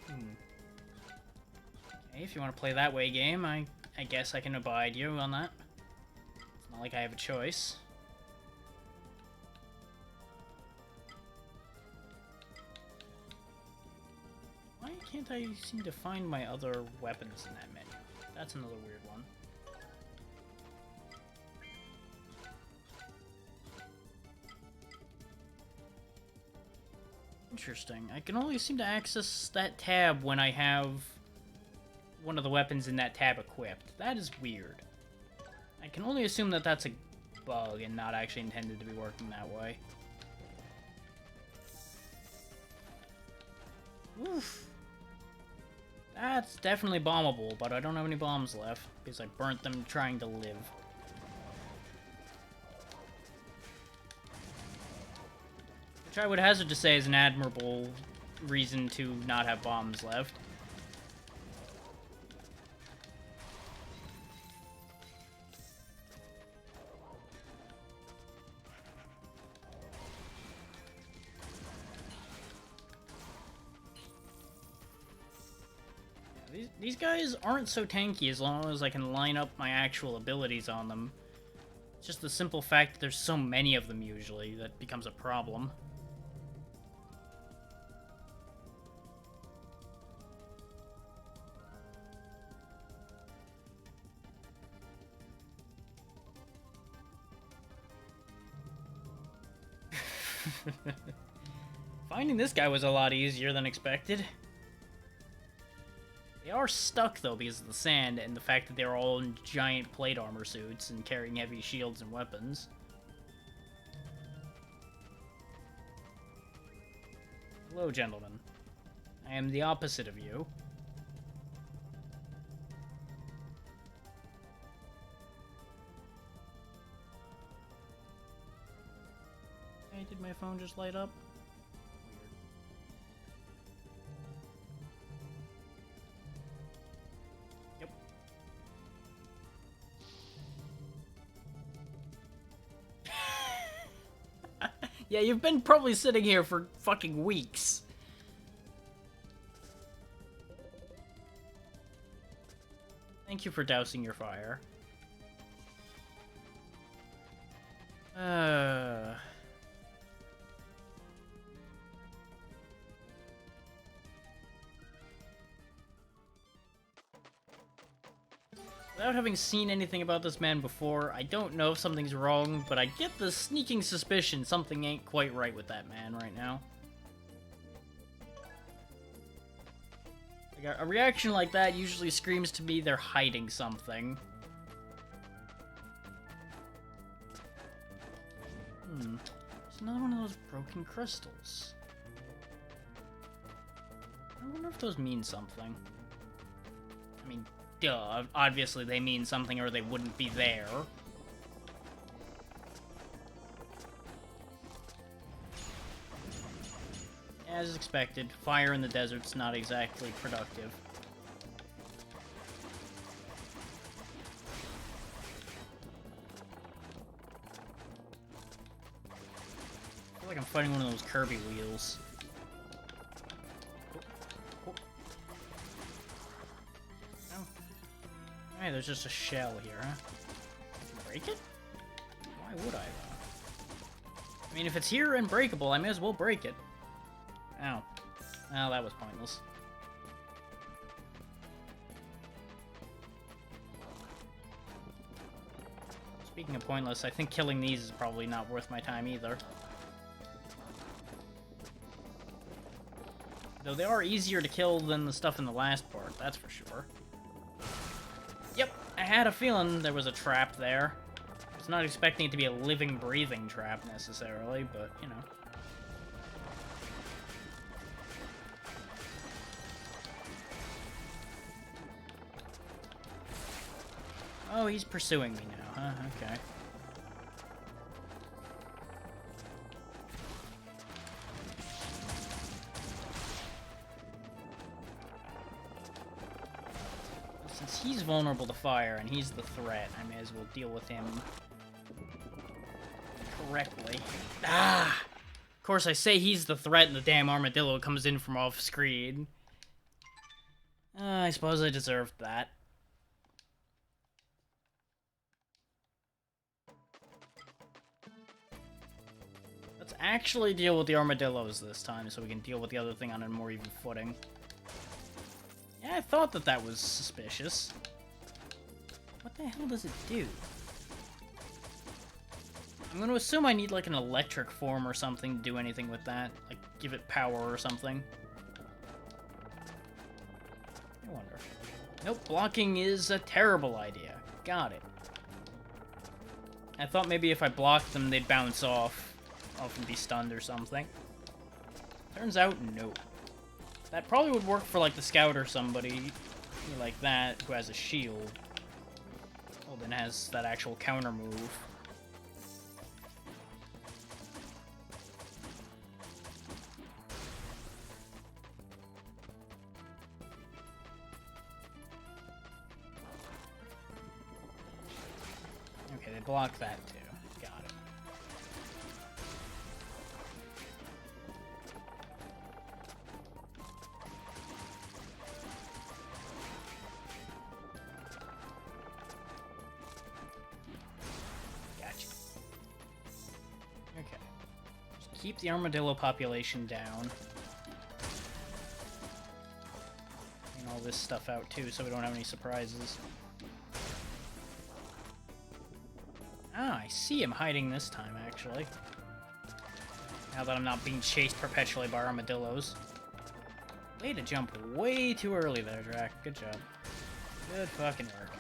Okay, if you want to play that way, game, I guess I can abide you on that. It's not like I have a choice. Why can't I seem to find my other weapons in that menu? That's another weird one. Interesting. I can only seem to access that tab when I have one of the weapons in that tab equipped. That is weird. I can only assume that that's a bug and not actually intended to be working that way. Oof. That's definitely bombable, but I don't have any bombs left because I burnt them trying to live. Which I would hazard to say is an admirable reason to not have bombs left. These guys aren't so tanky as long as I can line up my actual abilities on them. It's just the simple fact that there's so many of them usually that becomes a problem. Finding this guy was a lot easier than expected. They are stuck, though, because of the sand and the fact that they're all in giant plate armor suits and carrying heavy shields and weapons. Hello, gentlemen. I am the opposite of you. Hey, did my phone just light up? Weird. Yep. Yeah, you've been probably sitting here for fucking weeks. Thank you for dousing your fire. Without having seen anything about this man before, I don't know if something's wrong, but I get the sneaking suspicion something ain't quite right with that man right now. Like, a reaction like that usually screams to me they're hiding something. There's another one of those broken crystals. I wonder if those mean something. I mean, duh, obviously they mean something or they wouldn't be there. As expected, fire in the desert's not exactly productive. I feel like I'm fighting one of those Kirby wheels. Oh. Hey, there's just a shell here, huh? I can break it? Why would I, though? I mean, if it's here and breakable, I may as well break it. Ow. Oh, that was pointless. Speaking of pointless, I think killing these is probably not worth my time either. Though they are easier to kill than the stuff in the last part, that's for sure. Yep, I had a feeling there was a trap there. I was not expecting it to be a living, breathing trap necessarily, but, you know. Oh, he's pursuing me now, huh? Okay. Since he's vulnerable to fire and he's the threat, I may as well deal with him correctly. Ah! Of course, I say he's the threat and the damn armadillo comes in from off screen. I suppose I deserved that. Let's actually deal with the armadillos this time, so we can deal with the other thing on a more even footing. Yeah, I thought that that was suspicious. What the hell does it do? I'm gonna assume I need, like, an electric form or something to do anything with that. Like, give it power or something. I wonder. Nope, blocking is a terrible idea. Got it. I thought maybe if I blocked them, they'd bounce off and be stunned or something. Turns out, no. That probably would work for, like, the scout or somebody like that who has a shield. Well, then has that actual counter move. Okay, they block that too. Got it. Gotcha. Okay. Just keep the armadillo population down. And all this stuff out too, so we don't have any surprises. Ah, I see him hiding this time, actually. Now that I'm not being chased perpetually by armadillos. Way to jump way too early there, Drac. Good job. Good fucking work.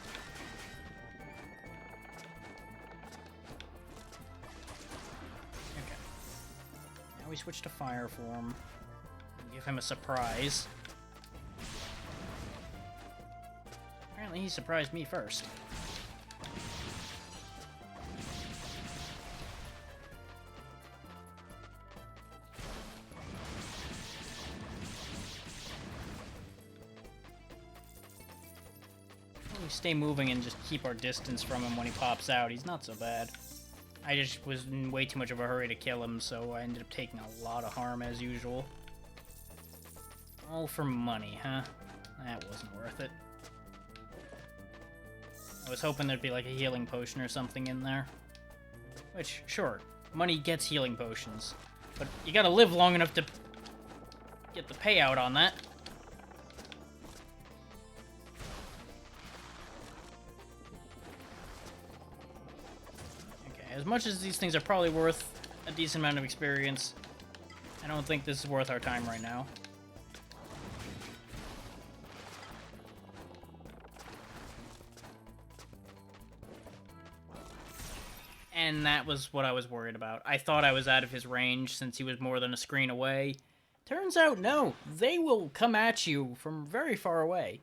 Okay. Now we switch to fire form. Give him a surprise. Apparently he surprised me first. We stay moving and just keep our distance from him when he pops out. He's not so bad. I just was in way too much of a hurry to kill him, so I ended up taking a lot of harm as usual. All for money, huh? That wasn't worth it. I was hoping there'd be like a healing potion or something in there. Which, sure, money gets healing potions. But you gotta live long enough to get the payout on that. Okay, as much as these things are probably worth a decent amount of experience, I don't think this is worth our time right now. And that was what I was worried about. I thought I was out of his range since he was more than a screen away. Turns out, no. They will come at you from very far away.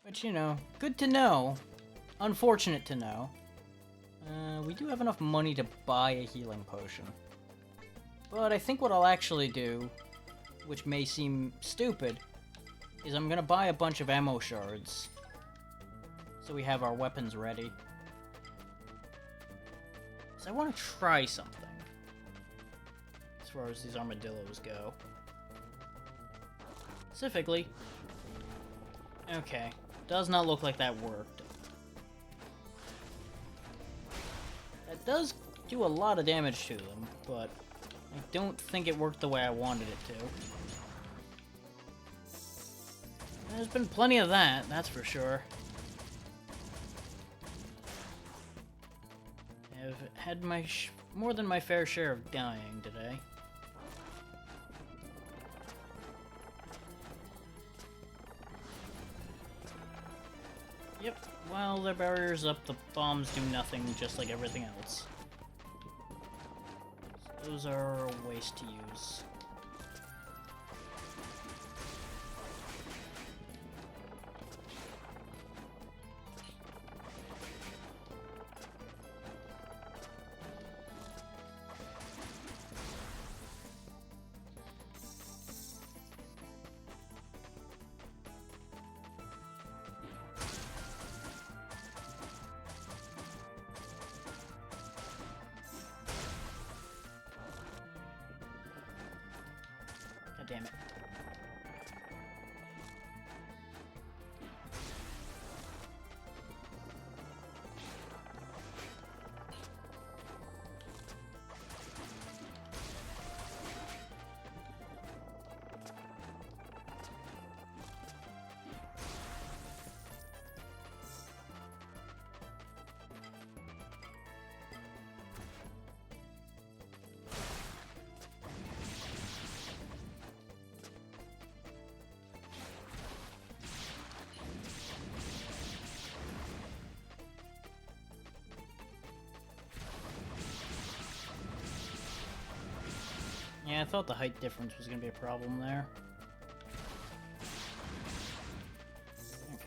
But, you know, good to know. Unfortunate to know. We do have enough money to buy a healing potion. But I think what I'll actually do, which may seem stupid, is I'm gonna buy a bunch of ammo shards. So we have our weapons ready. So I want to try something. As far as these armadillos go. Specifically. Okay. Does not look like that worked. That does do a lot of damage to them, but I don't think it worked the way I wanted it to. There's been plenty of that, that's for sure. I've had my more than my fair share of dying today. Yep, while their barrier's up, the bombs do nothing, just like everything else. So those are a waste to use. God damn it. Yeah, I thought the height difference was going to be a problem there. Okay.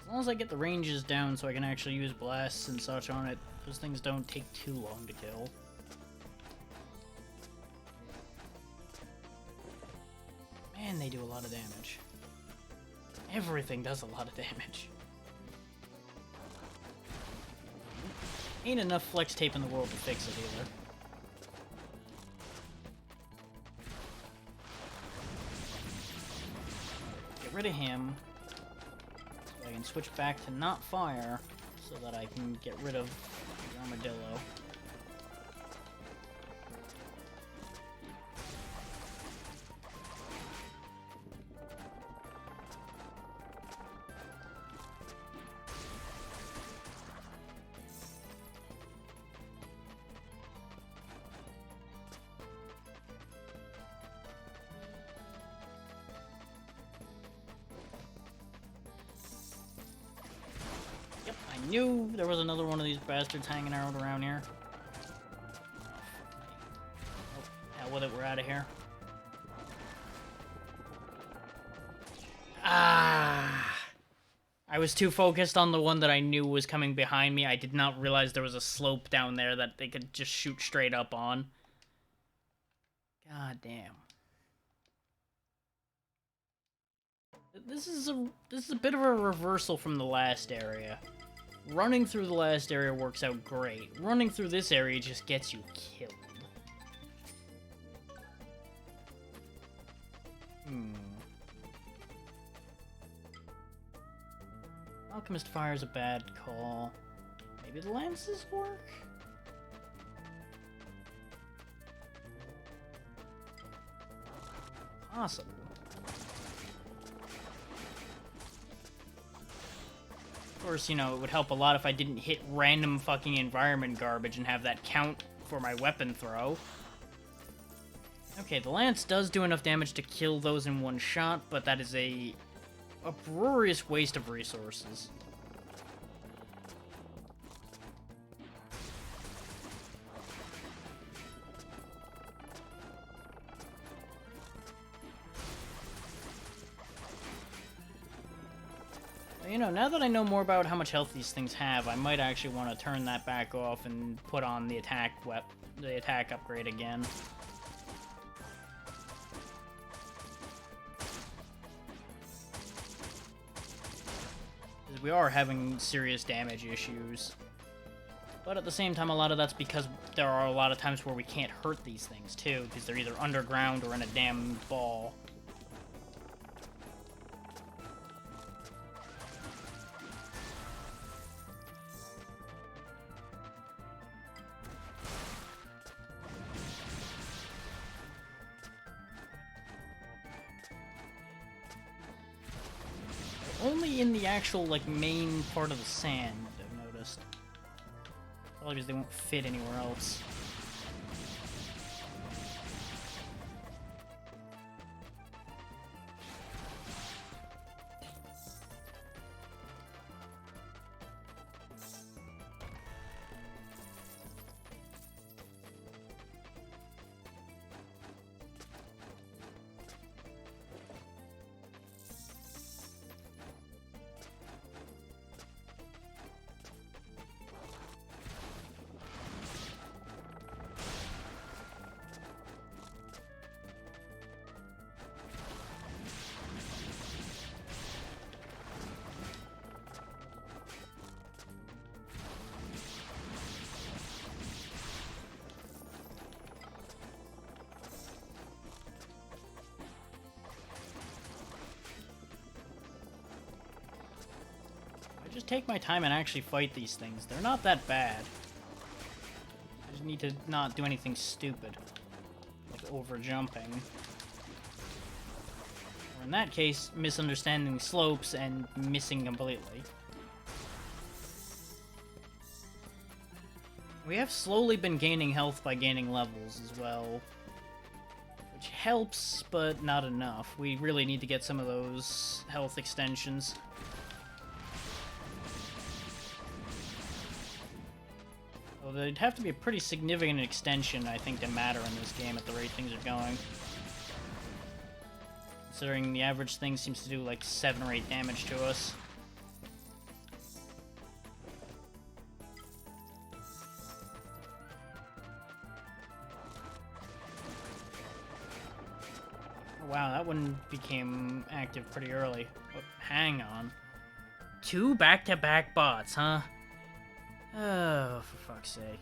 As long as I get the ranges down so I can actually use blasts and such on it, those things don't take too long to kill. Man, they do a lot of damage. Everything does a lot of damage. Ain't enough flex tape in the world to fix it either. Rid of him, so I can switch back to not fire, so that I can get rid of the armadillo. knew there was another one of these bastards hanging out around here. Oh, hell with it, we're out of here. Ah! I was too focused on the one that I knew was coming behind me. I did not realize there was a slope down there that they could just shoot straight up on. God damn. This is a bit of a reversal from the last area. Running through the last area works out great. Running through this area just gets you killed. Alchemist Fire is a bad call. Maybe the lances work? Possible. Of course, you know, it would help a lot if I didn't hit random fucking environment garbage and have that count for my weapon throw. Okay, the lance does do enough damage to kill those in one shot, but that is a uproarious waste of resources. You know, now that I know more about how much health these things have, I might actually want to turn that back off and put on the attack upgrade again. Because we are having serious damage issues. But at the same time, a lot of that's because there are a lot of times where we can't hurt these things, too, because they're either underground or in a damn ball. Only in the actual, like, main part of the sand, I've noticed. Probably because they won't fit anywhere else. Just take my time and actually fight these things. They're not that bad. I just need to not do anything stupid. Like over jumping. Or in that case, misunderstanding slopes and missing completely. We have slowly been gaining health by gaining levels as well. Which helps, but not enough. We really need to get some of those health extensions. Well, they'd have to be a pretty significant extension, I think, to matter in this game at the rate things are going. Considering the average thing seems to do like 7 or 8 damage to us. Oh, wow, that one became active pretty early. Oh, hang on. 2 back-to-back bots, huh? Oh, for fuck's sake.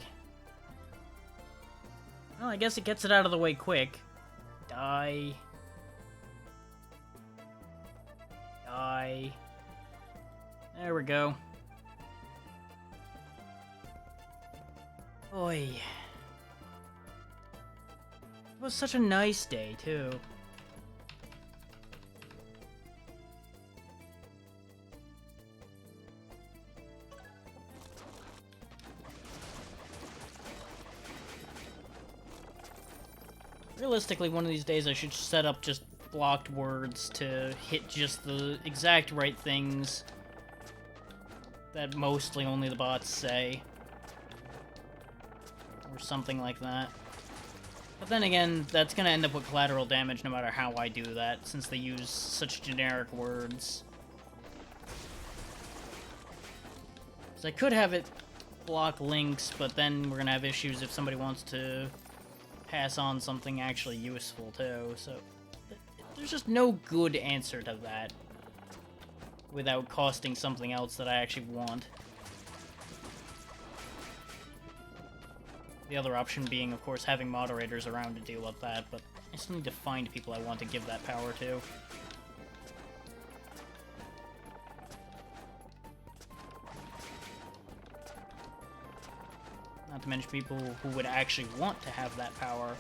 Well, I guess it gets it out of the way quick. Die. Die. There we go. Oi. It was such a nice day, too. Realistically, one of these days I should set up just blocked words to hit just the exact right things. that mostly only the bots say. Or something like that. But then again, that's gonna end up with collateral damage no matter how I do that, since they use such generic words. So I could have it block links, but then we're gonna have issues if somebody wants to pass on something actually useful, too. So there's just no good answer to that without costing something else that I actually want. The other option being, of course, having moderators around to deal with that, but I still need to find people I want to give that power to. Not to mention people who would actually want to have that power.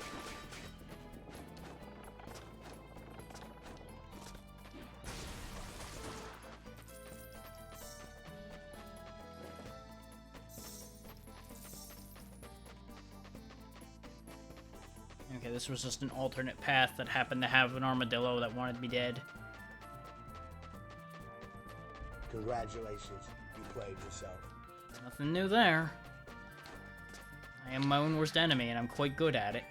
Okay, this was just an alternate path that happened to have an armadillo that wanted me dead. Congratulations, you played yourself. Nothing new there. I am my own worst enemy, and I'm quite good at it.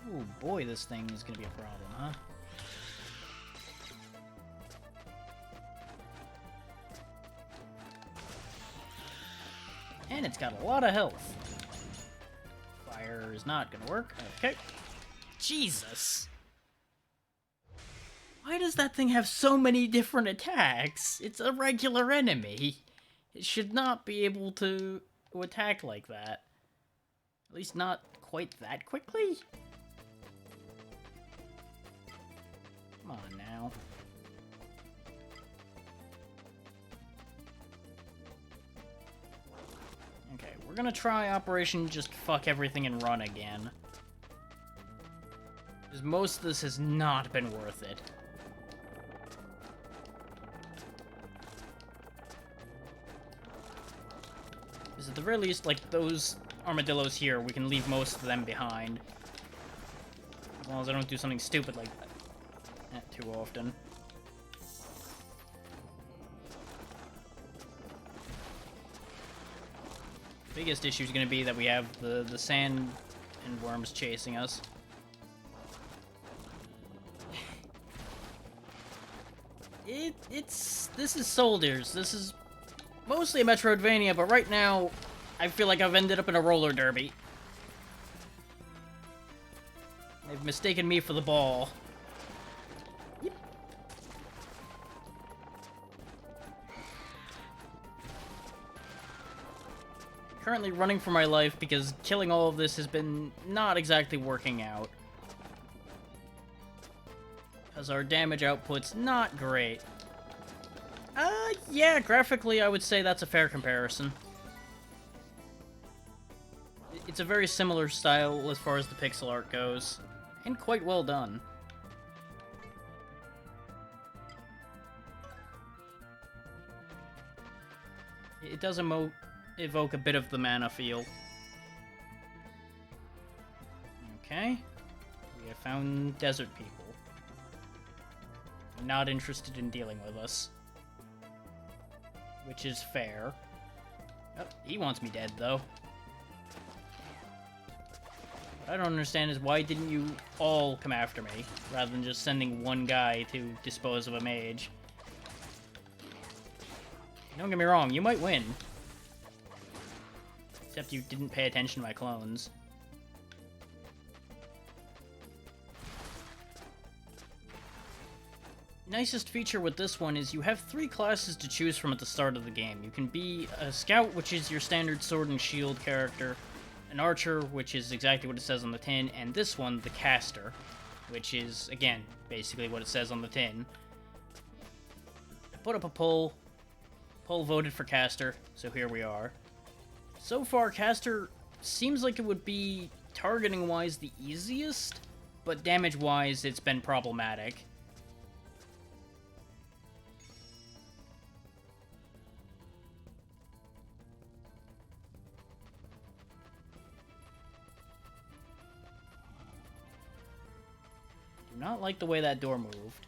Oh boy, this thing is gonna be a problem, huh? And it's got a lot of health. Fire is not gonna work. Okay. Jesus! Why does that thing have so many different attacks? It's a regular enemy. It should not be able to attack like that. At least not quite that quickly? Come on now. Okay, we're gonna try Operation Just Fuck Everything and Run again. Because most of this has not been worth it. Because at the very least, like, those armadillos here, we can leave most of them behind. As long as I don't do something stupid like that. Not too often. Biggest issue is going to be that we have the sand and worms chasing us. This is Soldiers. This is mostly a Metroidvania, but right now I feel like I've ended up in a roller derby. They've mistaken me for the ball. Yep. Currently running for my life because killing all of this has been not exactly working out. Because our damage output's not great. Yeah, graphically I would say that's a fair comparison. It's a very similar style as far as the pixel art goes, and quite well done. It does evoke a bit of the mana feel. Okay. We have found desert people. Not interested in dealing with us. Which is fair. Oh, he wants me dead, though. What I don't understand is why didn't you all come after me, rather than just sending one guy to dispose of a mage? Don't get me wrong, you might win. Except you didn't pay attention to my clones. Nicest feature with this one is you have 3 classes to choose from at the start of the game. You can be a scout, which is your standard sword and shield character, an archer, which is exactly what it says on the tin, and this one, the caster, which is, again, basically what it says on the tin. I put up a poll. Poll voted for caster, so here we are. So far, caster seems like it would be, targeting-wise, the easiest, but damage-wise, it's been problematic. Do not like the way that door moved.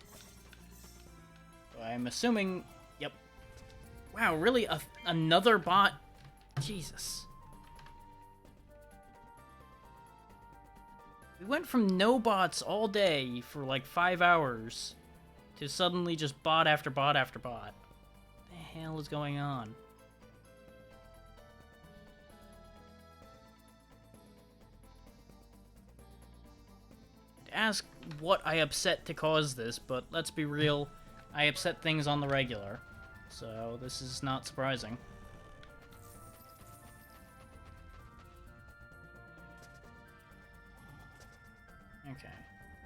So I'm assuming... Yep. Wow, really? Another bot? Jesus. We went from no bots all day for like 5 hours to suddenly just bot after bot after bot. What the hell is going on? Ask what I upset to cause this, but let's be real, I upset things on the regular, so this is not surprising. Okay,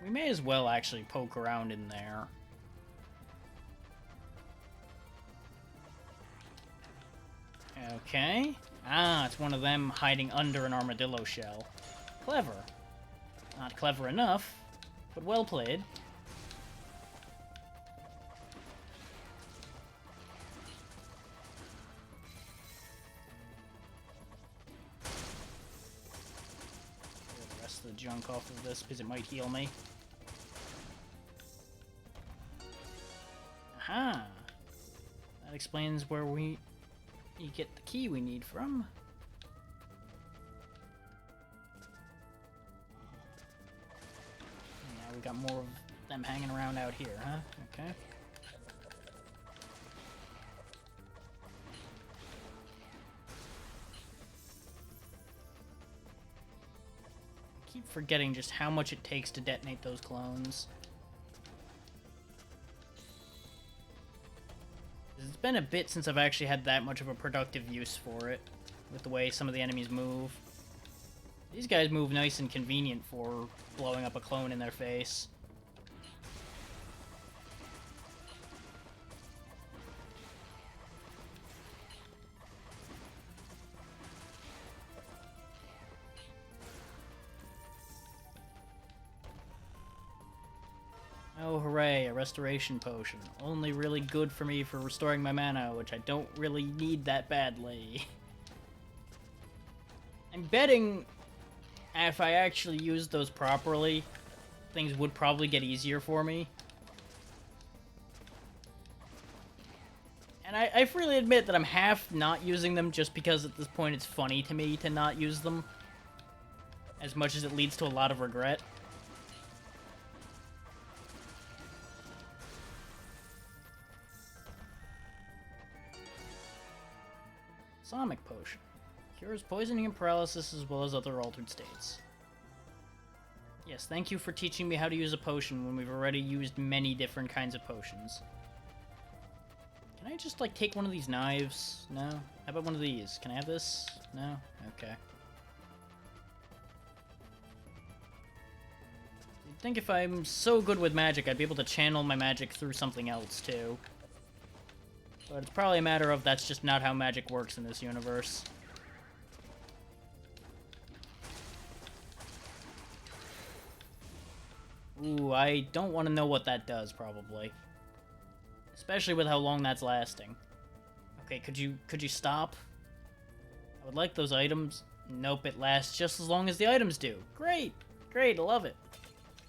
we may as well actually poke around in there. Okay, it's one of them hiding under an armadillo shell. Clever. Not clever enough, but well played. Clear the rest of the junk off of this because it might heal me. Aha! That explains where you get the key we need from. We got more of them hanging around out here, huh? Okay. I keep forgetting just how much it takes to detonate those clones. It's been a bit since I've actually had that much of a productive use for it, with the way some of the enemies move. These guys move nice and convenient for blowing up a clone in their face. Oh, hooray, a restoration potion. Only really good for me for restoring my mana, which I don't really need that badly. I'm betting if I actually used those properly, things would probably get easier for me. And I freely admit that I'm half not using them just because at this point it's funny to me to not use them, as much as it leads to a lot of regret. Psalmic Potion. Cures poisoning and paralysis as well as other altered states. Yes, thank you for teaching me how to use a potion when we've already used many different kinds of potions. Can I just, like, take one of these knives? No? How about one of these? Can I have this? No? Okay. You'd think if I'm so good with magic, I'd be able to channel my magic through something else, too. But it's probably a matter of that's just not how magic works in this universe. Ooh, I don't want to know what that does, probably. Especially with how long that's lasting. Okay, could you stop? I would like those items. Nope, it lasts just as long as the items do. Great! Great, I love it.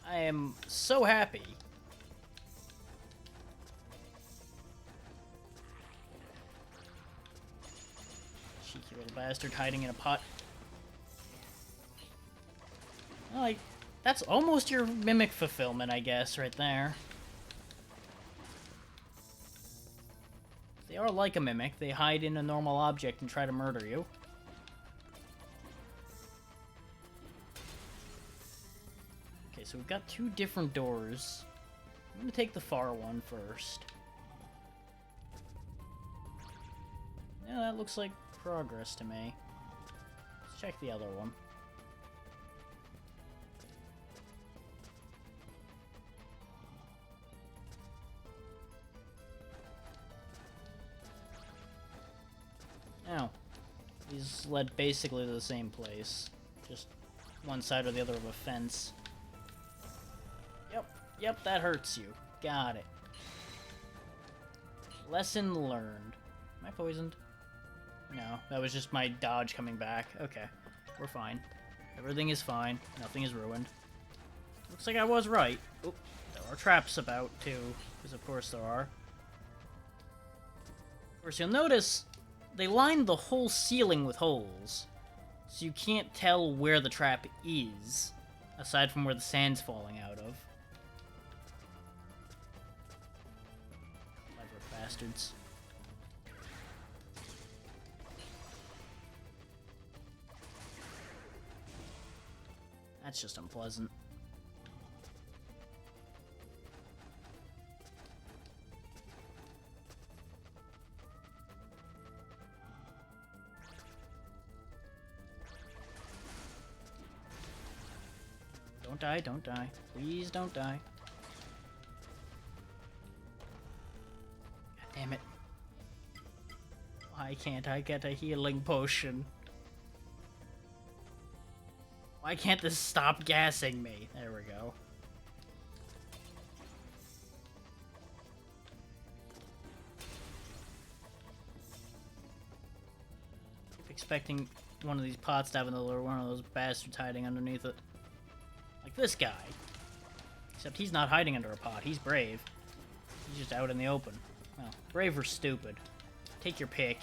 I am so happy. Cheeky little bastard hiding in a pot. Like, that's almost your mimic fulfillment, I guess, right there. They are like a mimic. They hide in a normal object and try to murder you. Okay, so we've got two different doors. I'm gonna take the far one first. Yeah, that looks like progress to me. Let's check the other one. Oh. These led basically to the same place. Just one side or the other of a fence. Yep, that hurts you. Got it. Lesson learned. Am I poisoned? No, that was just my dodge coming back. Okay, we're fine. Everything is fine. Nothing is ruined. Looks like I was right. Oop, there are traps about, too. Because of course there are. Of course, you'll notice they lined the whole ceiling with holes. So you can't tell where the trap is, aside from where the sand's falling out of. Clever bastards. That's just unpleasant. Don't die, don't die. Please don't die. God damn it. Why can't I get a healing potion? Why can't this stop gassing me? There we go. Keep expecting one of these pots to have another one of those bastards hiding underneath it. Like this guy. Except he's not hiding under a pot. He's brave. He's just out in the open. Well, brave or stupid. Take your pick.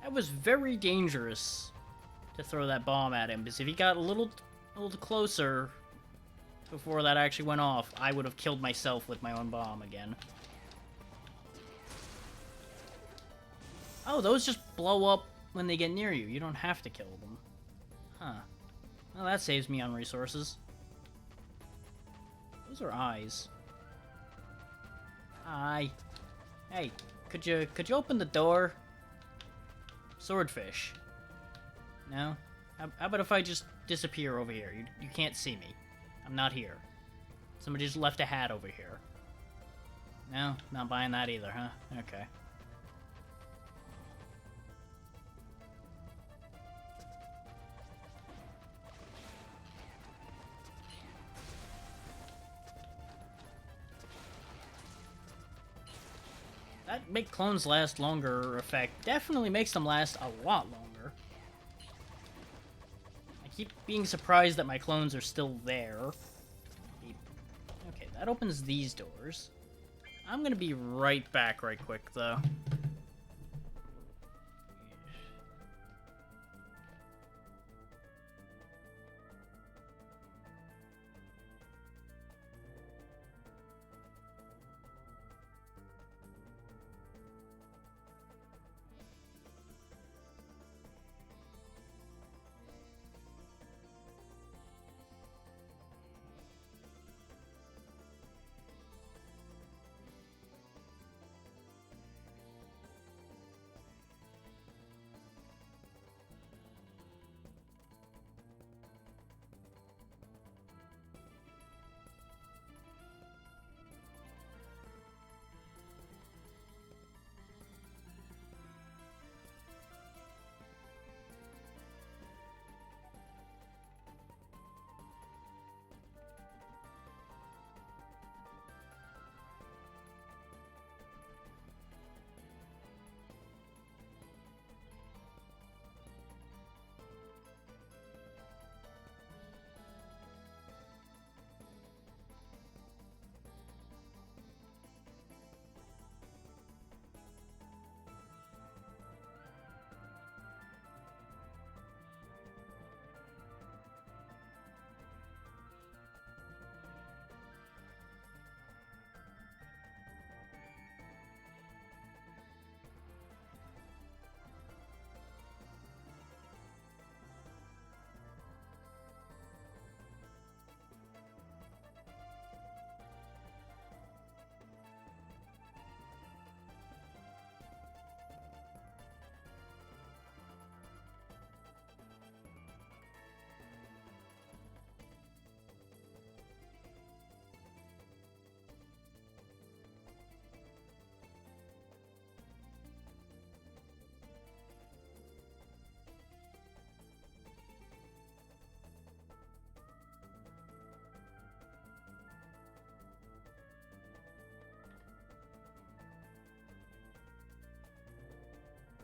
That was very dangerous to throw that bomb at him, because if he got a little closer before that actually went off, I would have killed myself with my own bomb again. Oh, those just blow up when they get near you. You don't have to kill them. Huh. Well, that saves me on resources. Those are eyes. Hi. Hey, could you open the door? Swordfish. No? How about if I just disappear over here? You can't see me. I'm not here. Somebody just left a hat over here. No? Not buying that either, huh? Okay. That make clones last longer effect definitely makes them last a lot longer. I keep being surprised that my clones are still there. Okay, that opens these doors. I'm gonna be right back right quick, though.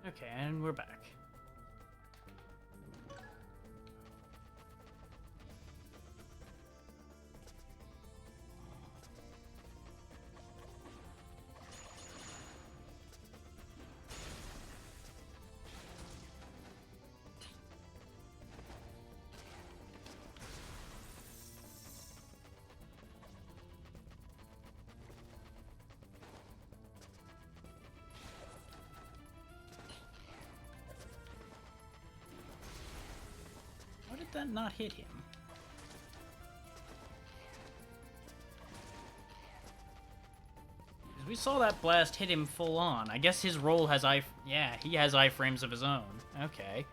Okay, and we're back. that not hit him? We saw that blast hit him full on. I guess his roll has yeah, he has iframes of his own. Okay.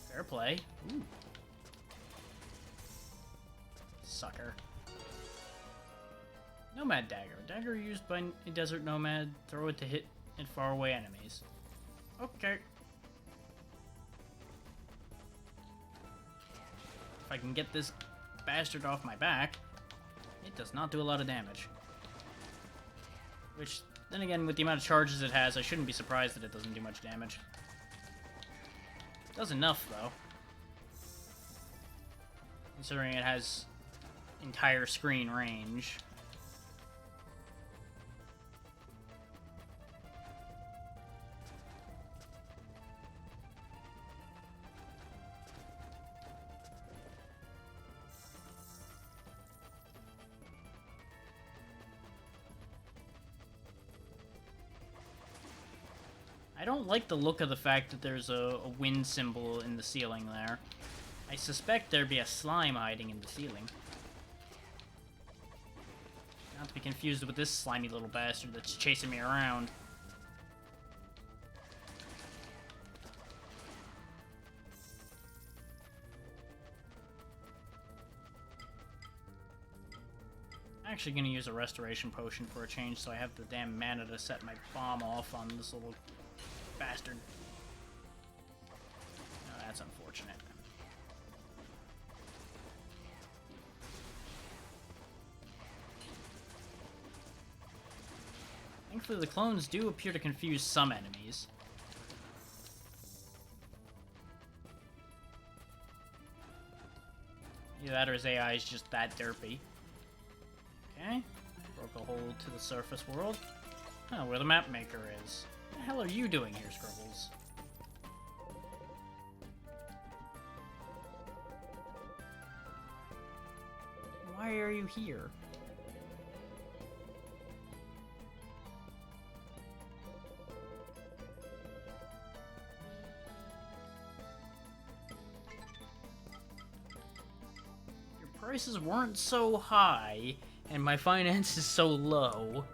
Fair play. Ooh. Sucker. Nomad Dagger. Dagger used by a desert nomad. Throw it to hit at faraway enemies. Okay. If I can get this bastard off my back, it does not do a lot of damage. Which, then again, with the amount of charges it has, I shouldn't be surprised that it doesn't do much damage. It does enough, though. Considering it has entire screen range. I don't like the look of the fact that there's a wind symbol in the ceiling there. I suspect there'd be a slime hiding in the ceiling. Not to be confused with this slimy little bastard that's chasing me around. I'm actually gonna use a restoration potion for a change so I have the damn mana to set my bomb off on this little bastard. Oh, that's unfortunate. Thankfully, the clones do appear to confuse some enemies. Either that or his AI is just that derpy. Okay. Broke a hole to the surface world. Oh, where the map maker is. What the hell are you doing here, Scribbles? Why are you here? Your prices weren't so high, and my finance is so low.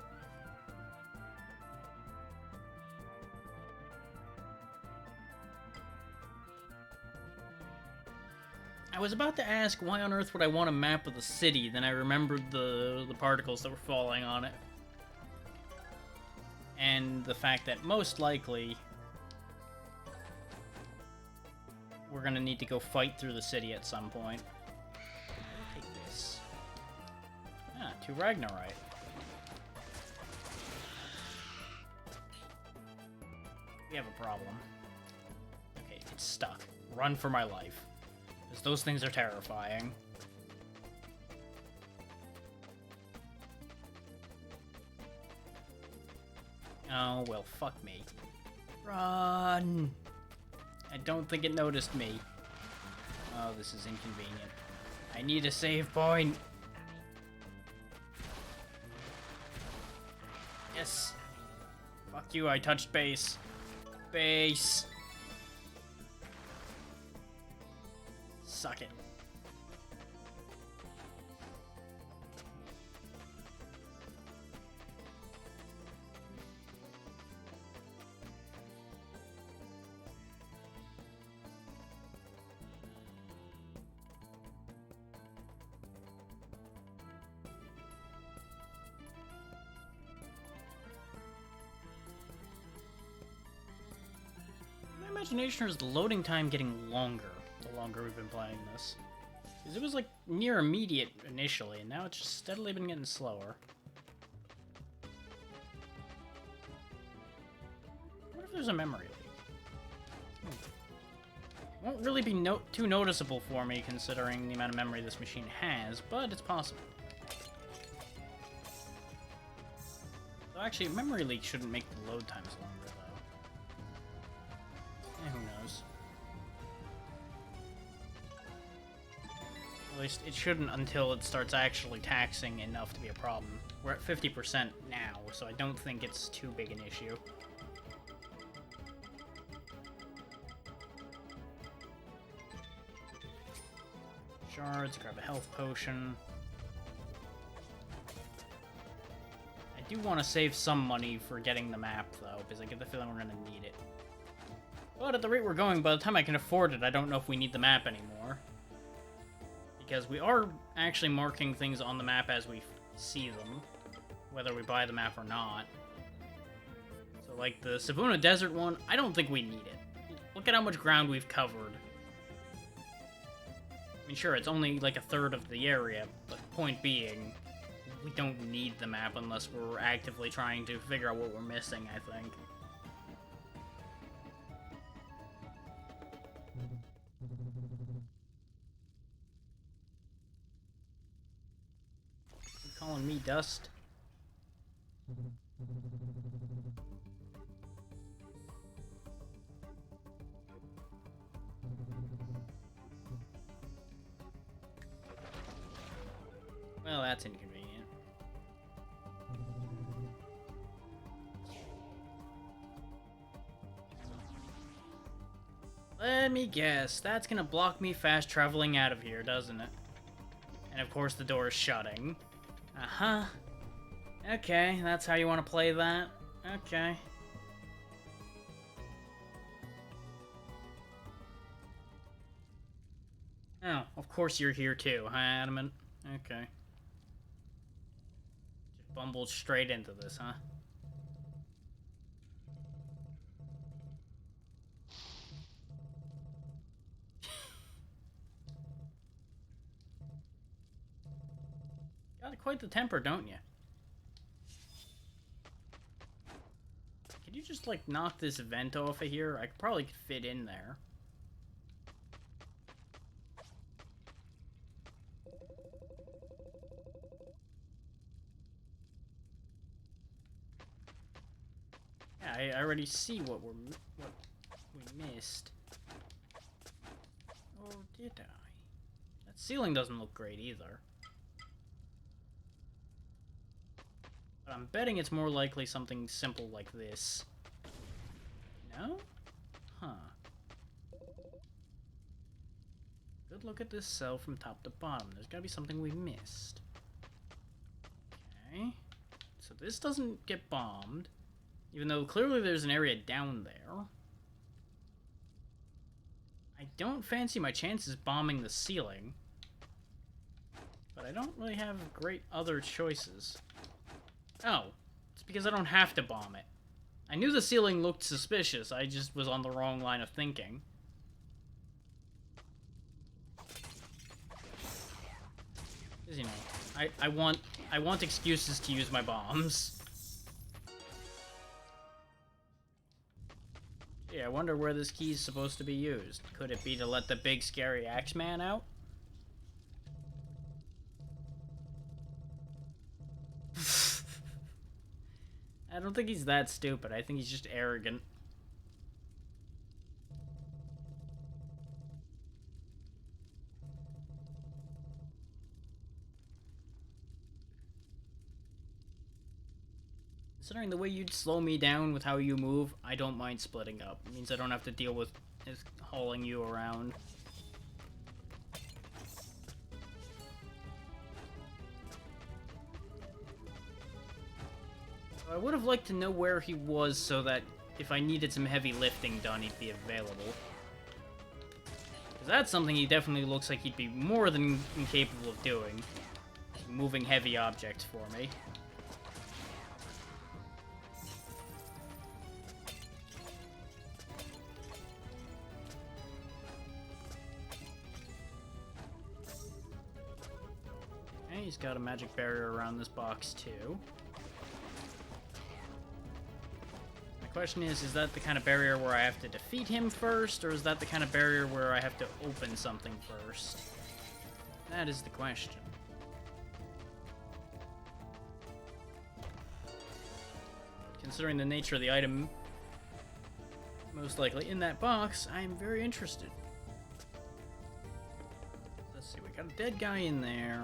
I was about to ask why on earth would I want a map of the city, then I remembered the particles that were falling on it. And the fact that most likely we're gonna need to go fight through the city at some point. Take this. Ah, 2 Ragnarite. We have a problem. Okay, it's stuck. Run for my life. Because those things are terrifying. Oh, well, fuck me. Run! I don't think it noticed me. Oh, this is inconvenient. I need a save point. Yes. Fuck you, I touched base. Base. Suck it. My imagination is the loading time getting longer the longer we've been playing this. Because it was like near immediate initially, and now it's just steadily been getting slower. What if there's a memory leak? Won't really be too noticeable for me considering the amount of memory this machine has, but it's possible. So actually, a memory leak shouldn't make the load times longer, though. Who knows? At least it shouldn't until it starts actually taxing enough to be a problem. We're at 50% now, so I don't think it's too big an issue. Shards, grab a health potion. I do want to save some money for getting the map, though, because I get the feeling we're going to need it. But at the rate we're going, by the time I can afford it, I don't know if we need the map anymore. Because we are actually marking things on the map as we see them, whether we buy the map or not. So, like, the Savuna Desert one, I don't think we need it. Look at how much ground we've covered. I mean, sure, it's only like a third of the area, but point being, we don't need the map unless we're actively trying to figure out what we're missing, I think. You calling me Dust? Well, that's inconvenient. Let me guess, that's gonna block me fast traveling out of here, doesn't it? And of course the door is shutting. Uh-huh. Okay, that's how you want to play that? Okay. Oh, of course you're here too, huh, Adamant? Okay. Just bumbled straight into this, huh? Got quite the temper, don't you? Could you just, like, knock this vent off of here? I probably could fit in there. Yeah, I already see what we missed. Or did I? That ceiling doesn't look great either. But I'm betting it's more likely something simple like this. No? Huh. Good look at this cell from top to bottom. There's gotta be something we missed. Okay. So this doesn't get bombed. Even though clearly there's an area down there. I don't fancy my chances bombing the ceiling. But I don't really have great other choices. Oh, it's because I don't have to bomb it. I knew the ceiling looked suspicious, I just was on the wrong line of thinking. Because, you know, I want excuses to use my bombs. Yeah, I wonder where this key is supposed to be used. Could it be to let the big scary Axeman out? I don't think he's that stupid. I think he's just arrogant. Considering the way you'd slow me down with how you move, I don't mind splitting up. It means I don't have to deal with hauling you around. I would have liked to know where he was so that if I needed some heavy lifting done, he'd be available. Because that's something he definitely looks like he'd be more than incapable of doing. Moving heavy objects for me. Okay, he's got a magic barrier around this box too. Question is that the kind of barrier where I have to defeat him first, or is that the kind of barrier where I have to open something first? That is the question. Considering the nature of the item most likely in that box, I am very interested. Let's see, we got a dead guy in there.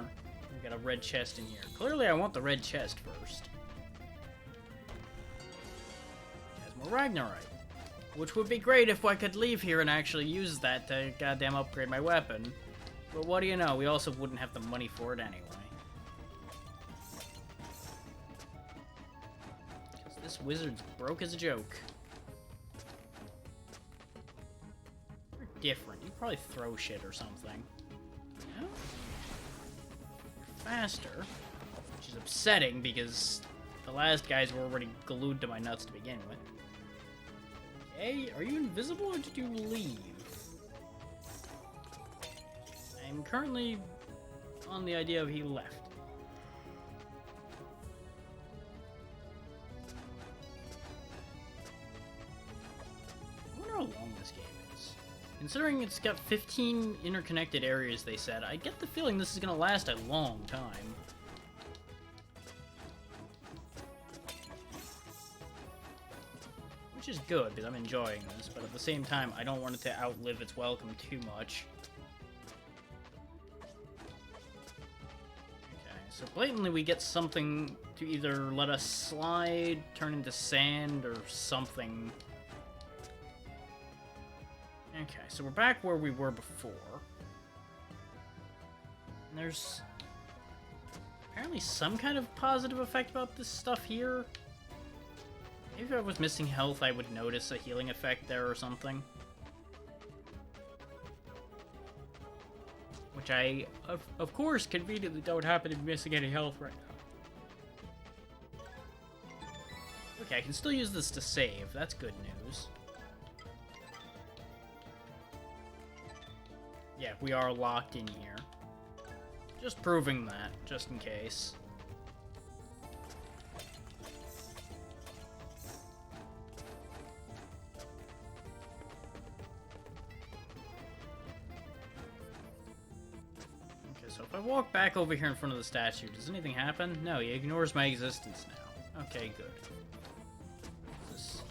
We got a red chest in here. Clearly I want the red chest first. Ragnarite, which would be great if I could leave here and actually use that to goddamn upgrade my weapon. But what do you know, we also wouldn't have the money for it anyway. Because this wizard's broke as a joke. You're different. You probably throw shit or something. No? You're faster. Which is upsetting because the last guys were already glued to my nuts to begin with. Hey, are you invisible or did you leave? I'm currently on the idea of he left. I wonder how long this game is. Considering it's got 15 interconnected areas, they said, I get the feeling this is going to last a long time. Which is good, because I'm enjoying this, but at the same time, I don't want it to outlive its welcome too much. So blatantly we get something to either let us slide, turn into sand, or something. Okay, so we're back where we were before. And there's apparently some kind of positive effect about this stuff here. Maybe if I was missing health, I would notice a healing effect there or something. Which I, of course, conveniently don't happen to be missing any health right now. Okay, I can still use this to save. That's good news. Yeah, we are locked in here. Just proving that, just in case. So if I walk back over here in front of the statue, does anything happen? No, he ignores my existence now. Okay, good. This...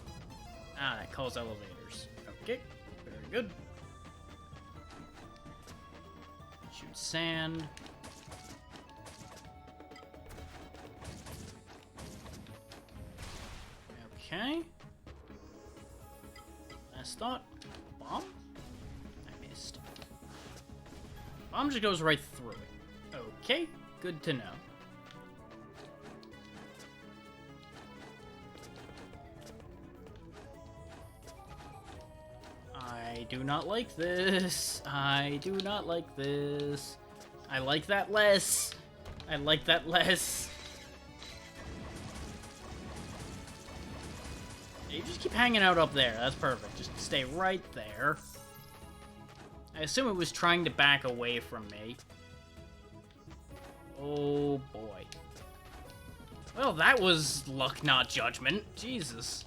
Ah, it calls elevators. Okay, very good. Shoot sand. Okay. Last thought. Bomb? I missed. Bomb just goes right through it. Okay, good to know. I do not like this. I do not like this. I like that less. I like that less. You just keep hanging out up there. That's perfect. Just stay right there. I assume it was trying to back away from me. Oh, boy. Well, that was luck, not judgment. Jesus.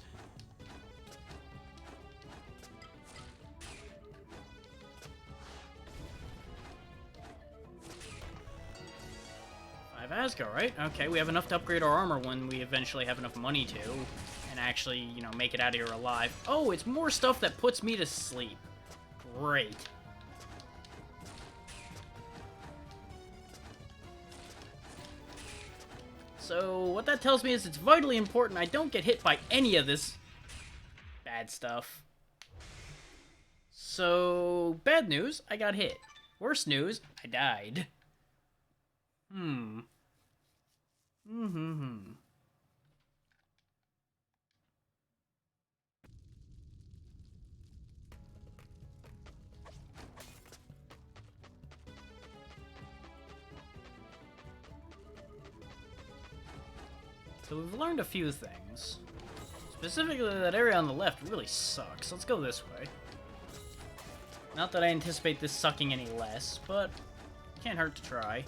Five Asgard, right? Okay, we have enough to upgrade our armor when we eventually have enough money to. And actually, you know, make it out of here alive. Oh, it's more stuff that puts me to sleep. Great. So, what that tells me is it's vitally important I don't get hit by any of this bad stuff. So, bad news, I got hit. Worse news, I died. So we've learned a few things. Specifically, that area on the left really sucks. Let's go this way. Not that I anticipate this sucking any less, but can't hurt to try.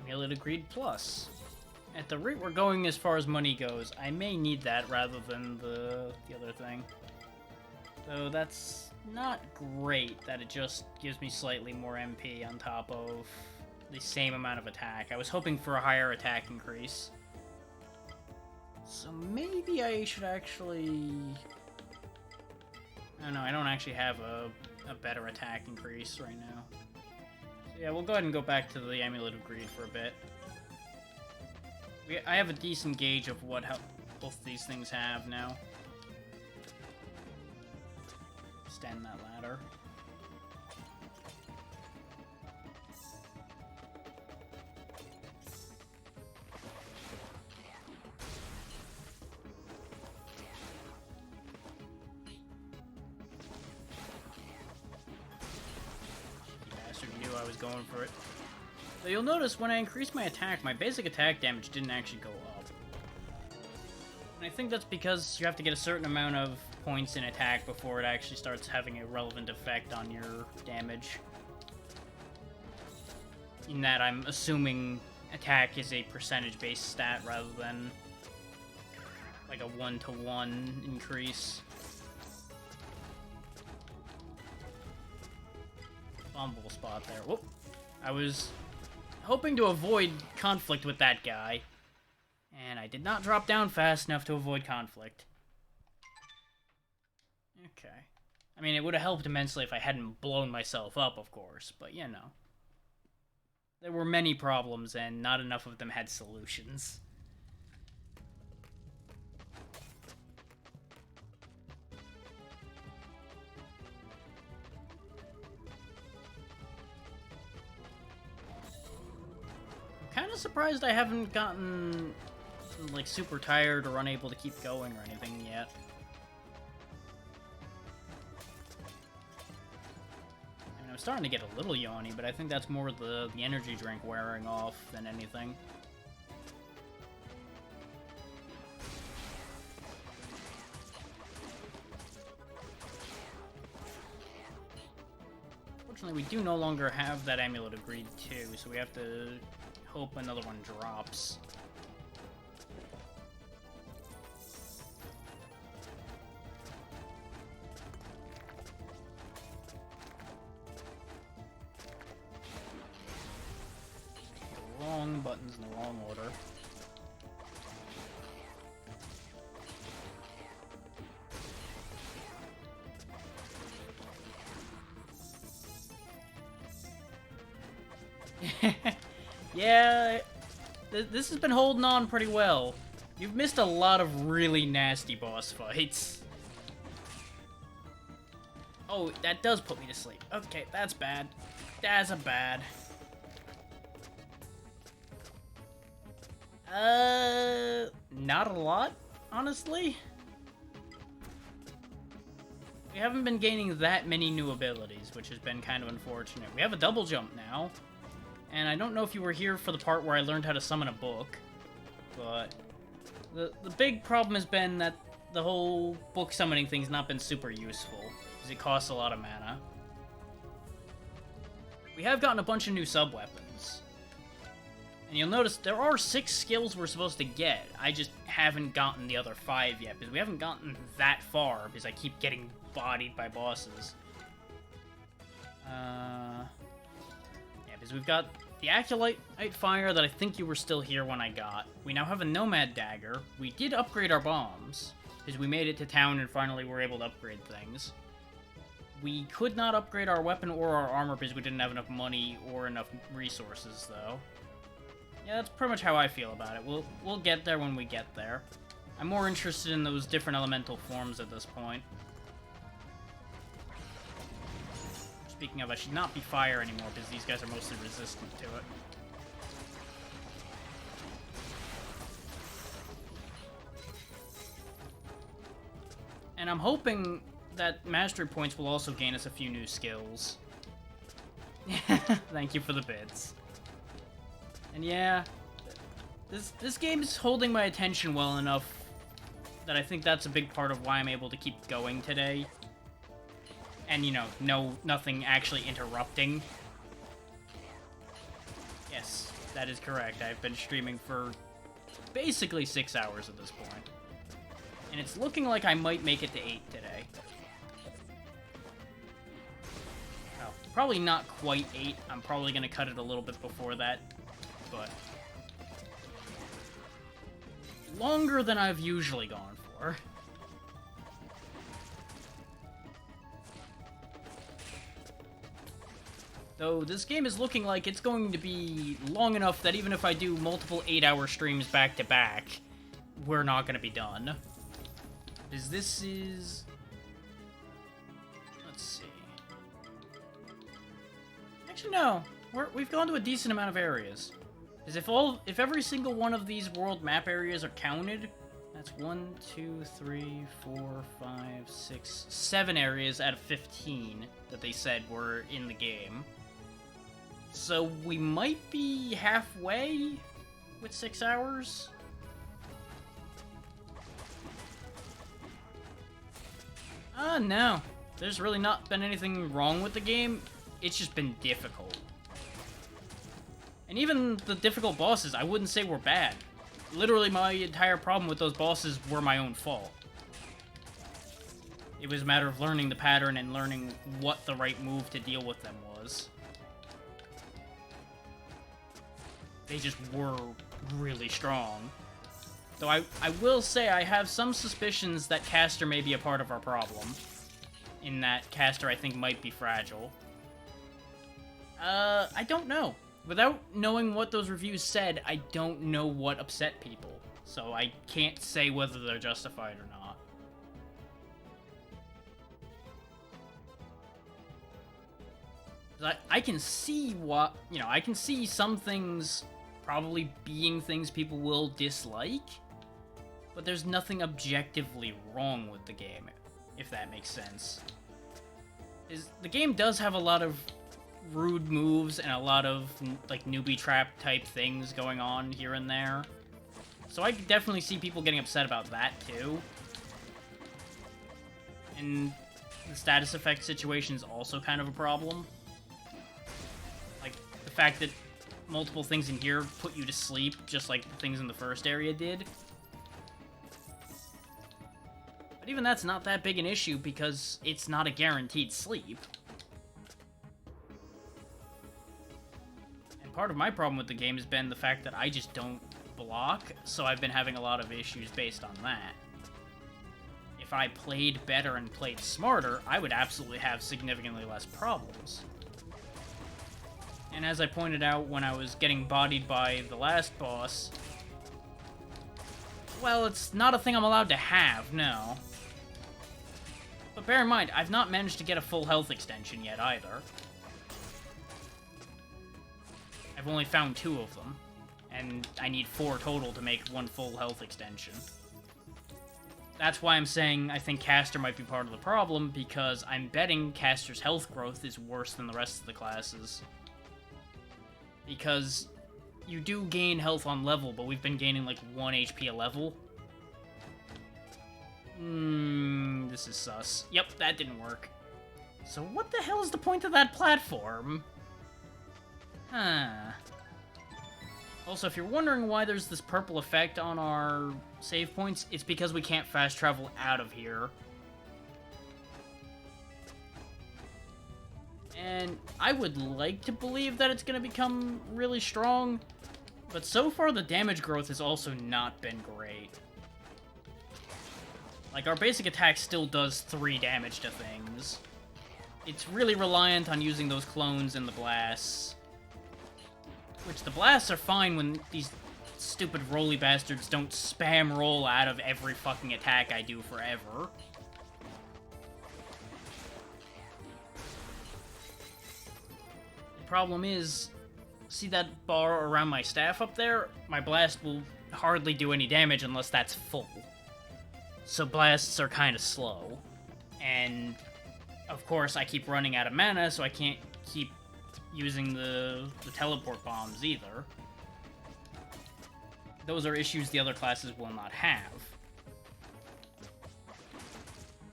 Amulet Agreed Plus. At the rate we're going as far as money goes, I may need that rather than the other thing. Though that's not great that it just gives me slightly more MP on top of the same amount of attack. I was hoping for a higher attack increase. So maybe I should actually Oh no, I don't actually have a better attack increase right now. So yeah, we'll go ahead and go back to the Amulet of Greed for a bit. I have a decent gauge of what both these things have now. Extend that ladder. Bastard knew I was going for it. So you'll notice when I increased my attack, my basic attack damage didn't actually go up. And I think that's because you have to get a certain amount of points in attack before it actually starts having a relevant effect on your damage. In that I'm assuming attack is a percentage-based stat rather than like a 1-to-1 increase. Bombable spot there. Whoop. I was hoping to avoid conflict with that guy, and I did not drop down fast enough to avoid conflict. Okay. I mean, it would have helped immensely if I hadn't blown myself up, of course, but you know. There were many problems, and not enough of them had solutions. I'm kind of surprised I haven't gotten, like, super tired or unable to keep going or anything yet. I'm starting to get a little yawny, but I think that's more the energy drink wearing off than anything. Fortunately, we do no longer have that Amulet of Greed too, so we have to hope another one drops. Wrong buttons in the wrong order. Yeah, this has been holding on pretty well. You've missed a lot of really nasty boss fights. Oh, that does put me to sleep. Okay, that's bad. That's a bad. Not a lot, honestly. We haven't been gaining that many new abilities, which has been kind of unfortunate. We have a double jump now, and I don't know if you were here for the part where I learned how to summon a book, but the big problem has been that the whole book summoning thing's not been super useful, because it costs a lot of mana. We have gotten a bunch of new sub-weapons. And you'll notice there are 6 skills we're supposed to get. I just haven't gotten the other 5 yet, because we haven't gotten that far, because I keep getting bodied by bosses. Yeah, because we've got the Acolyte Fire that I think you were still here when I got. We now have a Nomad Dagger. We did upgrade our bombs, because we made it to town and finally were able to upgrade things. We could not upgrade our weapon or our armor because we didn't have enough money or enough resources, though. Yeah, that's pretty much how I feel about it. We'll get there when we get there. I'm more interested in those different elemental forms at this point. Speaking of, I should not be fire anymore because these guys are mostly resistant to it. And I'm hoping that mastery points will also gain us a few new skills. Thank you for the bits. And yeah, this game's holding my attention well enough that I think that's a big part of why I'm able to keep going today. And, you know, nothing actually interrupting. Yes, that is correct. I've been streaming for basically 6 hours at this point. And it's looking like I might make it to 8 today. Oh, probably not quite 8. I'm probably going to cut it a little bit before that. But longer than I've usually gone for. Though this game is looking like it's going to be long enough that even if I do multiple 8-hour streams back to back, we're not going to be done. Because this is... Let's see. Actually, no. We've gone to a decent amount of areas. Because if every single one of these world map areas are counted, that's 1, 2, 3, 4, 5, 6, 7 areas out of 15 that they said were in the game. So we might be halfway with 6 hours. No. There's really not been anything wrong with the game. It's just been difficult. And even the difficult bosses, I wouldn't say were bad. Literally, my entire problem with those bosses were my own fault. It was a matter of learning the pattern and learning what the right move to deal with them was. They just were really strong. Though I will say I have some suspicions that Caster may be a part of our problem. In that Caster, I think, might be fragile. I don't know. Without knowing what those reviews said, I don't know what upset people. So I can't say whether they're justified or not. I can see what, I can see some things probably being things people will dislike, but there's nothing objectively wrong with the game, if that makes sense. The game does have a lot of rude moves and a lot of, like, newbie trap type things going on here and there. So I could definitely see people getting upset about that, too. And the status effect situation is also kind of a problem. Like, the fact that multiple things in here put you to sleep, just like the things in the first area did. But even that's not that big an issue, because it's not a guaranteed sleep. Part of my problem with the game has been the fact that I just don't block, so I've been having a lot of issues based on that. If I played better and played smarter, I would absolutely have significantly less problems. And as I pointed out when I was getting bodied by the last boss, well, it's not a thing I'm allowed to have, no. But bear in mind, I've not managed to get a full health extension yet either. I've only found 2 of them, and I need 4 total to make 1 full health extension. That's why I'm saying I think Caster might be part of the problem, because I'm betting Caster's health growth is worse than the rest of the classes. Because you do gain health on level, but we've been gaining like 1 HP a level. This is sus. Yep, that didn't work. So what the hell is the point of that platform? Also, if you're wondering why there's this purple effect on our save points, it's because we can't fast travel out of here. And I would like to believe that it's going to become really strong, but so far the damage growth has also not been great. Like, our basic attack still does 3 damage to things. It's really reliant on using those clones and the blasts. Which, the blasts are fine when these stupid roly bastards don't spam roll out of every fucking attack I do forever. The problem is, see that bar around my staff up there? My blast will hardly do any damage unless that's full. So blasts are kind of slow. And, of course, I keep running out of mana, so I can't keep using the teleport bombs either. Those are issues the other classes will not have.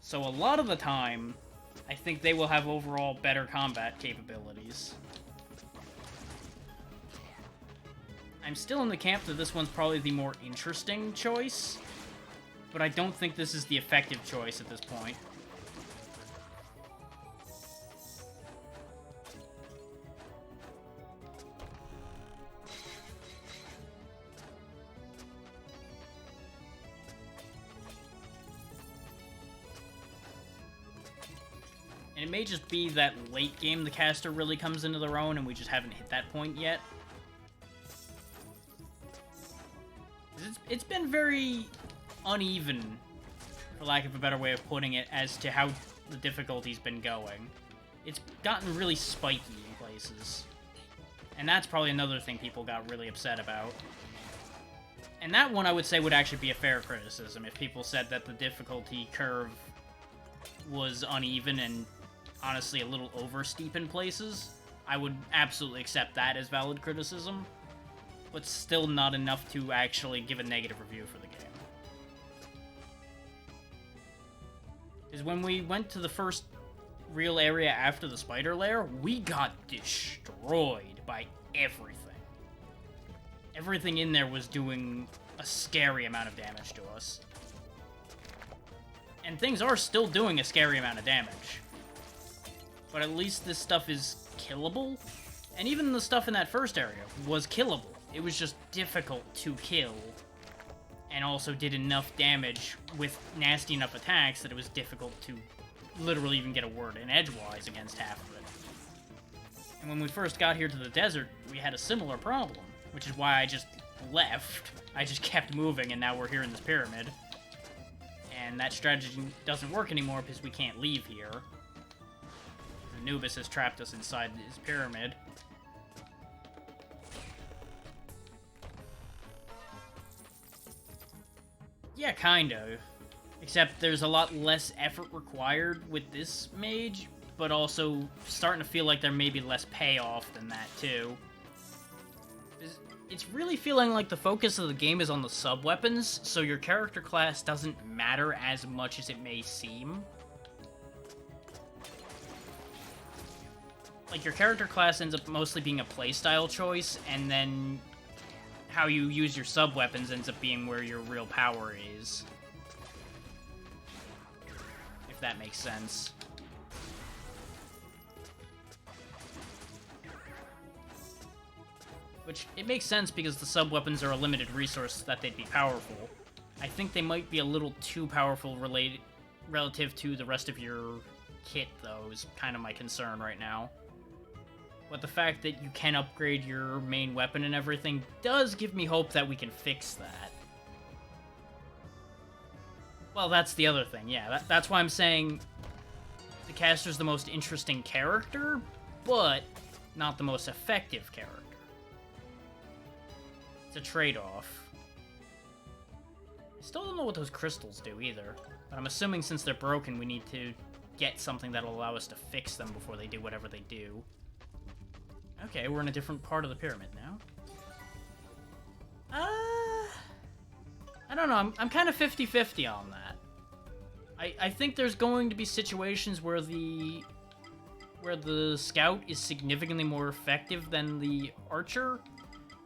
So a lot of the time, I think they will have overall better combat capabilities. I'm still in the camp that this one's probably the more interesting choice, but I don't think this is the effective choice at this point. And it may just be that late game the caster really comes into their own and we just haven't hit that point yet. It's been very uneven, for lack of a better way of putting it, as to how the difficulty's been going. It's gotten really spiky in places. And that's probably another thing people got really upset about. And that one I would say would actually be a fair criticism, if people said that the difficulty curve was uneven and honestly a little oversteep in places. I would absolutely accept that as valid criticism, but still not enough to actually give a negative review for the game. Because when we went to the first real area after the spider lair, we got destroyed by everything. Everything in there was doing a scary amount of damage to us. And things are still doing a scary amount of damage. But at least this stuff is killable. And even the stuff in that first area was killable. It was just difficult to kill. And also did enough damage with nasty enough attacks that it was difficult to literally even get a word in edgewise against half of it. And when we first got here to the desert, we had a similar problem. Which is why I just left. I just kept moving, and now we're here in this pyramid. And that strategy doesn't work anymore because we can't leave here. Anubis has trapped us inside his pyramid. Yeah, kind of. Except there's a lot less effort required with this mage, but also starting to feel like there may be less payoff than that, too. It's really feeling like the focus of the game is on the sub-weapons, so your character class doesn't matter as much as it may seem. Like, your character class ends up mostly being a playstyle choice, and then how you use your sub-weapons ends up being where your real power is. If that makes sense. Which, it makes sense because the sub-weapons are a limited resource that they'd be powerful. I think they might be a little too powerful relative to the rest of your kit, though, is kind of my concern right now. But the fact that you can upgrade your main weapon and everything does give me hope that we can fix that. Well, that's the other thing, yeah. That's why I'm saying the caster's the most interesting character, but not the most effective character. It's a trade-off. I still don't know what those crystals do either, but I'm assuming since they're broken, we need to get something that'll allow us to fix them before they do whatever they do. Okay, we're in a different part of the pyramid now. I don't know, I'm kind of 50-50 on that. I think there's going to be situations where the scout is significantly more effective than the archer,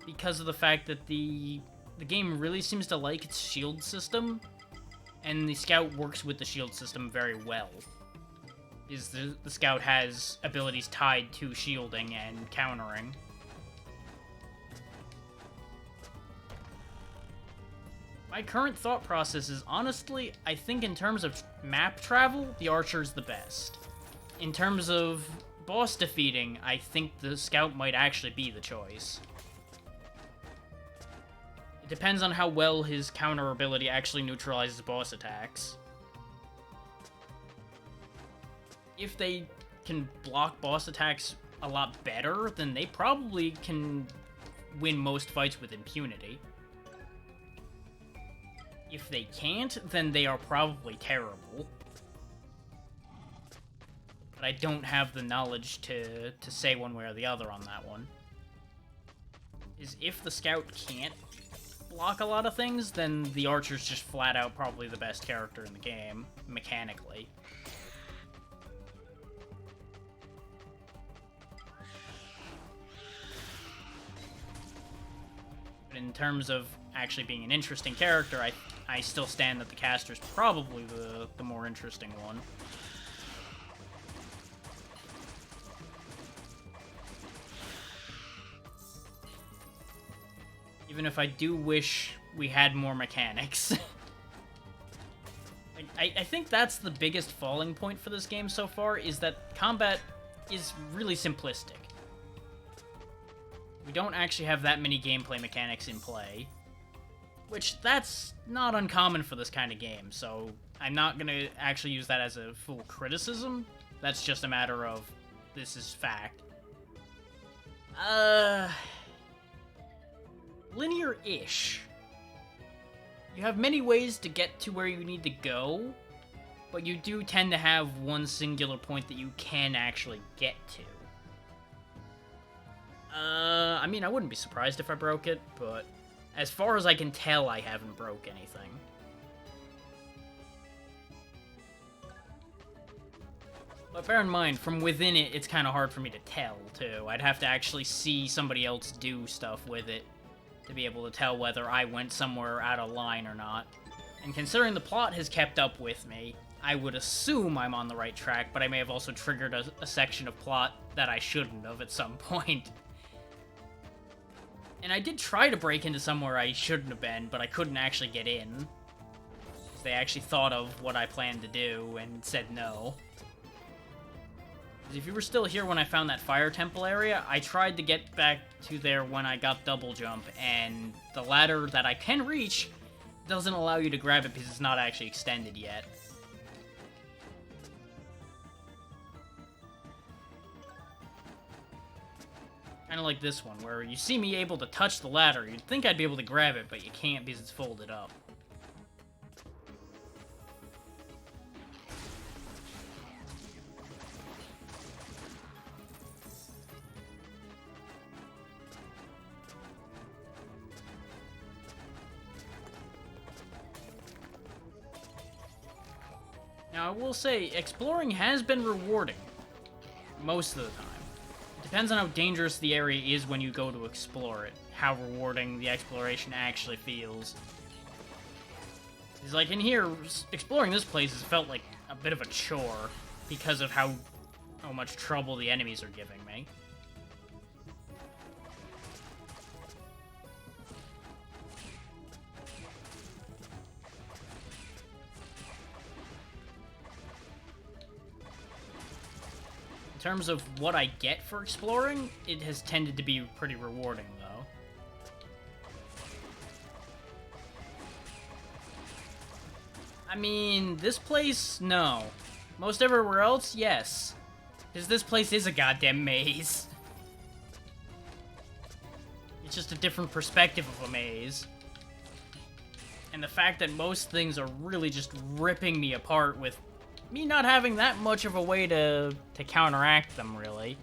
because of the fact that the game really seems to like its shield system, and the scout works with the shield system very well. The scout has abilities tied to shielding and countering. My current thought process is, honestly, I think in terms of map travel, the archer's the best. In terms of boss defeating, I think the scout might actually be the choice. It depends on how well his counter ability actually neutralizes boss attacks. If they can block boss attacks a lot better, then they probably can win most fights with impunity. If they can't, then they are probably terrible. But I don't have the knowledge to say one way or the other on that one. If the scout can't block a lot of things, then the archer's just flat out probably the best character in the game, mechanically. But in terms of actually being an interesting character, I still stand that the caster's probably the more interesting one. Even if I do wish we had more mechanics. Like, I think that's the biggest falling point for this game so far, is that combat is really simplistic. We don't actually have that many gameplay mechanics in play, which that's not uncommon for this kind of game, so I'm not going to actually use that as a full criticism. That's just a matter of this is fact. Linear-ish. You have many ways to get to where you need to go, but you do tend to have one singular point that you can actually get to. I mean, I wouldn't be surprised if I broke it, but as far as I can tell, I haven't broke anything. But bear in mind, from within it, it's kind of hard for me to tell, too. I'd have to actually see somebody else do stuff with it to be able to tell whether I went somewhere out of line or not. And considering the plot has kept up with me, I would assume I'm on the right track, but I may have also triggered a section of plot that I shouldn't have at some point. And I did try to break into somewhere I shouldn't have been, but I couldn't actually get in. They actually thought of what I planned to do and said no. If you were still here when I found that fire temple area, I tried to get back to there when I got double jump, and the ladder that I can reach doesn't allow you to grab it because it's not actually extended yet. Kind of like this one, where you see me able to touch the ladder, you'd think I'd be able to grab it, but you can't because it's folded up. Now, I will say, exploring has been rewarding, most of the time. It depends on how dangerous the area is when you go to explore it, how rewarding the exploration actually feels. It's like, in here, exploring this place has felt like a bit of a chore, because of how much trouble the enemies are giving me. In terms of what I get for exploring, it has tended to be pretty rewarding, though. I mean, this place, no. Most everywhere else, yes. Because this place is a goddamn maze. It's just a different perspective of a maze. And the fact that most things are really just ripping me apart with me not having that much of a way to counteract them, really.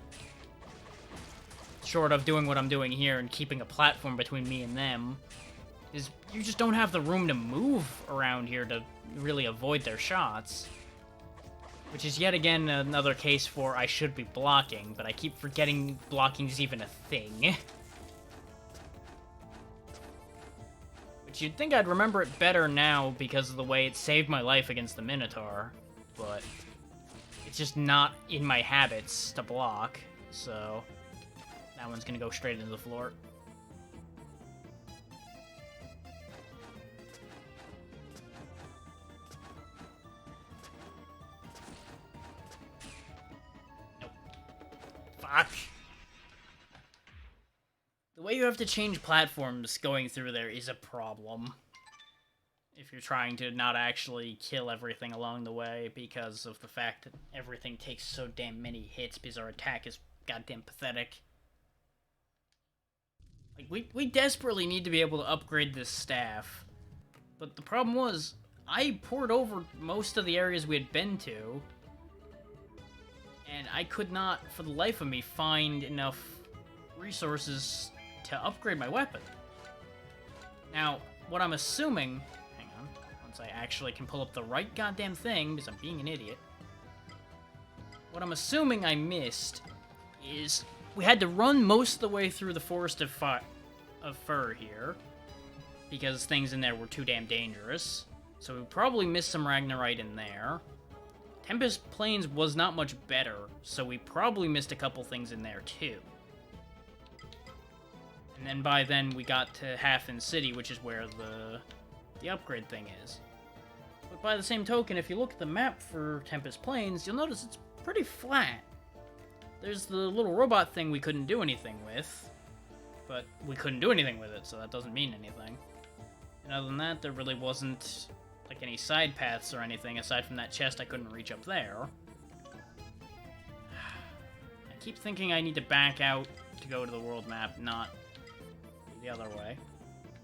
Short of doing what I'm doing here and keeping a platform between me and them, is you just don't have the room to move around here to really avoid their shots. Which is yet again another case for I should be blocking, but I keep forgetting blocking is even a thing. Which you'd think I'd remember it better now because of the way it saved my life against the Minotaur. But it's just not in my habits to block, so that one's gonna go straight into the floor. Nope. Fuck. The way you have to change platforms going through there is a problem. If you're trying to not actually kill everything along the way because of the fact that everything takes so damn many hits because our attack is goddamn pathetic. Like, we desperately need to be able to upgrade this staff. But the problem was, I poured over most of the areas we had been to, and I could not, for the life of me, find enough resources to upgrade my weapon. Now, what I'm assuming... I actually can pull up the right goddamn thing, because I'm being an idiot. What I'm assuming I missed is we had to run most of the way through the Forest of Fur here, because things in there were too damn dangerous. So we probably missed some Ragnarite in there. Tempest Plains was not much better, so we probably missed a couple things in there too. And then by then we got to Halfin City, which is where the upgrade thing is. But by the same token, if you look at the map for Tempest Plains, you'll notice it's pretty flat. There's the little robot thing we couldn't do anything with, but we couldn't do anything with it, so that doesn't mean anything. And other than that, there really wasn't like any side paths or anything aside from that chest I couldn't reach up there. I keep thinking I need to back out to go to the world map, not the other way.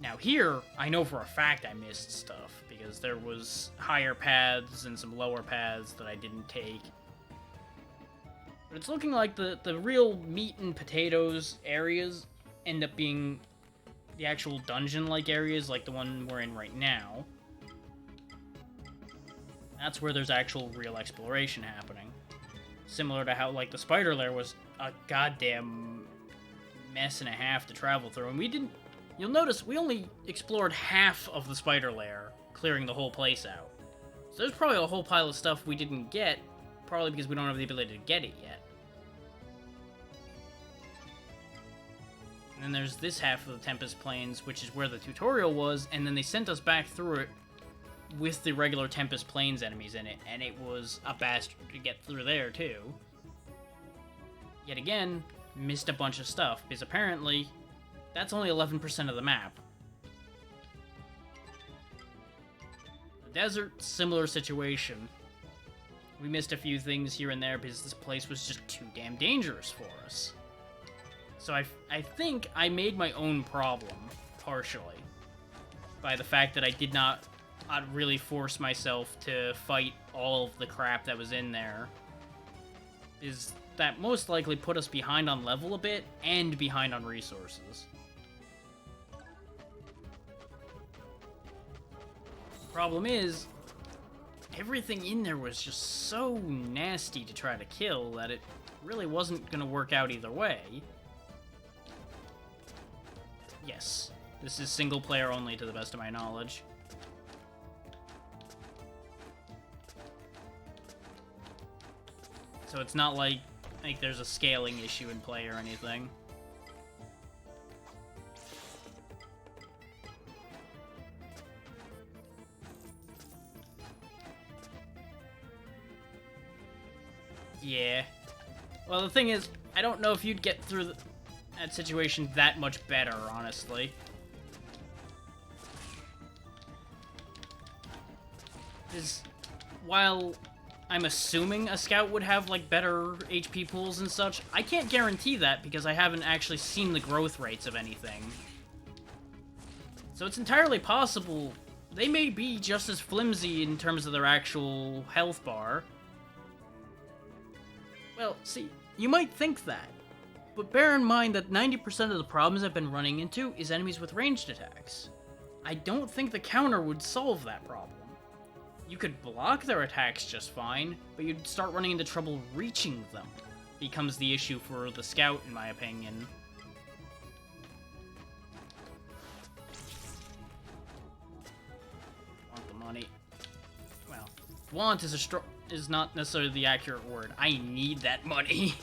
Now here, I know for a fact I missed stuff, because there was higher paths and some lower paths that I didn't take. But it's looking like the real meat and potatoes areas end up being the actual dungeon-like areas, like the one we're in right now. That's where there's actual real exploration happening. Similar to how, like, the spider lair was a goddamn mess and a half to travel through, and we didn't... You'll notice we only explored half of the spider lair, clearing the whole place out. So there's probably a whole pile of stuff we didn't get, probably because we don't have the ability to get it yet. And then there's this half of the Tempest Plains, which is where the tutorial was, and then they sent us back through it with the regular Tempest Plains enemies in it, and it was a bastard to get through there, too. Yet again, missed a bunch of stuff, because apparently, that's only 11% of the map. The desert, similar situation. We missed a few things here and there because this place was just too damn dangerous for us. So I think I made my own problem, partially, by the fact that I did not really force myself to fight all of the crap that was in there. Is that most likely put us behind on level a bit, and behind on resources. Problem is, everything in there was just so nasty to try to kill that it really wasn't going to work out either way. Yes, this is single player only to the best of my knowledge. So it's not like there's a scaling issue in play or anything. Yeah. Well, the thing is, I don't know if you'd get through that situation that much better, honestly. Because while I'm assuming a scout would have, like, better HP pools and such, I can't guarantee that because I haven't actually seen the growth rates of anything. So it's entirely possible they may be just as flimsy in terms of their actual health bar. Well, see, you might think that, but bear in mind that 90% of the problems I've been running into is enemies with ranged attacks. I don't think the counter would solve that problem. You could block their attacks just fine, but you'd start running into trouble reaching them. Becomes the issue for the scout, in my opinion. Want the money. Well, want is not necessarily the accurate word. I need that money.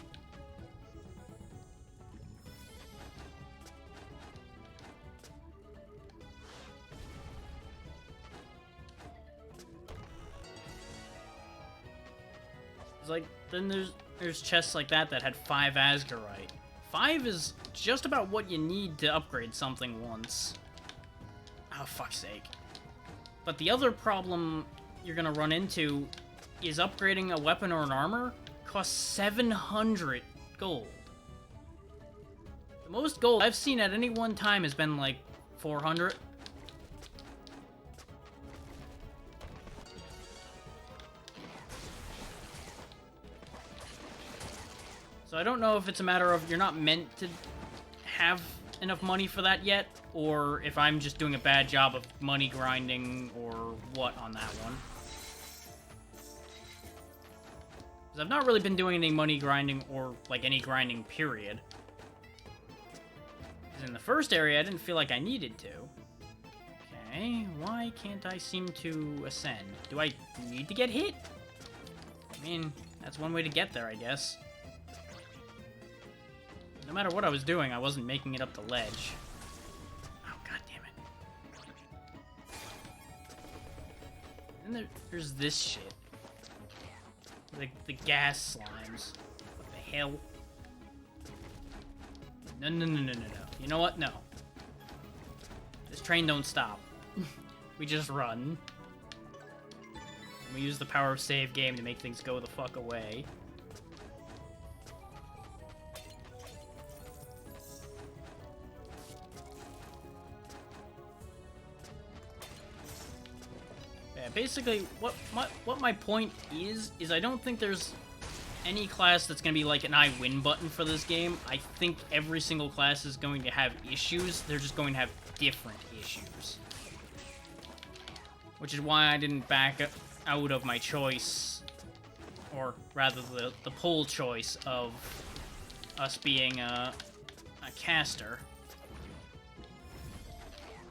Like, then there's chests like that had 5 Asgarite. 5 is just about what you need to upgrade something once. Oh, fuck's sake. But the other problem you're gonna run into is upgrading a weapon or an armor costs 700 gold. The most gold I've seen at any one time has been like 400. So I don't know if it's a matter of you're not meant to have enough money for that yet, or if I'm just doing a bad job of money grinding, or what on that one. Because I've not really been doing any money grinding, or like any grinding period. Because in the first area, I didn't feel like I needed to. Okay, why can't I seem to ascend? Do I need to get hit? I mean, that's one way to get there, I guess. No matter what I was doing, I wasn't making it up the ledge. Oh, god damn it. And there's this shit. The gas slimes. What the hell? No. You know what? No. This train don't stop. We just run. And we use the power of save game to make things go the fuck away. Yeah, basically, what my point is I don't think there's any class that's going to be like an I win button for this game. I think every single class is going to have issues. They're just going to have different issues. Which is why I didn't back out of my choice, or rather the poll choice of us being a caster.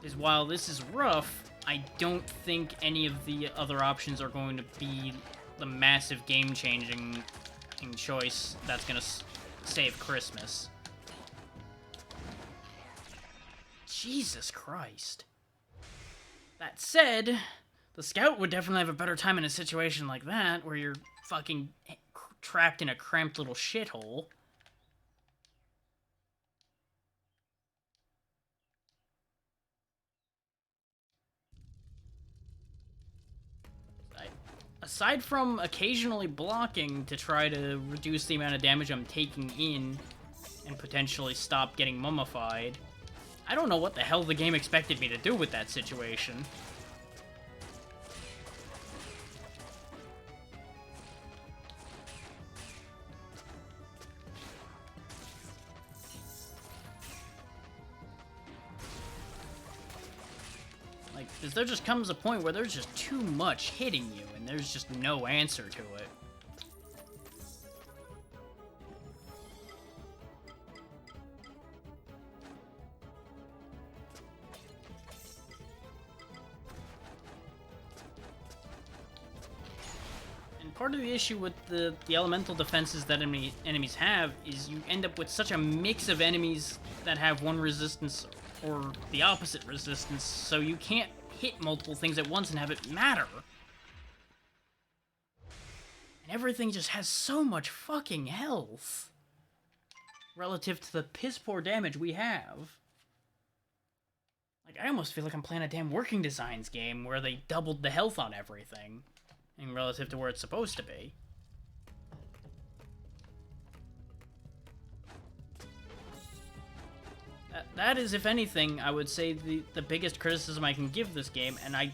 Is while this is rough, I don't think any of the other options are going to be the massive game-changing choice that's gonna save Christmas. Jesus Christ. That said, the scout would definitely have a better time in a situation like that, where you're fucking trapped in a cramped little shithole. Aside from occasionally blocking to try to reduce the amount of damage I'm taking in and potentially stop getting mummified, I don't know what the hell the game expected me to do with that situation. Like, because there just comes a point where there's just too much hitting you, and there's just no answer to it. And part of the issue with the elemental defenses that enemies have is you end up with such a mix of enemies that have one resistance or the opposite resistance, so you can't hit multiple things at once and have it matter. And everything just has so much fucking health relative to the piss poor damage we have. Like, I almost feel like I'm playing a damn Working Designs game where they doubled the health on everything in relative to where it's supposed to be. That is, if anything, I would say the biggest criticism I can give this game, and I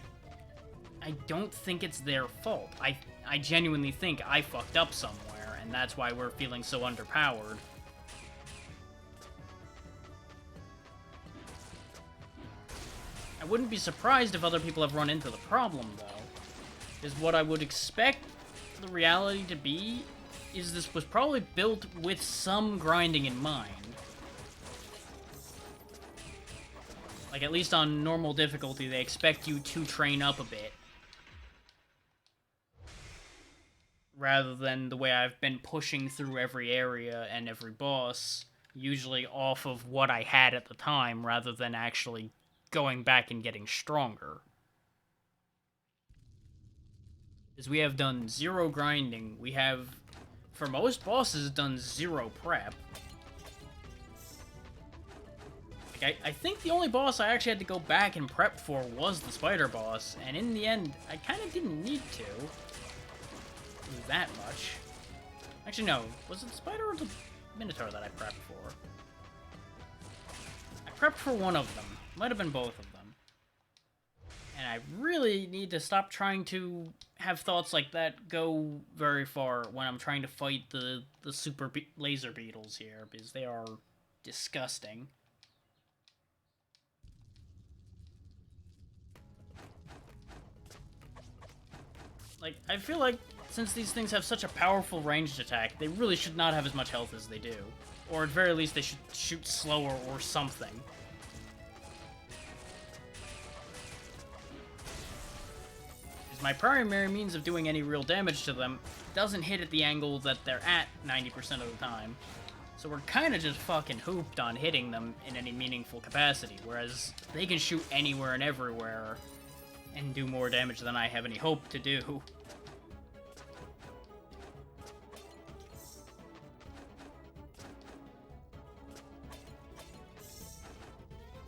don't think it's their fault. I genuinely think I fucked up somewhere, and that's why we're feeling so underpowered. I wouldn't be surprised if other people have run into the problem, though. Is what I would expect the reality to be is this was probably built with some grinding in mind. Like, at least on normal difficulty, they expect you to train up a bit. Rather than the way I've been pushing through every area and every boss, usually off of what I had at the time, rather than actually going back and getting stronger. As we have done 0 grinding, we have, for most bosses, done 0 prep. I think the only boss I actually had to go back and prep for was the spider boss, and in the end, I kind of didn't need to do that much. Actually, no. Was it the spider or the minotaur that I prepped for? I prepped for one of them. Might have been both of them. And I really need to stop trying to have thoughts like that go very far when I'm trying to fight the super laser beetles here, because they are disgusting. Like, I feel like since these things have such a powerful ranged attack, they really should not have as much health as they do. Or at very least, they should shoot slower or something. Because my primary means of doing any real damage to them doesn't hit at the angle that they're at 90% of the time. So we're kind of just fucking hooped on hitting them in any meaningful capacity, whereas they can shoot anywhere and everywhere and do more damage than I have any hope to do.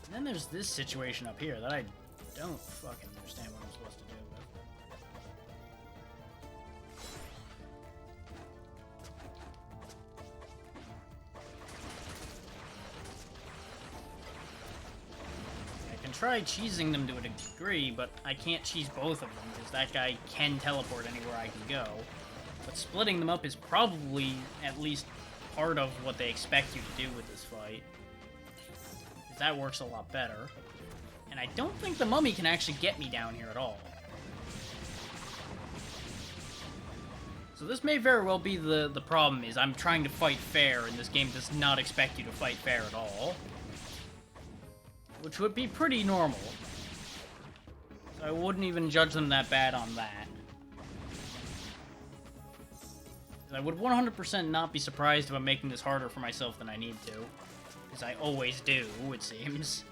And then there's this situation up here that I don't fucking understand what I'm supposed to do with. I can try cheesing them to a degree, but I can't cheese both of them, because that guy can teleport anywhere I can go. But splitting them up is probably at least part of what they expect you to do with this fight. Because that works a lot better. And I don't think the mummy can actually get me down here at all. So this may very well be the problem, is I'm trying to fight fair, and this game does not expect you to fight fair at all. Which would be pretty normal. So I wouldn't even judge them that bad on that. I would 100% not be surprised if I'm making this harder for myself than I need to. Because I always do, it seems.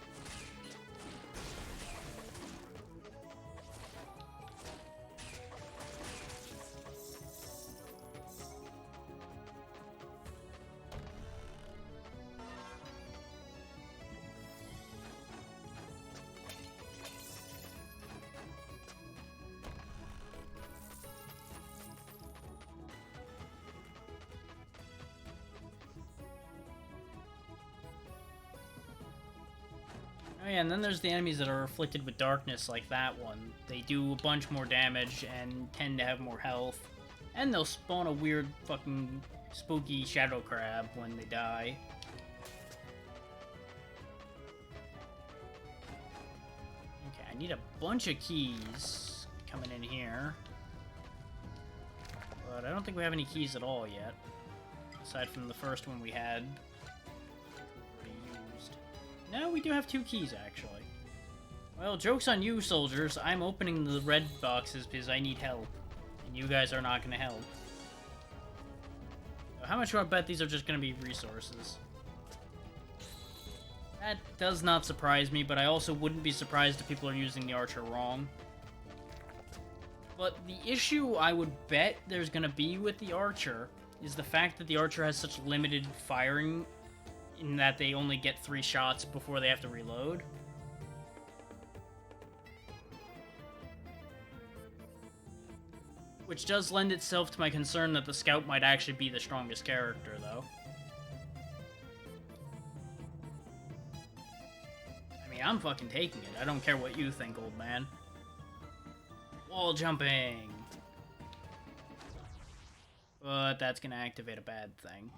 Oh yeah, and then there's the enemies that are afflicted with darkness, like that one. They do a bunch more damage and tend to have more health. And they'll spawn a weird fucking spooky shadow crab when they die. Okay, I need a bunch of keys coming in here. But I don't think we have any keys at all yet. Aside from the first one we had. No, we do have 2 keys, actually. Well, joke's on you, soldiers. I'm opening the red boxes because I need help. And you guys are not going to help. So how much do I bet these are just going to be resources? That does not surprise me, but I also wouldn't be surprised if people are using the archer wrong. But the issue I would bet there's going to be with the archer is the fact that the archer has such limited firing in that they only get 3 shots before they have to reload. Which does lend itself to my concern that the scout might actually be the strongest character, though. I mean, I'm fucking taking it. I don't care what you think, old man. Wall jumping! But that's gonna activate a bad thing.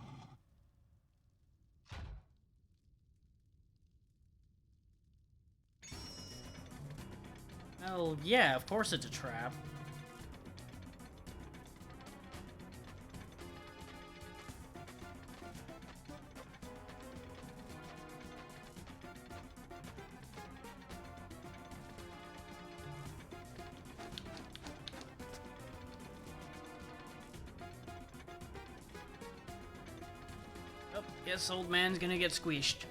Oh, yeah, of course it's a trap. Oh, guess old man's gonna get squished.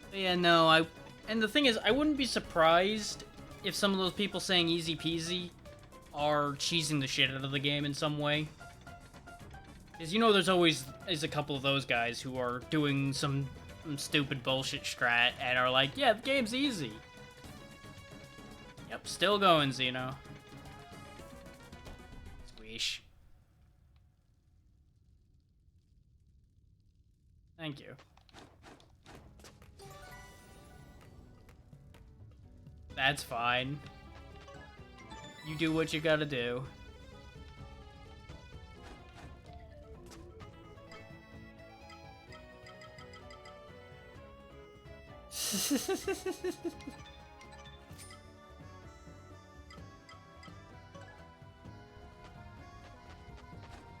But yeah, no, and the thing is, I wouldn't be surprised if some of those people saying easy peasy are cheesing the shit out of the game in some way. Because you know there's always a couple of those guys who are doing some stupid bullshit strat and are like, yeah, the game's easy. Yep, still going, Xeno. Squish. Thank you. That's fine. You do what you gotta do.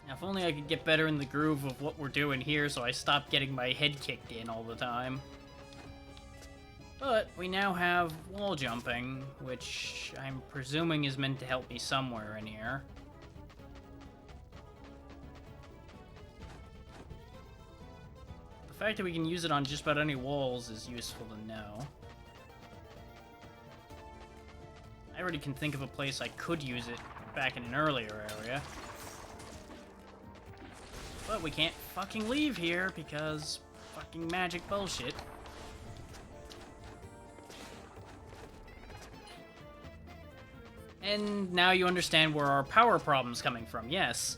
Now, if only I could get better in the groove of what we're doing here so I stop getting my head kicked in all the time. But we now have wall jumping, which I'm presuming is meant to help me somewhere in here. The fact that we can use it on just about any walls is useful to know. I already can think of a place I could use it back in an earlier area. But we can't fucking leave here because fucking magic bullshit. And now you understand where our power problem's coming from, yes.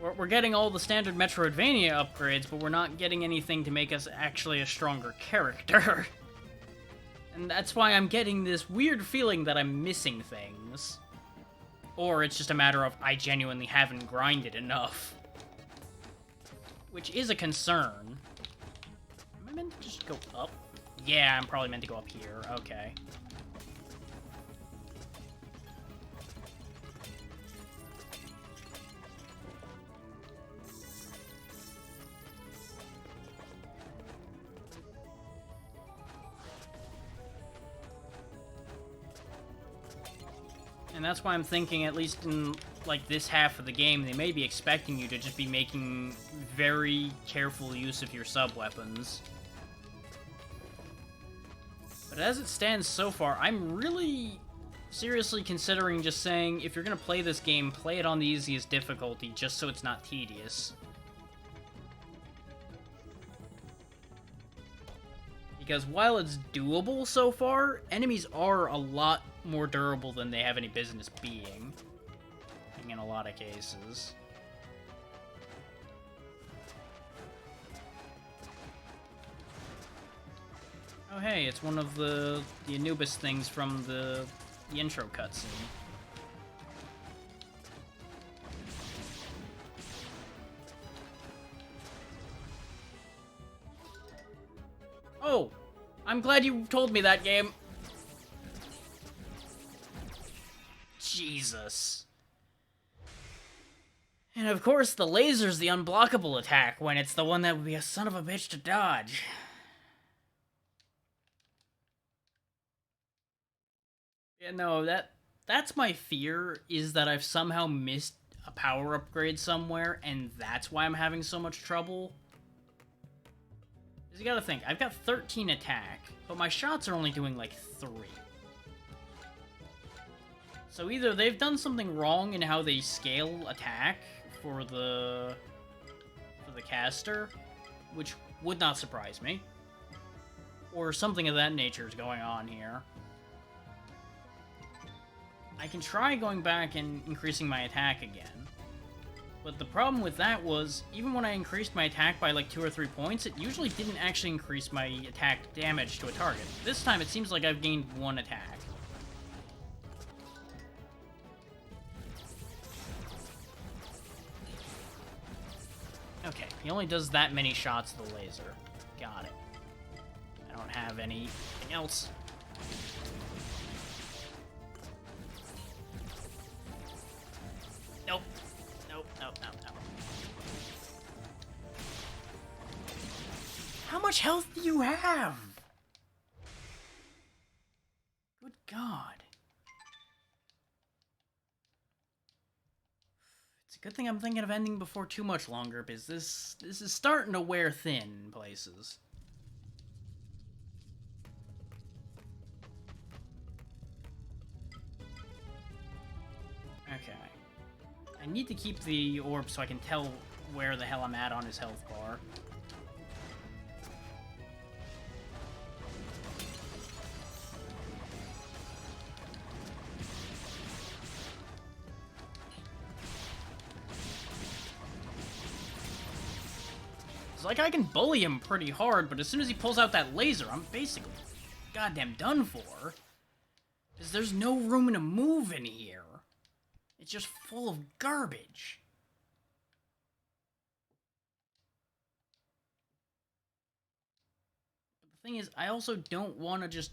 We're getting all the standard Metroidvania upgrades, but we're not getting anything to make us actually a stronger character. And that's why I'm getting this weird feeling that I'm missing things. Or it's just a matter of I genuinely haven't grinded enough. Which is a concern. Am I meant to just go up? Yeah, I'm probably meant to go up here. Okay. And that's why I'm thinking, at least in, like, this half of the game, they may be expecting you to just be making very careful use of your sub-weapons. But as it stands so far, I'm really seriously considering just saying, if you're gonna play this game, play it on the easiest difficulty, just so it's not tedious. Because while it's doable so far, enemies are a lot more durable than they have any business being. In a lot of cases. Oh hey, it's one of the Anubis things from the intro cutscene. Oh! I'm glad you told me that, game. Jesus. And of course, the laser's the unblockable attack when it's the one that would be a son of a bitch to dodge. Yeah, no, that's my fear, is that I've somehow missed a power upgrade somewhere, and that's why I'm having so much trouble. Because you gotta think, I've got 13 attack, but my shots are only doing like 3. So either they've done something wrong in how they scale attack for the caster, which would not surprise me, or something of that nature is going on here. I can try going back and increasing my attack again, but the problem with that was, even when I increased my attack by like 2 or 3 points, it usually didn't actually increase my attack damage to a target. This time it seems like I've gained 1 attack. Okay, he only does that many shots of the laser. Got it. I don't have anything else. Nope. Nope, nope, nope, nope. How much health do you have? Good God. It's a good thing I'm thinking of ending before too much longer, because this is starting to wear thin in places. Okay. I need to keep the orb so I can tell where the hell I'm at on his health bar. It's like I can bully him pretty hard, but as soon as he pulls out that laser, I'm basically goddamn done for. Because there's no room to move in here. It's just full of garbage. But the thing is, I also don't want to just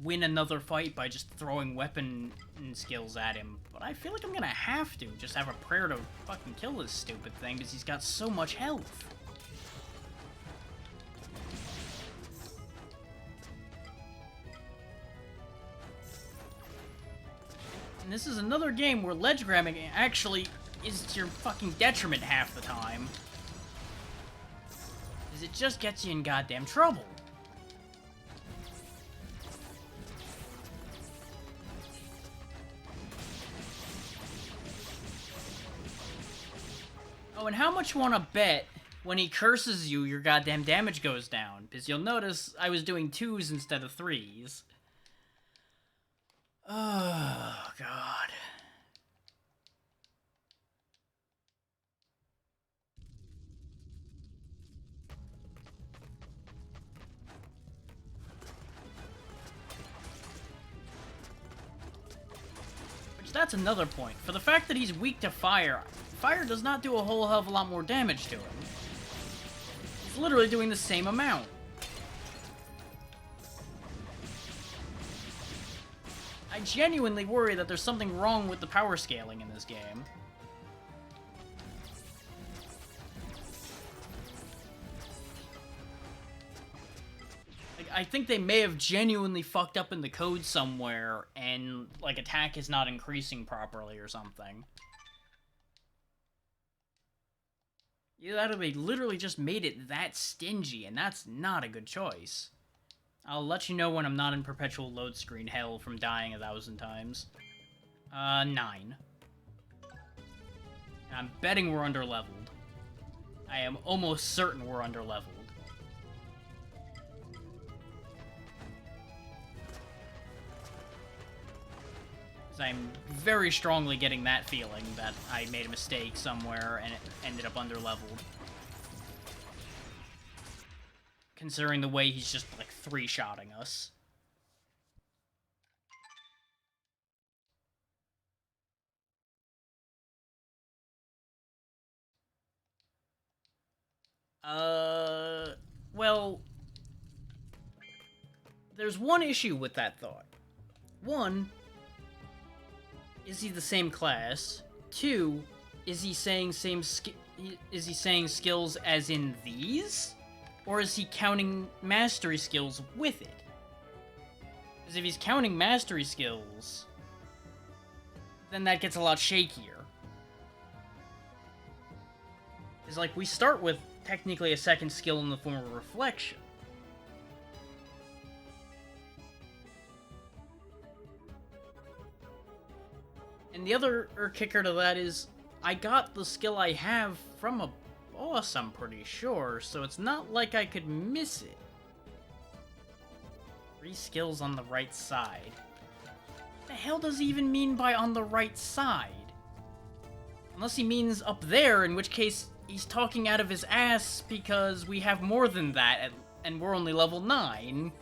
win another fight by just throwing weapon skills at him. But I feel like I'm gonna have to just have a prayer to fucking kill this stupid thing, because he's got so much health. And this is another game where ledge grabbing actually is to your fucking detriment half the time. Because it just gets you in goddamn trouble. and how much you want to bet when he curses you, your goddamn damage goes down? Because you'll notice I was doing 2s instead of 3s. Oh, God. Which, that's another point. For the fact that he's weak to fire, fire does not do a whole hell of a lot more damage to him. It's literally doing the same amount. I genuinely worry that there's something wrong with the power scaling in this game. Like, I think they may have genuinely fucked up in the code somewhere, and, like, attack is not increasing properly or something. Either that or they literally just made it that stingy, and that's not a good choice. I'll let you know when I'm not in perpetual load screen hell from dying 1,000 times. 9. I'm betting we're under-leveled. I am almost certain we're under-leveled. Because I'm very strongly getting that feeling that I made a mistake somewhere and it ended up under-leveled. Considering the way he's just, like, 3-shotting us. Well... There's one issue with that thought. One, is he the same class? 2, is he saying skills as in these? Or is he counting mastery skills with it? Because if he's counting mastery skills, then that gets a lot shakier. It's like, we start with technically a second skill in the form of reflection. And the other kicker to that is, I got the skill I have from a boss, I'm pretty sure, so it's not like I could miss it. 3 skills on the right side. What the hell does he even mean by on the right side? Unless he means up there, in which case he's talking out of his ass because we have more than that, and we're only level 9.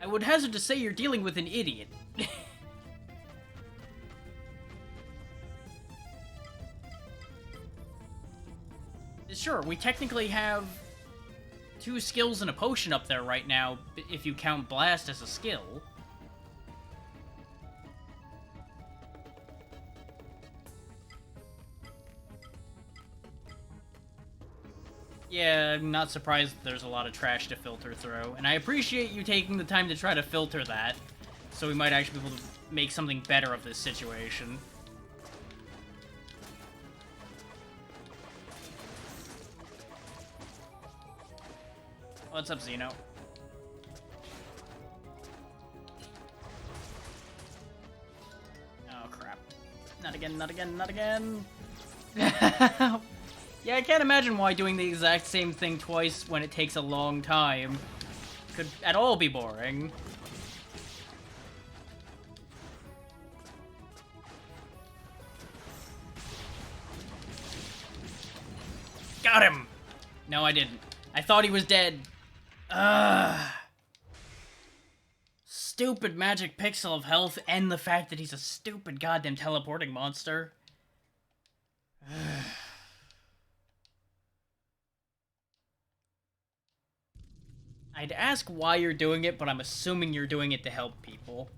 I would hazard to say you're dealing with an idiot. Sure, we technically have 2 skills and a potion up there right now, if you count Blast as a skill. Yeah, I'm not surprised that there's a lot of trash to filter through, and I appreciate you taking the time to try to filter that, so we might actually be able to make something better of this situation. What's up, Xeno? Oh, crap. Not again, not again, not again! Yeah, I can't imagine why doing the exact same thing twice when it takes a long time could at all be boring. Got him! No, I didn't. I thought he was dead. Ugh. Stupid magic pixel of health and the fact that he's a stupid goddamn teleporting monster. I'd ask why you're doing it, but I'm assuming you're doing it to help people.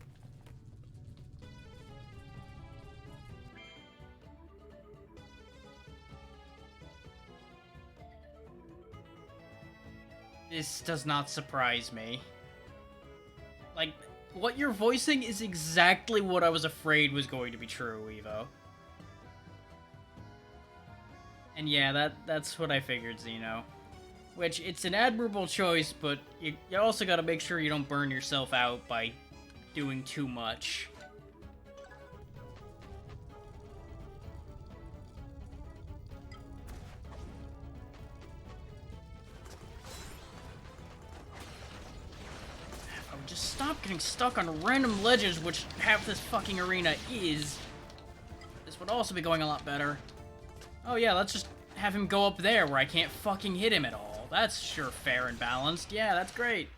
This does not surprise me. Like, what you're voicing is exactly what I was afraid was going to be true, Evo. And yeah, that's what I figured, Xeno. Which, it's an admirable choice, but you also gotta make sure you don't burn yourself out by doing too much. Just stop getting stuck on random ledges, which half this fucking arena is. This would also be going a lot better. Oh yeah, let's just have him go up there where I can't fucking hit him at all. That's sure fair and balanced. Yeah, that's great.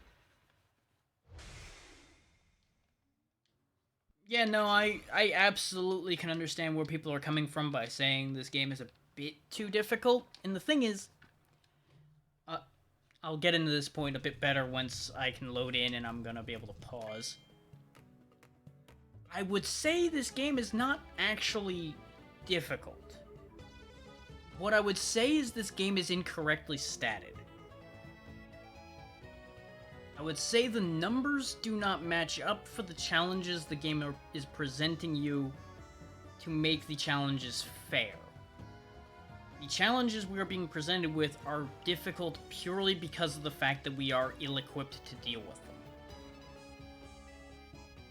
Yeah, no, I absolutely can understand where people are coming from by saying this game is a bit too difficult. And the thing is, I'll get into this point a bit better once I can load in and I'm gonna be able to pause. I would say this game is not actually difficult. What I would say is this game is incorrectly statted. I would say the numbers do not match up for the challenges the game is presenting you to make the challenges fair. The challenges we are being presented with are difficult purely because of the fact that we are ill-equipped to deal with them.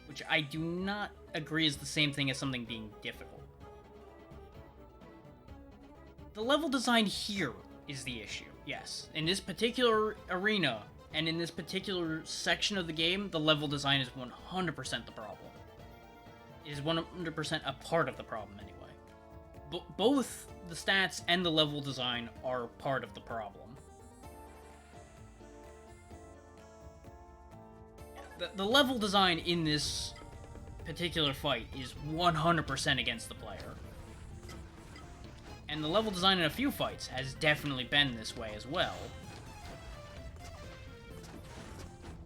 Which I do not agree is the same thing as something being difficult. The level design here is the issue, yes. In this particular arena, and in this particular section of the game, the level design is 100% the problem. It is 100% a part of the problem, anyway. Both the stats and the level design are part of the problem. The level design in this particular fight is 100% against the player. And the level design in a few fights has definitely been this way as well.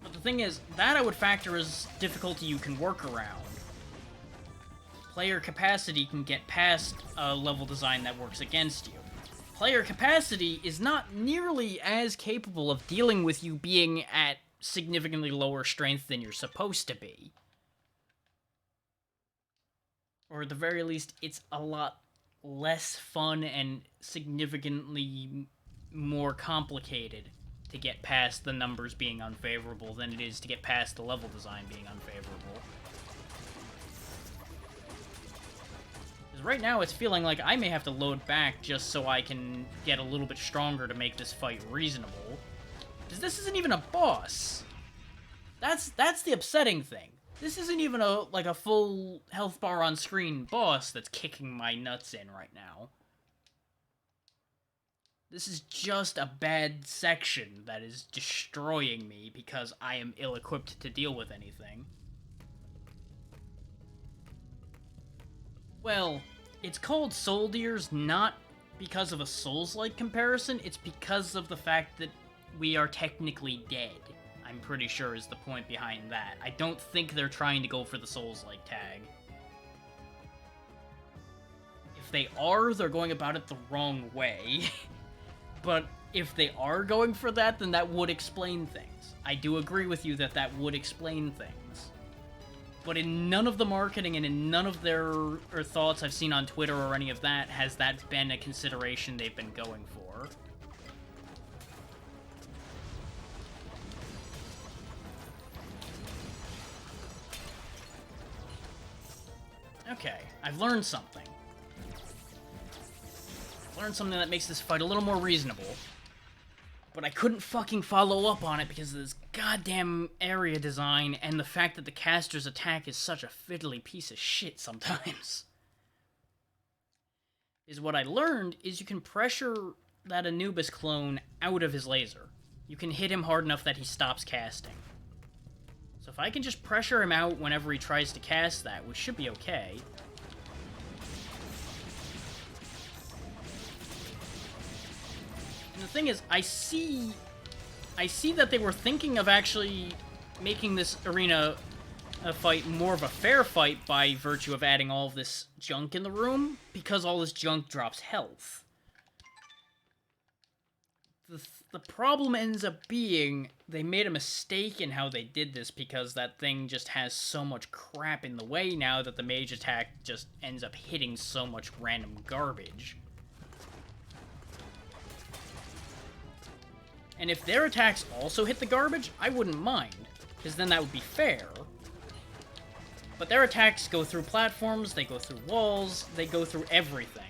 But the thing is, that I would factor as difficulty you can work around. Player capacity can get past a level design that works against you. Player capacity is not nearly as capable of dealing with you being at significantly lower strength than you're supposed to be. Or at the very least, it's a lot less fun and significantly more complicated to get past the numbers being unfavorable than it is to get past the level design being unfavorable. Because right now it's feeling like I may have to load back just so I can get a little bit stronger to make this fight reasonable. Because this isn't even a boss. That's the upsetting thing. This isn't even a full health bar on screen boss that's kicking my nuts in right now. This is just a bad section that is destroying me because I am ill-equipped to deal with anything. Well, it's called Soldiers not because of a Souls-like comparison, it's because of the fact that we are technically dead. I'm pretty sure is the point behind that. I don't think they're trying to go for the Souls-like tag. If they are, they're going about it the wrong way. But if they are going for that, then that would explain things. I do agree with you that that would explain things. But in none of the marketing and in none of their thoughts I've seen on Twitter or any of that has that been a consideration they've been going for. Okay, I've learned something. I've learned something that makes this fight a little more reasonable. But I couldn't fucking follow up on it because of this goddamn area design and the fact that the caster's attack is such a fiddly piece of shit sometimes. Is what I learned is you can pressure that Anubis clone out of his laser. You can hit him hard enough that he stops casting. So if I can just pressure him out whenever he tries to cast that, which should be okay. And the thing is, I see that they were thinking of actually making this arena fight more of a fair fight by virtue of adding all of this junk in the room, because all this junk drops health. The problem ends up being they made a mistake in how they did this because that thing just has so much crap in the way now that the mage attack just ends up hitting so much random garbage. And if their attacks also hit the garbage, I wouldn't mind, because then that would be fair. But their attacks go through platforms, they go through walls, they go through everything.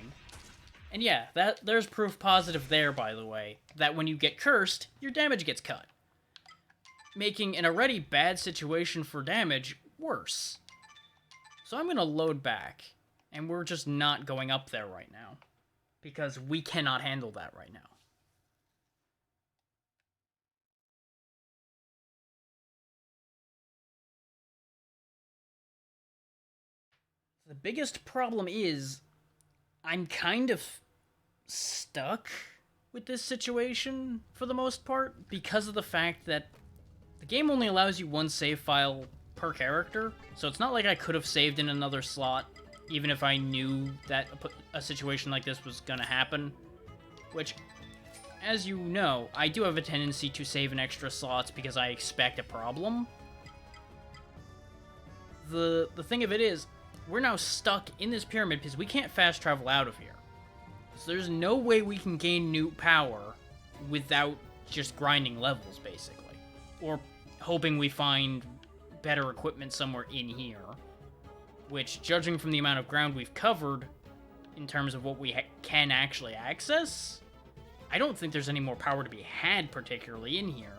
And yeah, there's proof positive there, by the way, that when you get cursed, your damage gets cut. making an already bad situation for damage worse. So I'm going to load back, and we're just not going up there right now, because we cannot handle that right now. The biggest problem is I'm kind of stuck with this situation for the most part because of the fact that the game only allows you one save file per character, so it's not like I could have saved in another slot even if I knew that a situation like this was gonna happen, which, as you know, I do have a tendency to save in extra slots because I expect a problem. The thing of it is, we're now stuck in this pyramid because we can't fast travel out of here. So there's no way we can gain new power without just grinding levels, basically. Or hoping we find better equipment somewhere in here. Which, judging from the amount of ground we've covered, in terms of what we can actually access, I don't think there's any more power to be had particularly in here.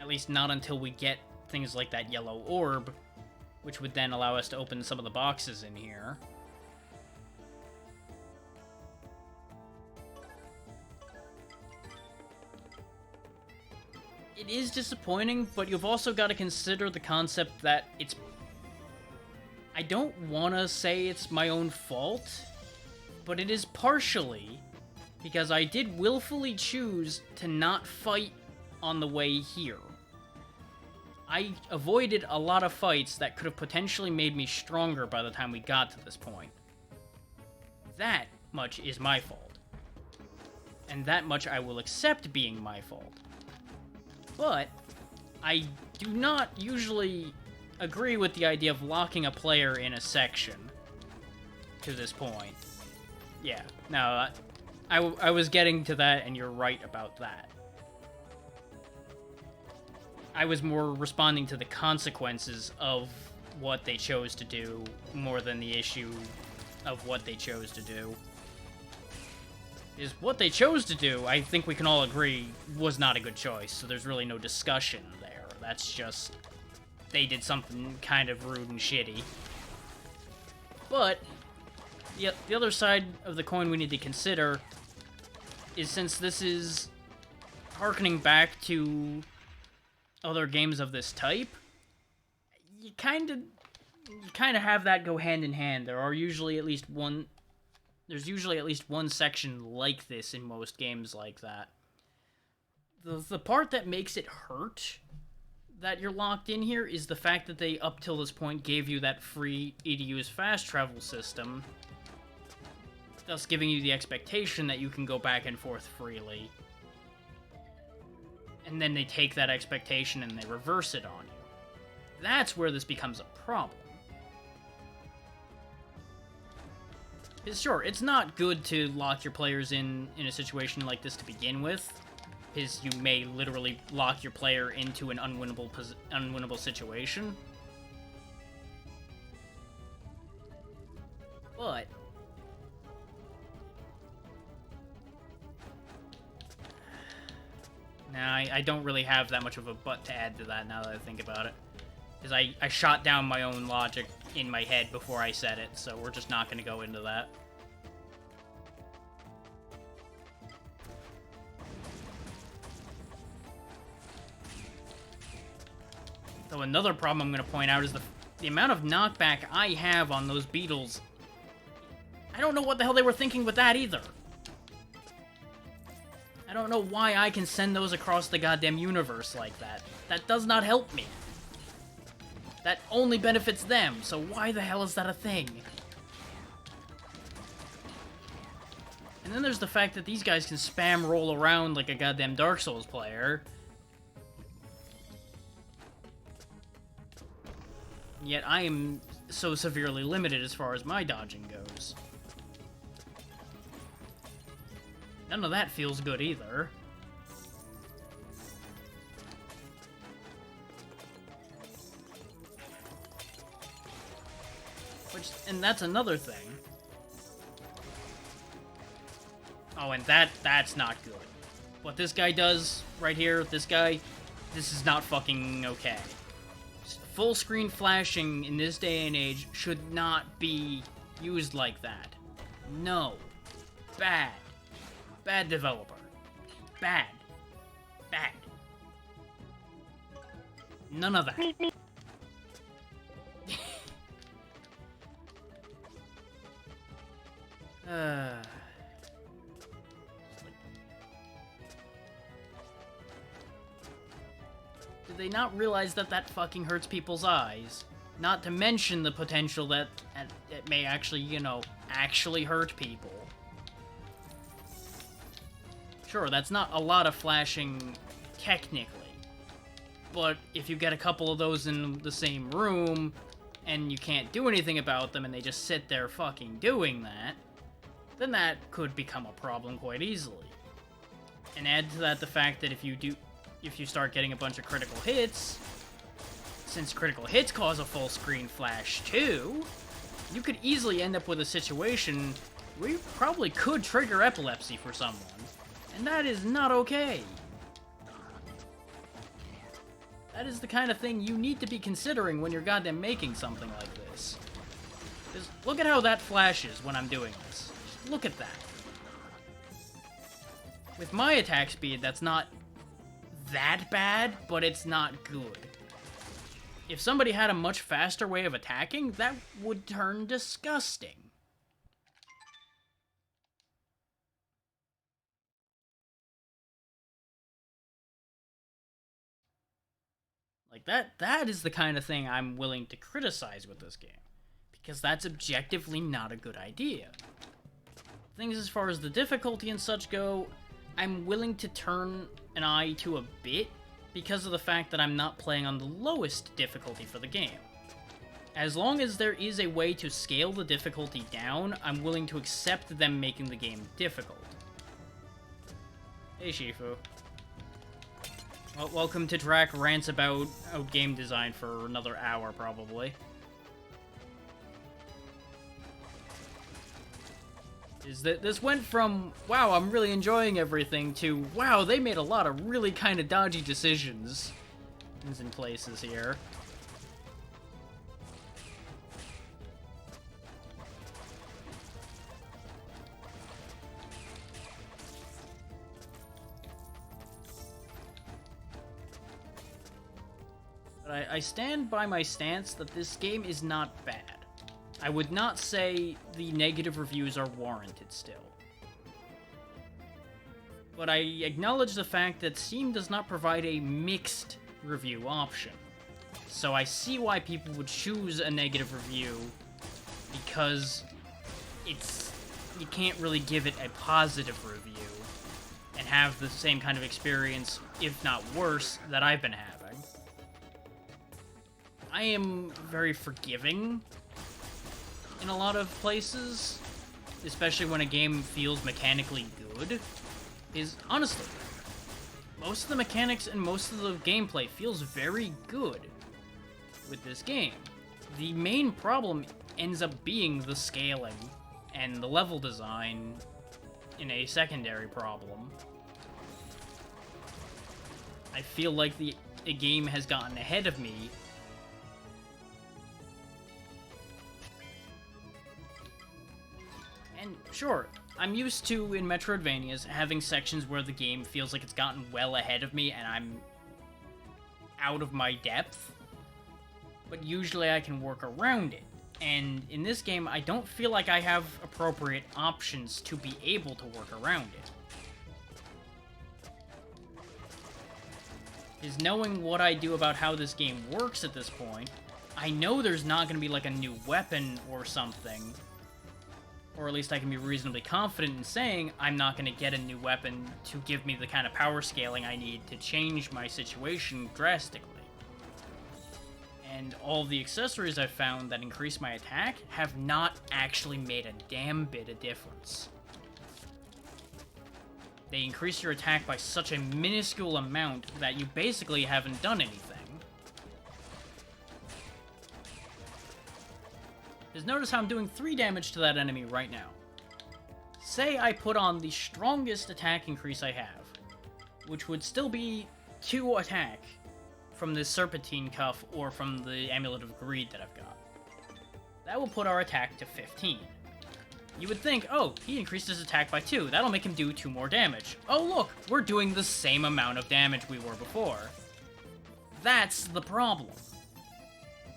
At least not until we get things like that yellow orb, which would then allow us to open some of the boxes in here. It is disappointing, but you've also got to consider the concept that it's... I don't want to say it's my own fault, but it is partially because I did willfully choose to not fight on the way here. I avoided a lot of fights that could have potentially made me stronger by the time we got to this point. That much is my fault. And that much I will accept being my fault. But I do not usually agree with the idea of locking a player in a section to this point. Yeah, no, I was getting to that, and you're right about that. I was more responding to the consequences of what they chose to do more than the issue of what they chose to do. Is what they chose to do, I think we can all agree, was not a good choice, so there's really no discussion there. That's just... they did something kind of rude and shitty. But, the other side of the coin we need to consider is, since this is harkening back to other games of this type, you kind of have that go hand in hand. There's usually at least one section like this in most games like that. The part that makes it hurt that you're locked in here is the fact that they, up till this point, gave you that free EDU's fast travel system, thus giving you the expectation that you can go back and forth freely. And then they take that expectation and they reverse it on you. That's where this becomes a problem. Because sure, it's not good to lock your players in a situation like this to begin with, because you may literally lock your player into an unwinnable situation. But now I don't really have that much of a but to add to that now that I think about it. Because I shot down my own logic in my head before I said it, so we're just not going to go into that. Though another problem I'm going to point out is the amount of knockback I have on those beetles. I don't know what the hell they were thinking with that either. I don't know why I can send those across the goddamn universe like that. That does not help me. That only benefits them, so why the hell is that a thing? And then there's the fact that these guys can spam roll around like a goddamn Dark Souls player. Yet I am so severely limited as far as my dodging goes. None of that feels good either. And that's another thing. Oh, and that's not good. What this guy does right here, this is not fucking okay. Full screen flashing in this day and age should not be used like that. No. Bad. Bad developer. Bad. Bad. None of that. Did they not realize that that fucking hurts people's eyes? Not to mention the potential that it may actually, you know, actually hurt people. Sure, that's not a lot of flashing, technically. But if you get a couple of those in the same room, and you can't do anything about them, and they just sit there fucking doing that, then that could become a problem quite easily. And add to that the fact that if you start getting a bunch of critical hits, since critical hits cause a full screen flash too, you could easily end up with a situation where you probably could trigger epilepsy for someone, and that is not okay. That is the kind of thing you need to be considering when you're goddamn making something like this. Just look at how that flashes when I'm doing this. Just look at that. With my attack speed, that's not that bad, but it's not good. If somebody had a much faster way of attacking, that would turn disgusting. Like, that is the kind of thing I'm willing to criticize with this game. Because that's objectively not a good idea. Things as far as the difficulty and such go, I'm willing to turn an eye to a bit because of the fact that I'm not playing on the lowest difficulty for the game. As long as there is a way to scale the difficulty down, I'm willing to accept them making the game difficult. Hey, Shifu. Well, welcome to Drac Rants about game design for another hour, probably. Is that this went from, wow, I'm really enjoying everything, to, wow, they made a lot of really kind of dodgy decisions in places here. But I stand by my stance that this game is not bad. I would not say the negative reviews are warranted still. But I acknowledge the fact that Steam does not provide a mixed review option. So I see why people would choose a negative review, because you can't really give it a positive review and have the same kind of experience, if not worse, that I've been having. I am very forgiving in a lot of places, especially when a game feels mechanically good, is honestly, most of the mechanics and most of the gameplay feels very good with this game. The main problem ends up being the scaling and the level design in a secondary problem. I feel like the game has gotten ahead of me. And sure, I'm used to, in Metroidvanias, having sections where the game feels like it's gotten well ahead of me and I'm out of my depth, but usually I can work around it. And in this game, I don't feel like I have appropriate options to be able to work around it. Is knowing what I do about how this game works at this point, I know there's not going to be like a new weapon or something, or at least I can be reasonably confident in saying I'm not going to get a new weapon to give me the kind of power scaling I need to change my situation drastically. And all the accessories I've found that increase my attack have not actually made a damn bit of difference. They increase your attack by such a minuscule amount that you basically haven't done anything. Just notice how I'm doing 3 damage to that enemy right now. Say I put on the strongest attack increase I have. which would still be 2 attack from the Serpentine Cuff or from the Amulet of Greed that I've got. That will put our attack to 15. You would think, oh, he increased his attack by 2. That'll make him do 2 more damage. Oh, look, we're doing the same amount of damage we were before. That's the problem.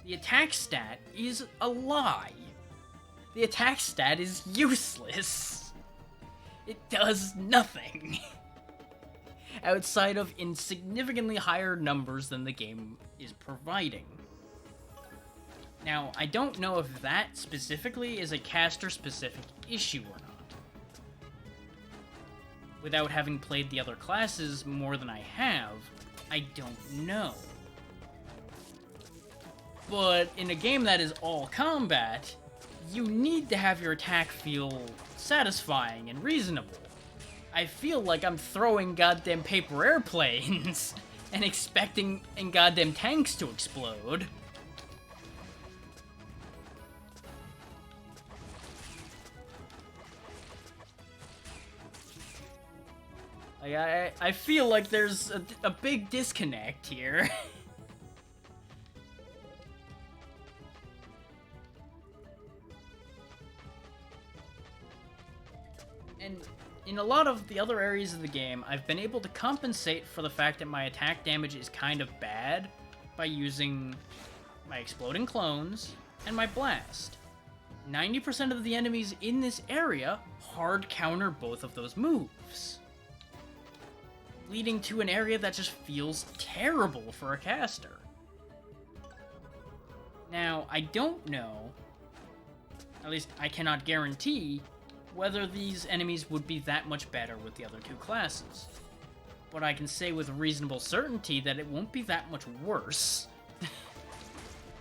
The attack stat is a lie. The attack stat is useless. It does nothing. Outside of insignificantly higher numbers than the game is providing. Now, I don't know if that specifically is a caster-specific issue or not. Without having played the other classes more than I have, I don't know. But in a game that is all combat, you need to have your attack feel satisfying and reasonable. I feel like I'm throwing goddamn paper airplanes and expecting goddamn tanks to explode. I feel like there's a big disconnect here. And in a lot of the other areas of the game, I've been able to compensate for the fact that my attack damage is kind of bad by using my exploding clones and my blast. 90% of the enemies in this area hard counter both of those moves, leading to an area that just feels terrible for a caster. Now, I don't know, at least I cannot guarantee, whether these enemies would be that much better with the other 2 classes. But I can say with reasonable certainty that it won't be that much worse.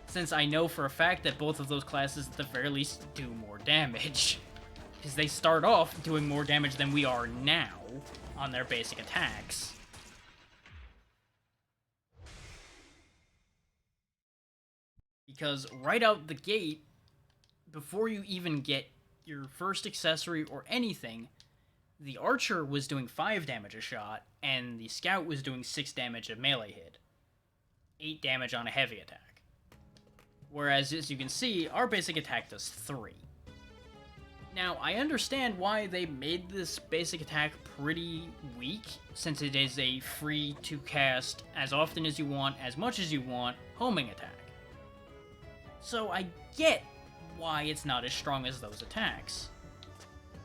Since I know for a fact that both of those classes at the very least do more damage. Because they start off doing more damage than we are now on their basic attacks. Because right out the gate, before you even get your first accessory or anything, the archer was doing 5 damage a shot, and the scout was doing 6 damage a melee hit. 8 damage on a heavy attack. Whereas, as you can see, our basic attack does 3. Now, I understand why they made this basic attack pretty weak, since it is a free to cast as often as you want, as much as you want, homing attack. So I get why it's not as strong as those attacks.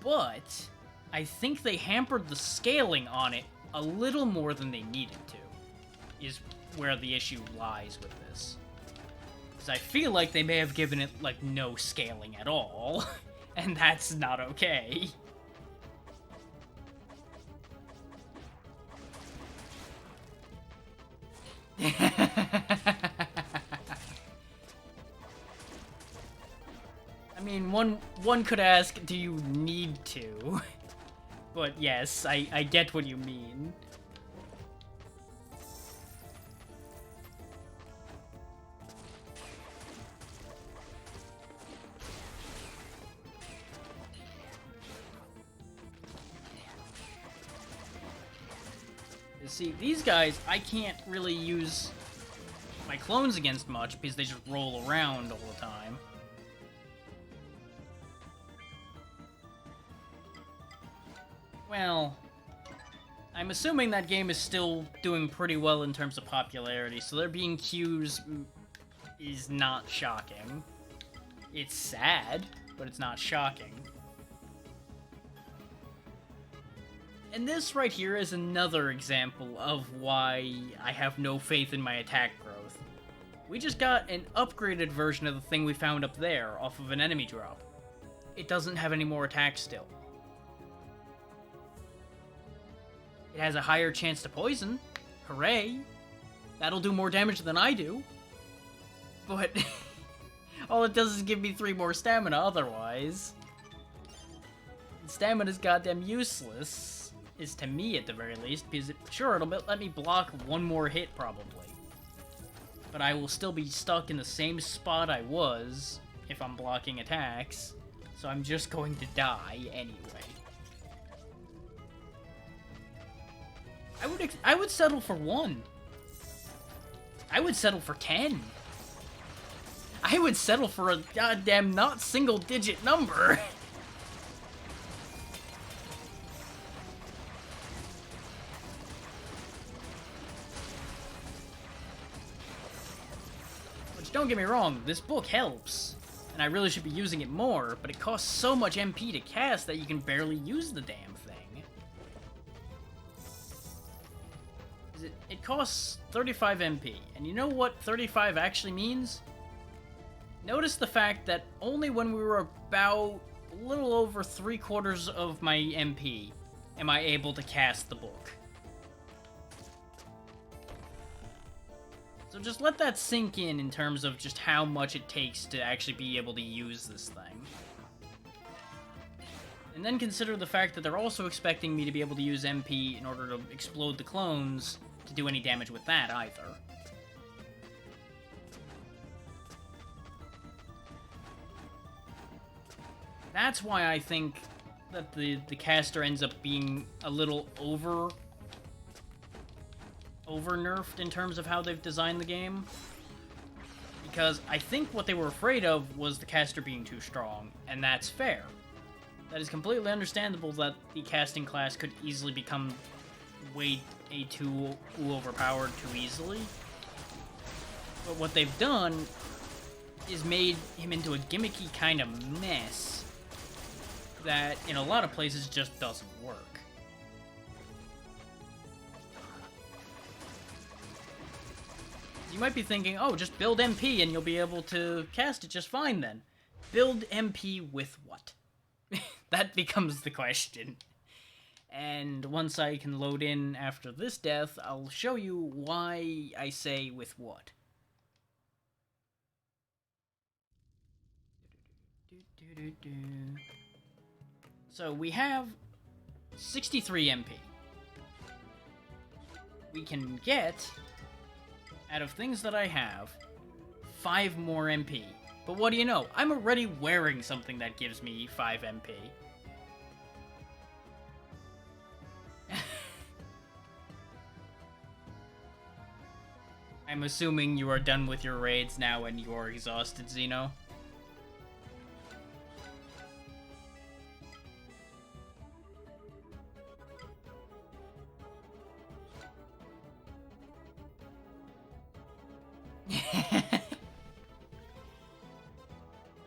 But I think they hampered the scaling on it a little more than they needed to, is where the issue lies with this. Because I feel like they may have given it, like, no scaling at all, and that's not okay. I mean, one could ask, do you need to? But yes, I get what you mean. You see, these guys, I can't really use my clones against much because they just roll around all the time. Well, I'm assuming that game is still doing pretty well in terms of popularity, so there being queues is not shocking. It's sad, but it's not shocking. And this right here is another example of why I have no faith in my attack growth. We just got an upgraded version of the thing we found up there off of an enemy drop. It doesn't have any more attack still. It has a higher chance to poison. Hooray! That'll do more damage than I do. But all it does is give me 3 more stamina otherwise. And stamina's goddamn useless. Is to me at the very least, because sure, it'll let me block 1 more hit probably. But I will still be stuck in the same spot I was if I'm blocking attacks. So I'm just going to die anyway. I would settle for 1. I would settle for 10. I would settle for a goddamn not single-digit number. Which, don't get me wrong, this book helps. And I really should be using it more, but it costs so much MP to cast that you can barely use the damn thing. It costs 35 MP, and you know what 35 actually means? Notice the fact that only when we were about a little over 3/4 of my MP am I able to cast the book. So just let that sink in terms of just how much it takes to actually be able to use this thing. And then consider the fact that they're also expecting me to be able to use MP in order to explode the clones to do any damage with that either. That's why I think that the caster ends up being a little over nerfed in terms of how they've designed the game. Because I think what they were afraid of was the caster being too strong, and that's fair. That is completely understandable that the casting class could easily become way too overpowered too easily. But what they've done is made him into a gimmicky kind of mess that in a lot of places just doesn't work. You might be thinking, oh, just build MP and you'll be able to cast it just fine then. Build MP with what? That becomes the question. And once I can load in after this death, I'll show you why I say with what. So we have 63 MP. We can get, out of things that I have, 5 more MP. But what do you know? I'm already wearing something that gives me 5 MP. I'm assuming you are done with your raids now and you are exhausted, Xeno.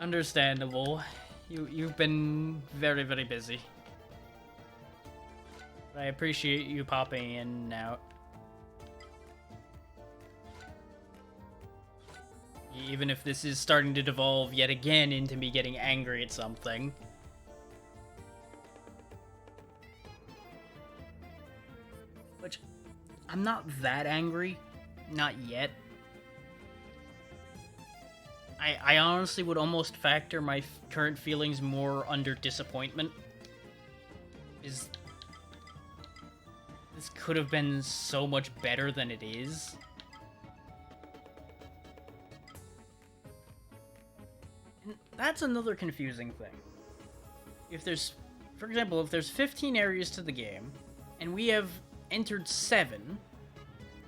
Understandable. You've been very, very busy. But I appreciate you popping in and out. Even if this is starting to devolve yet again into me getting angry at something. Which, I'm not that angry. Not yet. I honestly would almost factor my current feelings more under disappointment. This could have been so much better than it is. And that's another confusing thing. If there's, for example, if there's 15 areas to the game, and we have entered 7,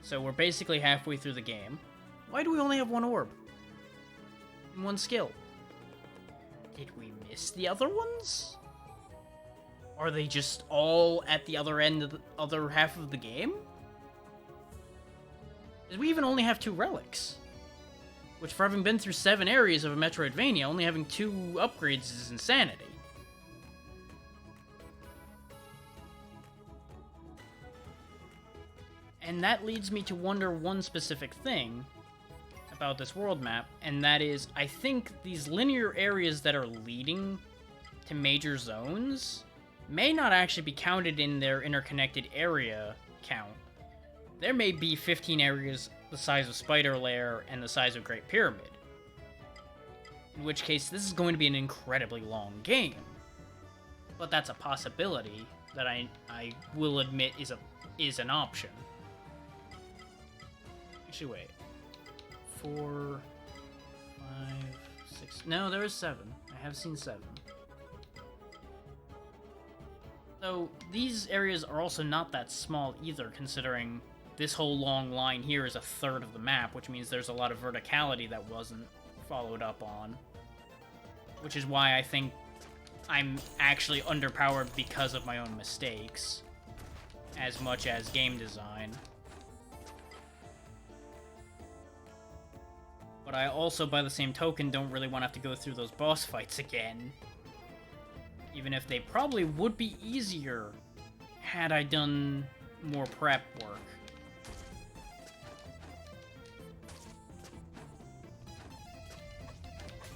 so we're basically halfway through the game, why do we only have 1 orb? And 1 skill? Did we miss the other ones? Are they just all at the other end of the other half of the game? Because we even only have 2 relics. Which, for having been through 7 areas of a Metroidvania, only having 2 upgrades is insanity. And that leads me to wonder one specific thing about this world map, and that is, I think these linear areas that are leading to major zones may not actually be counted in their interconnected area count. There may be 15 areas the size of Spider Lair and the size of Great Pyramid. In which case, this is going to be an incredibly long game. But that's a possibility that I will admit is an option. Actually, wait. 4, 5, 6... No, there is 7. I have seen 7. Though, these areas are also not that small either, considering this whole long line here is a third of the map, which means there's a lot of verticality that wasn't followed up on. Which is why I think I'm actually underpowered because of my own mistakes, as much as game design. But I also, by the same token, don't really want to have to go through those boss fights again. Even if they probably would be easier had I done more prep work.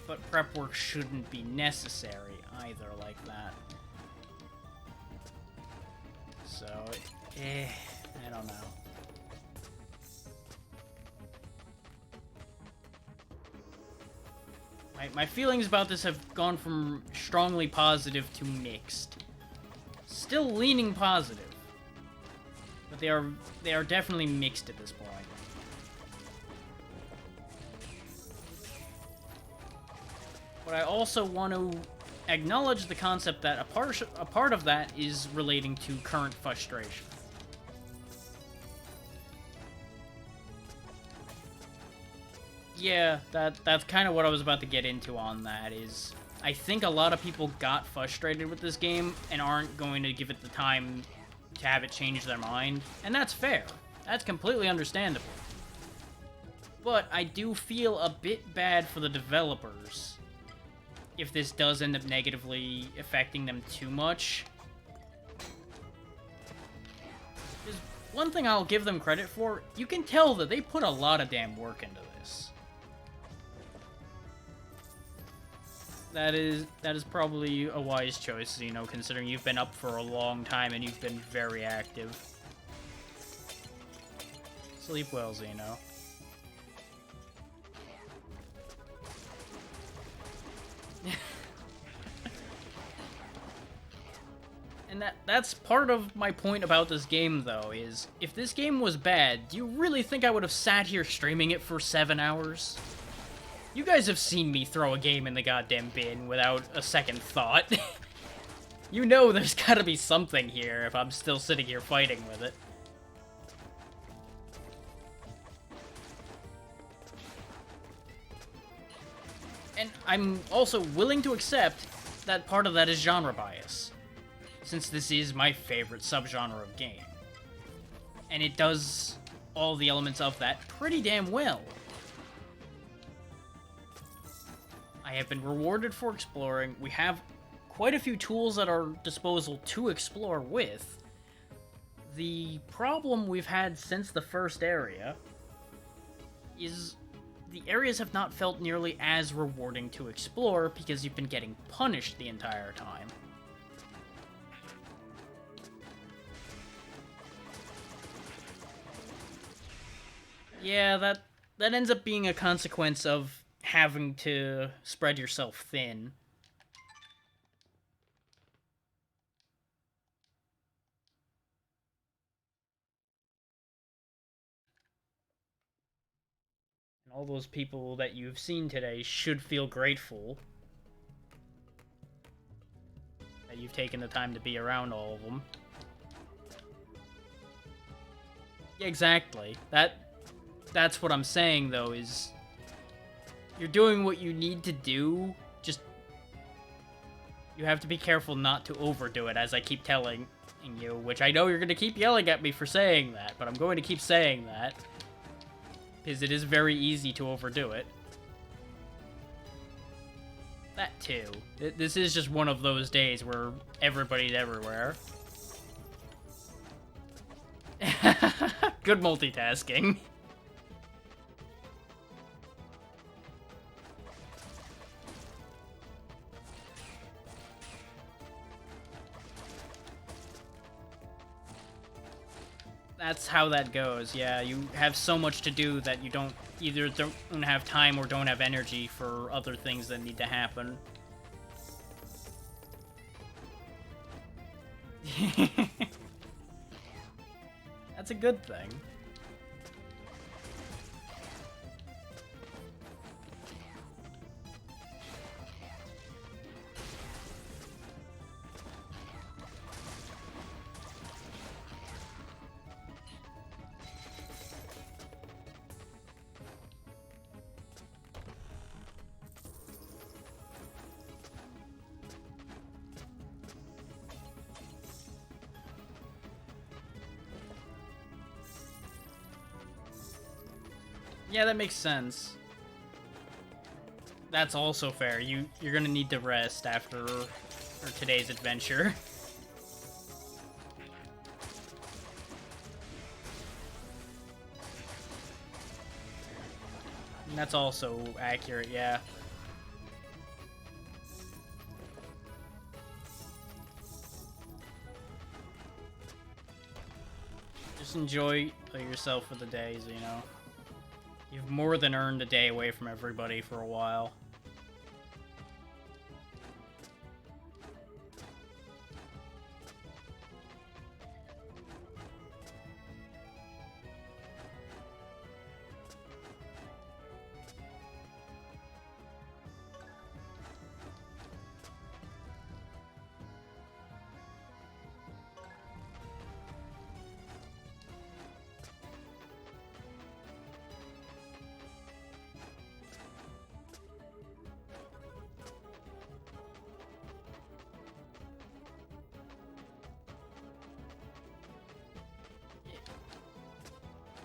But prep work shouldn't be necessary either like that. So, I don't know. My feelings about this have gone from strongly positive to mixed. Still leaning positive. But they are definitely mixed at this point. But I also want to acknowledge the concept that a part of that is relating to current frustration. Yeah, that's kind of what I was about to get into on that, is I think a lot of people got frustrated with this game and aren't going to give it the time to have it change their mind, and that's fair. That's completely understandable. But I do feel a bit bad for the developers if this does end up negatively affecting them too much. Because one thing I'll give them credit for, you can tell that they put a lot of damn work into this. That is probably a wise choice, you know, considering you've been up for a long time and you've been very active. Sleep well, Xeno. And that's part of my point about this game, though, is if this game was bad, do you really think I would have sat here streaming it for 7 hours? You guys have seen me throw a game in the goddamn bin without a second thought. You know there's gotta be something here if I'm still sitting here fighting with it. And I'm also willing to accept that part of that is genre bias, since this is my favorite subgenre of game. And it does all the elements of that pretty damn well. I have been rewarded for exploring. We have quite a few tools at our disposal to explore with. The problem we've had since the first area is the areas have not felt nearly as rewarding to explore because you've been getting punished the entire time. Yeah, that ends up being a consequence of having to spread yourself thin. And all those people that you've seen today should feel grateful that you've taken the time to be around all of them. Yeah, exactly. That's what I'm saying, though, is you're doing what you need to do, just you have to be careful not to overdo it, as I keep telling you, which I know you're going to keep yelling at me for saying that, but I'm going to keep saying that, because it is very easy to overdo it. That too. This is just one of those days where everybody's everywhere. Good multitasking. That's how that goes, yeah. You have so much to do that you either don't have time or don't have energy for other things that need to happen. That's a good thing. Yeah, that makes sense. That's also fair. You're gonna need to rest after today's adventure. And that's also accurate, yeah. Just enjoy yourself for the days, you know. You've more than earned a day away from everybody for a while.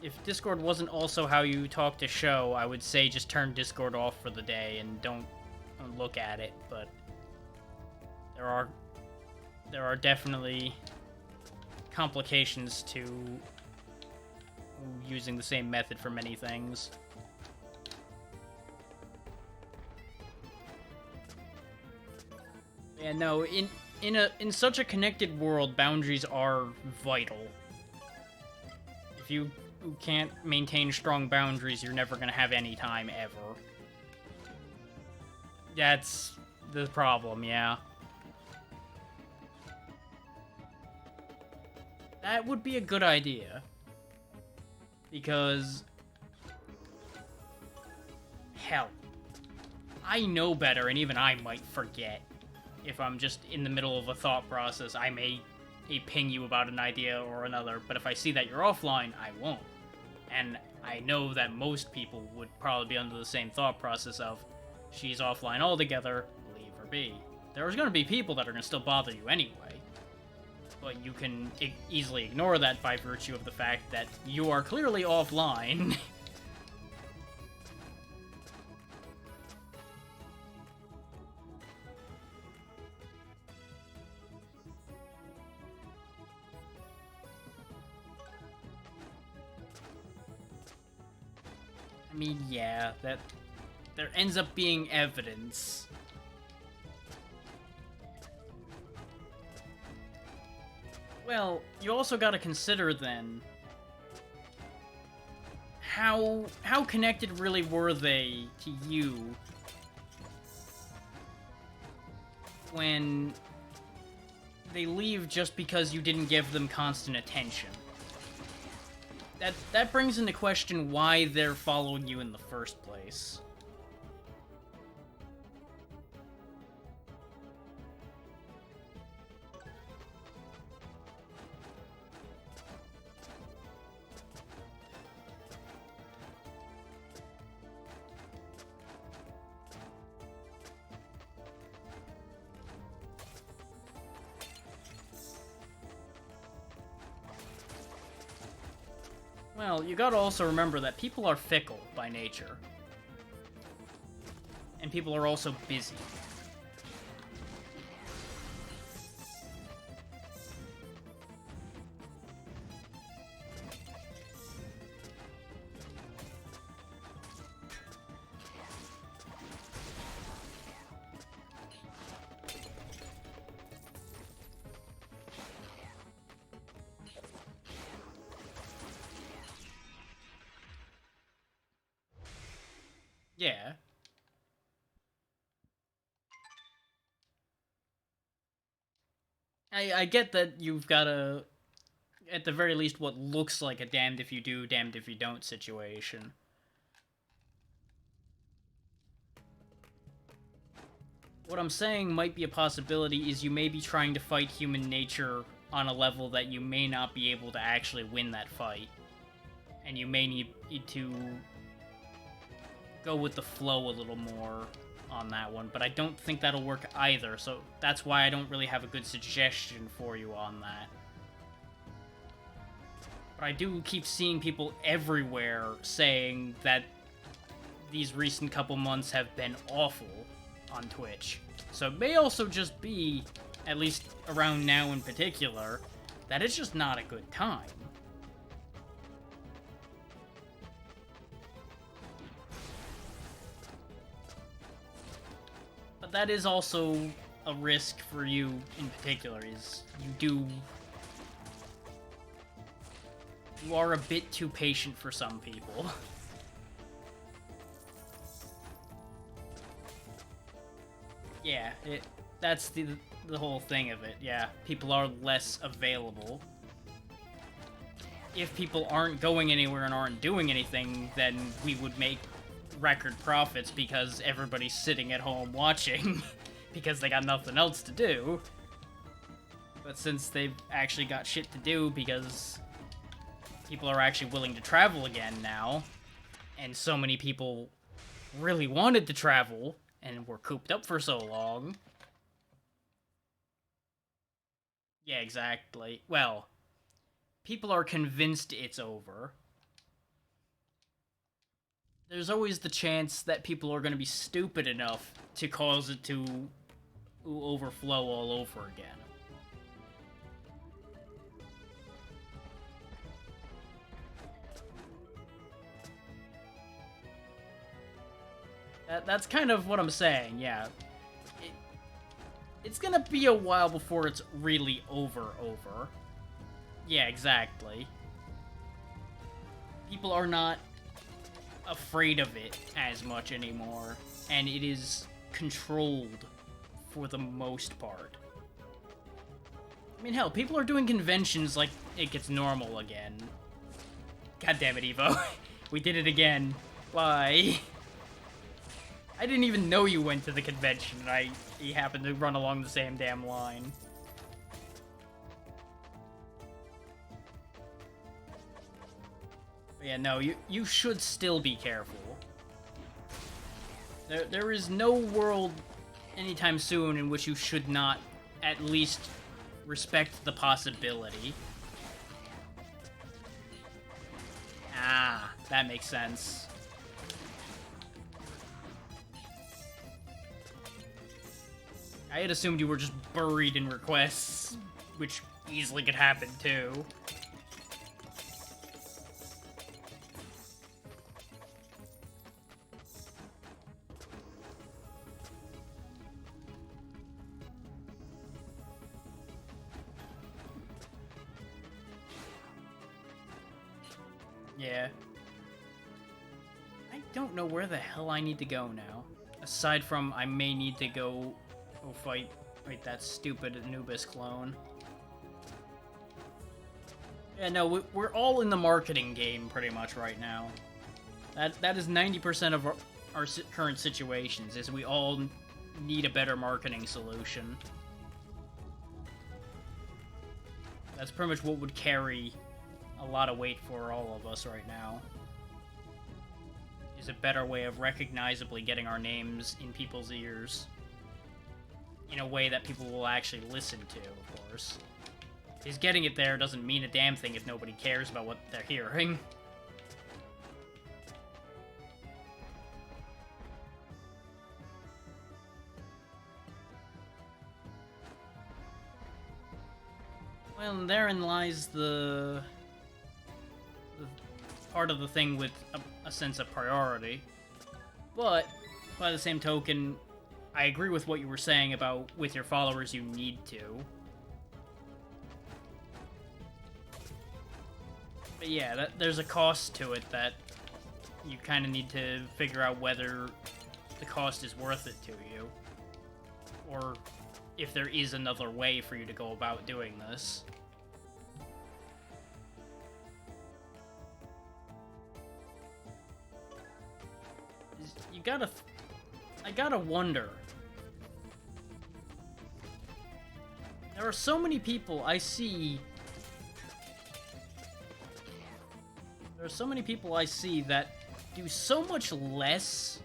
If Discord wasn't also how you talk to show, I would say just turn Discord off for the day and don't look at it, but there are definitely complications to using the same method for many things. Yeah, no, in such a connected world, boundaries are vital. If you can't maintain strong boundaries, you're never gonna have any time ever. That's the problem, yeah. That would be a good idea. Because... hell. I know better, and even I might forget. If I'm just in the middle of a thought process, I may ping you about an idea or another, but if I see that you're offline, I won't. And I know that most people would probably be under the same thought process of, she's offline altogether, leave her be. There's going to be people that are going to still bother you anyway. But you can easily ignore that by virtue of the fact that you are clearly offline. I mean, yeah, that there ends up being evidence. Well, you also gotta consider then how connected really were they to you when they leave just because you didn't give them constant attention. That brings into question why they're following you in the first place. Well, you gotta also remember that people are fickle by nature. And people are also busy. Yeah. I get that you've got a, at the very least, what looks like a damned if you do, damned if you don't situation. What I'm saying might be a possibility is you may be trying to fight human nature on a level that you may not be able to actually win that fight. And you may need to go with the flow a little more on that one, but I don't think that'll work either, so that's why I don't really have a good suggestion for you on that. But I do keep seeing people everywhere saying that these recent couple months have been awful on Twitch. So it may also just be, at least around now in particular, that it's just not a good time. But that is also a risk for you in particular, is you are a bit too patient for some people. Yeah, that's the whole thing of it. Yeah, people are less available. If people aren't going anywhere and aren't doing anything, then we would make record profits because everybody's sitting at home watching because they got nothing else to do. But since they've actually got shit to do because people are actually willing to travel again now, and so many people really wanted to travel and were cooped up for so long. Yeah, exactly. Well, people are convinced it's over. There's always the chance that people are going to be stupid enough to cause it to overflow all over again. That's kind of what I'm saying, yeah. It's gonna be a while before it's really over. Yeah, exactly. People are not afraid of it as much anymore, and it is controlled for the most part. I mean, hell, people are doing conventions like it gets normal again. God damn it, Evo. We did it again. Why? I didn't even know you went to the convention, and he happened to run along the same damn line. But yeah, no, you should still be careful. There is no world anytime soon in which you should not at least respect the possibility. Ah, that makes sense. I had assumed you were just buried in requests, which easily could happen too. Yeah. I don't know where the hell I need to go now. Aside from I may need to go fight that stupid Anubis clone. Yeah, no, we're all in the marketing game pretty much right now. That is 90% of our current situations, is we all need a better marketing solution. That's pretty much what would carry a lot of weight for all of us right now. Is a better way of recognizably getting our names in people's ears. In a way that people will actually listen to, of course. Because getting it there doesn't mean a damn thing if nobody cares about what they're hearing. Well, and therein lies the part of the thing with a sense of priority. But, by the same token, I agree with what you were saying about with your followers you need to. But yeah, there's a cost to it that you kind of need to figure out whether the cost is worth it to you. Or if there is another way for you to go about doing this. I gotta wonder. There are so many people I see. There are so many people I see that do so much less.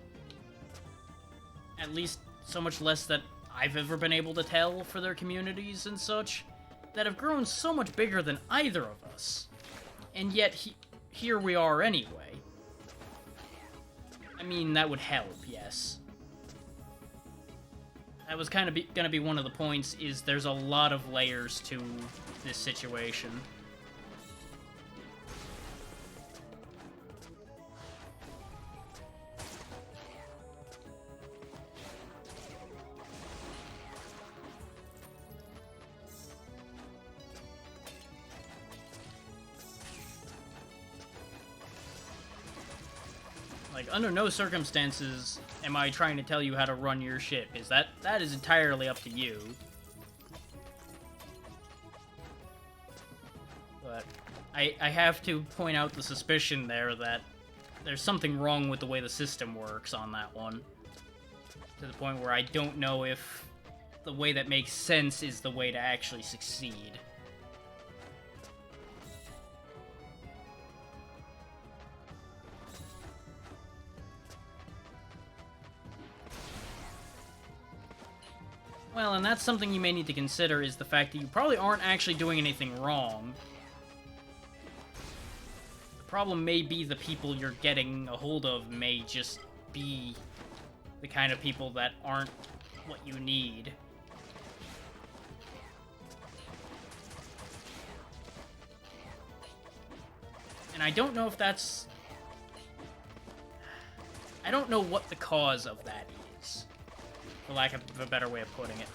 At least so much less that I've ever been able to tell for their communities and such. That have grown so much bigger than either of us. And yet, here we are anyway. I I mean, that would help, yes. That was kind of gonna be one of the points, is there's a lot of layers to this situation. Like, under no circumstances am I trying to tell you how to run your ship. That is entirely up to you. But I have to point out the suspicion there that there's something wrong with the way the system works on that one. To the point where I don't know if the way that makes sense is the way to actually succeed. Well, and that's something you may need to consider, is the fact that you probably aren't actually doing anything wrong. The problem may be the people you're getting a hold of may just be the kind of people that aren't what you need. And I don't know if that's... I don't know what the cause of that is, for lack of a better way of putting it.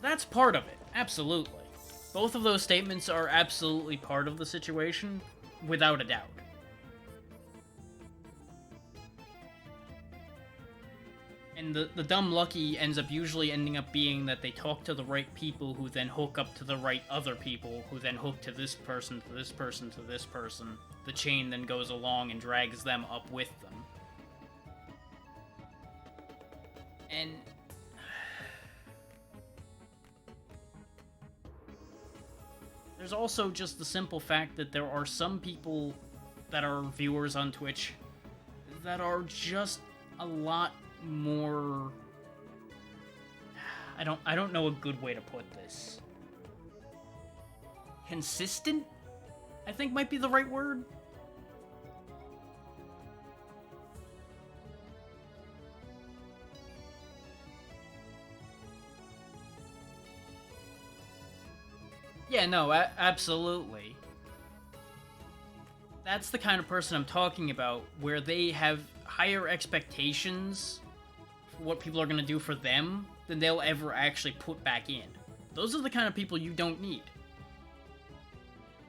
That's part of it, absolutely. Both of those statements are absolutely part of the situation, without a doubt. And the dumb lucky ends up usually ending up being that they talk to the right people, who then hook up to the right other people, who then hook to this person, to this person, to this person. The chain then goes along and drags them up with them. And there's also just the simple fact that there are some people that are viewers on Twitch that are just a lot more... I don't know a good way to put this. Consistent, I think might be the right word. Yeah, no, absolutely. That's the kind of person I'm talking about, where they have higher expectations for what people are going to do for them than they'll ever actually put back in. Those are the kind of people you don't need.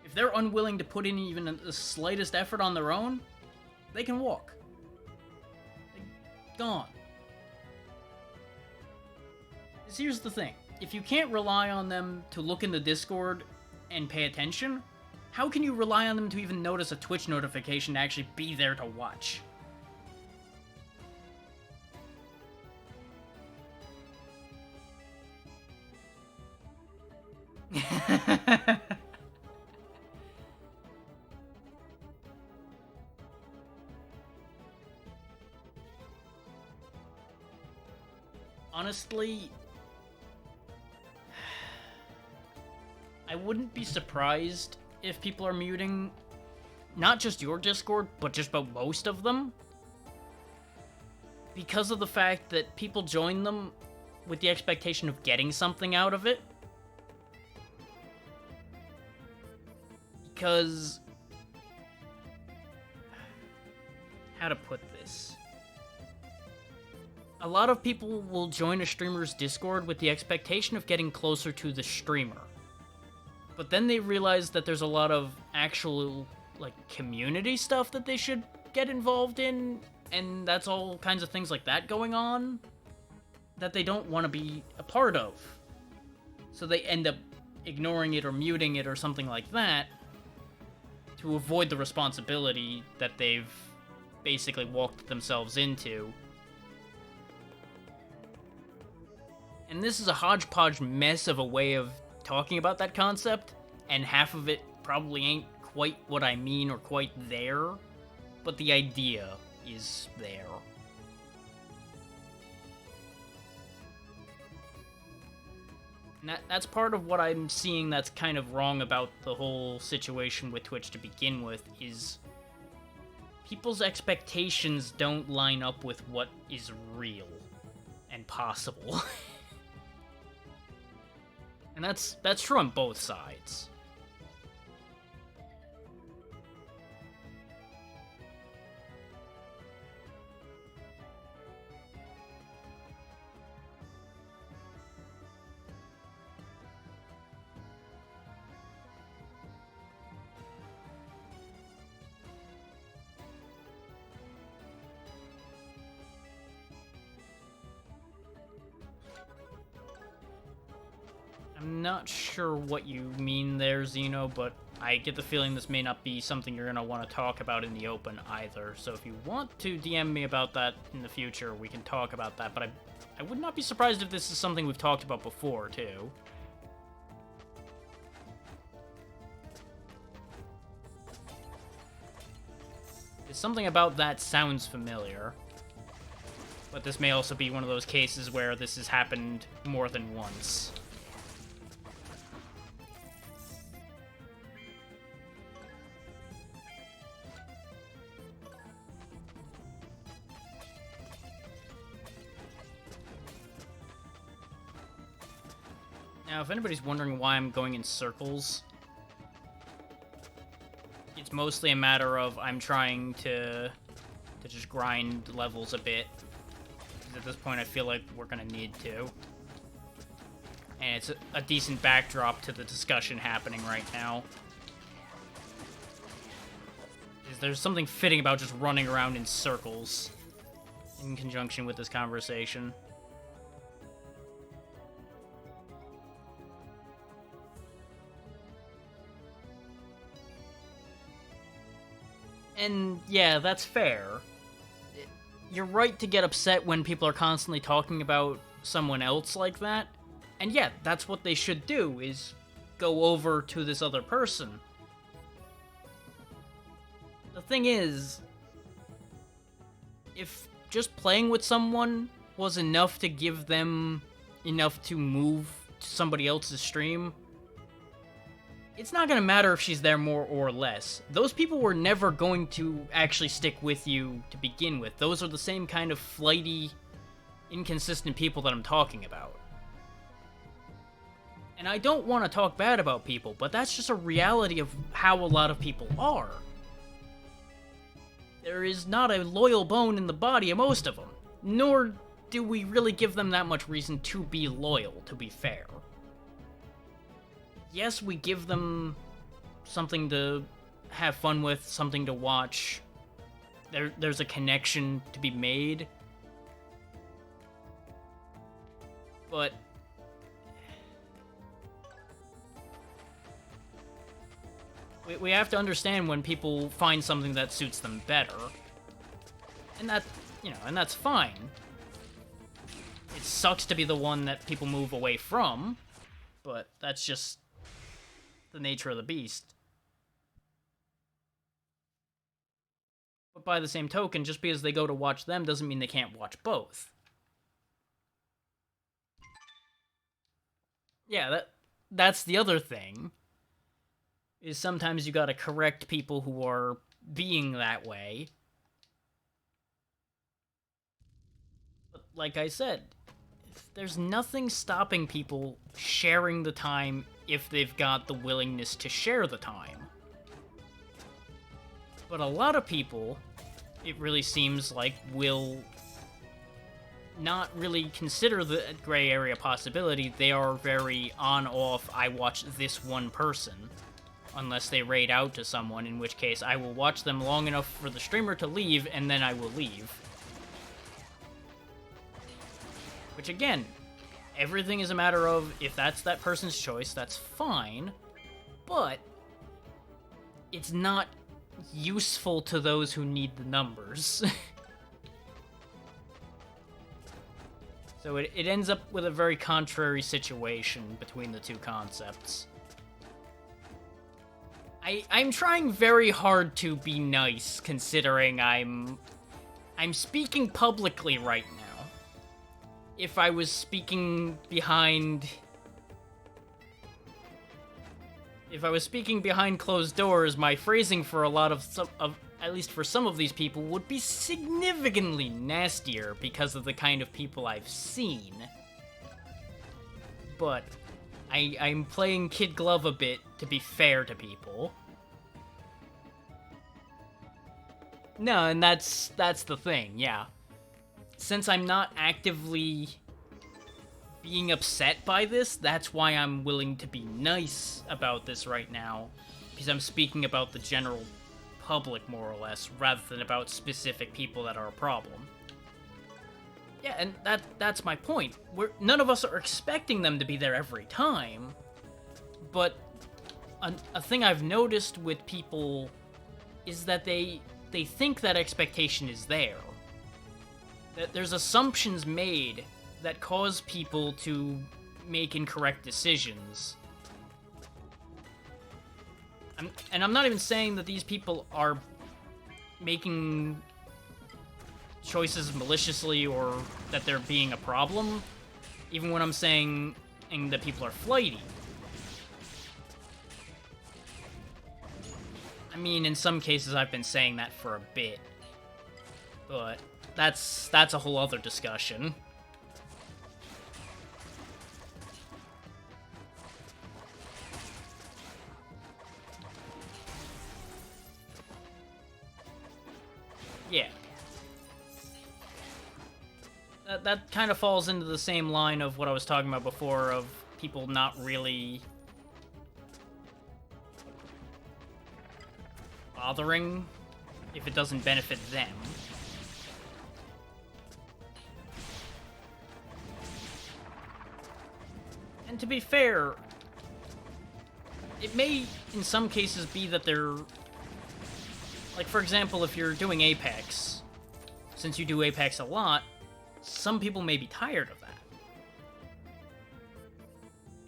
If they're unwilling to put in even the slightest effort on their own, they can walk. They're gone. 'Cause here's the thing. If you can't rely on them to look in the Discord and pay attention, how can you rely on them to even notice a Twitch notification to actually be there to watch? Honestly, I wouldn't be surprised if people are muting not just your Discord, but just about most of them. Because of the fact that people join them with the expectation of getting something out of it. Because... how to put this? A lot of people will join a streamer's Discord with the expectation of getting closer to the streamer. But then they realize that there's a lot of actual, like, community stuff that they should get involved in, and that's all kinds of things like that going on that they don't want to be a part of. So they end up ignoring it or muting it or something like that to avoid the responsibility that they've basically walked themselves into. And this is a hodgepodge mess of a way of talking about that concept, and half of it probably ain't quite what I mean or quite there, but the idea is there. And that's part of what I'm seeing that's kind of wrong about the whole situation with Twitch to begin with, is people's expectations don't line up with what is real and possible. And that's true on both sides. I'm not sure what you mean there, Xeno, but I get the feeling this may not be something you're going to want to talk about in the open either. So if you want to DM me about that in the future, we can talk about that. But I would not be surprised if this is something we've talked about before, too. Something about that sounds familiar. But this may also be one of those cases where this has happened more than once. Now, if anybody's wondering why I'm going in circles, it's mostly a matter of I'm trying to just grind levels a bit. At this point, I feel like we're gonna need to. And it's a decent backdrop to the discussion happening right now. There's something fitting about just running around in circles in conjunction with this conversation. And yeah, that's fair. You're right to get upset when people are constantly talking about someone else like that. And yeah, that's what they should do, is go over to this other person. The thing is, if just playing with someone was enough to give them enough to move to somebody else's stream, it's not going to matter if she's there more or less. Those people were never going to actually stick with you to begin with. Those are the same kind of flighty, inconsistent people that I'm talking about. And I don't want to talk bad about people, but that's just a reality of how a lot of people are. There is not a loyal bone in the body of most of them, nor do we really give them that much reason to be loyal, to be fair. Yes, we give them something to have fun with, something to watch. There's a connection to be made. But we have to understand when people find something that suits them better. And that, and that's fine. It sucks to be the one that people move away from, but that's just the nature of the beast. But by the same token, just because they go to watch them doesn't mean they can't watch both. Yeah, that's the other thing. Is sometimes you gotta correct people who are being that way. But like I said, there's nothing stopping people sharing the time if they've got the willingness to share the time. But a lot of people, it really seems like, will not really consider the gray area possibility. They are very on-off, I watch this one person, unless they raid out to someone, in which case I will watch them long enough for the streamer to leave, and then I will leave. Which again, everything is a matter of, if that's that person's choice, that's fine, but it's not useful to those who need the numbers. So it ends up with a very contrary situation between the two concepts. I'm trying very hard to be nice, considering I'm speaking publicly right now. If I was speaking behind closed doors, my phrasing for a lot of at least for some of these people, would be significantly nastier because of the kind of people I've seen. But I'm playing kid glove a bit to be fair to people. No, and that's the thing, yeah. Since I'm not actively being upset by this, that's why I'm willing to be nice about this right now. Because I'm speaking about the general public, more or less, rather than about specific people that are a problem. Yeah, and that's my point. None of us are expecting them to be there every time. But a thing I've noticed with people is that they think that expectation is there. That there's assumptions made that cause people to make incorrect decisions. And I'm not even saying that these people are making choices maliciously or that they're being a problem, even when I'm saying that people are flighty. I mean, in some cases I've been saying that for a bit, but that's a whole other discussion. Yeah. That kind of falls into the same line of what I was talking about before, of people not really bothering if it doesn't benefit them. And to be fair, it may in some cases be that they're... Like, for example, if you're doing Apex, since you do Apex a lot, some people may be tired of that.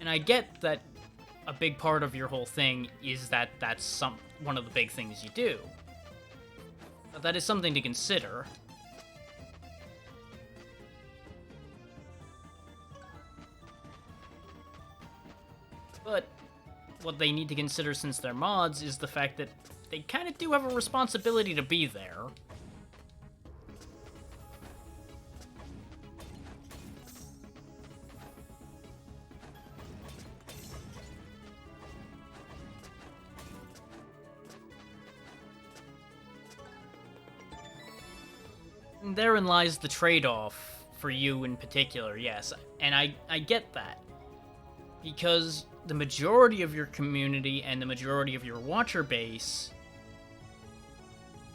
And I get that a big part of your whole thing is that that's one of the big things you do. But that is something to consider. But what they need to consider, since they're mods, is the fact that they kind of do have a responsibility to be there. And therein lies the trade-off for you in particular, yes. And I get that. Because the majority of your community and the majority of your watcher base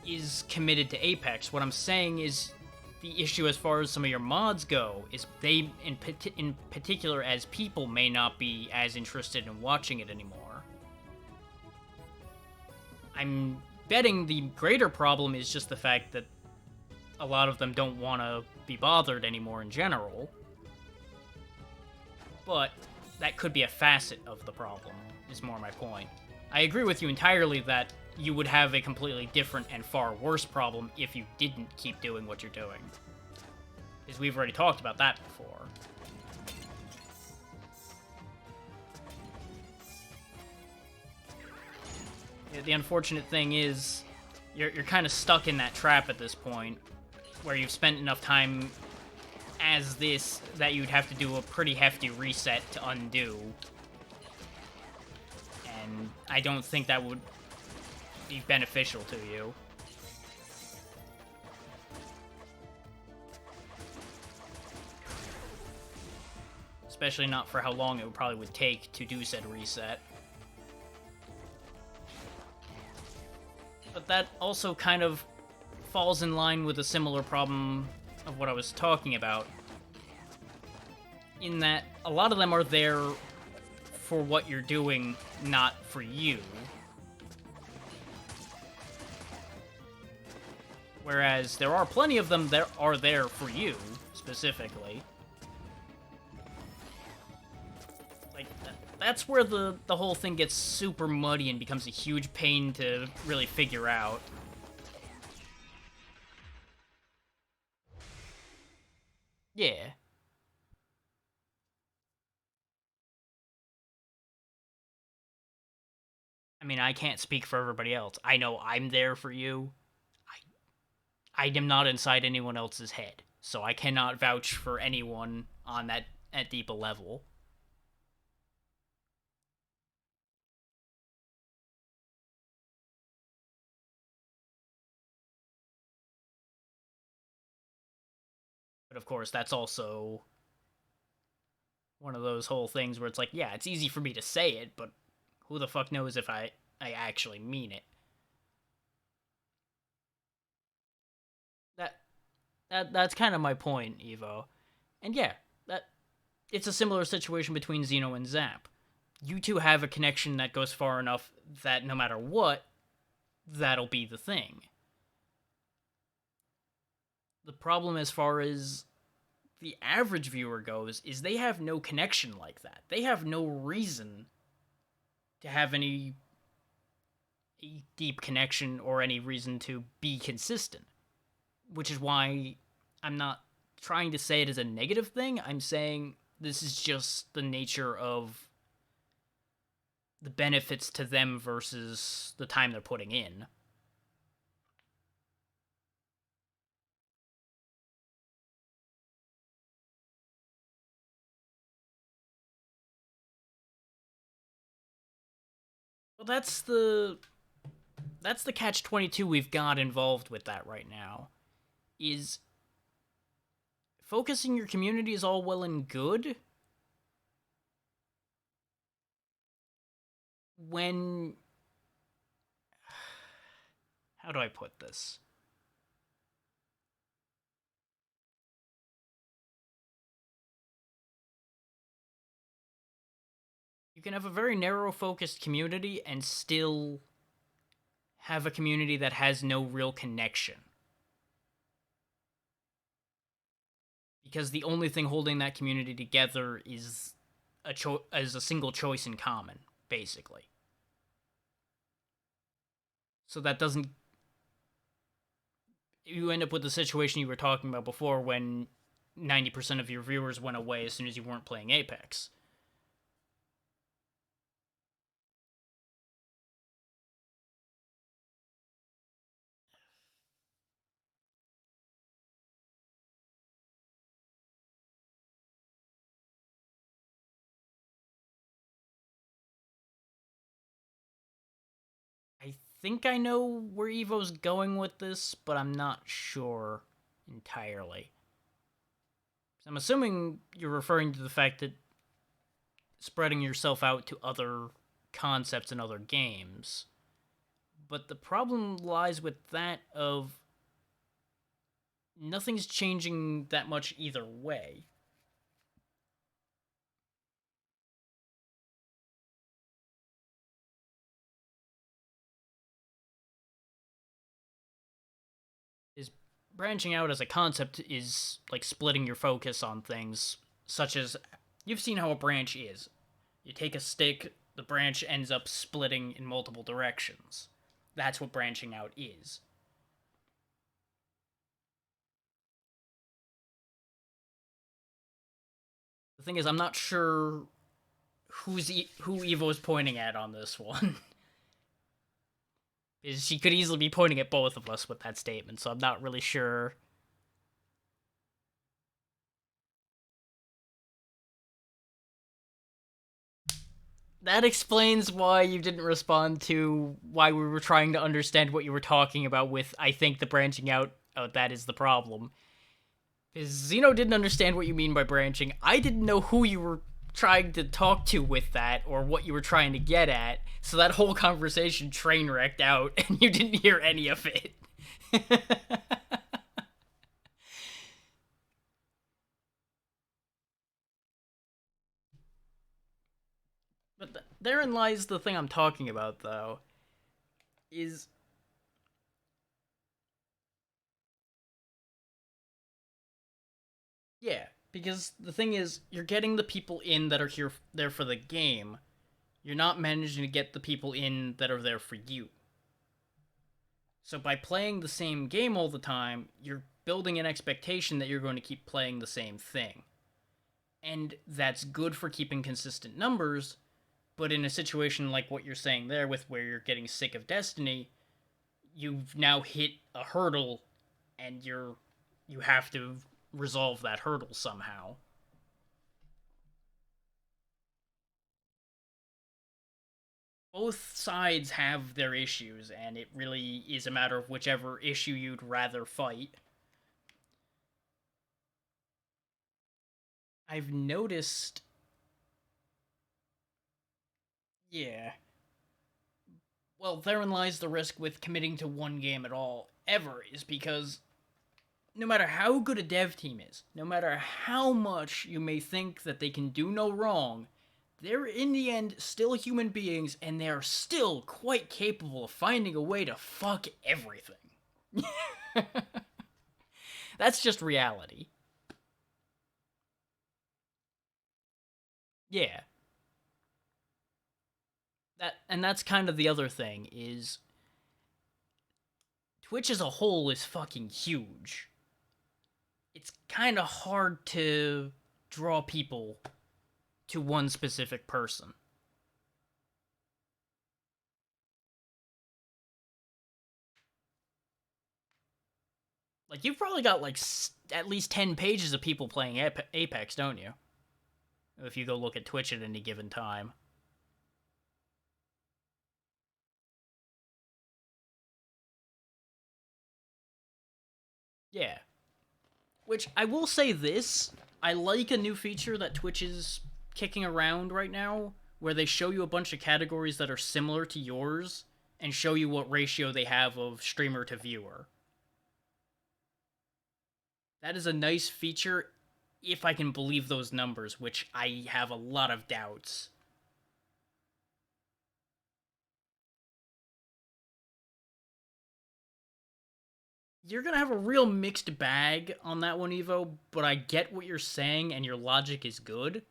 is committed to Apex. What I'm saying is the issue as far as some of your mods go is they, in particular as people, may not be as interested in watching it anymore. I'm betting the greater problem is just the fact that a lot of them don't want to be bothered anymore in general. But that could be a facet of the problem, is more my point. I agree with you entirely that you would have a completely different and far worse problem if you didn't keep doing what you're doing. Because we've already talked about that before. The unfortunate thing is, you're kind of stuck in that trap at this point, where you've spent enough time as this that you'd have to do a pretty hefty reset to undo. And I don't think that would be beneficial to you. Especially not for how long it probably would take to do said reset. But that also kind of falls in line with a similar problem of what I was talking about, in that a lot of them are there for what you're doing, not for you. Whereas there are plenty of them that are there for you, specifically. Like, that's where the whole thing gets super muddy and becomes a huge pain to really figure out. Yeah. I mean, I can't speak for everybody else. I know I'm there for you. I am not inside anyone else's head, so I cannot vouch for anyone on that at deep a level. But of course, that's also one of those whole things where it's like, yeah, it's easy for me to say it, but who the fuck knows if I actually mean it. That that's kind of my point, Evo. And yeah, that it's a similar situation between Xeno and Zap. You two have a connection that goes far enough that no matter what, that'll be the thing. The problem as far as the average viewer goes is they have no connection like that. They have no reason to have any deep connection or any reason to be consistent, which is why I'm not trying to say it as a negative thing. I'm saying this is just the nature of the benefits to them versus the time they're putting in. Well, that's the catch 22 we've got involved with that right now. Is focusing your community is all well and good when, how do I put this? You can have a very narrow focused community and still have a community that has no real connection. Because the only thing holding that community together is a single choice in common, basically. So that doesn't, you end up with the situation you were talking about before when 90% of your viewers went away as soon as you weren't playing Apex. I think I know where Evo's going with this, but I'm not sure entirely. I'm assuming you're referring to the fact that spreading yourself out to other concepts and other games. But the problem lies with that of nothing's changing that much either way. Is branching out as a concept is like splitting your focus on things, such as you've seen how a branch is. You take a stick, the branch ends up splitting in multiple directions. That's what branching out is. The thing is, I'm not sure who Evo's pointing at on this one. Is she could easily be pointing at both of us with that statement, so I'm not really sure. That explains why you didn't respond to why we were trying to understand what you were talking about with, I think, the branching out. Oh, that is the problem. Because Xeno didn't understand what you mean by branching. I didn't know who you were trying to talk to with that or what you were trying to get at. So that whole conversation train wrecked out and you didn't hear any of it. But therein lies the thing I'm talking about, though. Is yeah, because the thing is, you're getting the people in that are there for the game. You're not managing to get the people in that are there for you. So by playing the same game all the time, you're building an expectation that you're going to keep playing the same thing. And that's good for keeping consistent numbers, but in a situation like what you're saying there with where you're getting sick of Destiny, you've now hit a hurdle and you have to resolve that hurdle somehow. Both sides have their issues, and it really is a matter of whichever issue you'd rather fight. I've noticed, yeah. Well, therein lies the risk with committing to one game at all, ever, is because no matter how good a dev team is, no matter how much you may think that they can do no wrong, they're in the end still human beings, and they are still quite capable of finding a way to fuck everything. That's just reality. Yeah. That's kind of the other thing is Twitch as a whole is fucking huge. It's kind of hard to draw people to one specific person. Like, you've probably got, like, at least 10 pages of people playing Apex, don't you? If you go look at Twitch at any given time. Yeah. Which, I will say this, I like a new feature that Twitch is kicking around right now, where they show you a bunch of categories that are similar to yours, and show you what ratio they have of streamer to viewer. That is a nice feature, if I can believe those numbers, which I have a lot of doubts. You're gonna have a real mixed bag on that one, Evo, but I get what you're saying, and your logic is good.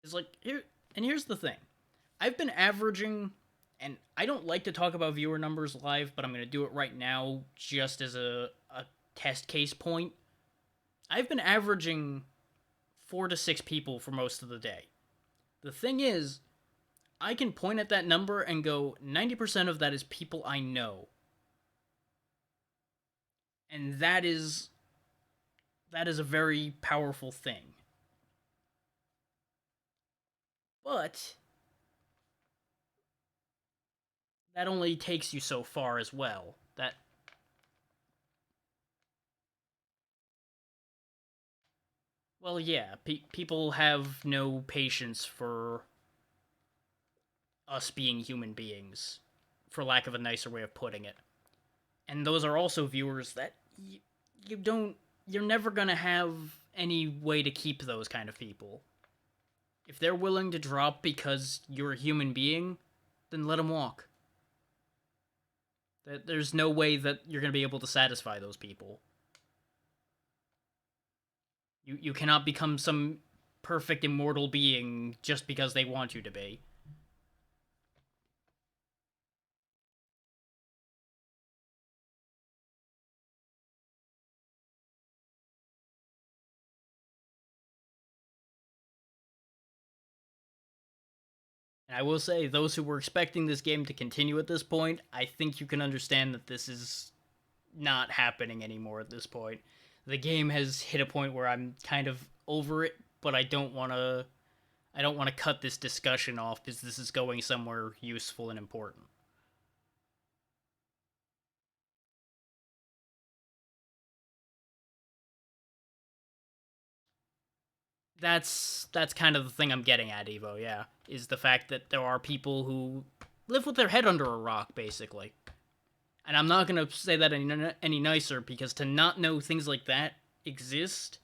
It's like, here's the thing. I've been averaging, and I don't like to talk about viewer numbers live, but I'm gonna do it right now just as a test case point. I've been averaging 4 to 6 people for most of the day. The thing is, I can point at that number and go, 90% of that is people I know. And that is a very powerful thing. But that only takes you so far as well. Well, yeah, people have no patience for us being human beings, for lack of a nicer way of putting it. And those are also viewers that you don't, you're never gonna have any way to keep those kind of people. If they're willing to drop because you're a human being, then let them walk. There's no way that you're gonna be able to satisfy those people. You cannot become some perfect immortal being just because they want you to be. And I will say, those who were expecting this game to continue at this point, I think you can understand that this is not happening anymore at this point. The game has hit a point where I'm kind of over it, but I don't want to cut this discussion off because this is going somewhere useful and important. That's kind of the thing I'm getting at, Evo, yeah, is the fact that there are people who live with their head under a rock, basically. And I'm not going to say that any nicer, because to not know things like that exist,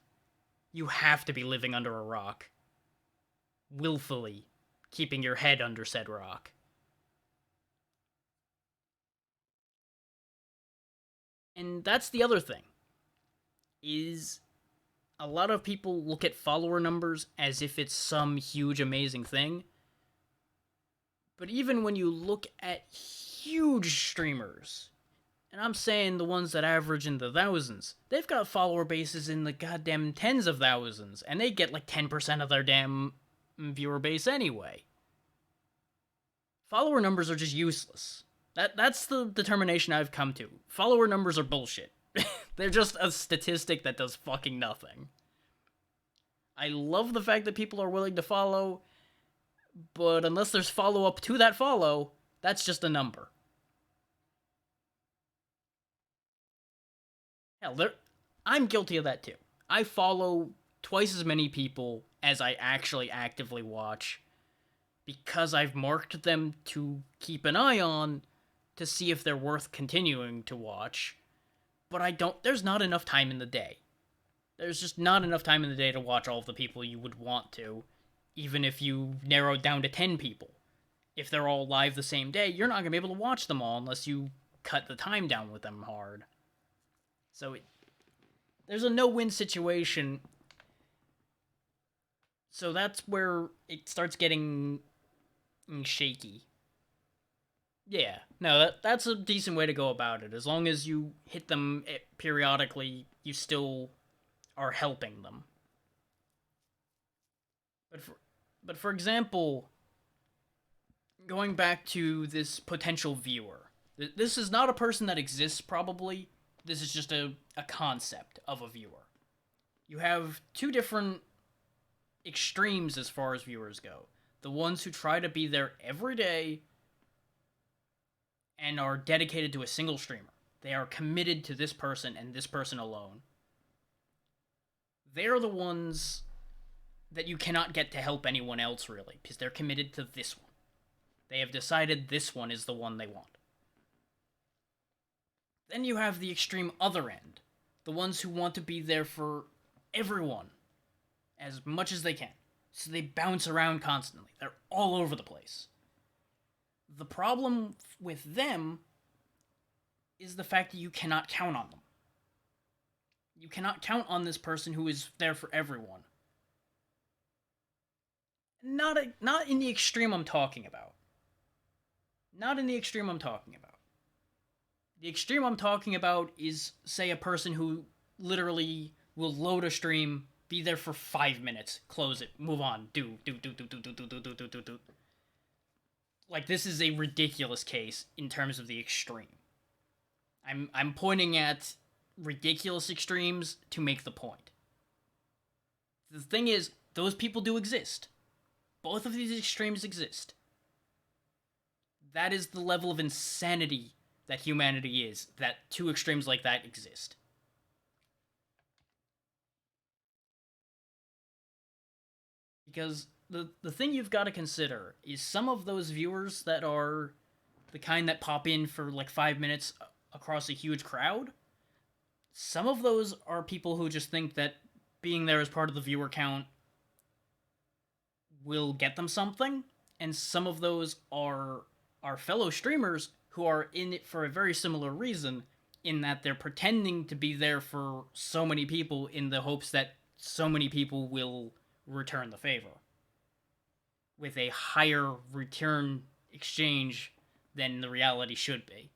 you have to be living under a rock. Willfully keeping your head under said rock. And that's the other thing, is a lot of people look at follower numbers as if it's some huge, amazing thing. But even when you look at huge streamers, and I'm saying the ones that average in the thousands, they've got follower bases in the goddamn tens of thousands, and they get like 10% of their damn viewer base anyway. Follower numbers are just useless. That's the determination I've come to. Follower numbers are bullshit. They're just a statistic that does fucking nothing. I love the fact that people are willing to follow, but unless there's follow-up to that follow, that's just a number. Hell, I'm guilty of that too. I follow twice as many people as I actually actively watch because I've marked them to keep an eye on to see if they're worth continuing to watch. But there's not enough time in the day. There's just not enough time in the day to watch all of the people you would want to, even if you narrowed down to 10 people. If they're all live the same day, you're not going to be able to watch them all unless you cut the time down with them hard. So there's a no-win situation. So that's where it starts getting shaky. Yeah, no, that's a decent way to go about it. As long as you hit them periodically, you still are helping them. But for example, going back to this potential viewer, this is not a person that exists probably. This is just a concept of a viewer. You have two different extremes as far as viewers go. The ones who try to be there every day and are dedicated to a single streamer. They are committed to this person and this person alone. They're the ones that you cannot get to help anyone else, really, because they're committed to this one. They have decided this one is the one they want. Then you have the extreme other end. The ones who want to be there for everyone as much as they can. So they bounce around constantly. They're all over the place. The problem with them is the fact that you cannot count on them. You cannot count on this person who is there for everyone. Not in the extreme I'm talking about. Not in the extreme I'm talking about. The extreme I'm talking about is, say, a person who literally will load a stream, be there for 5 minutes, close it, move on, do. Like, this is a ridiculous case in terms of the extreme. I'm pointing at ridiculous extremes to make the point. The thing is, those people do exist. Both of these extremes exist. That is the level of insanity that humanity is, that two extremes like that exist. Because the thing you've got to consider is some of those viewers that are the kind that pop in for like 5 minutes across a huge crowd, some of those are people who just think that being there as part of the viewer count will get them something, and some of those are our fellow streamers who are in it for a very similar reason, in that they're pretending to be there for so many people in the hopes that so many people will return the favor with a higher return exchange than the reality should be.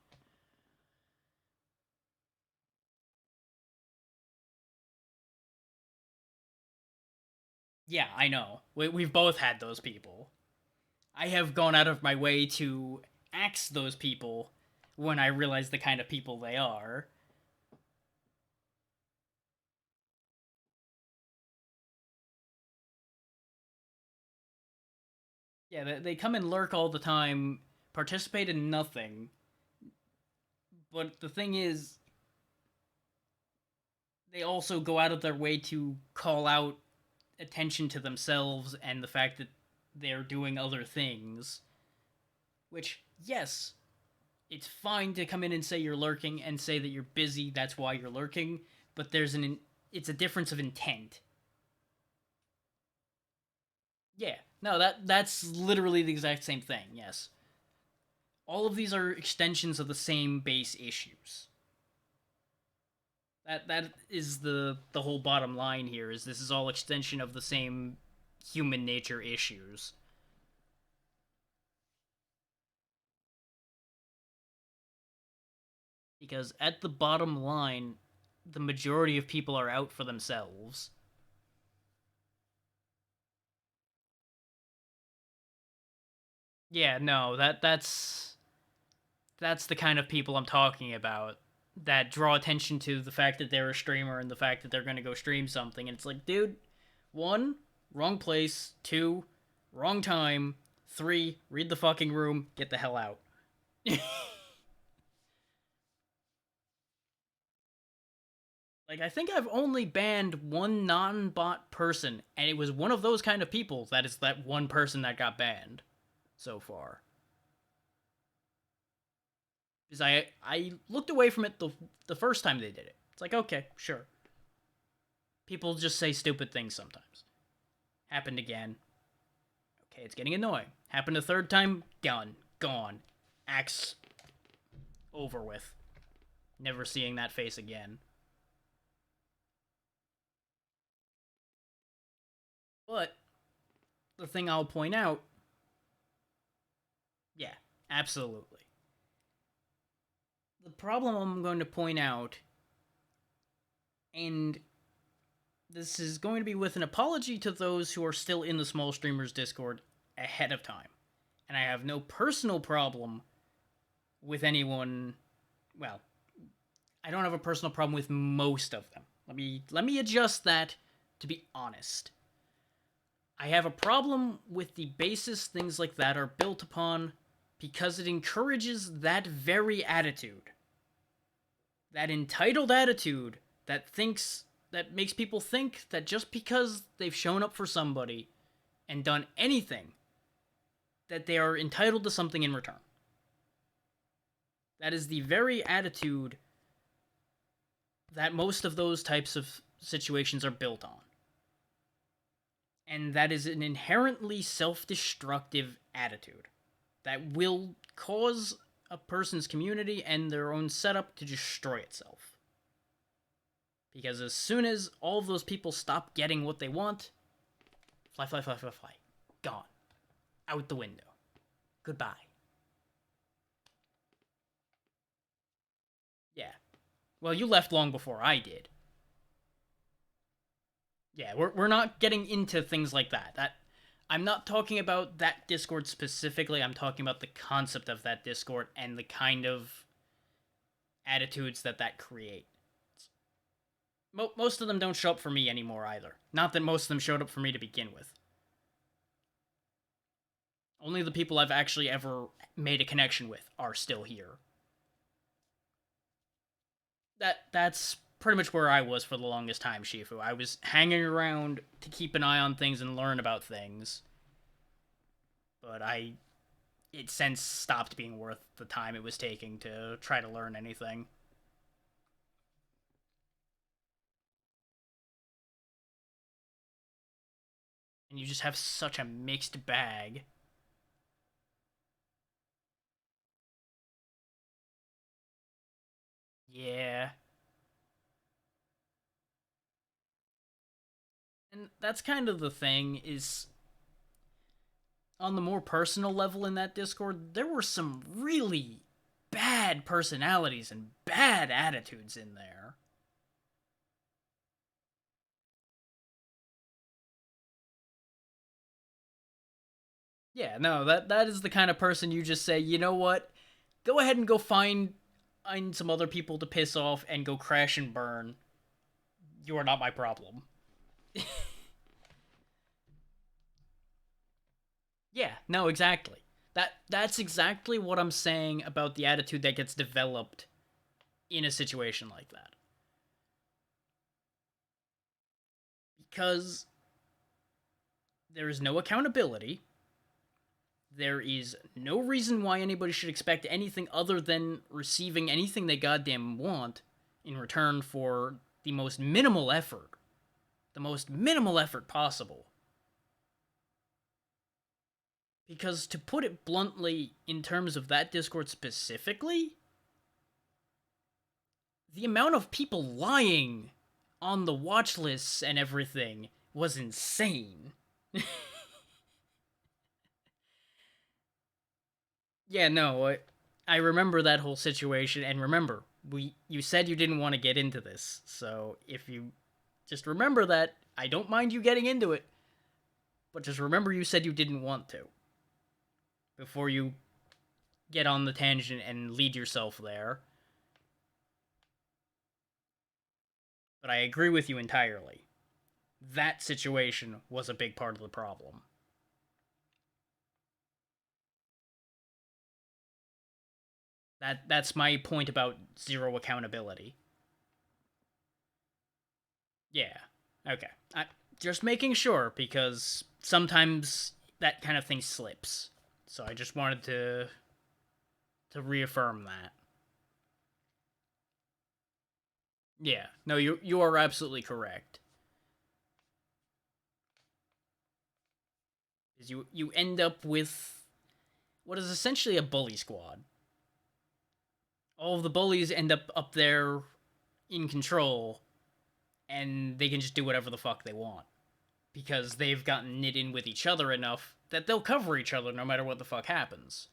Yeah, I know. We've both had those people. I have gone out of my way to axe those people when I realize the kind of people they are. Yeah, they come and lurk all the time, participate in nothing. But the thing is, they also go out of their way to call out attention to themselves and the fact that they're doing other things. Which, yes, it's fine to come in and say you're lurking and say that you're busy, that's why you're lurking, but it's a difference of intent. Yeah, no, that's literally the exact same thing, yes. All of these are extensions of the same base issues. That is the whole bottom line here, is this is all extension of the same human nature issues. Because at the bottom line, the majority of people are out for themselves. Yeah, no, that's the kind of people I'm talking about that draw attention to the fact that they're a streamer and the fact that they're going to go stream something. And it's like, dude, one, wrong place. Two, wrong time. Three, read the fucking room. Get the hell out. Like, I think I've only banned one non bot person, and it was one of those kind of people that is that one person that got banned so far. Because I looked away from it the first time they did it. It's like, okay, sure. People just say stupid things sometimes. Happened again. Okay, it's getting annoying. Happened a third time. Done. Gone. Axe over with. Never seeing that face again. But the thing I'll point out, yeah, absolutely. The problem I'm going to point out, and this is going to be with an apology to those who are still in the Small Streamers Discord ahead of time. And I have no personal problem with anyone. Well, I don't have a personal problem with most of them. Let me adjust that to be honest. I have a problem with the basis things like that are built upon because it encourages that very attitude. That entitled attitude that makes people think that just because they've shown up for somebody and done anything that they are entitled to something in return. That is the very attitude that most of those types of situations are built on. And that is an inherently self-destructive attitude that will cause a person's community and their own setup to destroy itself. Because as soon as all of those people stop getting what they want, fly, fly, fly, fly, fly. Gone. Out the window. Goodbye. Yeah. Well, you left long before I did. Yeah, we're not getting into things like that. I'm not talking about that Discord specifically. I'm talking about the concept of that Discord and the kind of attitudes that creates. Most of them don't show up for me anymore either. Not that most of them showed up for me to begin with. Only the people I've actually ever made a connection with are still here. That's pretty much where I was for the longest time, Shifu. I was hanging around to keep an eye on things and learn about things. But it since stopped being worth the time it was taking to try to learn anything. And you just have such a mixed bag. Yeah. And that's kind of the thing, is on the more personal level in that Discord, there were some really bad personalities and bad attitudes in there. Yeah, no, that is the kind of person you just say, you know what? Go ahead and go find some other people to piss off and go crash and burn. You are not my problem. Yeah, no, exactly. That's exactly what I'm saying about the attitude that gets developed in a situation like that. Because there is no accountability. There is no reason why anybody should expect anything other than receiving anything they goddamn want in return for the most minimal effort. The most minimal effort possible. Because to put it bluntly, in terms of that Discord specifically, the amount of people lying on the watch lists and everything was insane. Yeah, no, I remember that whole situation, and remember, you said you didn't want to get into this, so if you just remember that, I don't mind you getting into it, but just remember you said you didn't want to. before you get on the tangent and lead yourself there. But I agree with you entirely. That situation was a big part of the problem. That's my point about zero accountability. Yeah. Okay. Just making sure, because sometimes that kind of thing slips. So I just wanted to reaffirm that. Yeah. No, you are absolutely correct. Is you end up with what is essentially a bully squad. All of the bullies end up there in control, and they can just do whatever the fuck they want. Because they've gotten knit in with each other enough that they'll cover each other no matter what the fuck happens.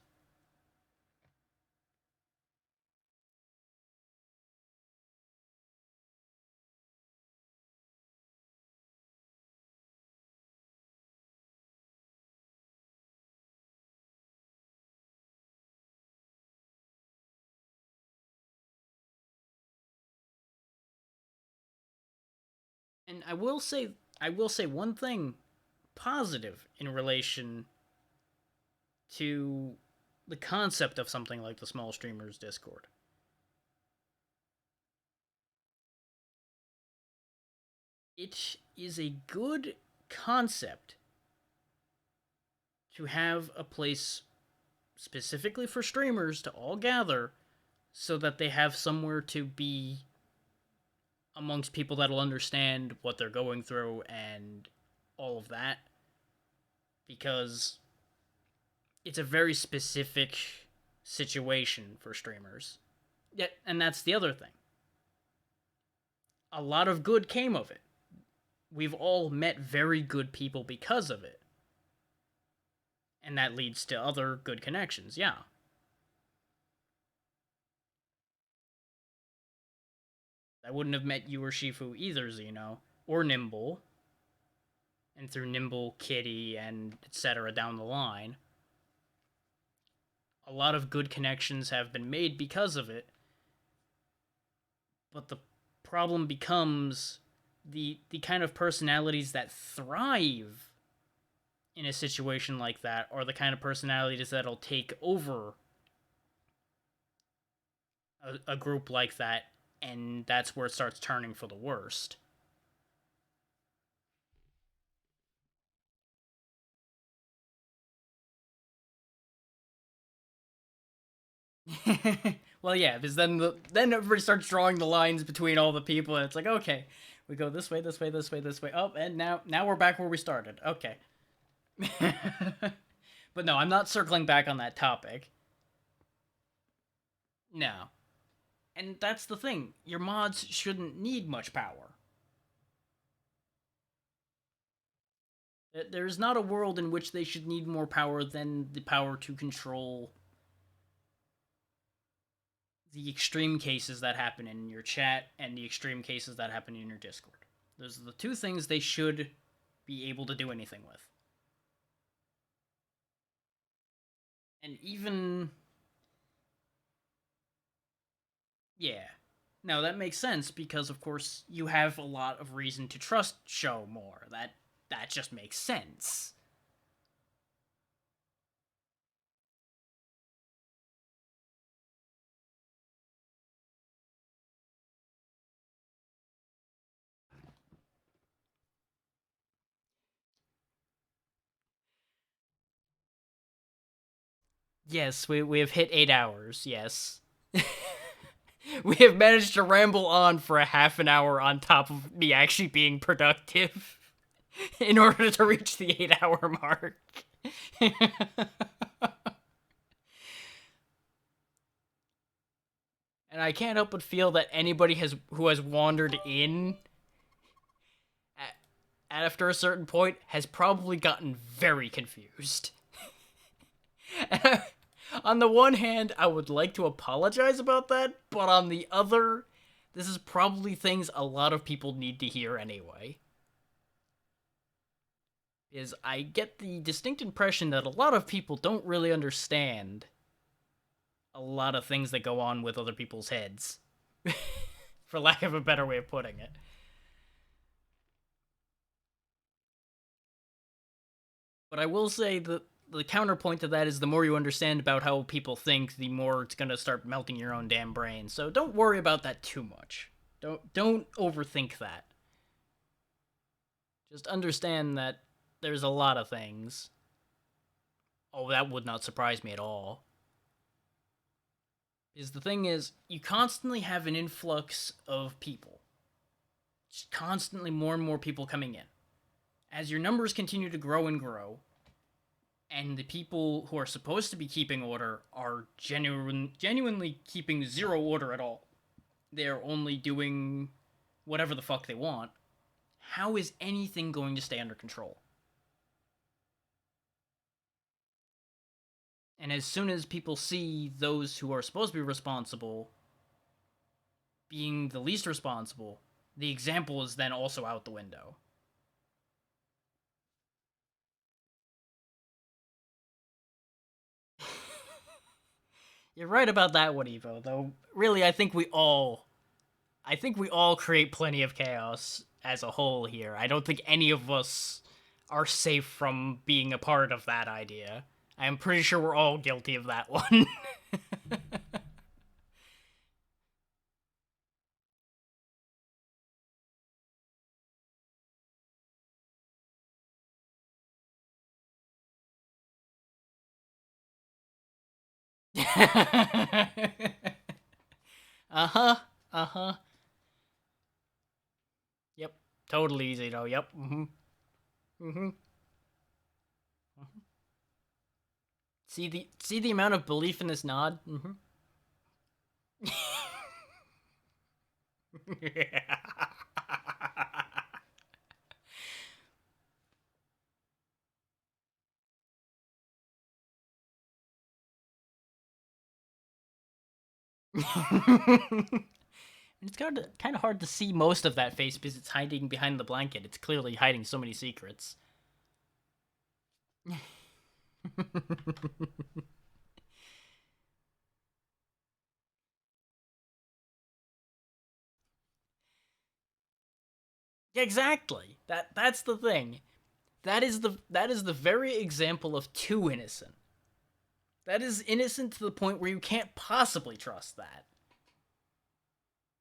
And I will say one thing positive in relation to the concept of something like the small streamers Discord. It is a good concept to have a place specifically for streamers to all gather so that they have somewhere to be amongst people that'll understand what they're going through and all of that, because it's a very specific situation for streamers. Yeah, and that's the other thing. A lot of good came of it. We've all met very good people because of it. And that leads to other good connections, yeah. I wouldn't have met you or Shifu either, Zeno, or Nimble, and through Nimble, Kitty, and etc. down the line. A lot of good connections have been made because of it, but the problem becomes the kind of personalities that thrive in a situation like that are the kind of personalities that'll take over a group like that, and that's where it starts turning for the worst. Well, yeah, because then everybody starts drawing the lines between all the people, and it's like, okay, we go this way, this way, this way, this way. Oh, and now we're back where we started. Okay. But no, I'm not circling back on that topic. No. And that's the thing. Your mods shouldn't need much power. There's not a world in which they should need more power than the power to control the extreme cases that happen in your chat and the extreme cases that happen in your Discord. Those are the two things they should be able to do anything with. And even... yeah. No, that makes sense because, of course, you have a lot of reason to trust Show more. That just makes sense. Yes, we have hit 8 hours, yes. We have managed to ramble on for a half an hour on top of me actually being productive in order to reach the 8-hour mark. And I can't help but feel that anybody who has wandered in after a certain point has probably gotten very confused. On the one hand, I would like to apologize about that, but on the other, this is probably things a lot of people need to hear anyway. is I get the distinct impression that a lot of people don't really understand a lot of things that go on with other people's heads, for lack of a better way of putting it. But I will say that the counterpoint to that is the more you understand about how people think, the more it's gonna start melting your own damn brain. So don't worry about that too much. Don't overthink that. Just understand that there's a lot of things. Oh, that would not surprise me at all. Is the thing is, you constantly have an influx of people. Just constantly more and more people coming in. As your numbers continue to grow and grow, and the people who are supposed to be keeping order are genuinely keeping zero order at all. They're only doing whatever the fuck they want. How is anything going to stay under control? And as soon as people see those who are supposed to be responsible being the least responsible, the example is then also out the window. You're right about that one, Evo, though really I think we all create plenty of chaos as a whole here. I don't think any of us are safe from being a part of that idea. I am pretty sure we're all guilty of that one. Uh-huh. Uh-huh. Yep. Totally easy though. Yep. Mm-hmm. Mm-hmm. See the amount of belief in this nod? Mm-hmm. It's kind of hard to see most of that face because it's hiding behind the blanket. It's clearly hiding so many secrets. Exactly. That's the thing. That is the very example of too innocent. That is innocent to the point where you can't possibly trust that.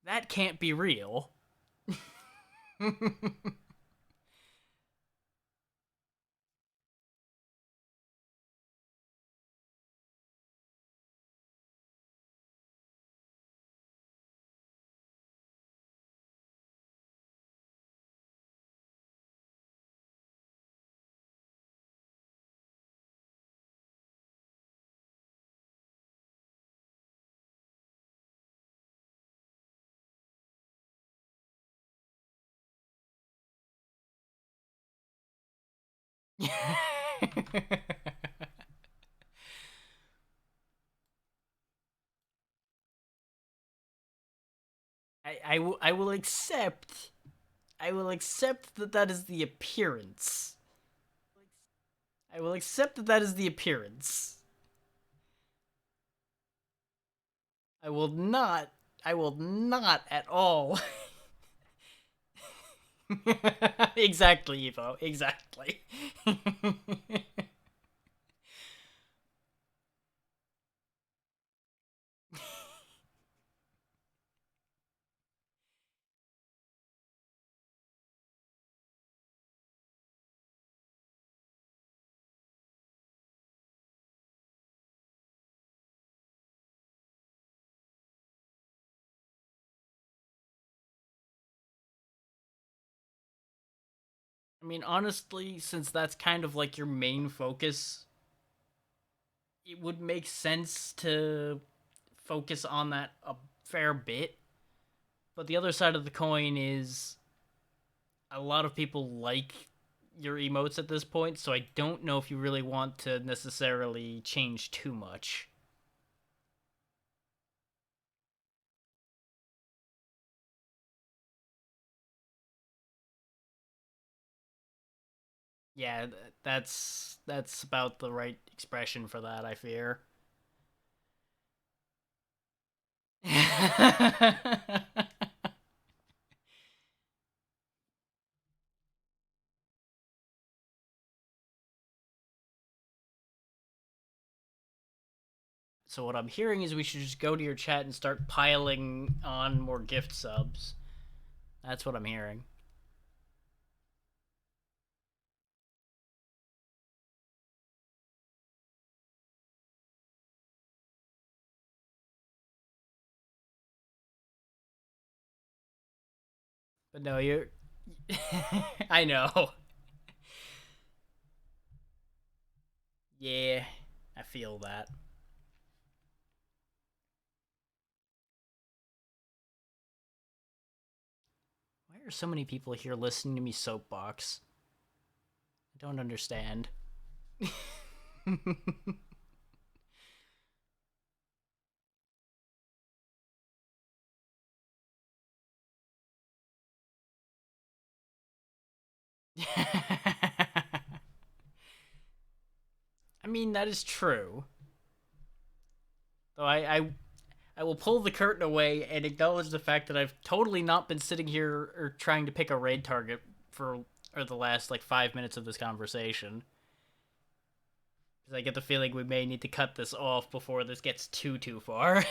That can't be real. I will accept. I will accept that that is the appearance. I will accept that that is the appearance. I will not. I will not at all. Exactly, Evo. Exactly. I mean, honestly, since that's kind of like your main focus, it would make sense to focus on that a fair bit. But the other side of the coin is a lot of people like your emotes at this point, so I don't know if you really want to necessarily change too much. Yeah, that's about the right expression for that, I fear. So what I'm hearing is we should just go to your chat and start piling on more gift subs. That's what I'm hearing. But no, you're I know. Yeah, I feel that. Why are so many people here listening to me soapbox? I don't understand. I mean, that is true. Though I will pull the curtain away and acknowledge the fact that I've totally not been sitting here or trying to pick a raid target for or the last like 5 minutes of this conversation. Because I get the feeling we may need to cut this off before this gets too far. I'm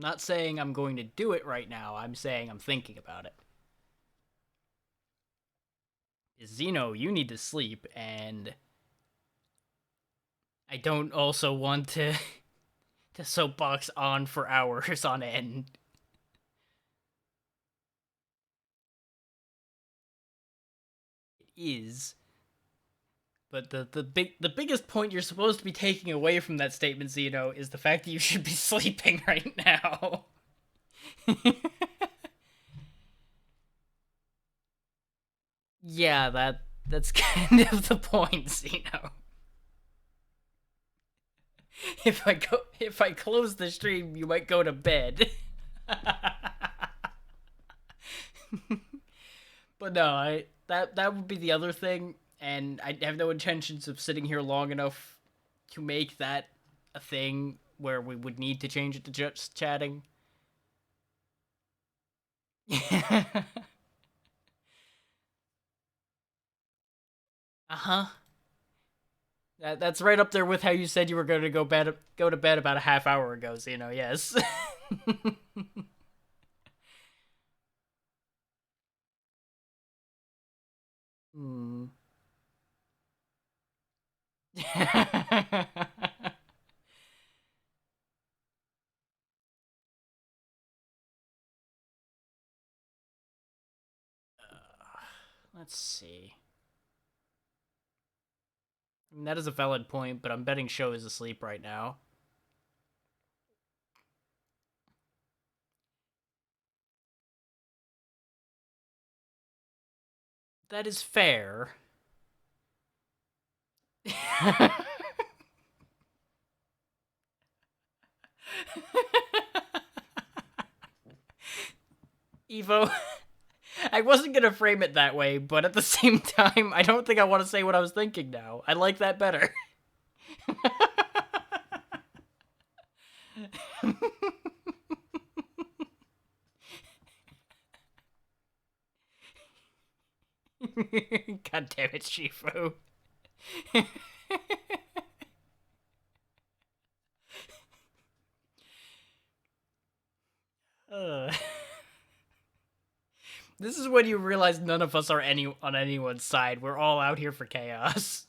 not saying I'm going to do it right now. I'm saying I'm thinking about it. Zeno, you need to sleep, and I don't also want to soapbox on for hours on end. It is. But the biggest point you're supposed to be taking away from that statement, Zeno, is the fact that you should be sleeping right now. Yeah, that's kind of the point, Zeno. If I close the stream, you might go to bed. But no, I that would be the other thing, and I have no intentions of sitting here long enough to make that a thing where we would need to change it to just chatting. Uh huh. That's right up there with how you said you were going to go to bed about a half hour ago. So yes. Hmm. Let's see. I mean, that is a valid point, but I'm betting Show is asleep right now. That is fair. Evo, I wasn't gonna frame it that way, but at the same time, I don't think I want to say what I was thinking now. I like that better. God damn it, Shifu. uh. This is when you realize none of us are on anyone's side. We're all out here for chaos.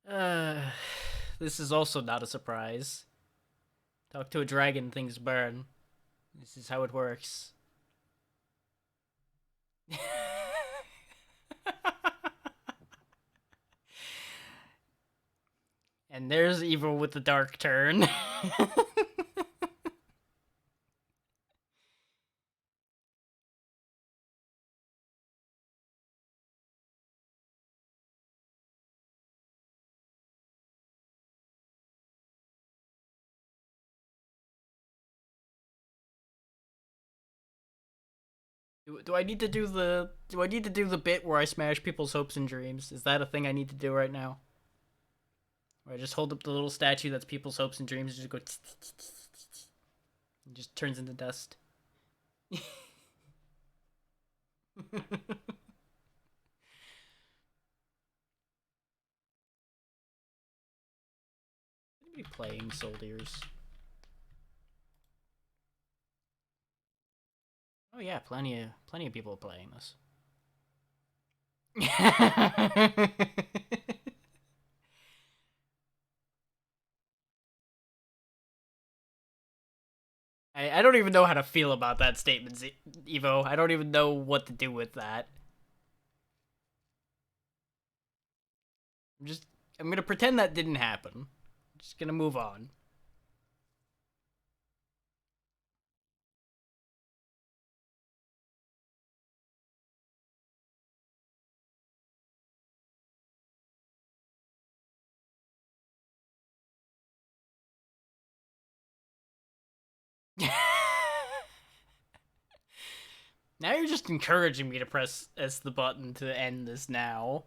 uh, this is also not a surprise. Talk to a dragon, things burn. This is how it works. And there's evil with the dark turn. Do I need to do the bit where I smash people's hopes and dreams? Is that a thing I need to do right now? Where I just hold up the little statue that's people's hopes and dreams and just go and just turns into dust. Anybody playing Soldiers? Oh yeah, plenty of people are playing this. I don't even know how to feel about that statement, Evo. I don't even know what to do with that. I'm gonna pretend that didn't happen. I'm just gonna move on. Now you're just encouraging me to press S the button to end this now.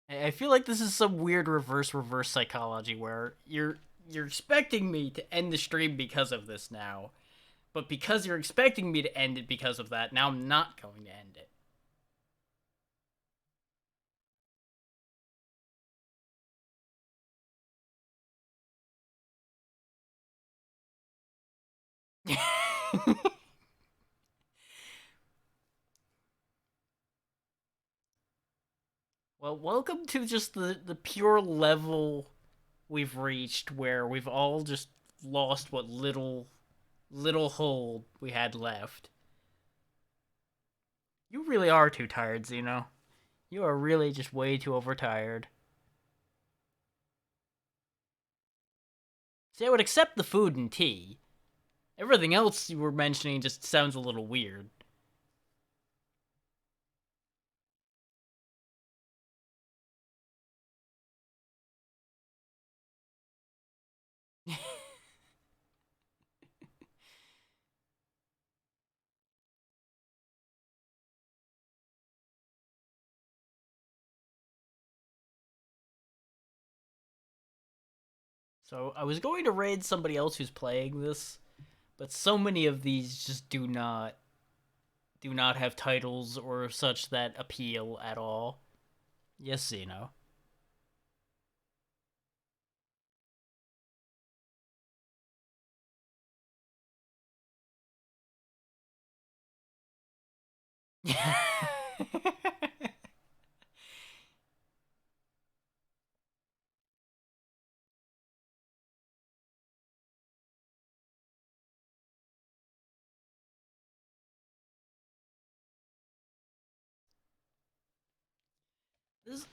I feel like this is some weird reverse psychology where you're expecting me to end the stream because of this now, but because you're expecting me to end it because of that, now I'm not going to end it. Well, welcome to just the pure level we've reached where we've all just lost what little hold we had left. You really are too tired, Zeno. You are really just way too overtired. See, I would accept the food and tea. Everything else you were mentioning just sounds a little weird. So I was going to raid somebody else who's playing this, but so many of these just do not have titles or such that appeal at all. Yes, Zeno. This...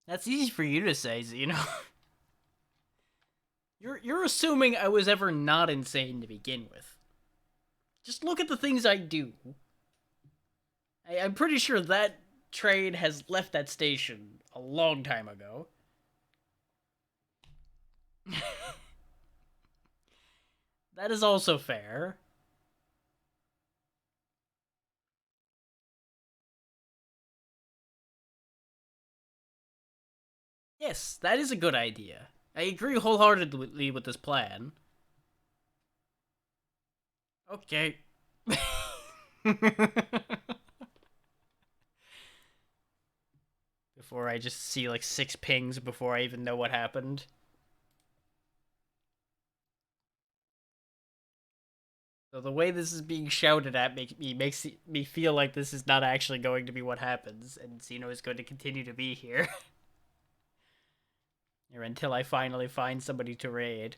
That's easy for you to say, Zeno. You're assuming I was ever not insane to begin with. Just look at the things I do. I'm pretty sure that train has left that station a long time ago. That is also fair. Yes, that is a good idea. I agree wholeheartedly with this plan. Okay. Before I just see like 6 pings before I even know what happened. So the way this is being shouted at makes me feel like this is not actually going to be what happens, and Zeno is going to continue to be here. Or until I finally find somebody to raid.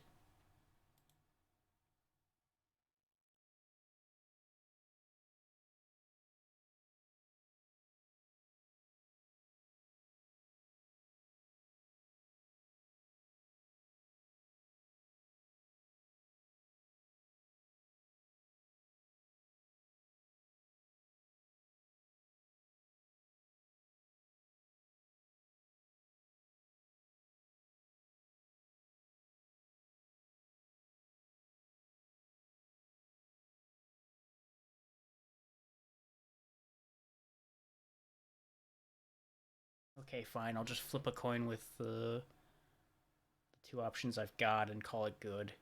Okay, fine. I'll just flip a coin with the two options I've got and call it good.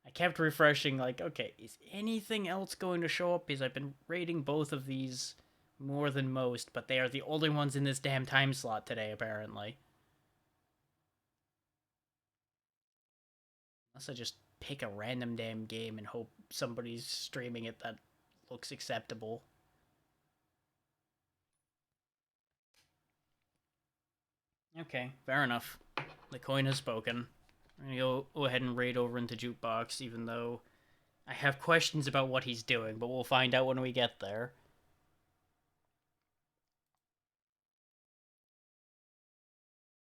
I kept refreshing, like, okay, is anything else going to show up? Because I've been rating both of these more than most, but they are the only ones in this damn time slot today, apparently. Unless I just pick a random damn game and hope somebody's streaming it that looks acceptable. Okay, fair enough. The coin has spoken. I'm gonna go ahead and raid over into Jukebox, even though I have questions about what he's doing, but we'll find out when we get there.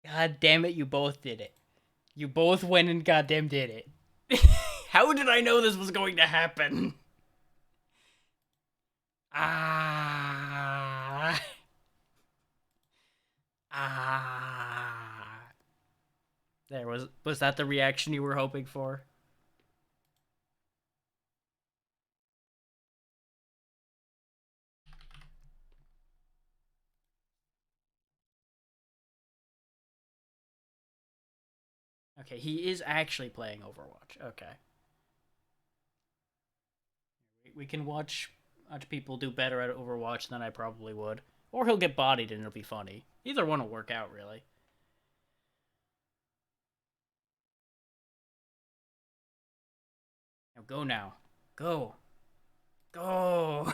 God damn it, you both did it. You both went and goddamn did it. How did I know this was going to happen? Ah. Ah. There was that the reaction you were hoping for? Okay, he is actually playing Overwatch. Okay. We can watch people do better at Overwatch than I probably would. Or he'll get bodied and it'll be funny. Either one will work out, really. Now go now. Go. Go.